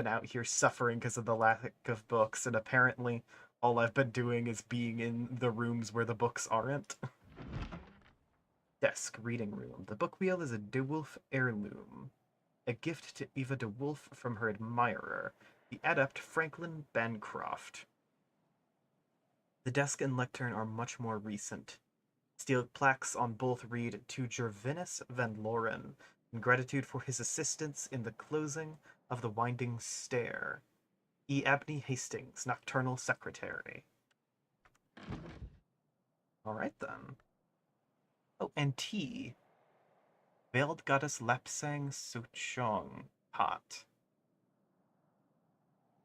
out here suffering because of the lack of books, and apparently all I've been doing is being in the rooms where the books aren't. Desk, reading room. The book wheel is a De Wolf heirloom. A gift to Eva De Wolf from her admirer, the adept Franklin Bancroft. The desk and lectern are much more recent. Steel plaques on both read to Gervinus Van Loren, in gratitude for his assistance in the closing of the Winding Stair. E. Abney Hastings, Nocturnal Secretary. Alright then. Oh, and tea. Veiled Goddess Lapsang Sochong. Hot.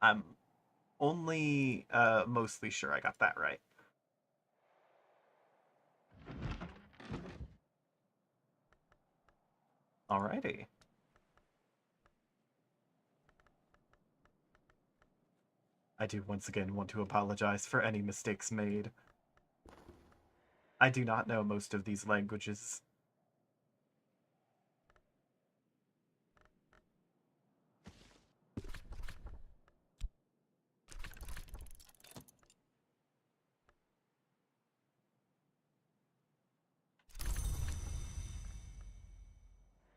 I'm only mostly sure I got that right. Alrighty. I do once again want to apologize for any mistakes made. I do not know most of these languages.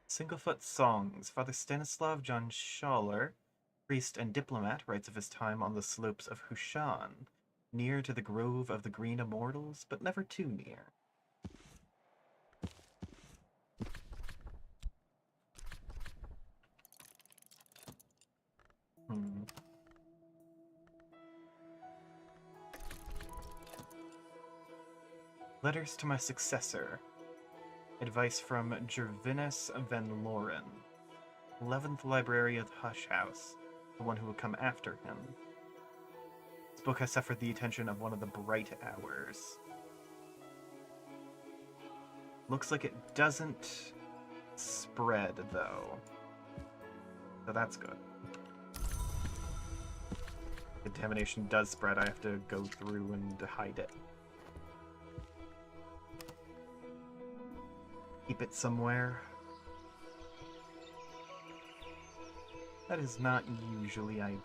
Singlefoot Songs. Father Stanislav John Schaller, priest and diplomat, writes of his time on the slopes of Hushan, near to the Grove of the Green Immortals, but never too near. Letters to my successor. Advice from Gervinus Van Loren, 11th library of the Hush House, the one who will come after him. This book has suffered the attention of one of the Bright Hours. Looks like it doesn't spread, though. So that's good. Contamination does spread, I have to go through and hide it. Keep it somewhere. That is not usually ideal.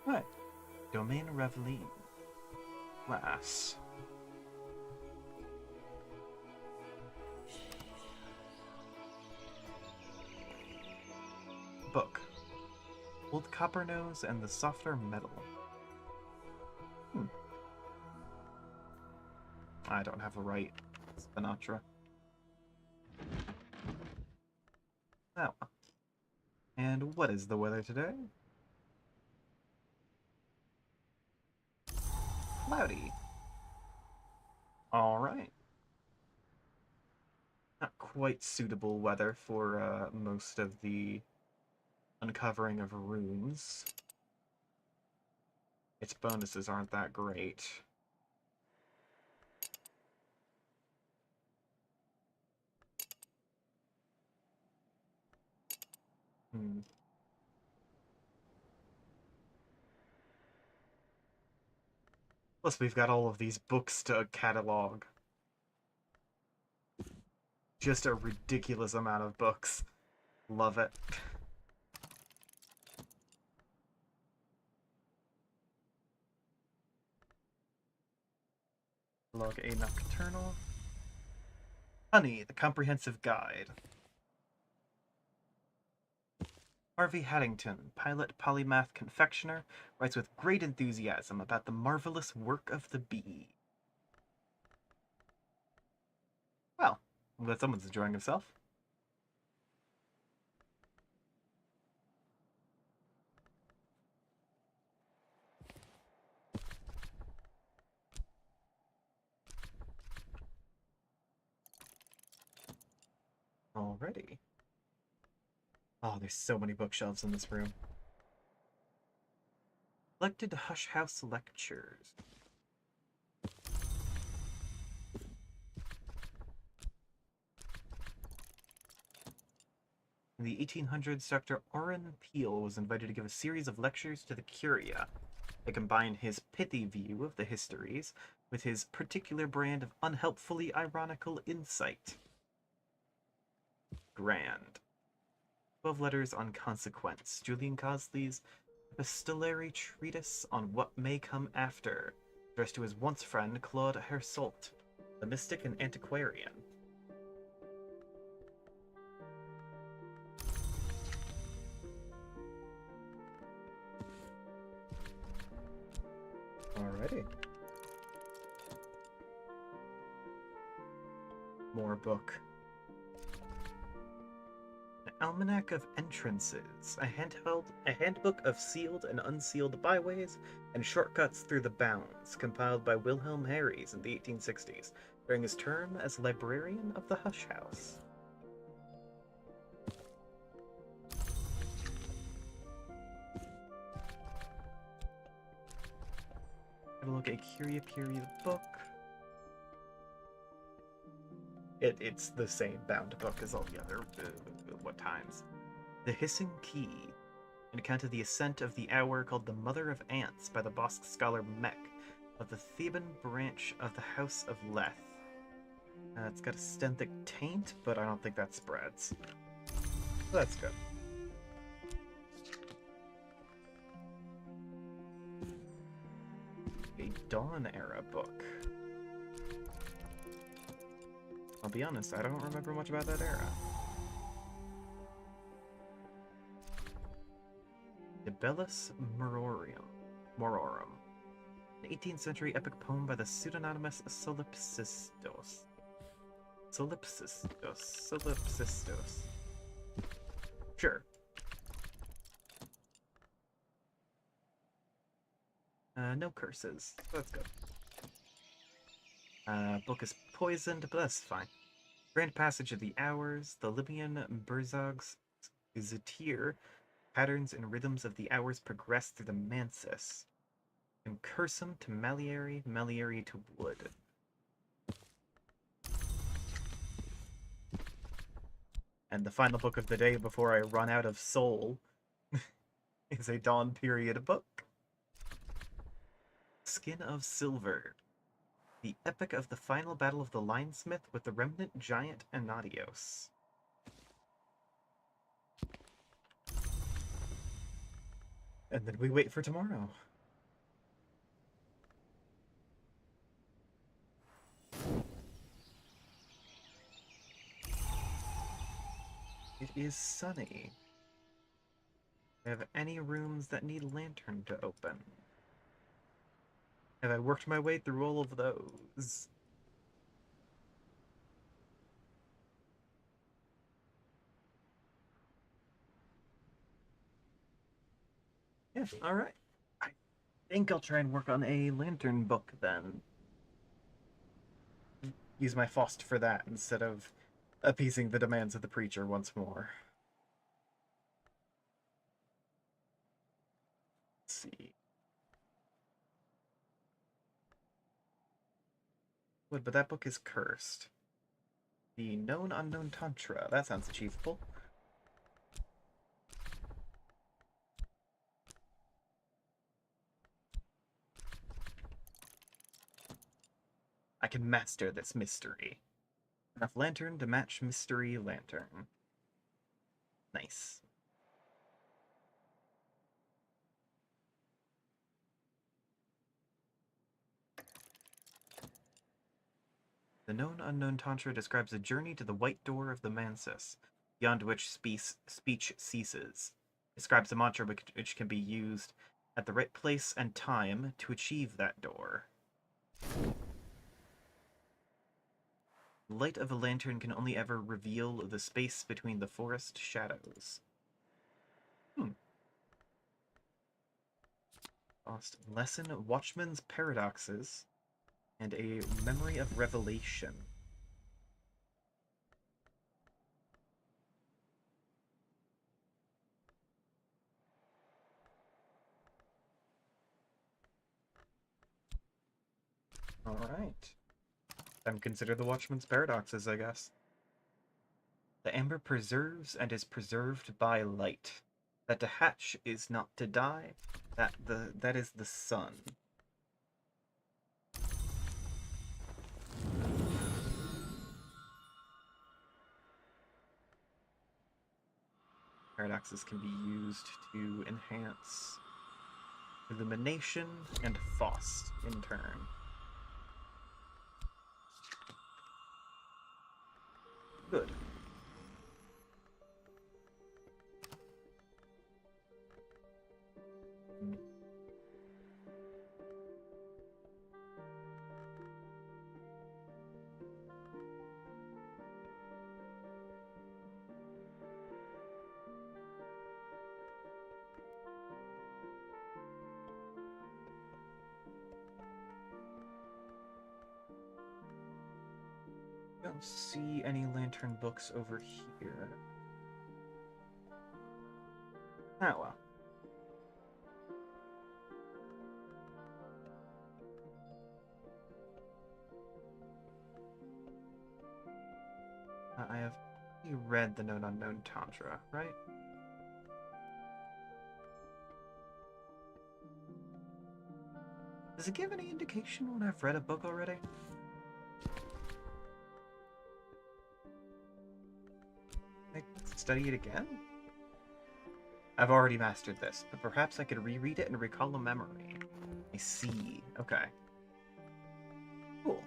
Right. Domaine Reveille. Class. Book. Old Copper Nose and the Softer Metal. I don't have the right Spinatra. Oh. And what is the weather today? Cloudy. Alright. Not quite suitable weather for most of the uncovering of runes. Its bonuses aren't that great. Plus, we've got all of these books to catalog. Just a ridiculous amount of books. Love it. Log A Nocturnal. Honey, the Comprehensive Guide. Harvey Haddington, pilot, polymath, confectioner, writes with great enthusiasm about the marvelous work of the bee. Well, I'm glad someone's enjoying himself. Alrighty. Oh, there's so many bookshelves in this room. Collected Hush House Lectures. In the 1800s, Dr. Orrin Peele was invited to give a series of lectures to the Curia. They combine his pithy view of the histories with his particular brand of unhelpfully ironical insight. Grand. 12 Letters on Consequence, Julian Cosley's epistolary treatise on what may come after, addressed to his once friend Claude Hersault, the mystic and antiquarian. Alrighty. More book. An Almanac of Entrances, a handbook of sealed and unsealed byways and shortcuts through the bounds, compiled by Wilhelm Harries in the 1860s, during his term as librarian of the Hush House. Look at Curia period book. It's the same bound book as all the other what times. The Hissing Key, an account of the ascent of the hour called the Mother of Ants by the Bosque scholar Mech of the Theban branch of the House of Leth. It's got a stenthic taint, but I don't think that spreads. So that's good. A Dawn Era book. I'll be honest, I don't remember much about that era. De Bellis Mororum. An 18th century epic poem by the pseudonymous Solipsistos. Sure. No curses. That's good. Book is poisoned, but that's fine. Grand Passage of the Hours, the Libyan Berzog's Zutir, patterns and rhythms of the hours progress through the Mansis. And Cursum to Maliari, Maliari to Wood. And the final book of the day before I run out of soul is a Dawn period book. Skin of Silver. The epic of the final battle of the Linesmith with the remnant giant Anadios. And then we wait for tomorrow. is sunny. Do I have any rooms that need lantern to open? Have I worked my way through all of those? Yeah, alright. I think I'll try and work on a lantern book then. Use my Faust for that instead of appeasing the demands of the preacher once more. Let's see. But that book is cursed. The Known Unknown Tantra. That sounds achievable. I can master this mystery. Enough lantern to match mystery lantern. Nice. The Known Unknown Tantra describes a journey to the white door of the Mansis, beyond which speech ceases. Describes a mantra which can be used at the right place and time to achieve that door. The light of a lantern can only ever reveal the space between the forest shadows. Lost lesson, Watchman's Paradoxes, and a Memory of Revelation. Alright. Then consider the Watchman's Paradoxes, I guess. The amber preserves and is preserved by light. That to hatch is not to die. That is the sun. Paradoxes can be used to enhance illumination and Faust in turn. Good. Don't see any lantern books over here. Ah, well. I have read the Known Unknown Tantra, right? Does it give any indication when I've read a book already? I study it again? I've already mastered this, but perhaps I could reread it and recall a memory. I see. Okay. Cool.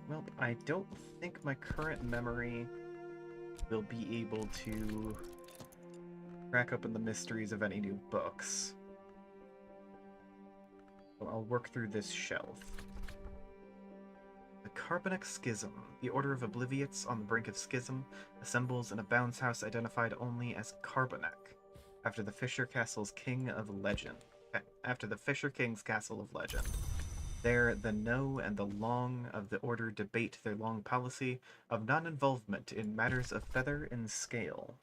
Well, I don't think my current memory will be able to crack open the mysteries of any new books. So I'll work through this shelf. The Carbonic Schism. The Order of Obliviots on the brink of schism assembles in a bounds house identified only as Carbonic, after the Fisher Castle's King of Legend. After the Fisher King's Castle of Legend. There, the No and the Long of the Order debate their long policy of non-involvement in matters of feather and scale.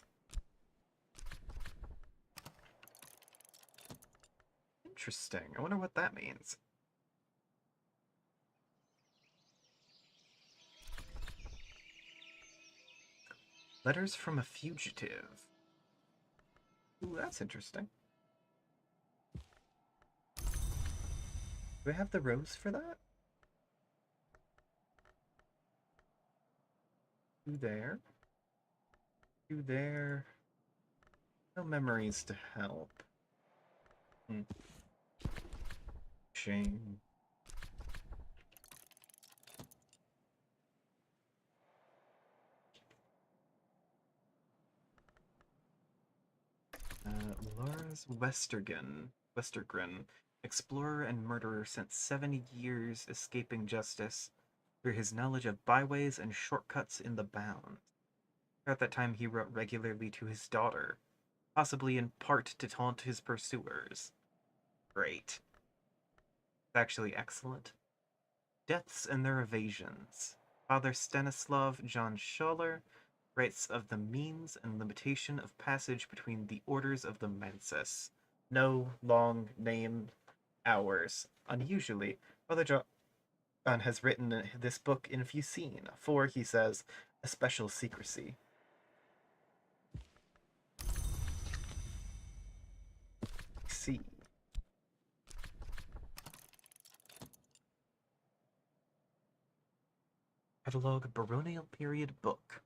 Interesting. I wonder what that means. Letters from a Fugitive. Ooh, that's interesting. Do I have the rose for that? Two there. Two there. No memories to help. Shame. Lars Westergren, explorer and murderer, spent 7 years escaping justice through his knowledge of byways and shortcuts in the Bound. Throughout that time, he wrote regularly to his daughter, possibly in part to taunt his pursuers. Great. It's actually excellent. Deaths and their evasions. Father Stanislav John Scholler writes of the means and limitation of passage between the orders of the Mensis. No long named hours. Unusually, Father John has written this book in few scene, for, he says, a special secrecy. See. Catalog Baronial Period book.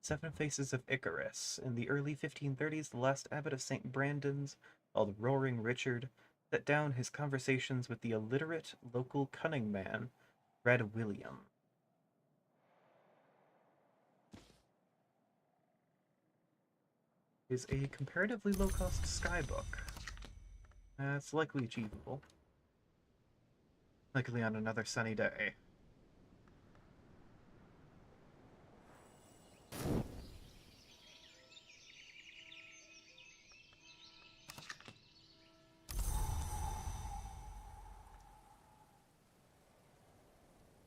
Seven Faces of Icarus. In the early 1530s, the last abbot of St. Brandon's, called Roaring Richard, set down his conversations with the illiterate local cunning man, Red William. It is a comparatively low-cost skybook. It's likely achievable. Likely on another sunny day.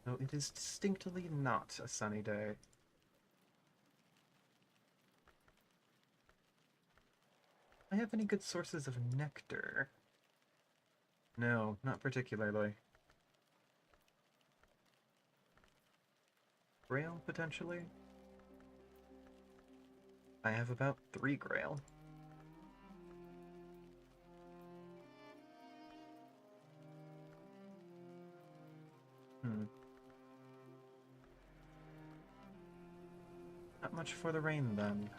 No, it is distinctly not a sunny day. I have any good sources of nectar? No, not particularly. Grail, potentially? I have about 3 grail. Not much for the rain, then.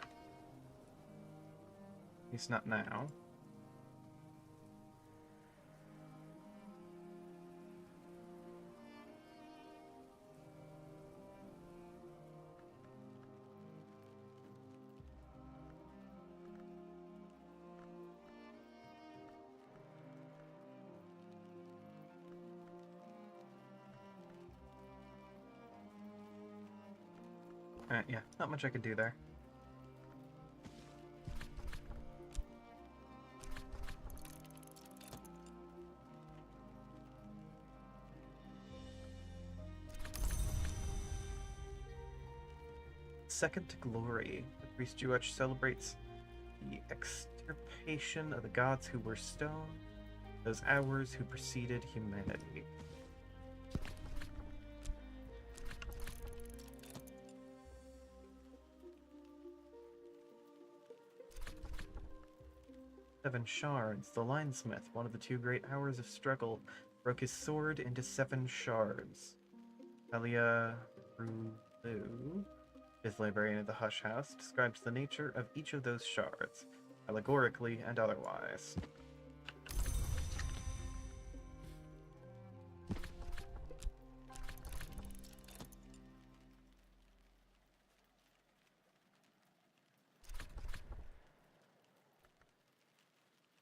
At least not now. Yeah, not much I could do there. Second to Glory. The priest Jewetch celebrates the extirpation of the gods who were stone, those hours who preceded humanity. Seven shards. The linesmith, one of the 2 great hours of struggle, broke his sword into 7 shards. Elia Rulu, his librarian at the Hush House, describes the nature of each of those shards, allegorically and otherwise.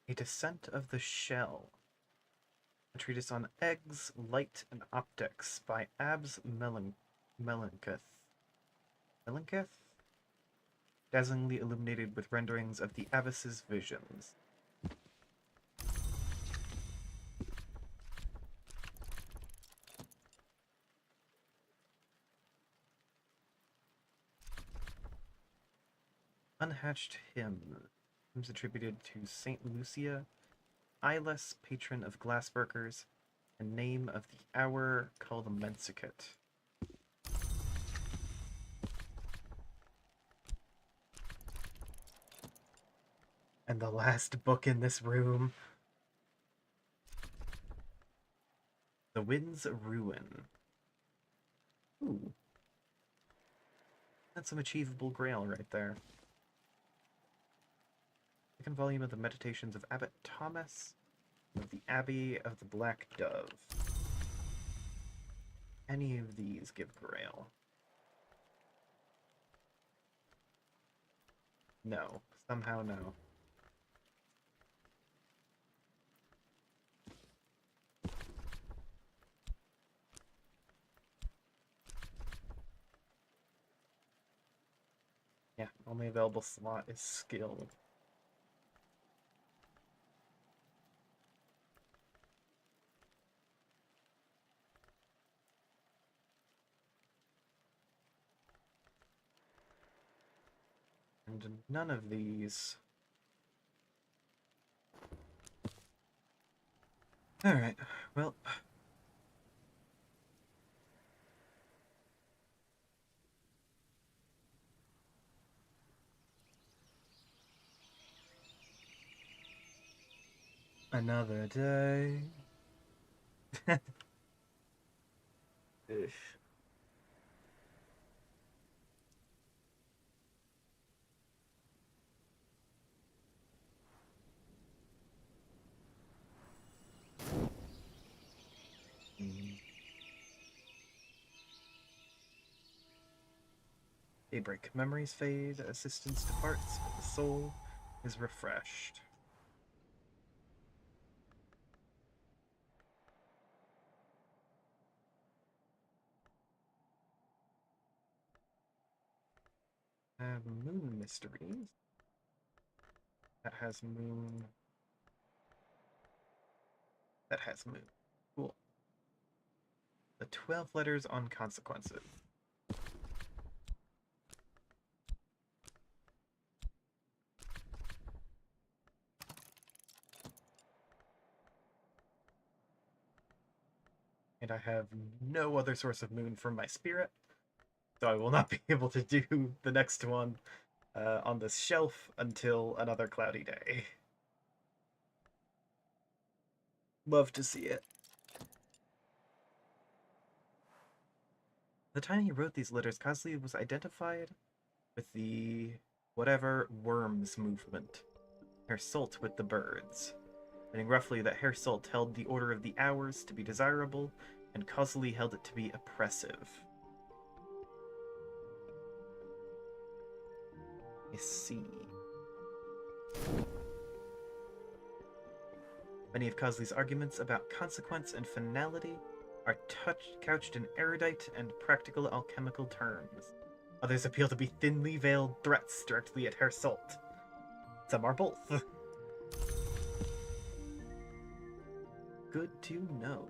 A Descent of the Shell. A treatise on eggs, light, and optics by Abs Melanketh. Dazzlingly illuminated with renderings of the Abbess's visions. Unhatched Hymn. Hymns attributed to Saint Lucia, eyeless patron of glassworkers, and name of the hour called Mensicate. And the last book in this room. The Wind's Ruin. Ooh. That's some achievable grail right there. Second volume of the Meditations of Abbot Thomas of the Abbey of the Black Dove. any of these give Grail? No. Somehow no. Yeah, only available slot is skill. And none of these. Alright, well. Another day. Ish. Mm. Daybreak. Memories fade, assistance departs, but the soul is refreshed. Moon Mysteries. That has moon. That has moon. Cool. The 12 letters on consequences. And I have no other source of moon from my spirit, so I will not be able to do the next one on this shelf until another cloudy day. Love to see it. The time he wrote these letters, Cosley was identified with the whatever worms movement. Herr Sult with the birds. Meaning roughly that Herr Sult held the Order of the Hours to be desirable, and Cosley held it to be oppressive. I see. Many of Cosley's arguments about consequence and finality are couched in erudite and practical alchemical terms. Others appeal to be thinly veiled threats directly at Herr Sult. Some are both. Good to know.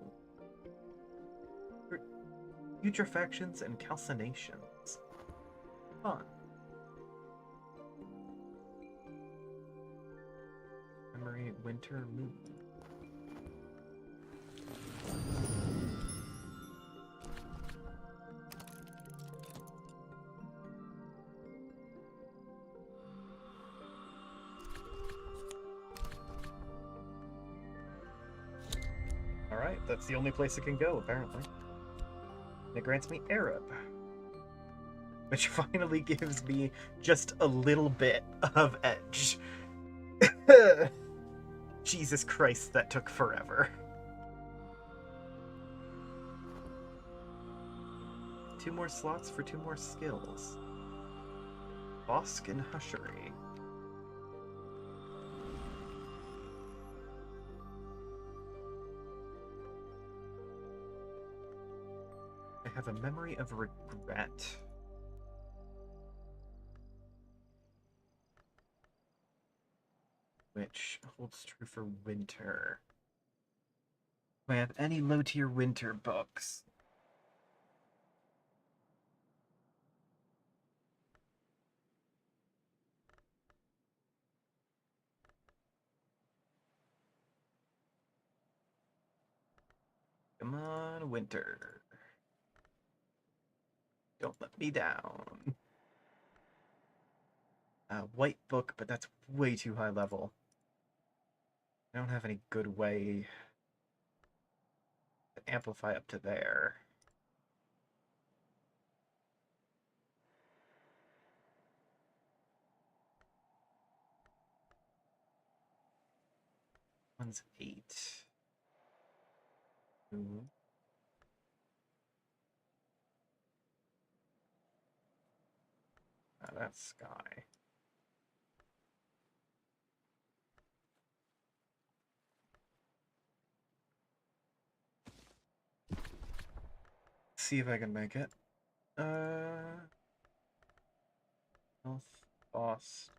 Putrefactions and calcinations. Fun. Memory Winter Moon. Alright, that's the only place it can go, apparently. And it grants me Arab, which finally gives me just a little bit of edge. Jesus Christ, that took forever. 2 more slots for 2 more skills. Bosk and Hushery. I have a memory of regret. Which holds true for winter. Do I have any low-tier winter books? Come on, winter. Don't let me down. White book, but that's way too high level. I don't have any good way to amplify up to there. One's 8. Ooh. that's sky. See if I can make it. Health, boss.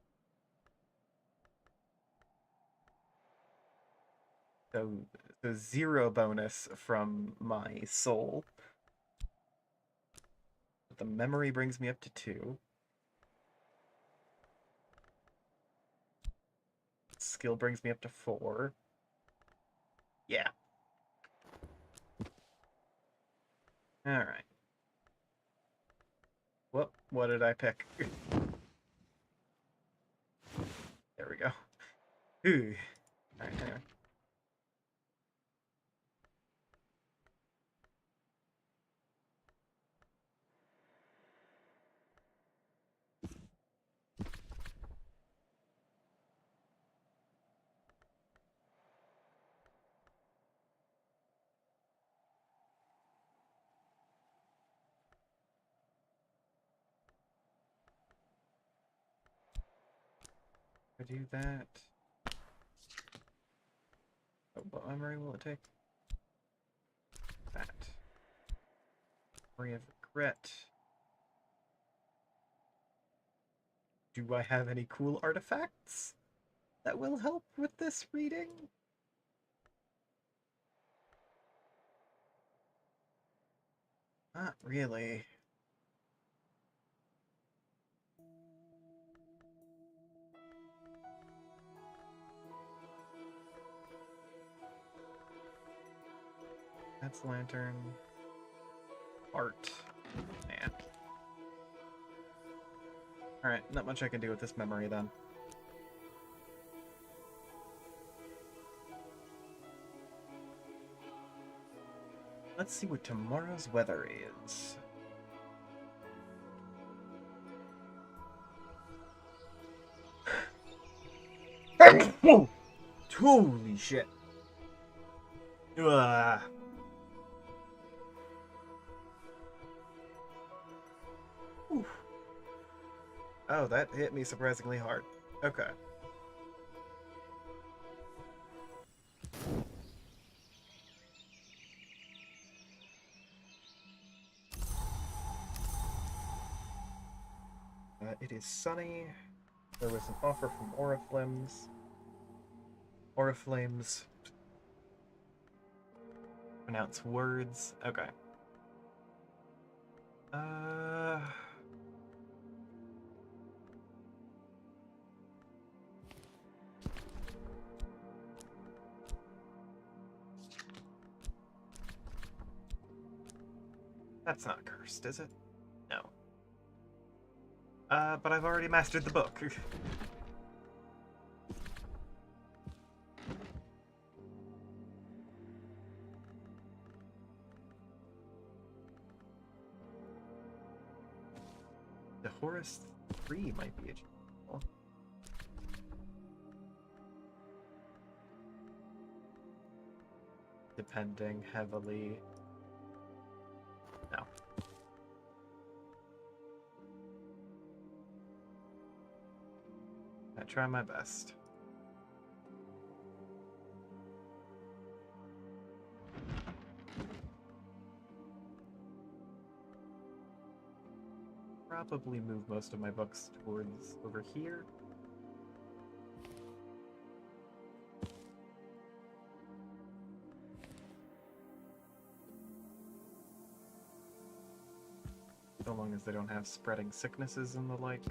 So 0 bonus from my soul. But the memory brings me up to 2. Skill brings me up to 4. Yeah. Alright. Whoop, what did I pick? There we go. Ooh. Alright, anyway. I do that. Oh, what memory will it take? That. Memory of regret. Do I have any cool artifacts that will help with this reading? Not really. That's lantern. Art. Man. Alright, not much I can do with this memory then. Let's see what tomorrow's weather is. Whoa! Holy shit. Ugh. Oof. Oh, that hit me surprisingly hard. Okay. It is sunny. There was an offer from Oriflames. Oriflames. Pronounce words. Okay. That's not cursed, is it? No. But I've already mastered the book. The Horus 3 might be achievable. Depending heavily. No. I try my best. Probably move most of my books towards over here. So long as they don't have spreading sicknesses and the like.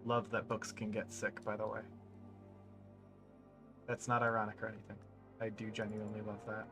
Love that books can get sick, by the way. That's not ironic or anything. I do genuinely love that.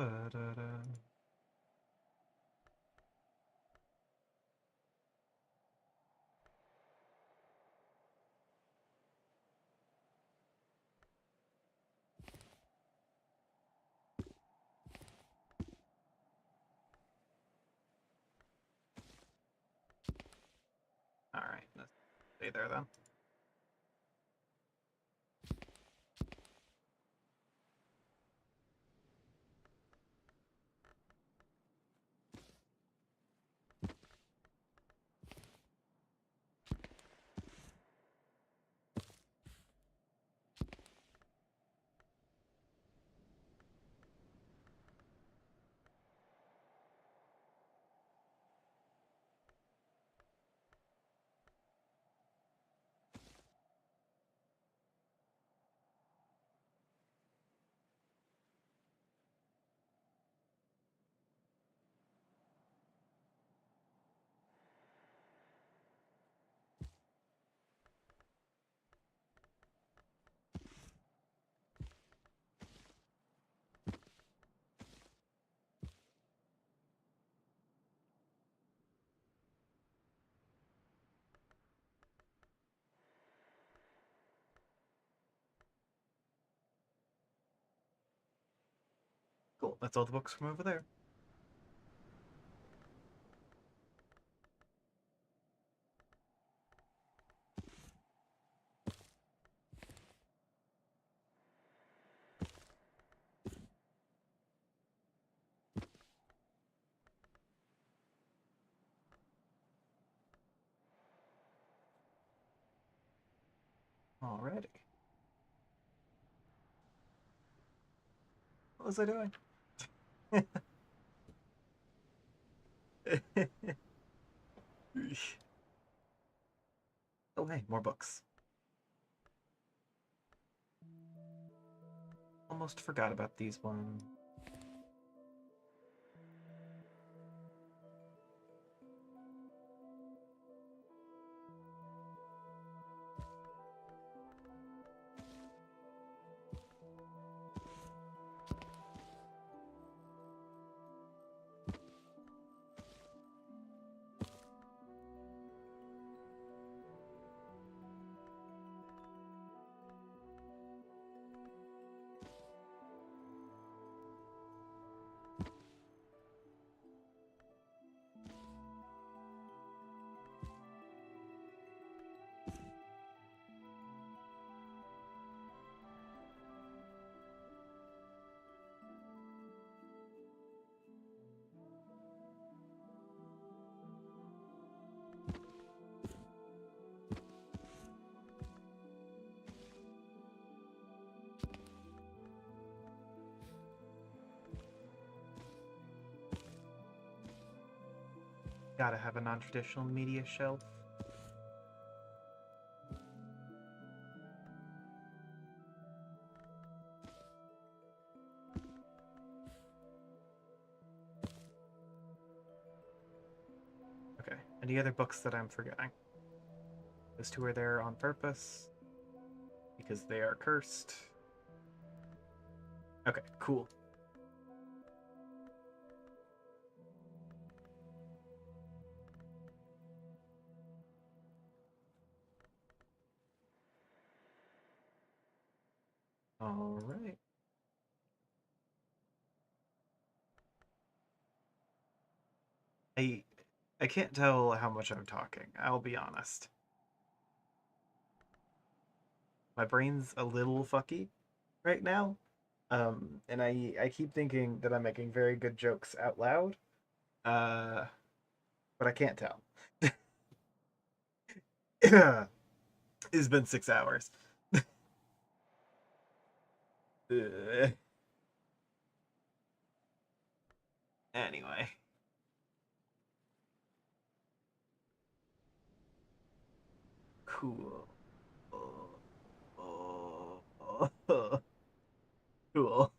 Ba-da-da. All right, let's stay there then. Cool. That's all the books from over there. Alrighty. What was I doing? Oh, hey, more books. Almost forgot about these ones. Gotta have a non-traditional media shelf. Okay. Any other books that I'm forgetting? Those two are there on purpose because they are cursed. Okay, cool. All right. I I can't tell how much I'm talking. I'll be honest. My brain's a little fucky right now. And I keep thinking that I'm making very good jokes out loud. Uh, but I can't tell. It's been 6 hours. Anyway. Cool. Oh, oh, oh, cool.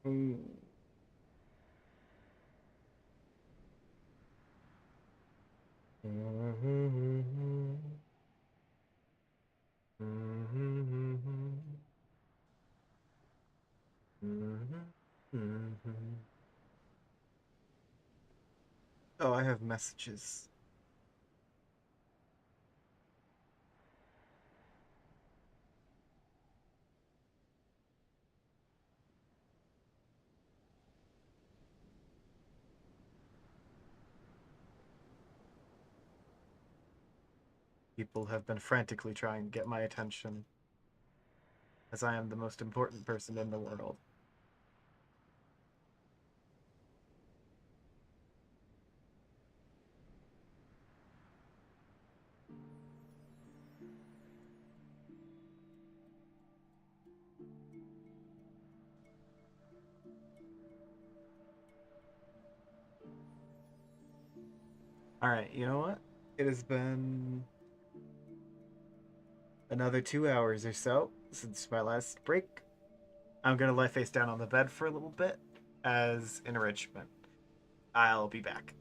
Mm. Oh, I have messages. People have been frantically trying to get my attention, as I am the most important person in the world. Alright, you know what? It has been another 2 hours or so since my last break. I'm gonna lie face down on the bed for a little bit as enrichment. I'll be back.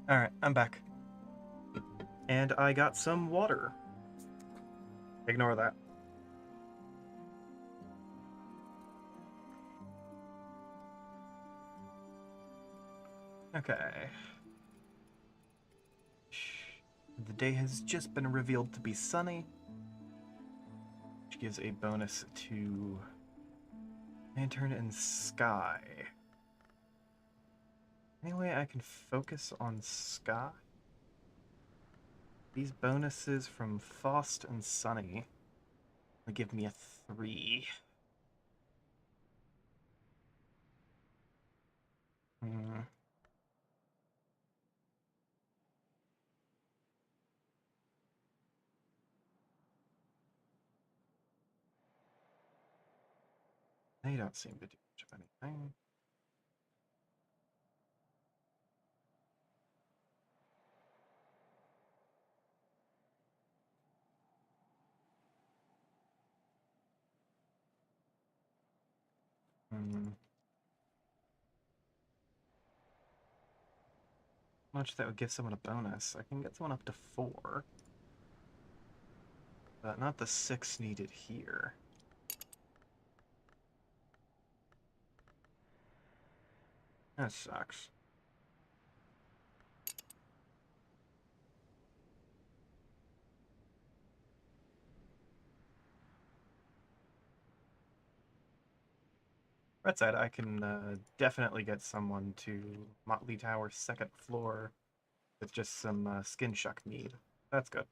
Alright, I'm back. And I got some water. Ignore that. Okay. The day has just been revealed to be sunny, which gives a bonus to Lantern and Sky. Anyway, I can focus on Sky. These bonuses from Faust and Sunny will give me a 3. They don't seem to do much of anything. Much that would give someone a bonus. I can get someone up to 4. But not the 6 needed here. That sucks. That said, I can definitely get someone to Motley Tower's 2nd floor with just some skin shuck mead. That's good.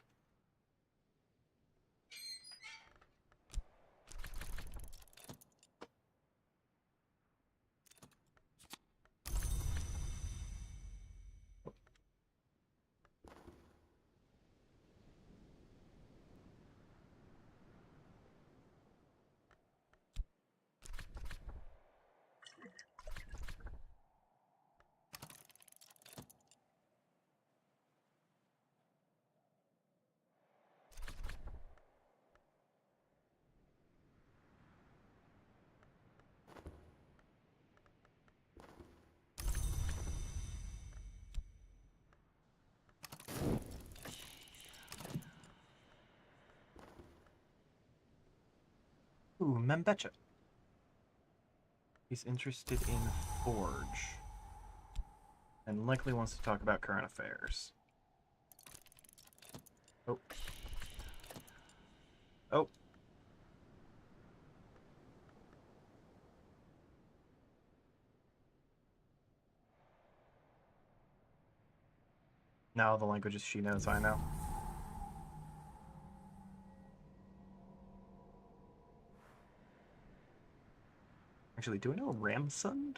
Ooh, Membecha. He's interested in Forge. And likely wants to talk about current affairs. Oh. Oh. Now the languages she knows I know. Actually, do I know Ramsund?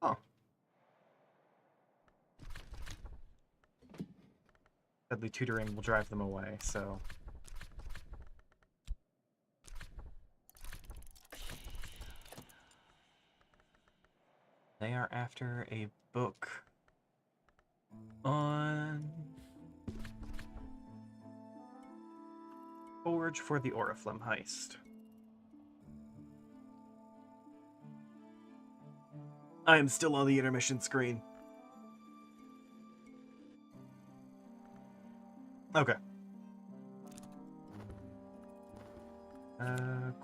Oh. Deadly tutoring will drive them away, so... They are after a book on Forge for the Oriflamme heist. I am still on the intermission screen. Okay.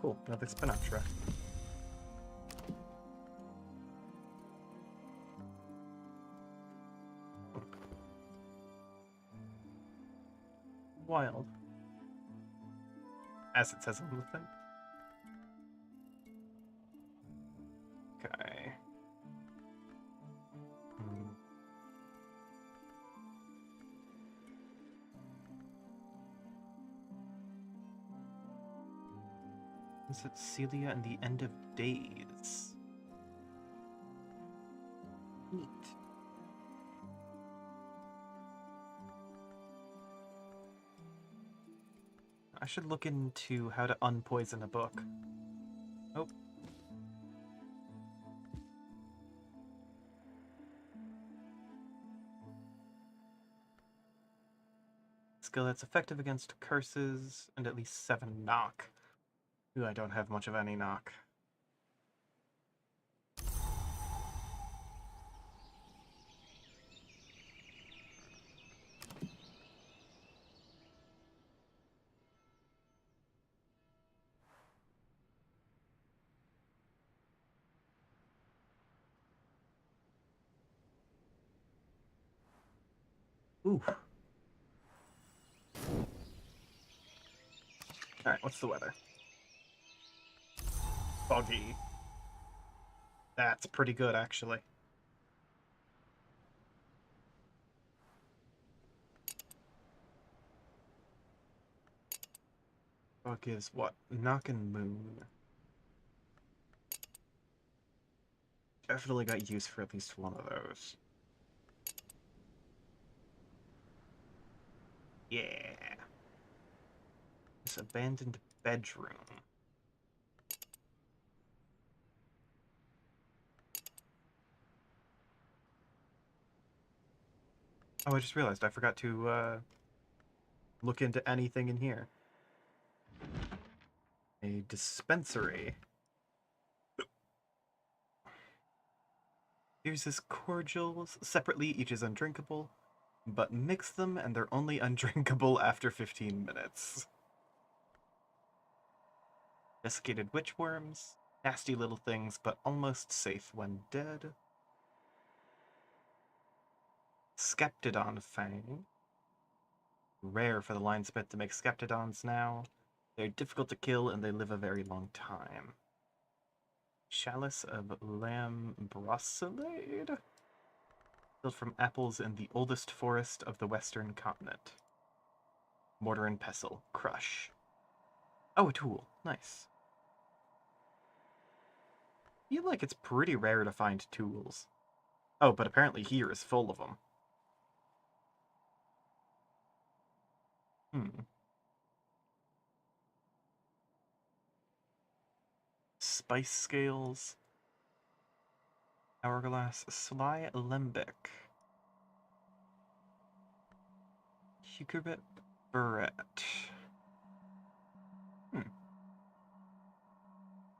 Cool. Another Spinatra. Wild. As it says on the thing. Okay. Is it Celia and the End of Days? Neat. I should look into how to unpoison a book. Oh. This skill that's effective against curses, and at least 7 knock. Ooh, I don't have much of any knock. Ooh. Alright, what's the weather? Foggy. That's pretty good, actually. Fog is what? Knock and moon. Definitely got use for at least one of those. Yeah. This abandoned bedroom. Oh, I just realized I forgot to look into anything in here. A dispensary. Here's this cordials. Separately, each is undrinkable, but mix them and they're only undrinkable after 15 minutes. Desiccated witchworms. Nasty little things, but almost safe when dead. Skeptidon Fang. Rare for the line spit to make Skeptidons now. They're difficult to kill and they live a very long time. Chalice of Lambrossalade? Built from apples in the oldest forest of the western continent. Mortar and pestle. Crush. Oh, a tool. Nice. I feel like it's pretty rare to find tools. Oh, but apparently here is full of them. Spice scales. Hourglass. Sly lembic. Cucurbit Barrette.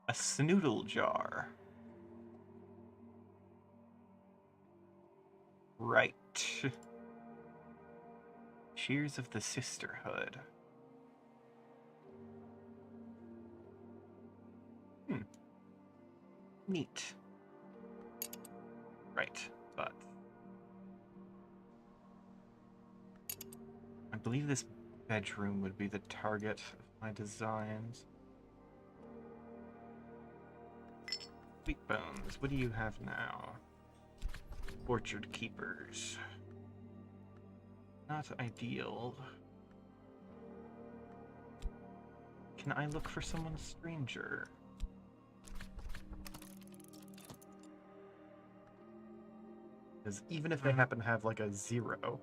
A snoodle jar. Right. Cheers of the Sisterhood. Neat. Right, but I believe this bedroom would be the target of my designs. Sweet bones, what do you have now? Orchard keepers. Not ideal. Can I look for someone stranger? Because even if they happen to have like a 0,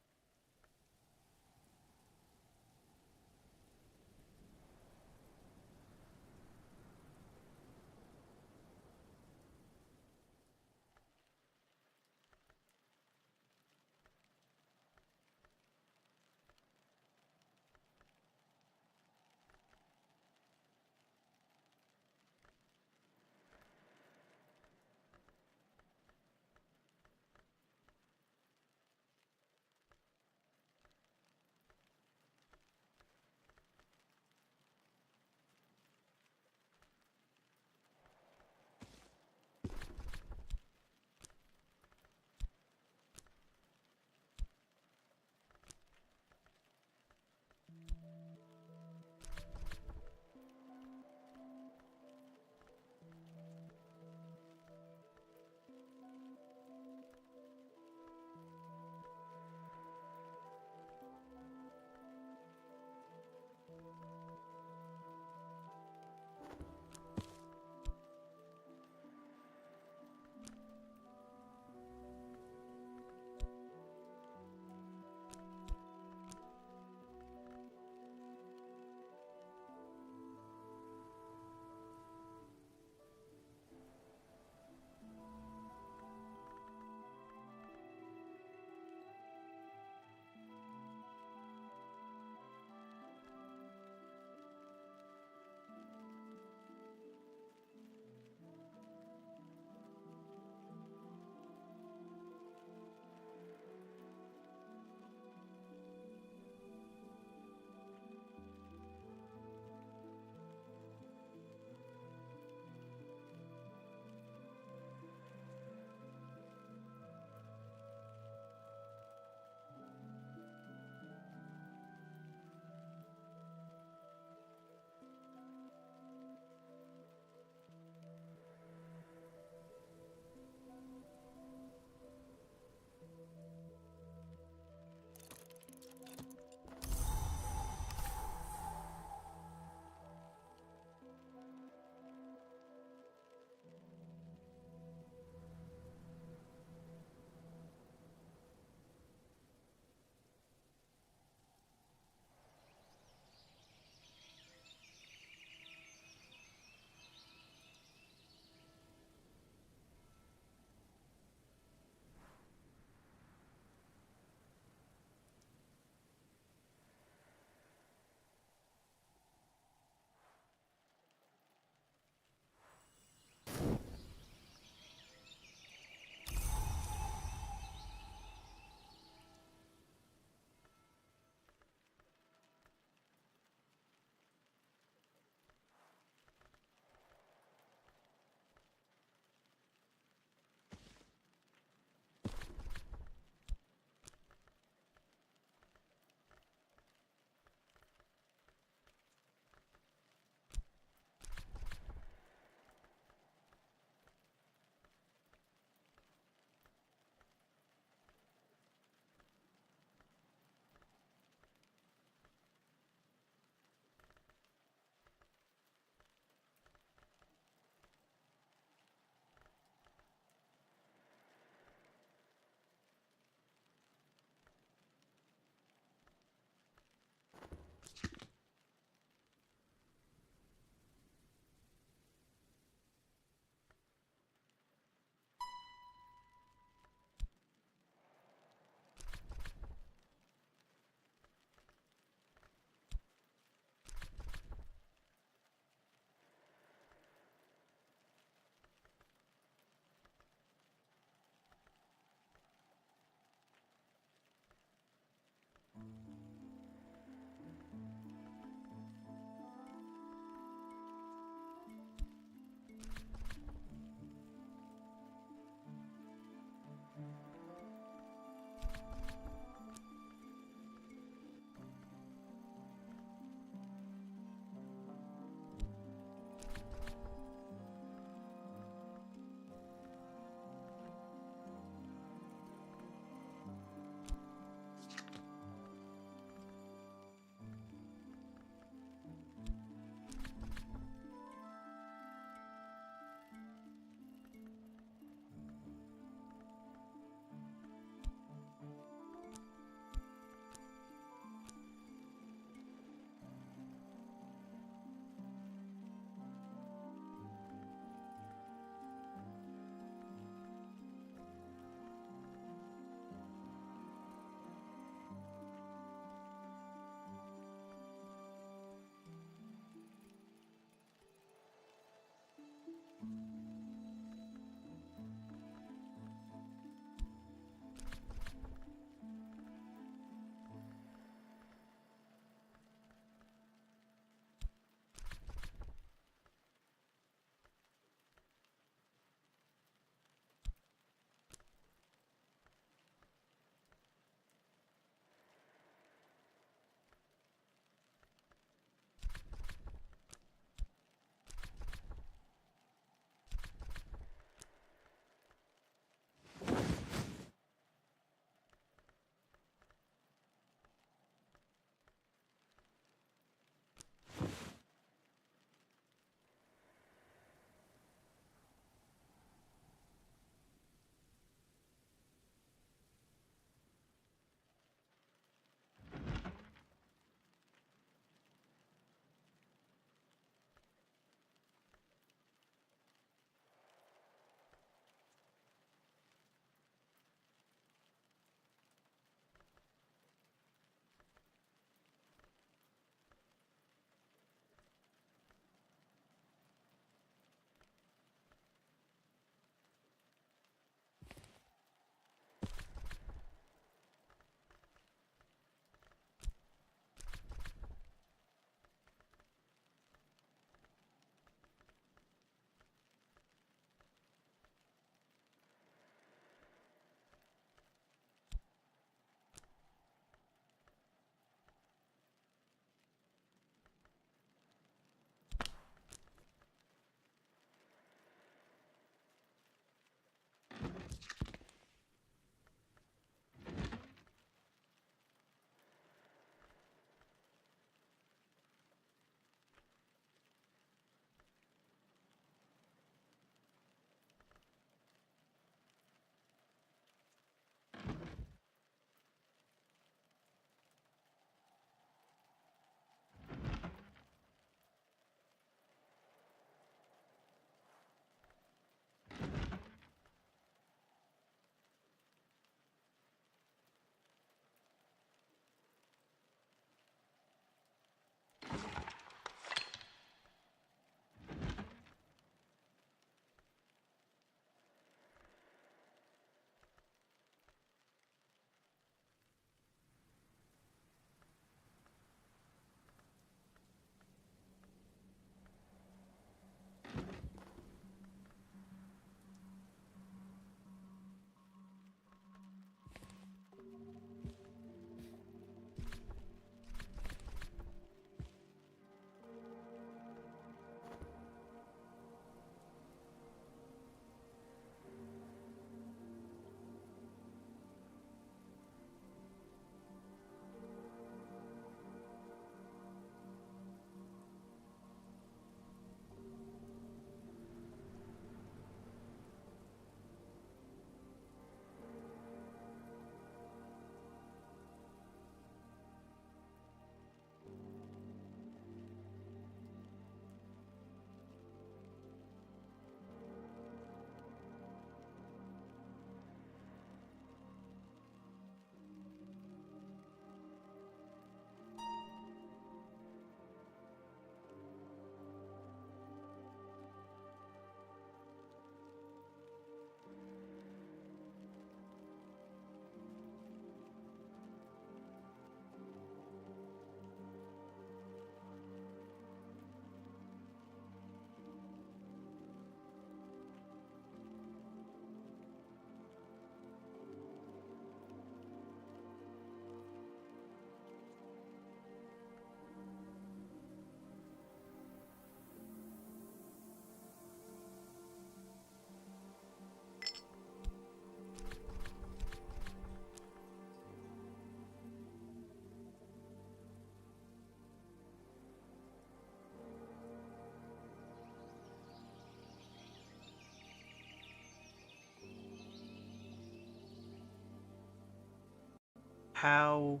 How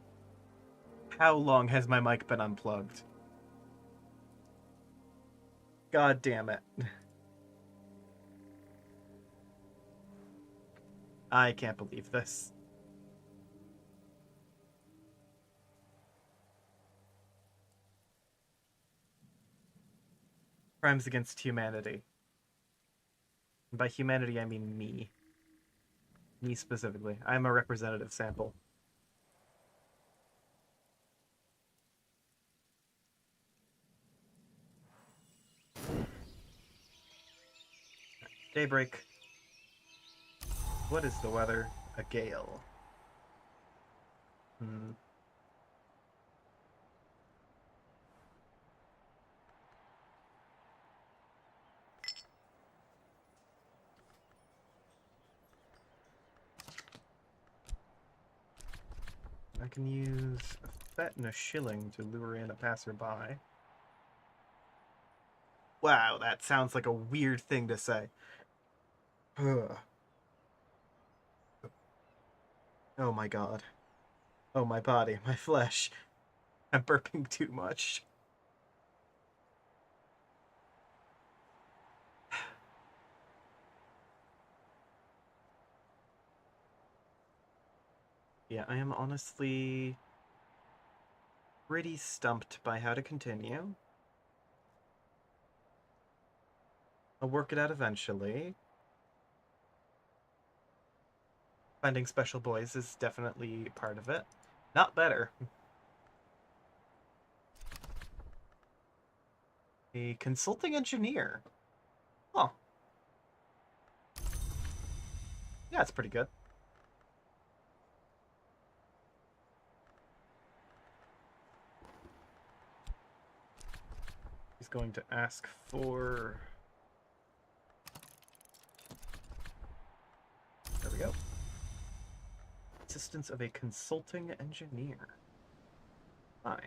how long has my mic been unplugged? God damn it. I can't believe this. Crimes against humanity. And by humanity, I mean me. Me specifically. I'm a representative sample. Daybreak. What is the weather? A gale. Hmm. I can use a fet and a shilling to lure in a passerby. Wow, that sounds like a weird thing to say. Ugh. Oh my god. Oh, my body, my flesh. I'm burping too much. Yeah, I am honestly pretty stumped by how to continue. I'll work it out eventually. Finding special boys is definitely part of it. Not better. A consulting engineer. Oh, yeah, it's pretty good. He's going to ask for... There we go. Assistance of a consulting engineer. Hi.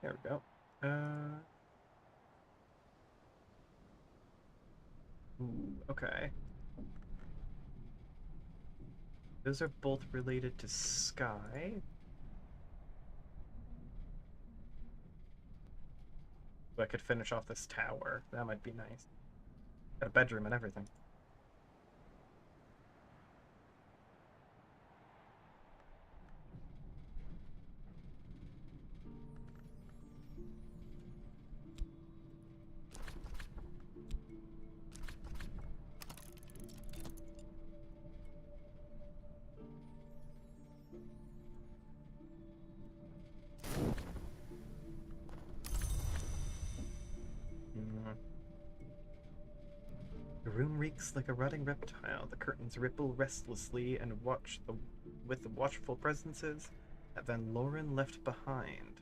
There we go. Ooh, okay. Those are both related to Sky. So I could finish off this tower. That might be nice. Got a bedroom and everything. Mm. The room reeks like a rotting reptile. The curtains ripple restlessly and watch the with the watchful presences that Van Loren left behind.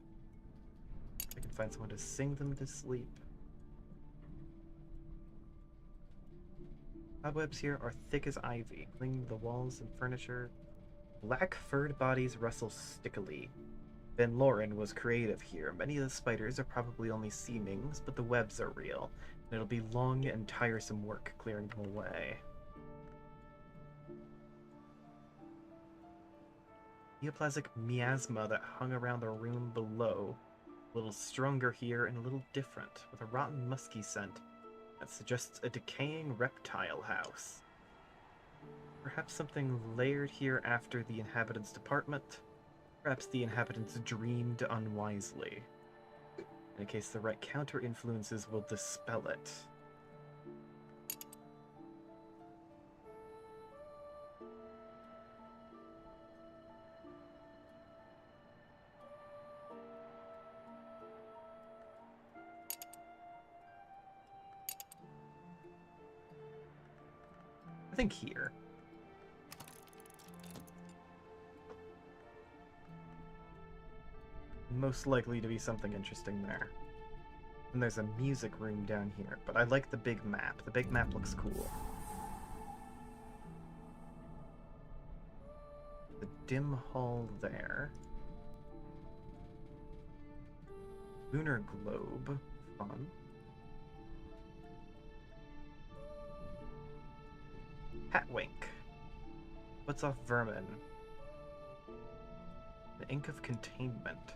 I can find someone to sing them to sleep. Cobwebs here are thick as ivy, clinging to the walls and furniture. Black furred bodies rustle stickily. Van Loren was creative here. Many of the spiders are probably only seemings, but the webs are real, and it'll be long and tiresome work clearing them away. Neoplastic miasma that hung around the room below. A little stronger here and a little different, with a rotten musky scent that suggests a decaying reptile house. Perhaps something layered here after the inhabitants' department. Perhaps the inhabitants dreamed unwisely. In case the right counter-influences will dispel it. I think here. Most likely to be something interesting there. And there's a music room down here, but I like the big map. The big map looks cool. The dim hall there. Lunar globe. Fun. Hatwink. Puts off vermin. The ink of containment.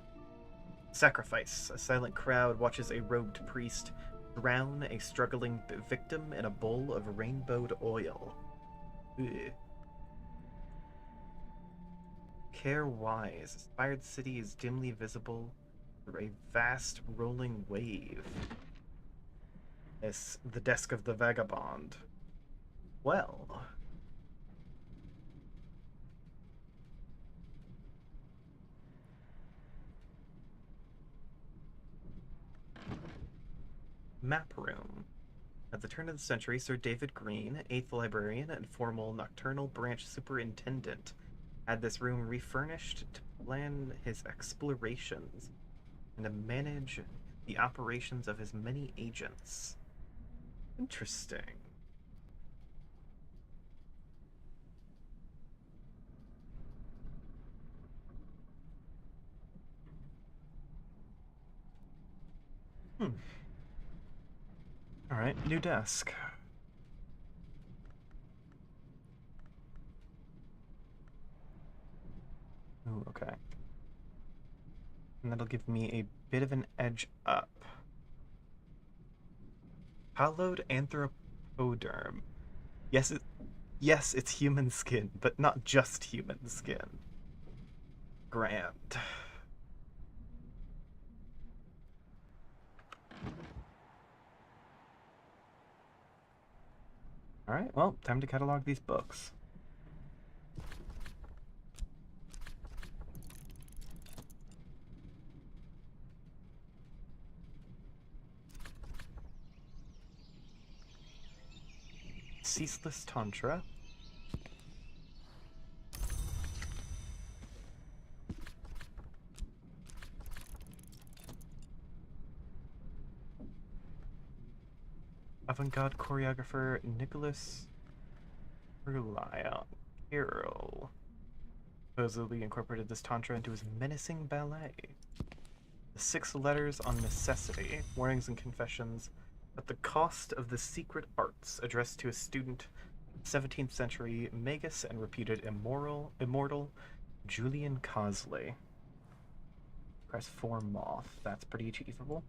Sacrifice. A silent crowd watches a robed priest drown a struggling victim in a bowl of rainbowed oil. Ugh. Care wise. Inspired city is dimly visible through a vast rolling wave. It's the desk of the vagabond. Well. Map room. At the turn of the century, Sir David Green, 8th librarian and formal nocturnal branch superintendent, had this room refurnished to plan his explorations and to manage the operations of his many agents. Interesting. Hmm. All right, new desk. Ooh, okay. And that'll give me a bit of an edge up. Hallowed anthropoderm. Yes, yes, it's human skin, but not just human skin. Grand. All right, well, time to catalog these books. Ceaseless Tantra. Avant-garde choreographer Nicholas Carroll supposedly incorporated this tantra into his menacing ballet. The 6 letters on necessity, warnings and confessions at the cost of the secret arts, addressed to a student, 17th century magus and reputed immortal Julian Cosley. Press 4 moth. That's pretty achievable.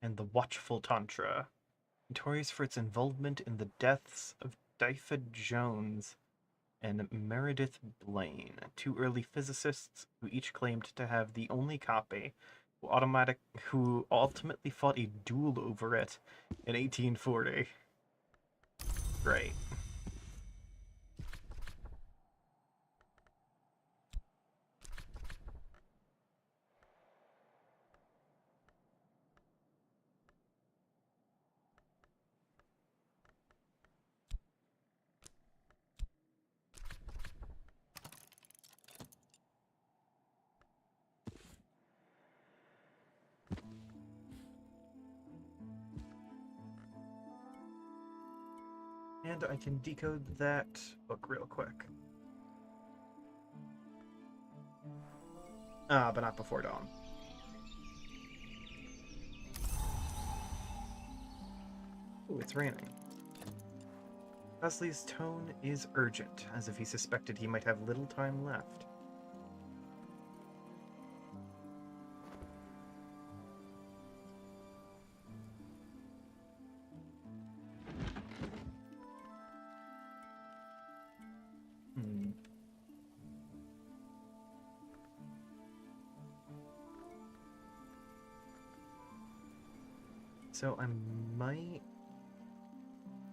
And the Watchful Tantra, notorious for its involvement in the deaths of Dyfed Jones and Meredith Blaine, 2 early physicists who each claimed to have the only copy, who ultimately fought a duel over it in 1840. Great. And I can decode that book real quick. But not before dawn. Ooh, it's raining. Wesley's tone is urgent, as if he suspected he might have little time left. So I might...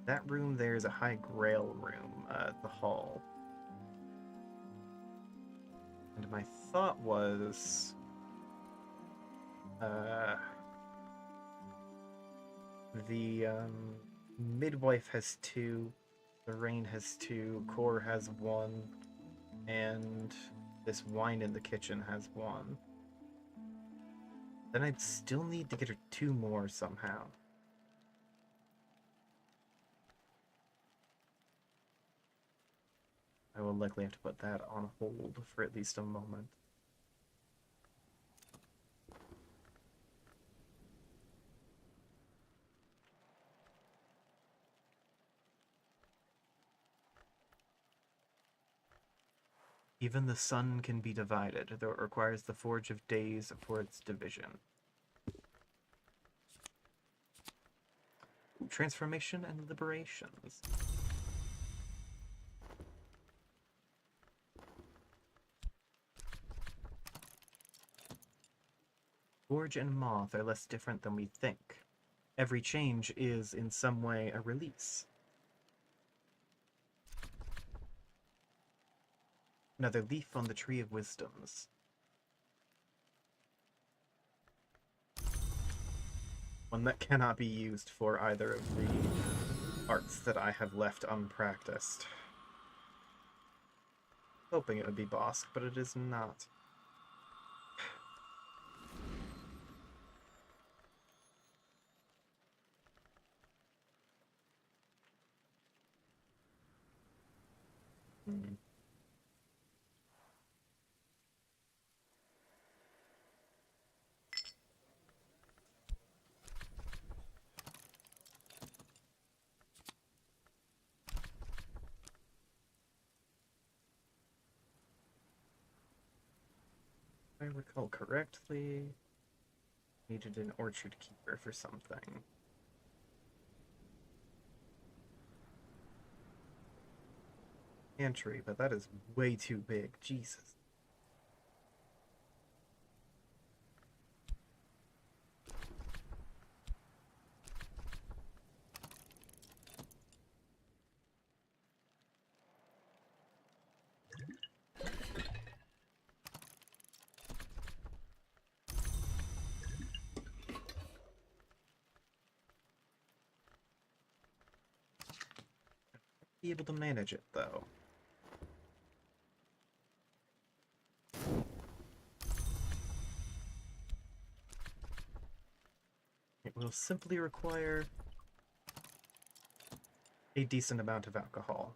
That room there is a high grail room, the hall. And my thought was... the midwife has 2, the rain has 2, core has 1, and this wine in the kitchen has 1. Then I'd still need to get her 2 more somehow. I will likely have to put that on hold for at least a moment. Even the sun can be divided, though it requires the Forge of Days for its division. Transformation and liberations. Forge and Moth are less different than we think. Every change is, in some way, a release. Another leaf on the Tree of Wisdoms. One that cannot be used for either of the arts that I have left unpracticed. Hoping it would be Bosk, but it is not. Hmm. If I recall correctly, needed an orchard keeper for something. Pantry, but that is way too big. Jesus. Be able to manage it, though. It will simply require a decent amount of alcohol.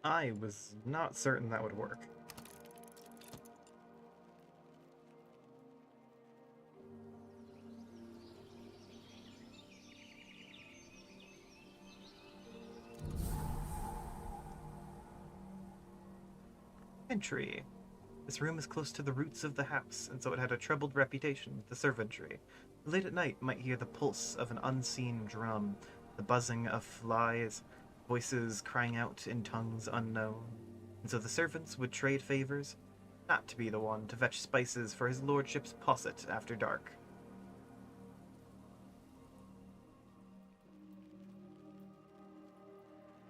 I was not certain that would work. Entry. This room is close to the roots of the house, and so it had a troubled reputation with the servantry. Late at night might hear the pulse of an unseen drum, the buzzing of flies, voices crying out in tongues unknown. And so the servants would trade favors, not to be the one to fetch spices for his lordship's posset after dark.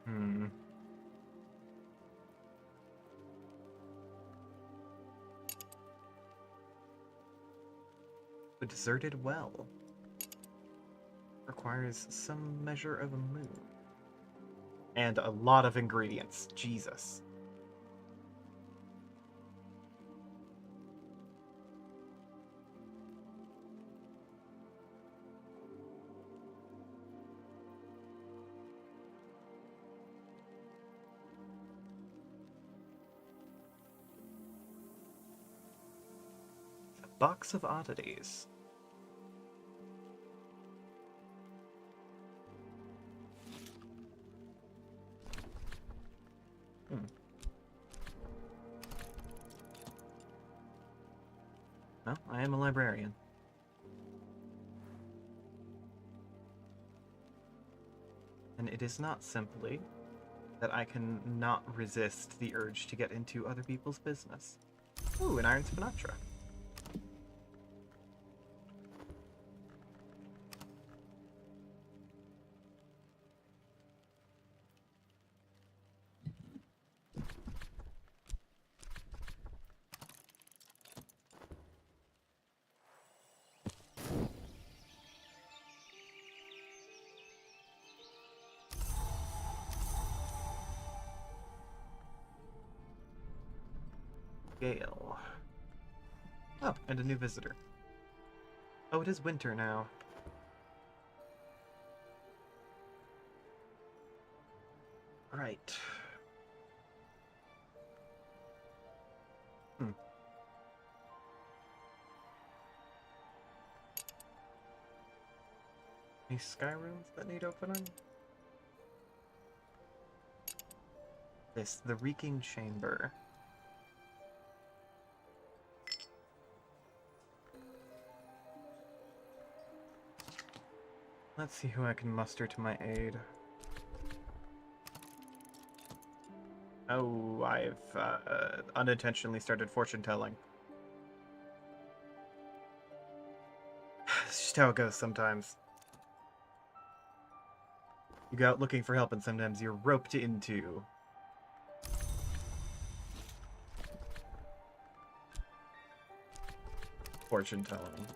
Hmm. The deserted well requires some measure of a moon. And a lot of ingredients. Jesus. A box of oddities. Hmm. Well, I am a librarian. And it is not simply that I can not resist the urge to get into other people's business. Ooh, an iron spinatra. Gale. Oh, and a new visitor. Oh, it is winter now. Right. Any sky rooms that need opening? The Reeking Chamber. Let's see who I can muster to my aid. Oh, I've unintentionally started fortune telling. It's just how it goes sometimes. You go out looking for help and sometimes you're roped into fortune telling.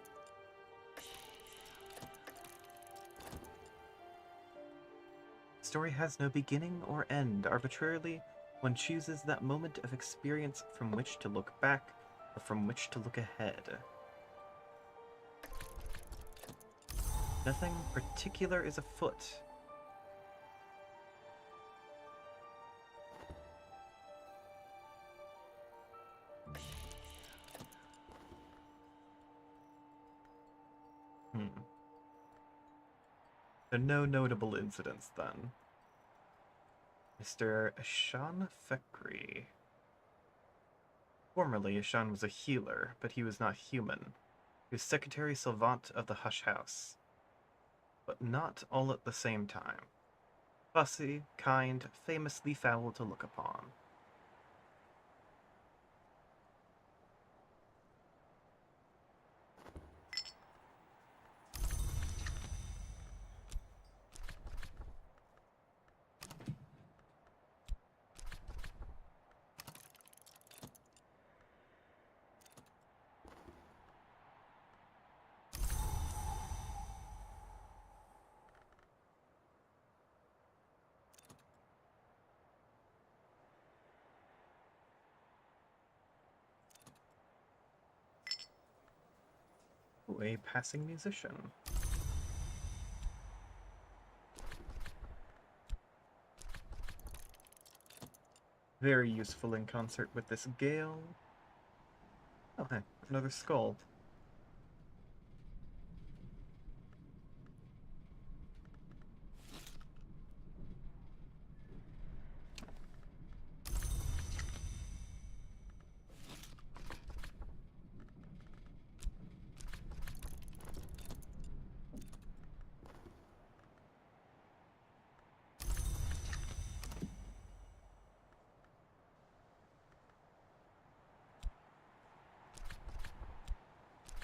Story has no beginning or end. Arbitrarily, one chooses that moment of experience from which to look back or from which to look ahead. Nothing particular is afoot. So no notable incidents then. Mr. Ishan Fekri. Formerly, Ishan was a healer, but he was not human. He was Secretary Sylvant of the Hush House. But not all at the same time. Fussy, kind, famously foul to look upon. Ooh, a passing musician. Very useful in concert with this Gale. Oh, hey, another skull.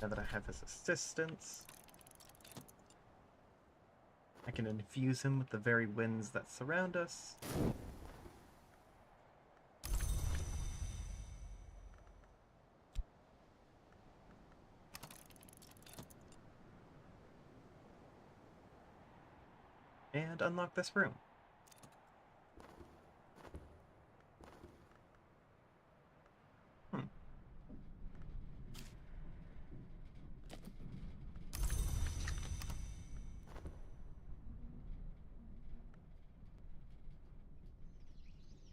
Now that I have his assistance, I can infuse him with the very winds that surround us. And unlock this room.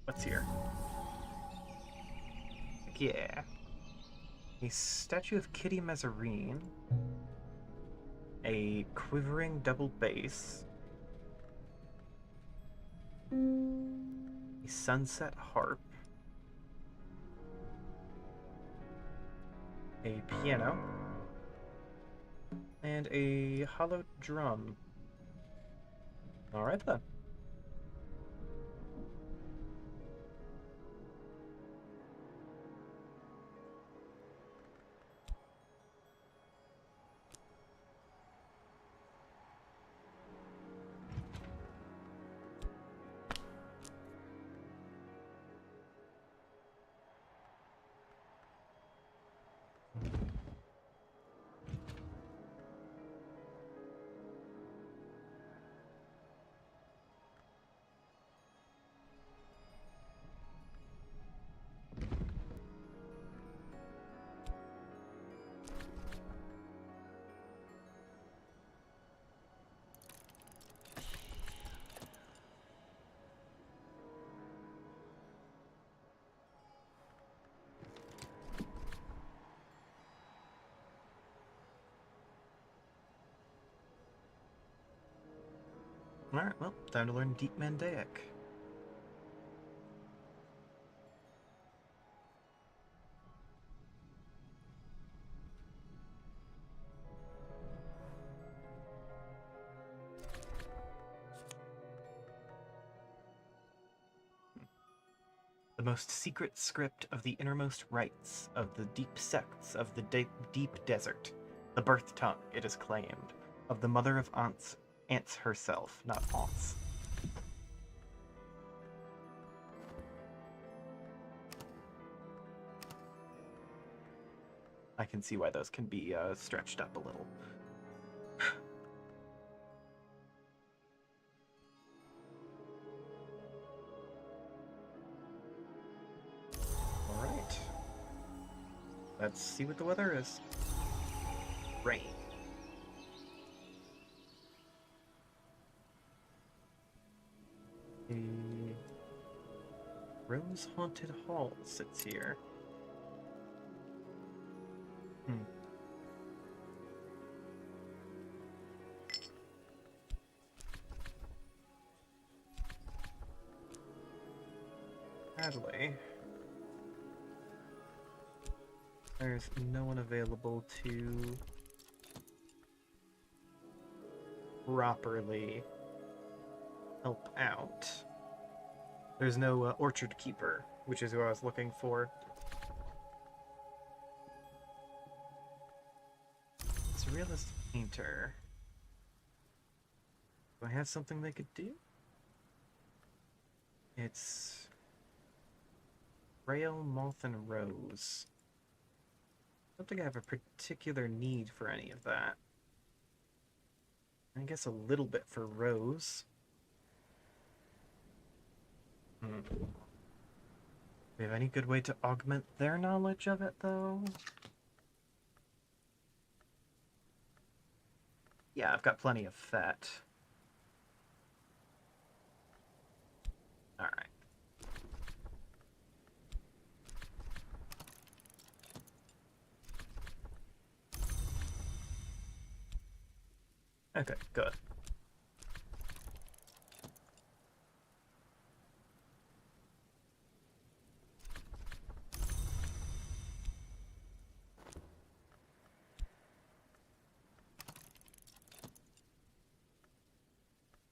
What's here? Heck yeah. A statue of Kitty Mazarin. A quivering double bass. A sunset harp. A piano. And a hollow drum. Alright then. Alright, well, time to learn Deep Mandaic. The most secret script of the innermost rites of the deep sects of the deep desert. The birth tongue, it is claimed, of the mother of ants herself, not aunts. I can see why those can be stretched up a little. Alright. Let's see what the weather is. Rain. A rose-haunted hall sits here. Sadly, there's no one available to properly help out. There's no orchard keeper, which is who I was looking for. Surrealist painter. Do I have something they could do? It's Rail, Moth, and Rose. I don't think I have a particular need for any of that. I guess a little bit for Rose. Do we have any good way to augment their knowledge of it, though? Yeah, I've got plenty of fat. Alright. Okay, good.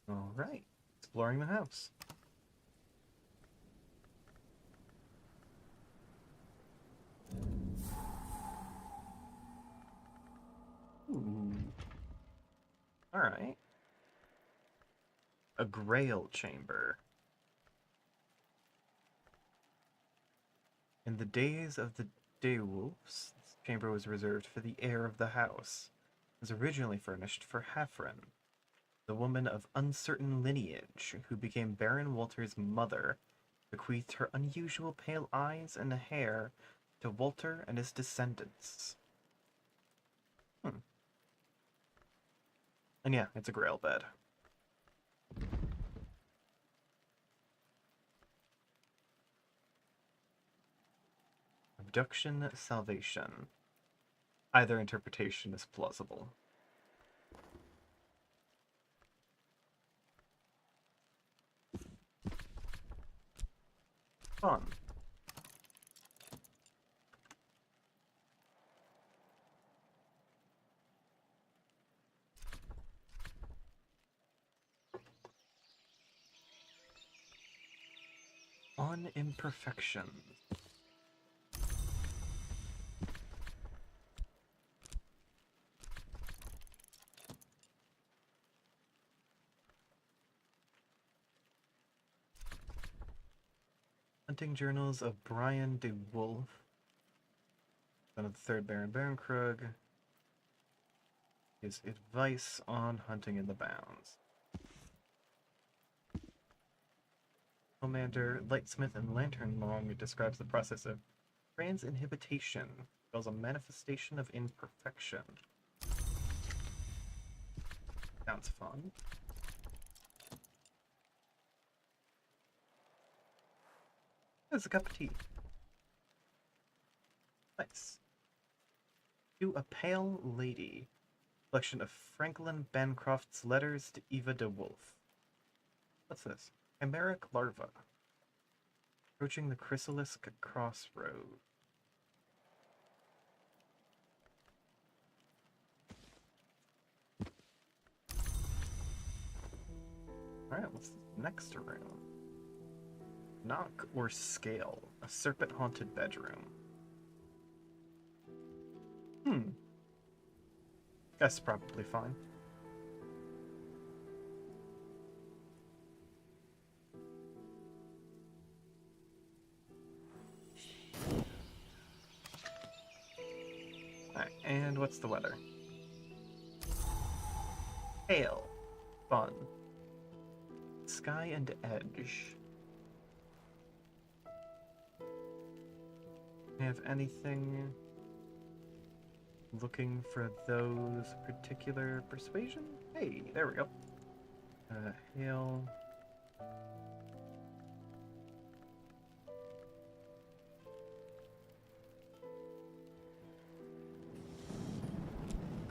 Alright, exploring the house. Ooh. Alright. A Grail chamber. In the days of the Daewolves, this chamber was reserved for the heir of the house. It was originally furnished for Hafren, the woman of uncertain lineage who became Baron Walter's mother, bequeathed her unusual pale eyes and hair to Walter and his descendants. And yeah, it's a Grail bed. Abduction, salvation. Either interpretation is plausible. Fun. On imperfection. Hunting journals of Brian de Wolf, son of the third Baron Barenkrug. His advice on hunting in the bounds. Commander Lightsmith and Lanternlong describes the process of transinhibition as a manifestation of imperfection. Sounds fun. There's a cup of tea. Nice. To a Pale Lady. Collection of Franklin Bancroft's letters to Eva de Wolf. What's this? Chimeric larva. Approaching the Chrysalisk crossroad. Alright, what's the next room? Knock or scale. A serpent-haunted bedroom. That's probably fine. Alright, and what's the weather? Hail. Fun. Sky and edge. Have anything looking for those particular persuasion? Hey, there we go. Hail.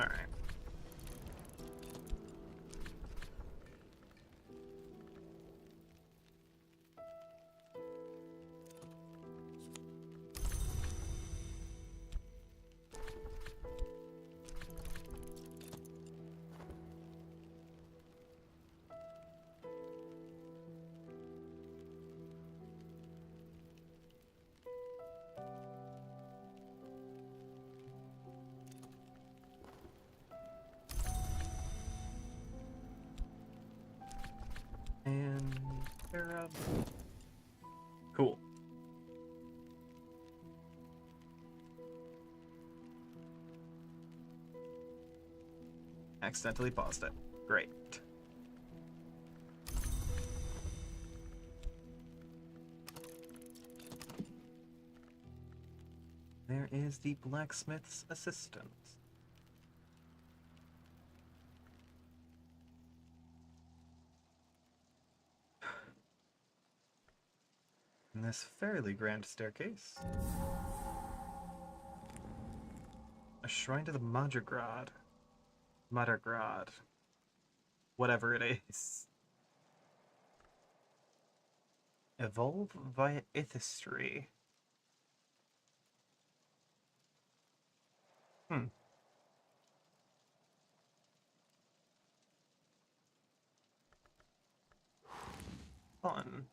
Alright. And Arab. Cool. Accidentally paused it. Great. There is the blacksmith's assistant. In this fairly grand staircase. A shrine to the Madragrad. Madragrad. Whatever it is. Evolve via ithistry. Fun.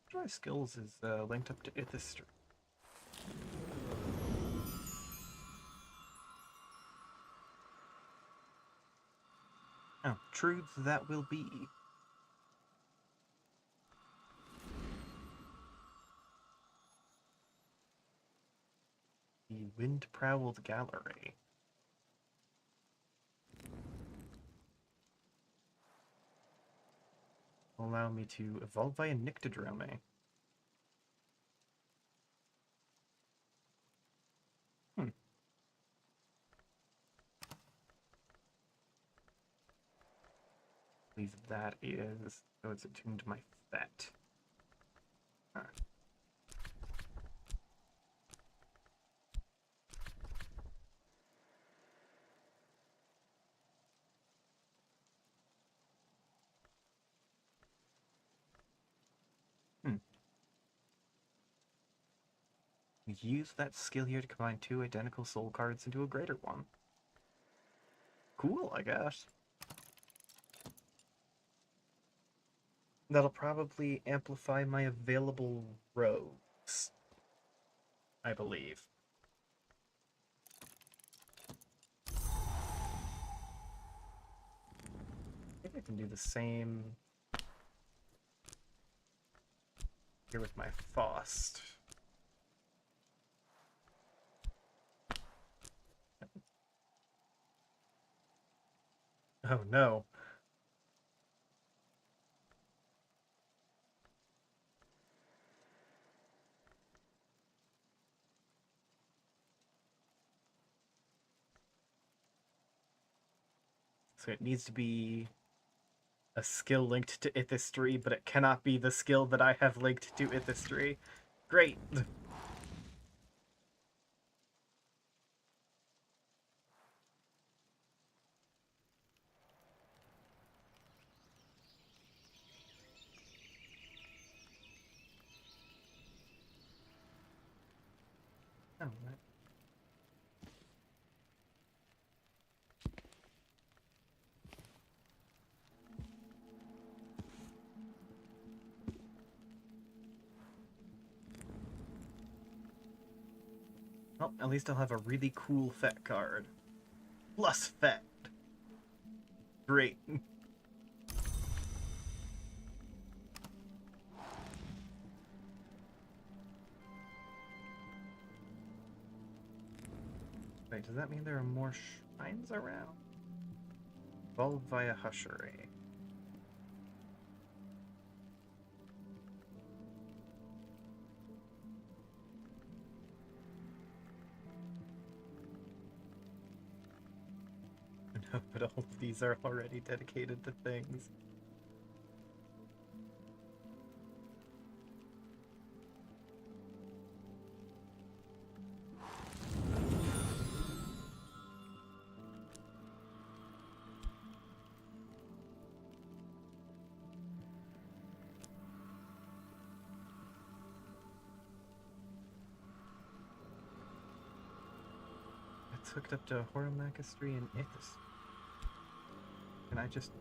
Try skills is linked up to ithistry. Oh, truths that will be. The wind-prowled gallery. Allow me to evolve via Nyctodrome. I believe that is, so it's attuned to my fet. Huh. Use that skill here to combine 2 identical soul cards into a greater one. Cool, I guess. That'll probably amplify my available rogues, I believe. I think I can do the same here with my Faust. Oh no. So it needs to be a skill linked to ithistry, but it cannot be the skill that I have linked to ithistry. Great. Oh, right. Well, at least I'll have a really cool Fet card. Plus Fet. Great. Wait, does that mean there are more shrines around? Evolve via Hushery. No, but all of these are already dedicated to things. It's hooked up to Horomachistry and Ithis. Can I just...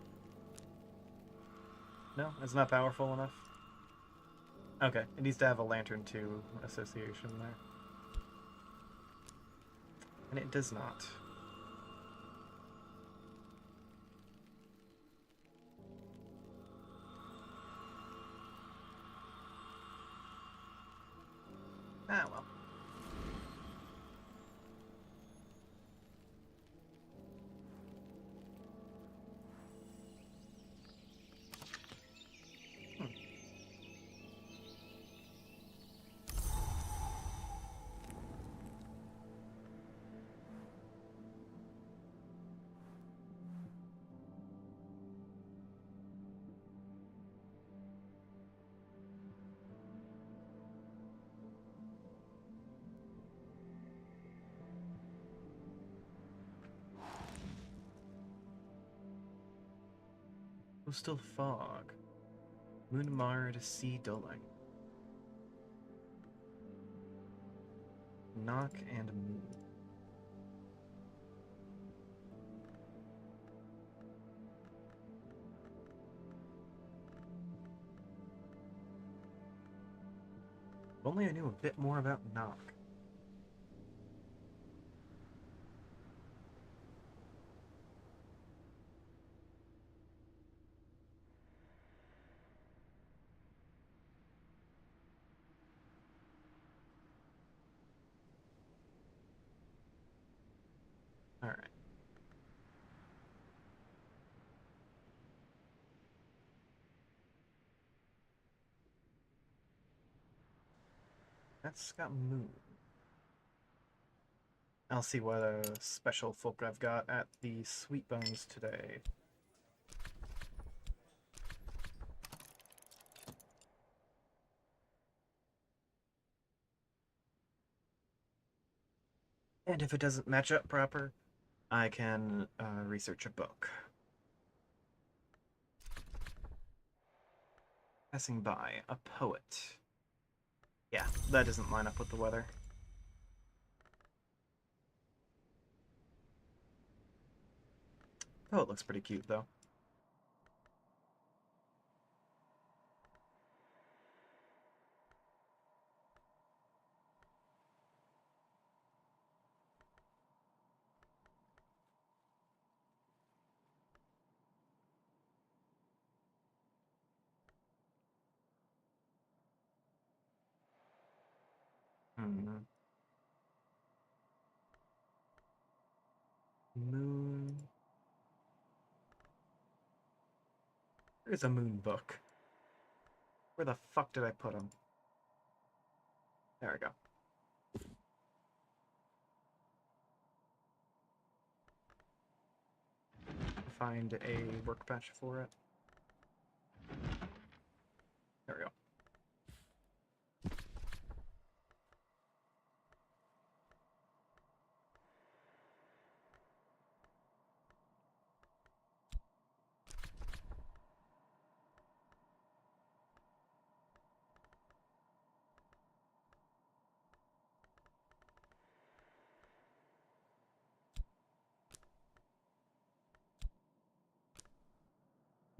No, it's not powerful enough? Okay, it needs to have a Lantern 2 association there. And it does not. Ah, well. Hmm. Coastal Fog. Moon Marred Sea Dulling. Knock and Moon. If only I knew a bit more about Knock. Alright. That's got Moon. I'll see what special folk I've got at the Sweet Bones today. And if it doesn't match up proper, I can research a book. Passing by, a poet. Yeah, that doesn't line up with the weather. Poet looks pretty cute, though. Hmm. Moon. There's a moon book. Where the fuck did I put him? There we go. Find a workbench for it. There we go.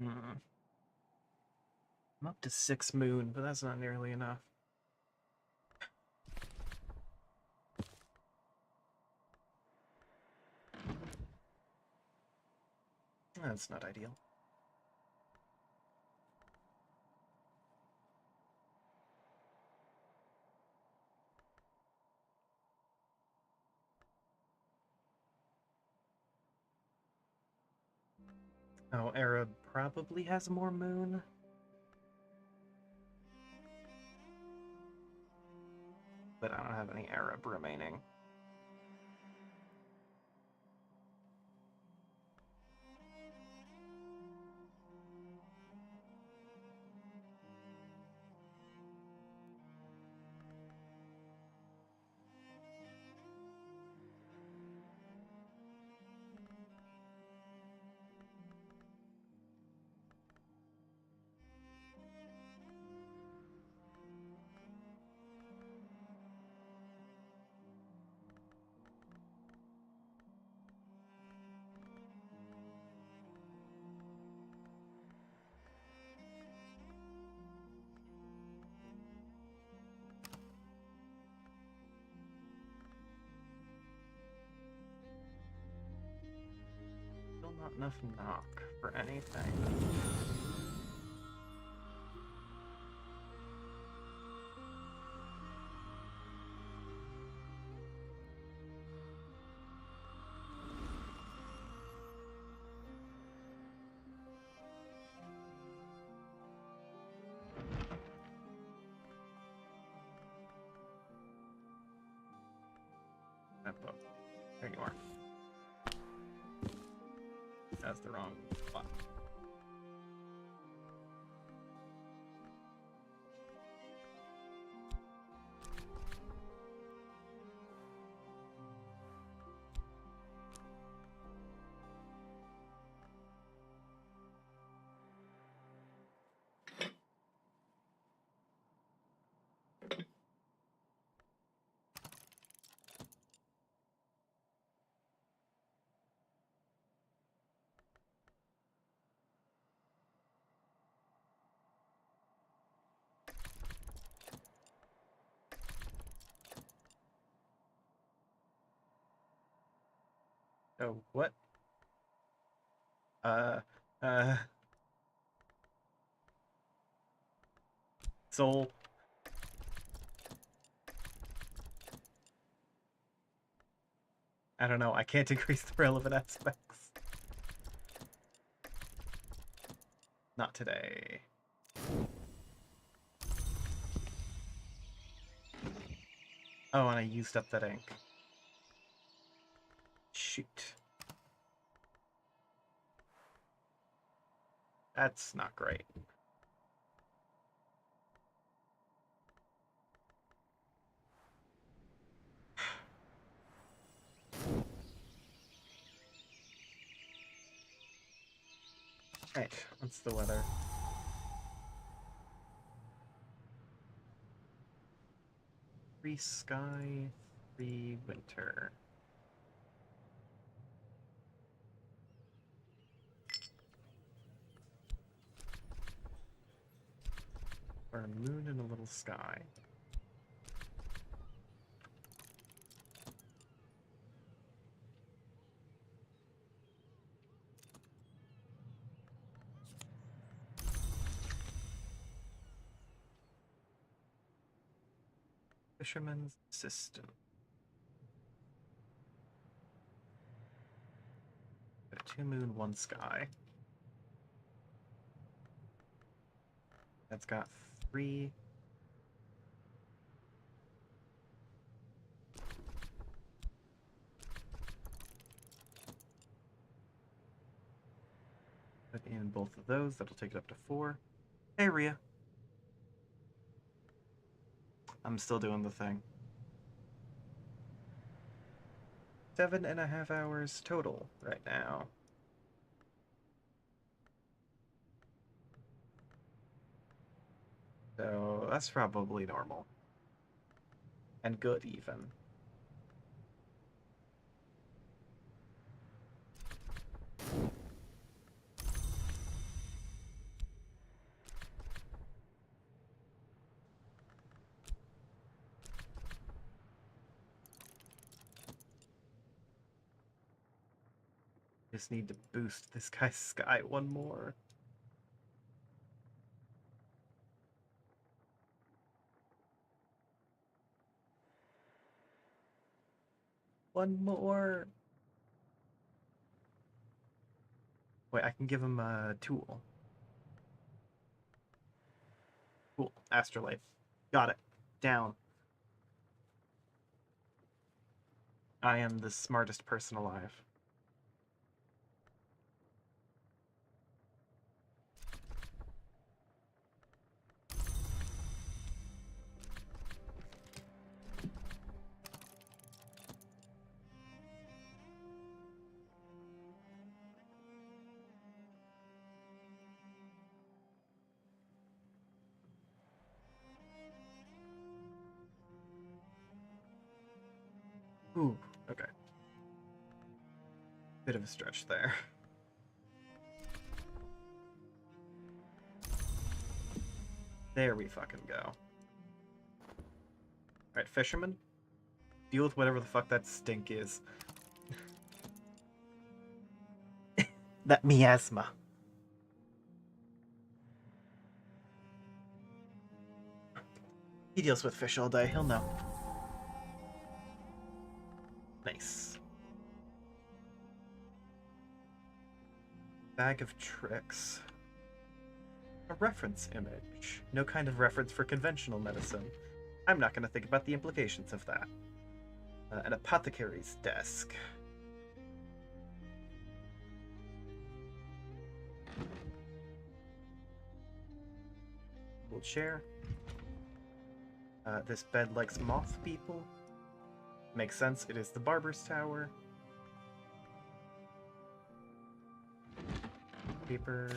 Hmm. I'm up to 6 moon, but that's not nearly enough. That's not ideal. Oh, Arab probably has more moon. But I don't have any Arab remaining. Still not enough knock for anything. That book. There you are. That's the wrong spot. Oh, what? Uh, uh... Soul. I don't know, I can't increase the relevant aspects. Not today. Oh, and I used up that ink. Shoot. That's not great. Right, what's the weather? Free sky, free winter. Or a moon and a little sky. Fisherman's System. Two moon, one sky. That's got 3. Put in both of those. That'll take it up to 4. Hey, Rhea. I'm still doing the thing. 7.5 hours total right now. So that's probably normal. And good, even. Just need to boost this guy's sky one more. One more. Wait, I can give him a tool. Cool. Astrolife. Got it. Down. I am the smartest person alive. Ooh, okay. Bit of a stretch there. There we fucking go. Alright, fisherman. Deal with whatever the fuck that stink is. That miasma. He deals with fish all day, he'll know. Nice. Bag of tricks. A reference image. No kind of reference for conventional medicine. I'm not going to think about the implications of that. An apothecary's desk. Cool chair. This bed likes moth people. Makes sense, it is the barber's tower. Paper.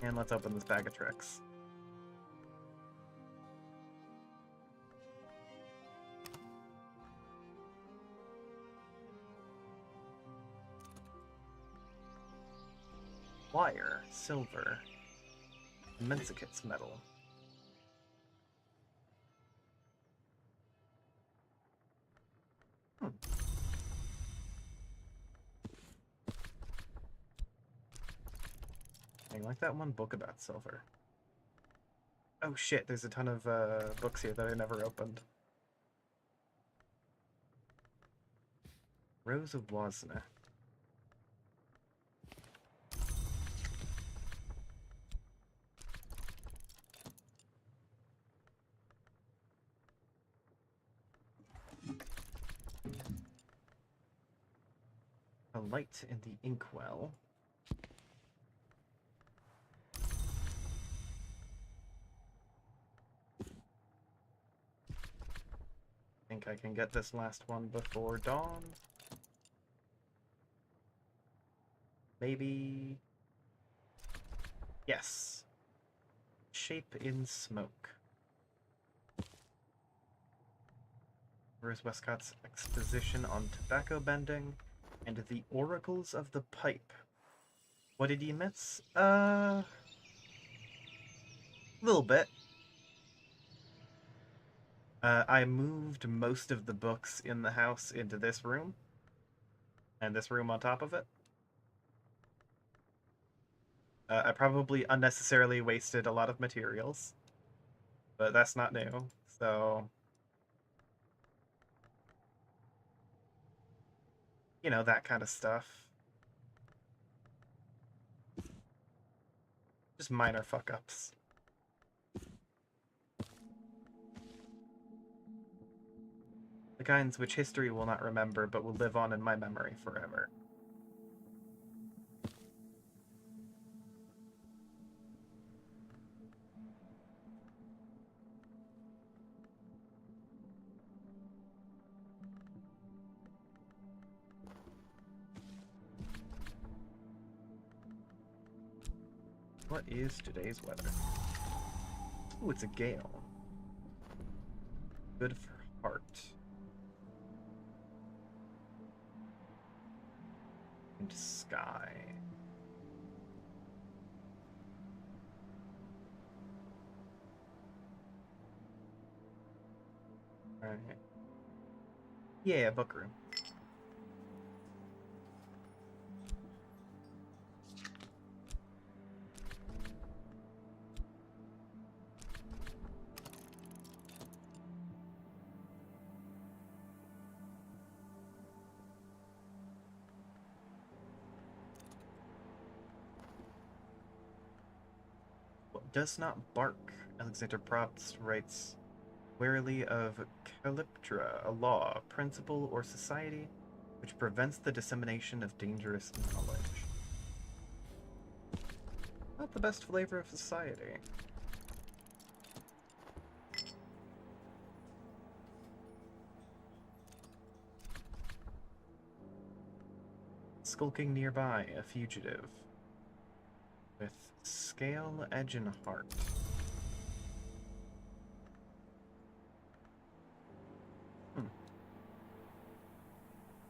And let's open this bag of tricks. Wire, silver, Mensicut's metal. I like that one book about silver. Oh shit, there's a ton of books here that I never opened. Rose of Wozna. A light in the inkwell. I think I can get this last one before dawn. Maybe... Yes. Shape in smoke. Where's Westcott's exposition on tobacco bending and the oracles of the pipe? What did you miss? Little bit. I moved most of the books in the house into this room, and this room on top of it. I probably unnecessarily wasted a lot of materials, but that's not new, so... You know, that kind of stuff. Just minor fuck-ups. The kinds which history will not remember, but will live on in my memory forever. What is today's weather? Ooh, it's a gale. Good for heart. And sky. Alright. Yeah, book room. What does not bark? Alexander Probst writes warily of Calyptra, a law, principle, or society which prevents the dissemination of dangerous knowledge. Not the best flavor of society. Skulking nearby, a fugitive. With scale, edge, and heart.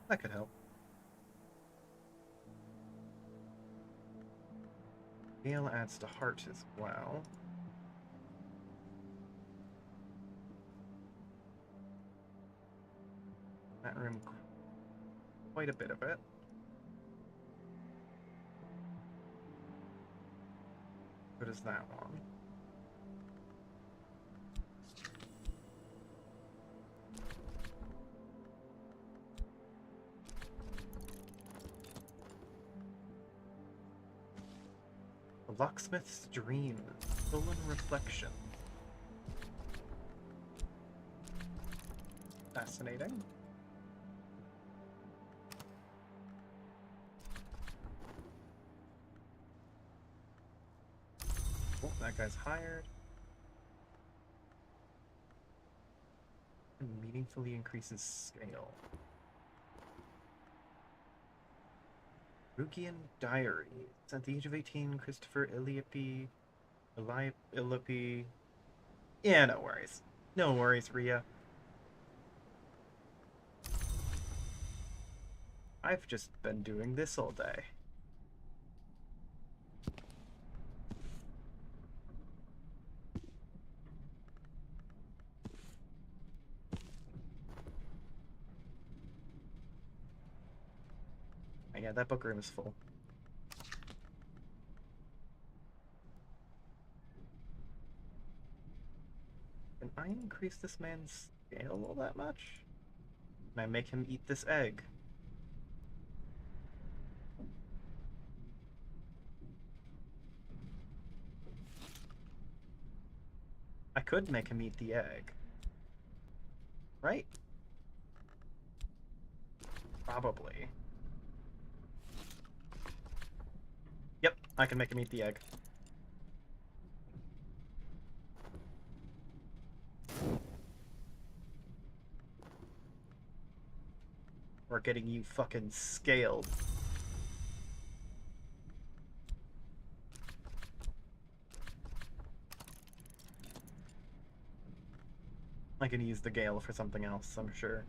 That could help. Scale adds to heart as well. That room, quite a bit of it. What is that one? The Locksmith's Dream, Stolen Reflection. Fascinating. Oh, that guy's hired. And meaningfully increases scale. Rukian Diary. At the age of 18, Christopher Illiope. Illiope. Yeah, no worries. No worries, Ria. I've just been doing this all day. Yeah, that book room is full. Can I increase this man's scale all that much? Can I make him eat this egg? I could make him eat the egg. Right? Probably. Yep, I can make him eat the egg. We're getting you fucking scaled. I can use the Gale for something else, I'm sure.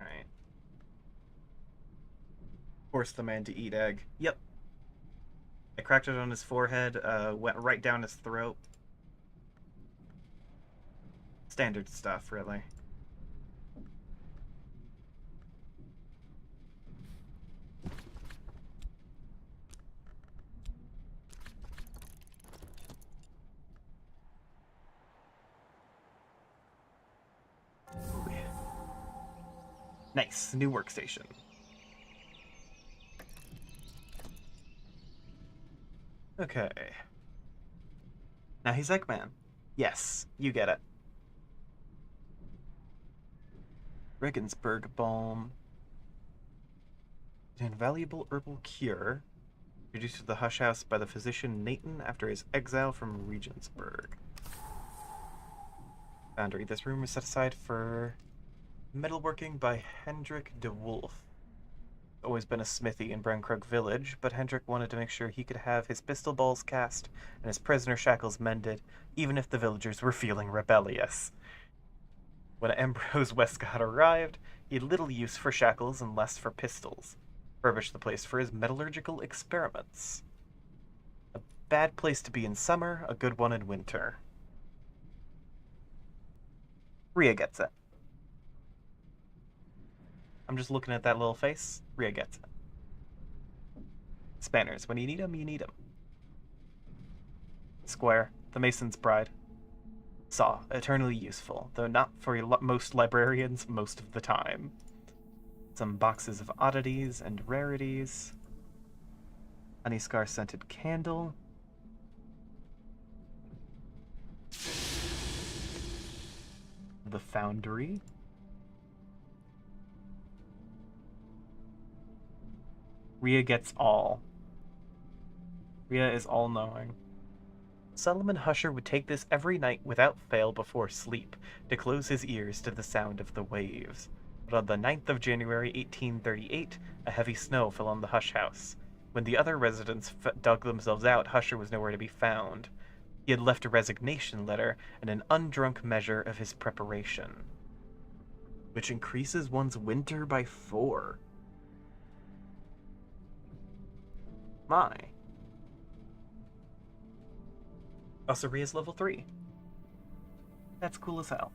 Alright. Force the man to eat egg. Yep. I cracked it on his forehead, went right down his throat. Standard stuff, really. Ooh. Nice, new workstation. Okay. Now he's Eggman. Yes, you get it. Regensburg Balm. An invaluable herbal cure. Introduced to the Hush House by the physician Nathan after his exile from Regensburg. Boundary. This room is set aside for metalworking by Hendrik de Wolf. Always been a smithy in Brunkrug village, but Hendrik wanted to make sure he could have his pistol balls cast and his prisoner shackles mended, even if the villagers were feeling rebellious. When Ambrose Westcott arrived, he had little use for shackles and less for pistols. Furbished the place for his metallurgical experiments. A bad place to be in summer, a good one in winter. Rhea gets it. I'm just looking at that little face. Rhea gets it. Spanners, when you need 'em, you need 'em. Square, the Mason's Bride. Saw, eternally useful, though not for most librarians most of the time. Some boxes of oddities and rarities. Honeyscar scented candle. The foundry. Rhea gets all. Rhea is all-knowing. Solomon Husher would take this every night without fail before sleep, to close his ears to the sound of the waves. But on the 9th of January 1838, a heavy snow fell on the Hush house. When the other residents dug themselves out, Husher was nowhere to be found. He had left a resignation letter and an undrunk measure of his preparation, which increases one's winter by 4. My. Osiria's level 3. That's cool as hell.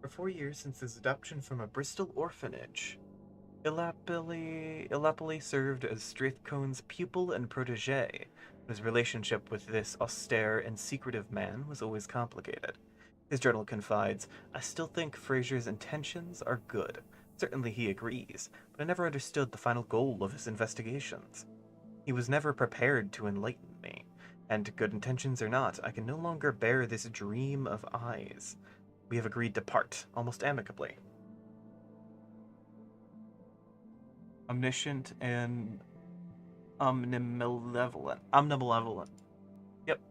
For 4 years since his adoption from a Bristol orphanage, Illapoli served as Strathcone's pupil and protege. His relationship with this austere and secretive man was always complicated. His journal confides, "I still think Fraser's intentions are good. Certainly he agrees, but I never understood the final goal of his investigations. He was never prepared to enlighten me, and good intentions or not, I can no longer bear this dream of eyes. We have agreed to part, almost amicably." Omniscient and omnimalevolent. Yep.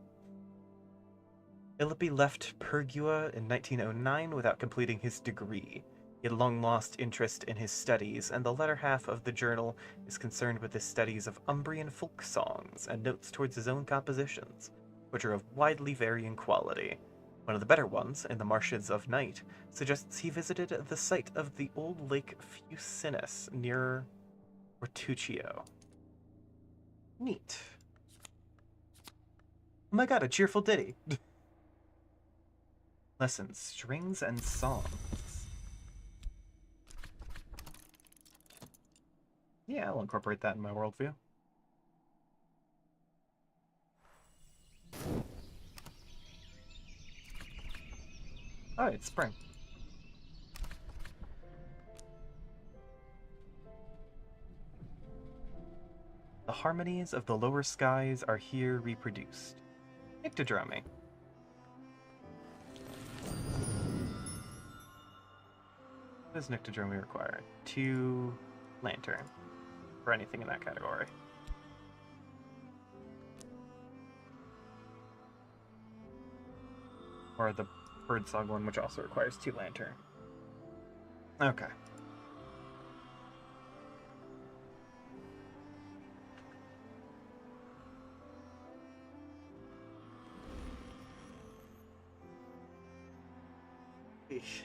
Illipi left Pergua in 1909 without completing his degree. He had long lost interest in his studies, and the latter half of the journal is concerned with his studies of Umbrian folk songs and notes towards his own compositions, which are of widely varying quality. One of the better ones, in the Marshes of Night, suggests he visited the site of the old lake Fucinus near Ortuccio. Neat. Oh my god, a cheerful ditty. Lessons, strings, and songs. Yeah, I'll incorporate that in my worldview. Oh, it's spring. The harmonies of the lower skies are here reproduced. Nyctodromy. What does Nyctodromy require? 2 lantern for anything in that category. Or the birdsong one, which also requires 2 lantern. Okay. Eesh.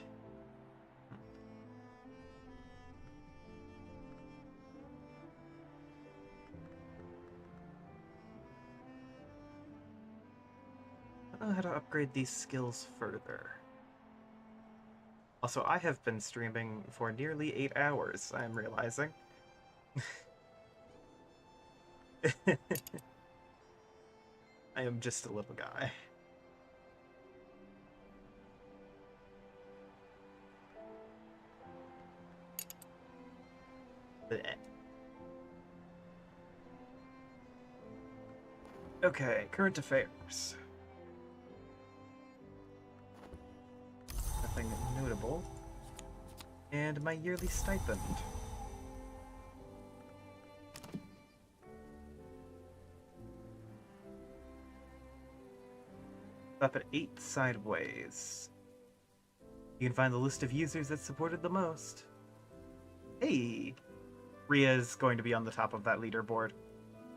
I don't know how to upgrade these skills further. Also, I have been streaming for nearly 8 hours, I am realizing. I am just a little guy. Blech. Okay, current affairs. Nothing notable. And my yearly stipend. Up at 8 sideways. You can find the list of users that supported the most. Hey! Ria's going to be on the top of that leaderboard.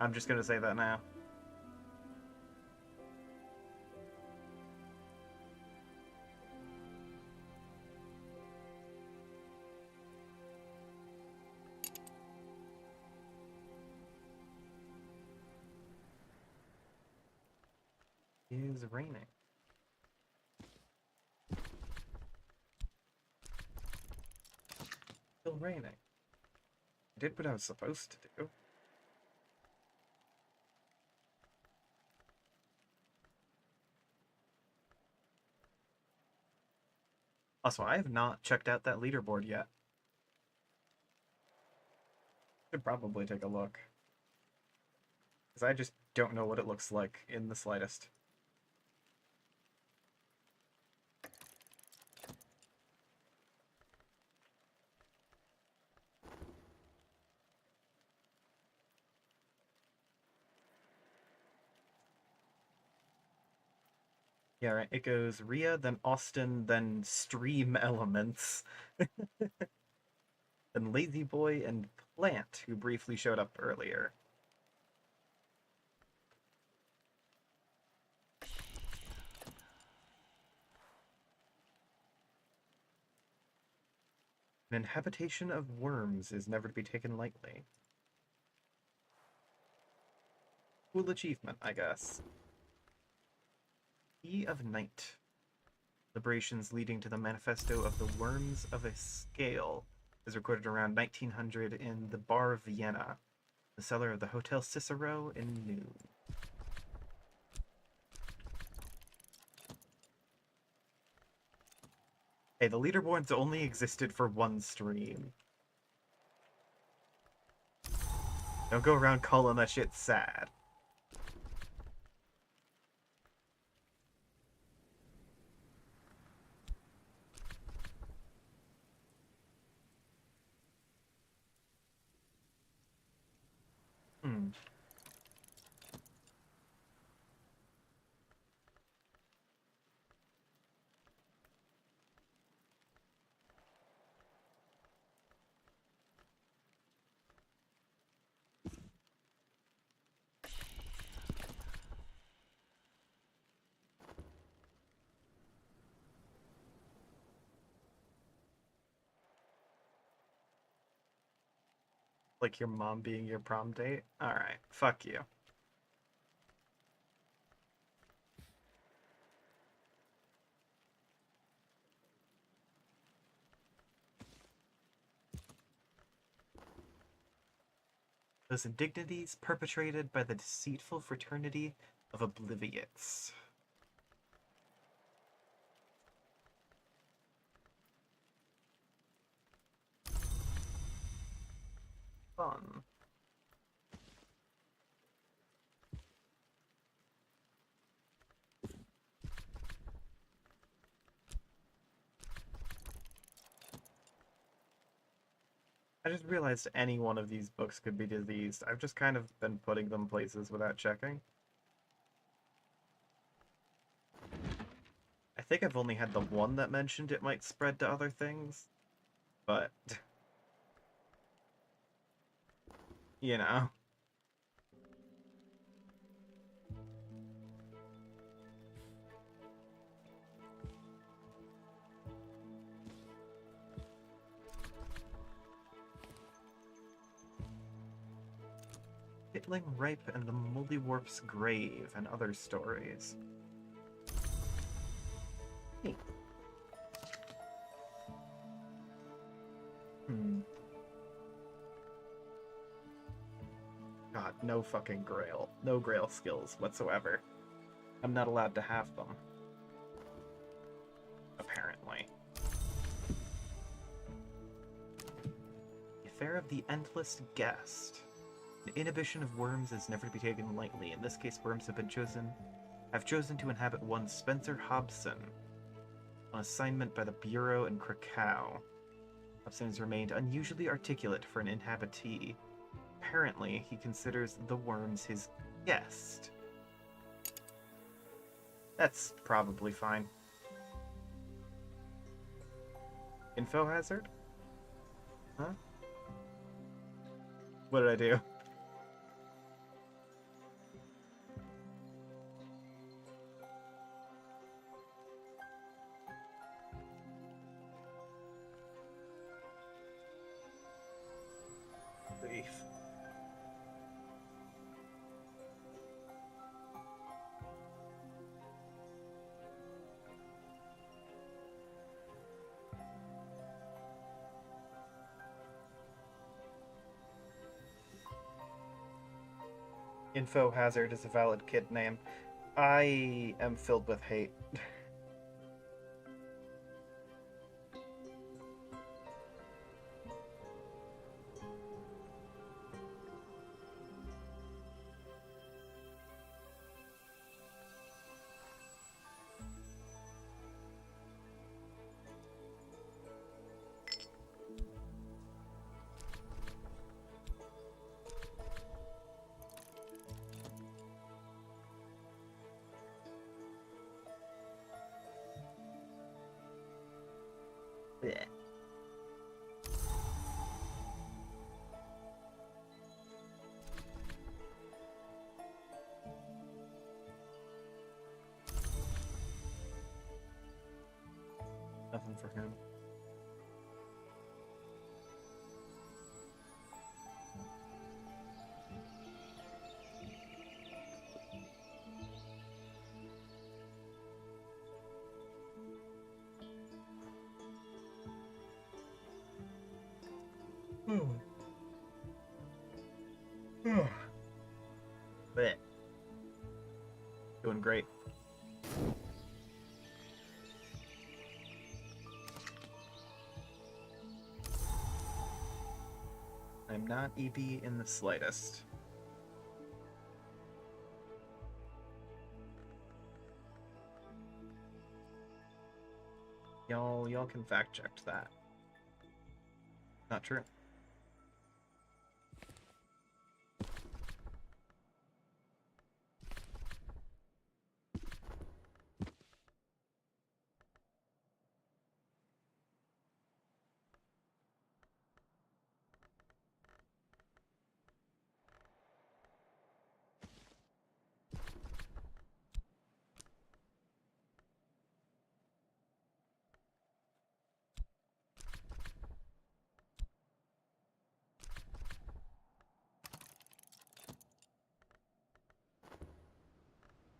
I'm just going to say that now. It is raining. Still raining. I did what I was supposed to do. Also, I have not checked out that leaderboard yet. Should probably take a look. Because I just don't know what it looks like in the slightest. Yeah, right. It goes Rhea, then Austin, then Stream Elements, then Lazy Boy, and Plant, who briefly showed up earlier. An inhabitation of worms is never to be taken lightly. Cool achievement, I guess. Key of Night. Liberations leading to the manifesto of the Worms of a Scale is recorded around 1900 in the Bar of Vienna, the cellar of the Hotel Cicero in New. Hey, the leaderboards only existed for one stream. Don't go around calling that shit sad. Hmm. Like your mom being your prom date? Alright, fuck you. Those indignities perpetrated by the deceitful fraternity of obliviates. Fun. I just realized any one of these books could be diseased. I've just kind of been putting them places without checking. I think I've only had the one that mentioned it might spread to other things, but you know. Hitling Ripe and the Moldywarp's Grave and other stories. Neat. God, no fucking Grail. No Grail skills whatsoever. I'm not allowed to have them. Apparently. The Affair of the Endless Guest. The inhibition of worms is never to be taken lightly. In this case, worms have chosen to inhabit one Spencer Hobson on assignment by the Bureau in Krakow. Hobson has remained unusually articulate for an inhabitee. Apparently, he considers the worms his guest. That's probably fine. Info hazard? Huh? What did I do? Beef. Info hazard is a valid kid name. I am filled with hate. Blech. Nothing for him. Blech. Doing great. I'm not EB in the slightest. Y'all can fact check that. Not true.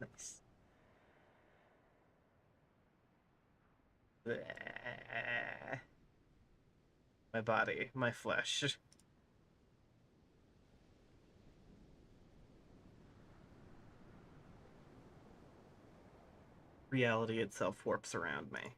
Nice. Bleh. My body, my flesh. Reality itself warps around me.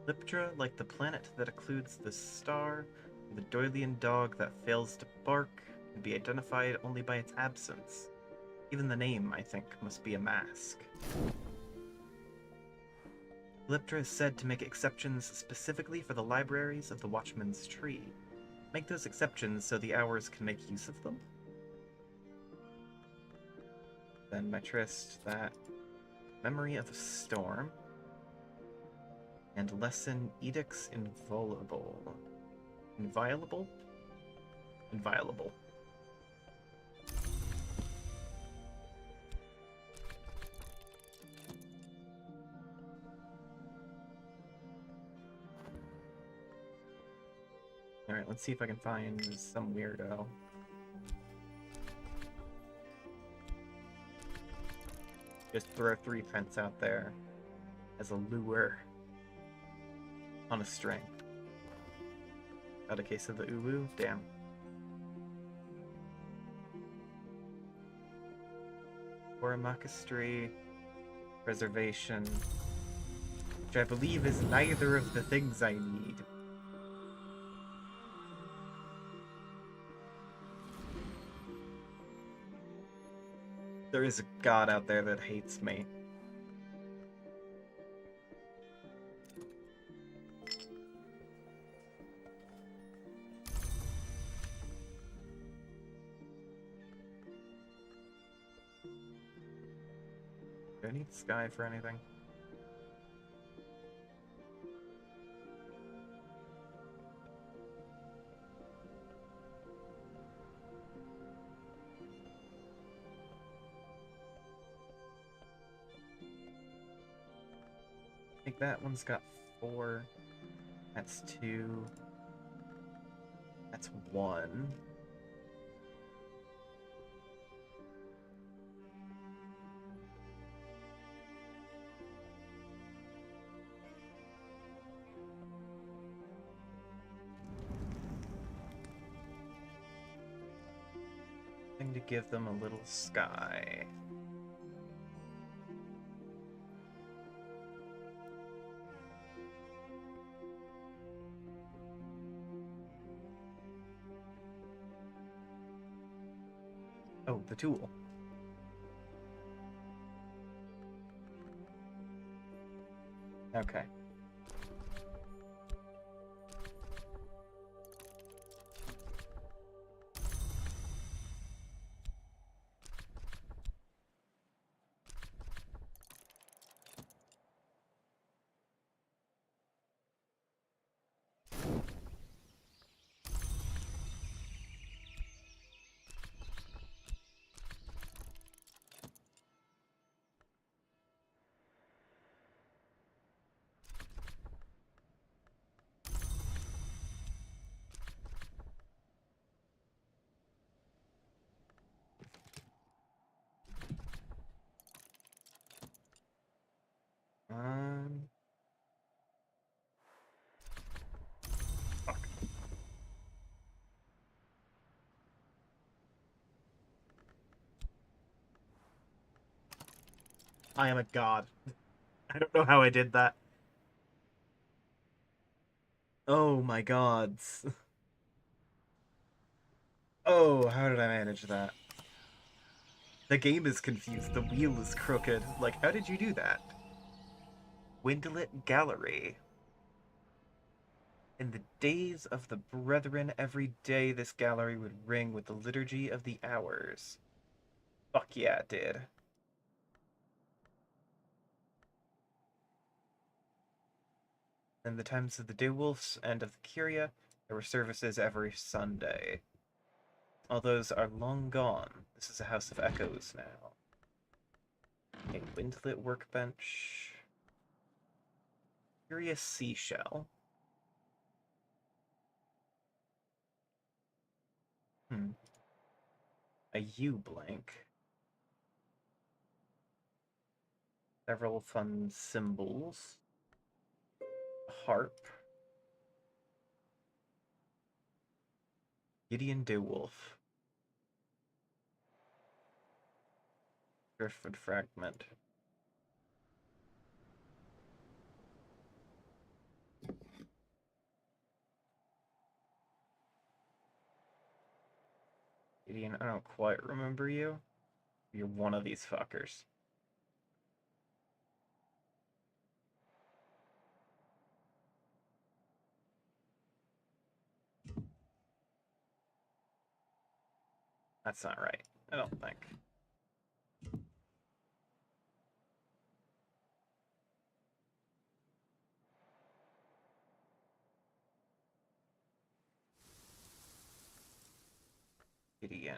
Liptra, like the planet that occludes the star, the Doylean dog that fails to bark, can be identified only by its absence. Even the name, I think, must be a mask. Liptra is said to make exceptions specifically for the libraries of the Watchman's Tree. Make those exceptions so the Hours can make use of them. Then my tryst that Memory of a Storm and lesson Edicts Inviolable. Inviolable? Inviolable. Alright, let's see if I can find some weirdo. Just throw 3 pence out there as a lure. On a string. Got a case of the uwu? Damn. Oramakastri, preservation, which I believe is neither of the things I need. There is a god out there that hates me. Do I need sky for anything? I think that one's got 4. That's 2. That's 1. Thing to give them a little sky. Oh, the tool. Okay. Fuck. I am a god. I don't know how I did that. Oh my gods. Oh, how did I manage that? The game is confused. The wheel is crooked. Like, how did you do that? Windlet Gallery. In the days of the brethren, every day this gallery would ring with the liturgy of the hours. Fuck yeah, it did. In the times of the Dewolfs and of the Curia, there were services every Sunday. All those are long gone. This is a house of echoes now. A windlet workbench. Curious seashell. A U-blank. Several fun symbols. A harp. Gideon Dewolf. Driftwood fragment. Gideon, I don't quite remember you. You're one of these fuckers. That's not right. I don't think. Gideon.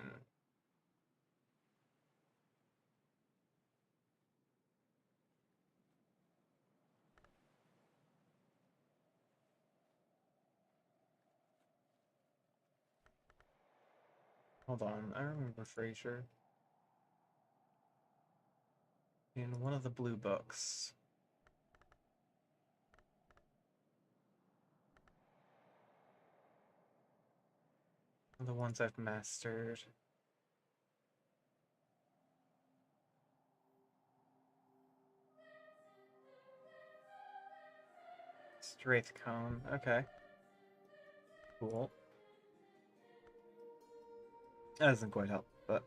Hold on, I remember Fraser. In one of the blue books. The ones I've mastered. Straight cone. Okay. Cool. That doesn't quite help, but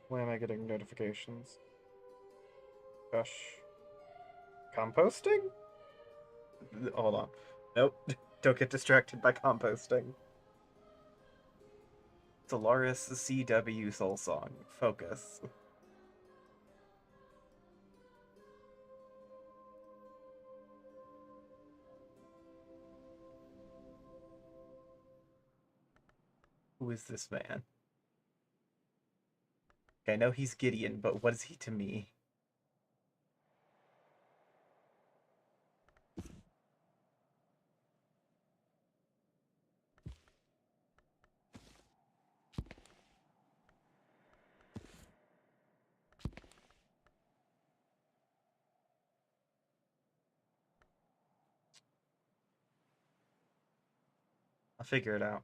why am I getting notifications? Gosh. Composting? Hold on. Nope. Don't get distracted by composting. Solaris CW Soul Song. Focus. Who is this man? Okay, I know he's Gideon, but what is he to me? I'll figure it out.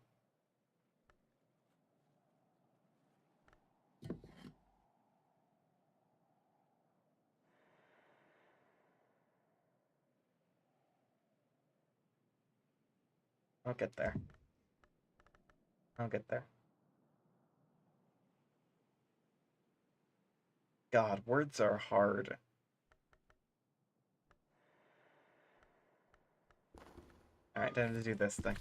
I'll get there. I'll get there. God, words are hard. Alright, time to do this thing.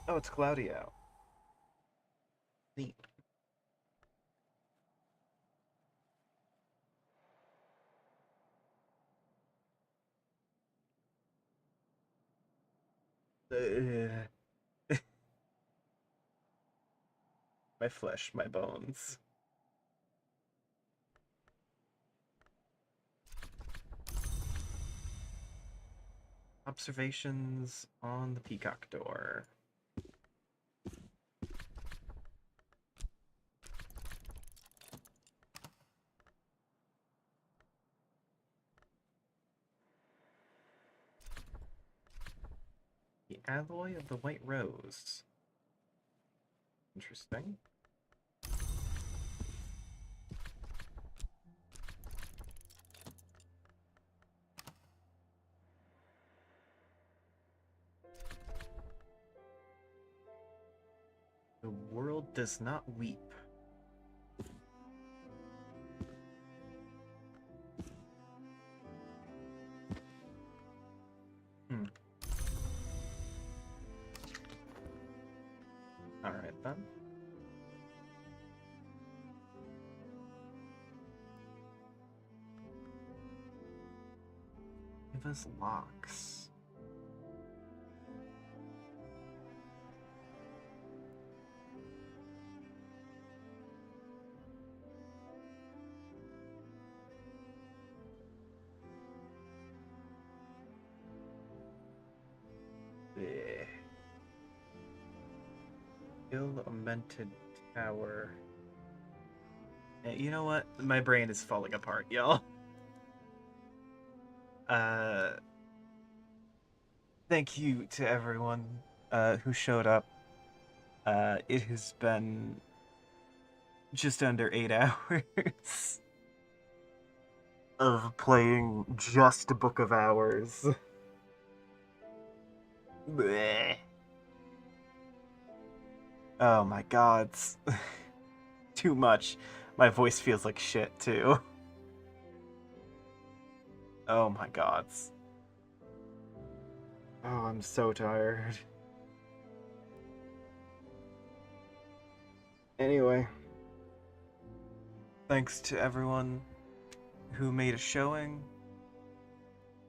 Oh, it's cloudy out. Neat. My flesh, my bones. Observations on the peacock door. The alloy of the white rose. Interesting. The world does not weep. Alright then. Give us locks. Ill-lamented tower. You know what? My brain is falling apart, y'all. Thank you to everyone who showed up. It has been just under 8 hours of playing just Book of Hours. Bleh. Oh my god. Too much. My voice feels like shit, too. Oh my god. Oh, I'm so tired. Anyway. Thanks to everyone who made a showing.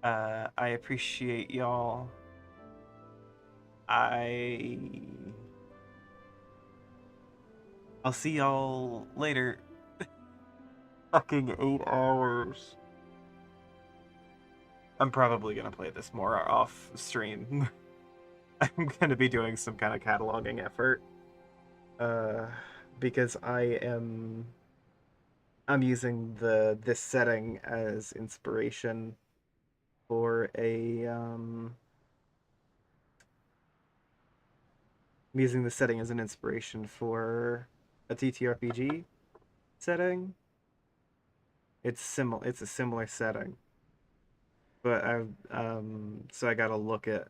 I appreciate y'all. I I'll see y'all later. Fucking 8 hours. I'm probably gonna play this more off stream. I'm gonna be doing some kind of cataloging effort. Uh, because I'm using this setting as inspiration for I'm using the setting as an inspiration for a TTRPG setting. It's a similar setting, but I so I gotta look at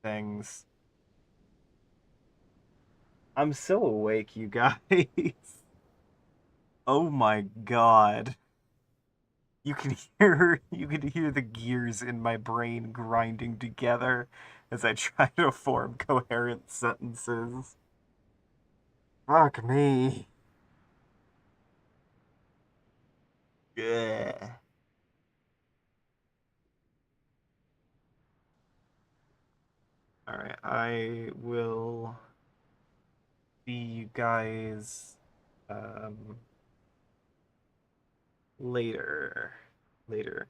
things. I'm still awake, you guys. Oh my god. You can hear the gears in my brain grinding together as I try to form coherent sentences. Fuck me. Yeah. All right, I will see you guys um later. Later.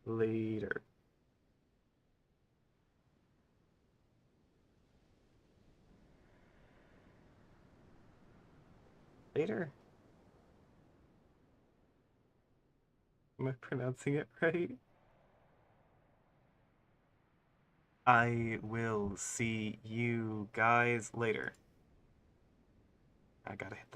Later. Later. Am I pronouncing it right? I will see you guys later. I gotta hit the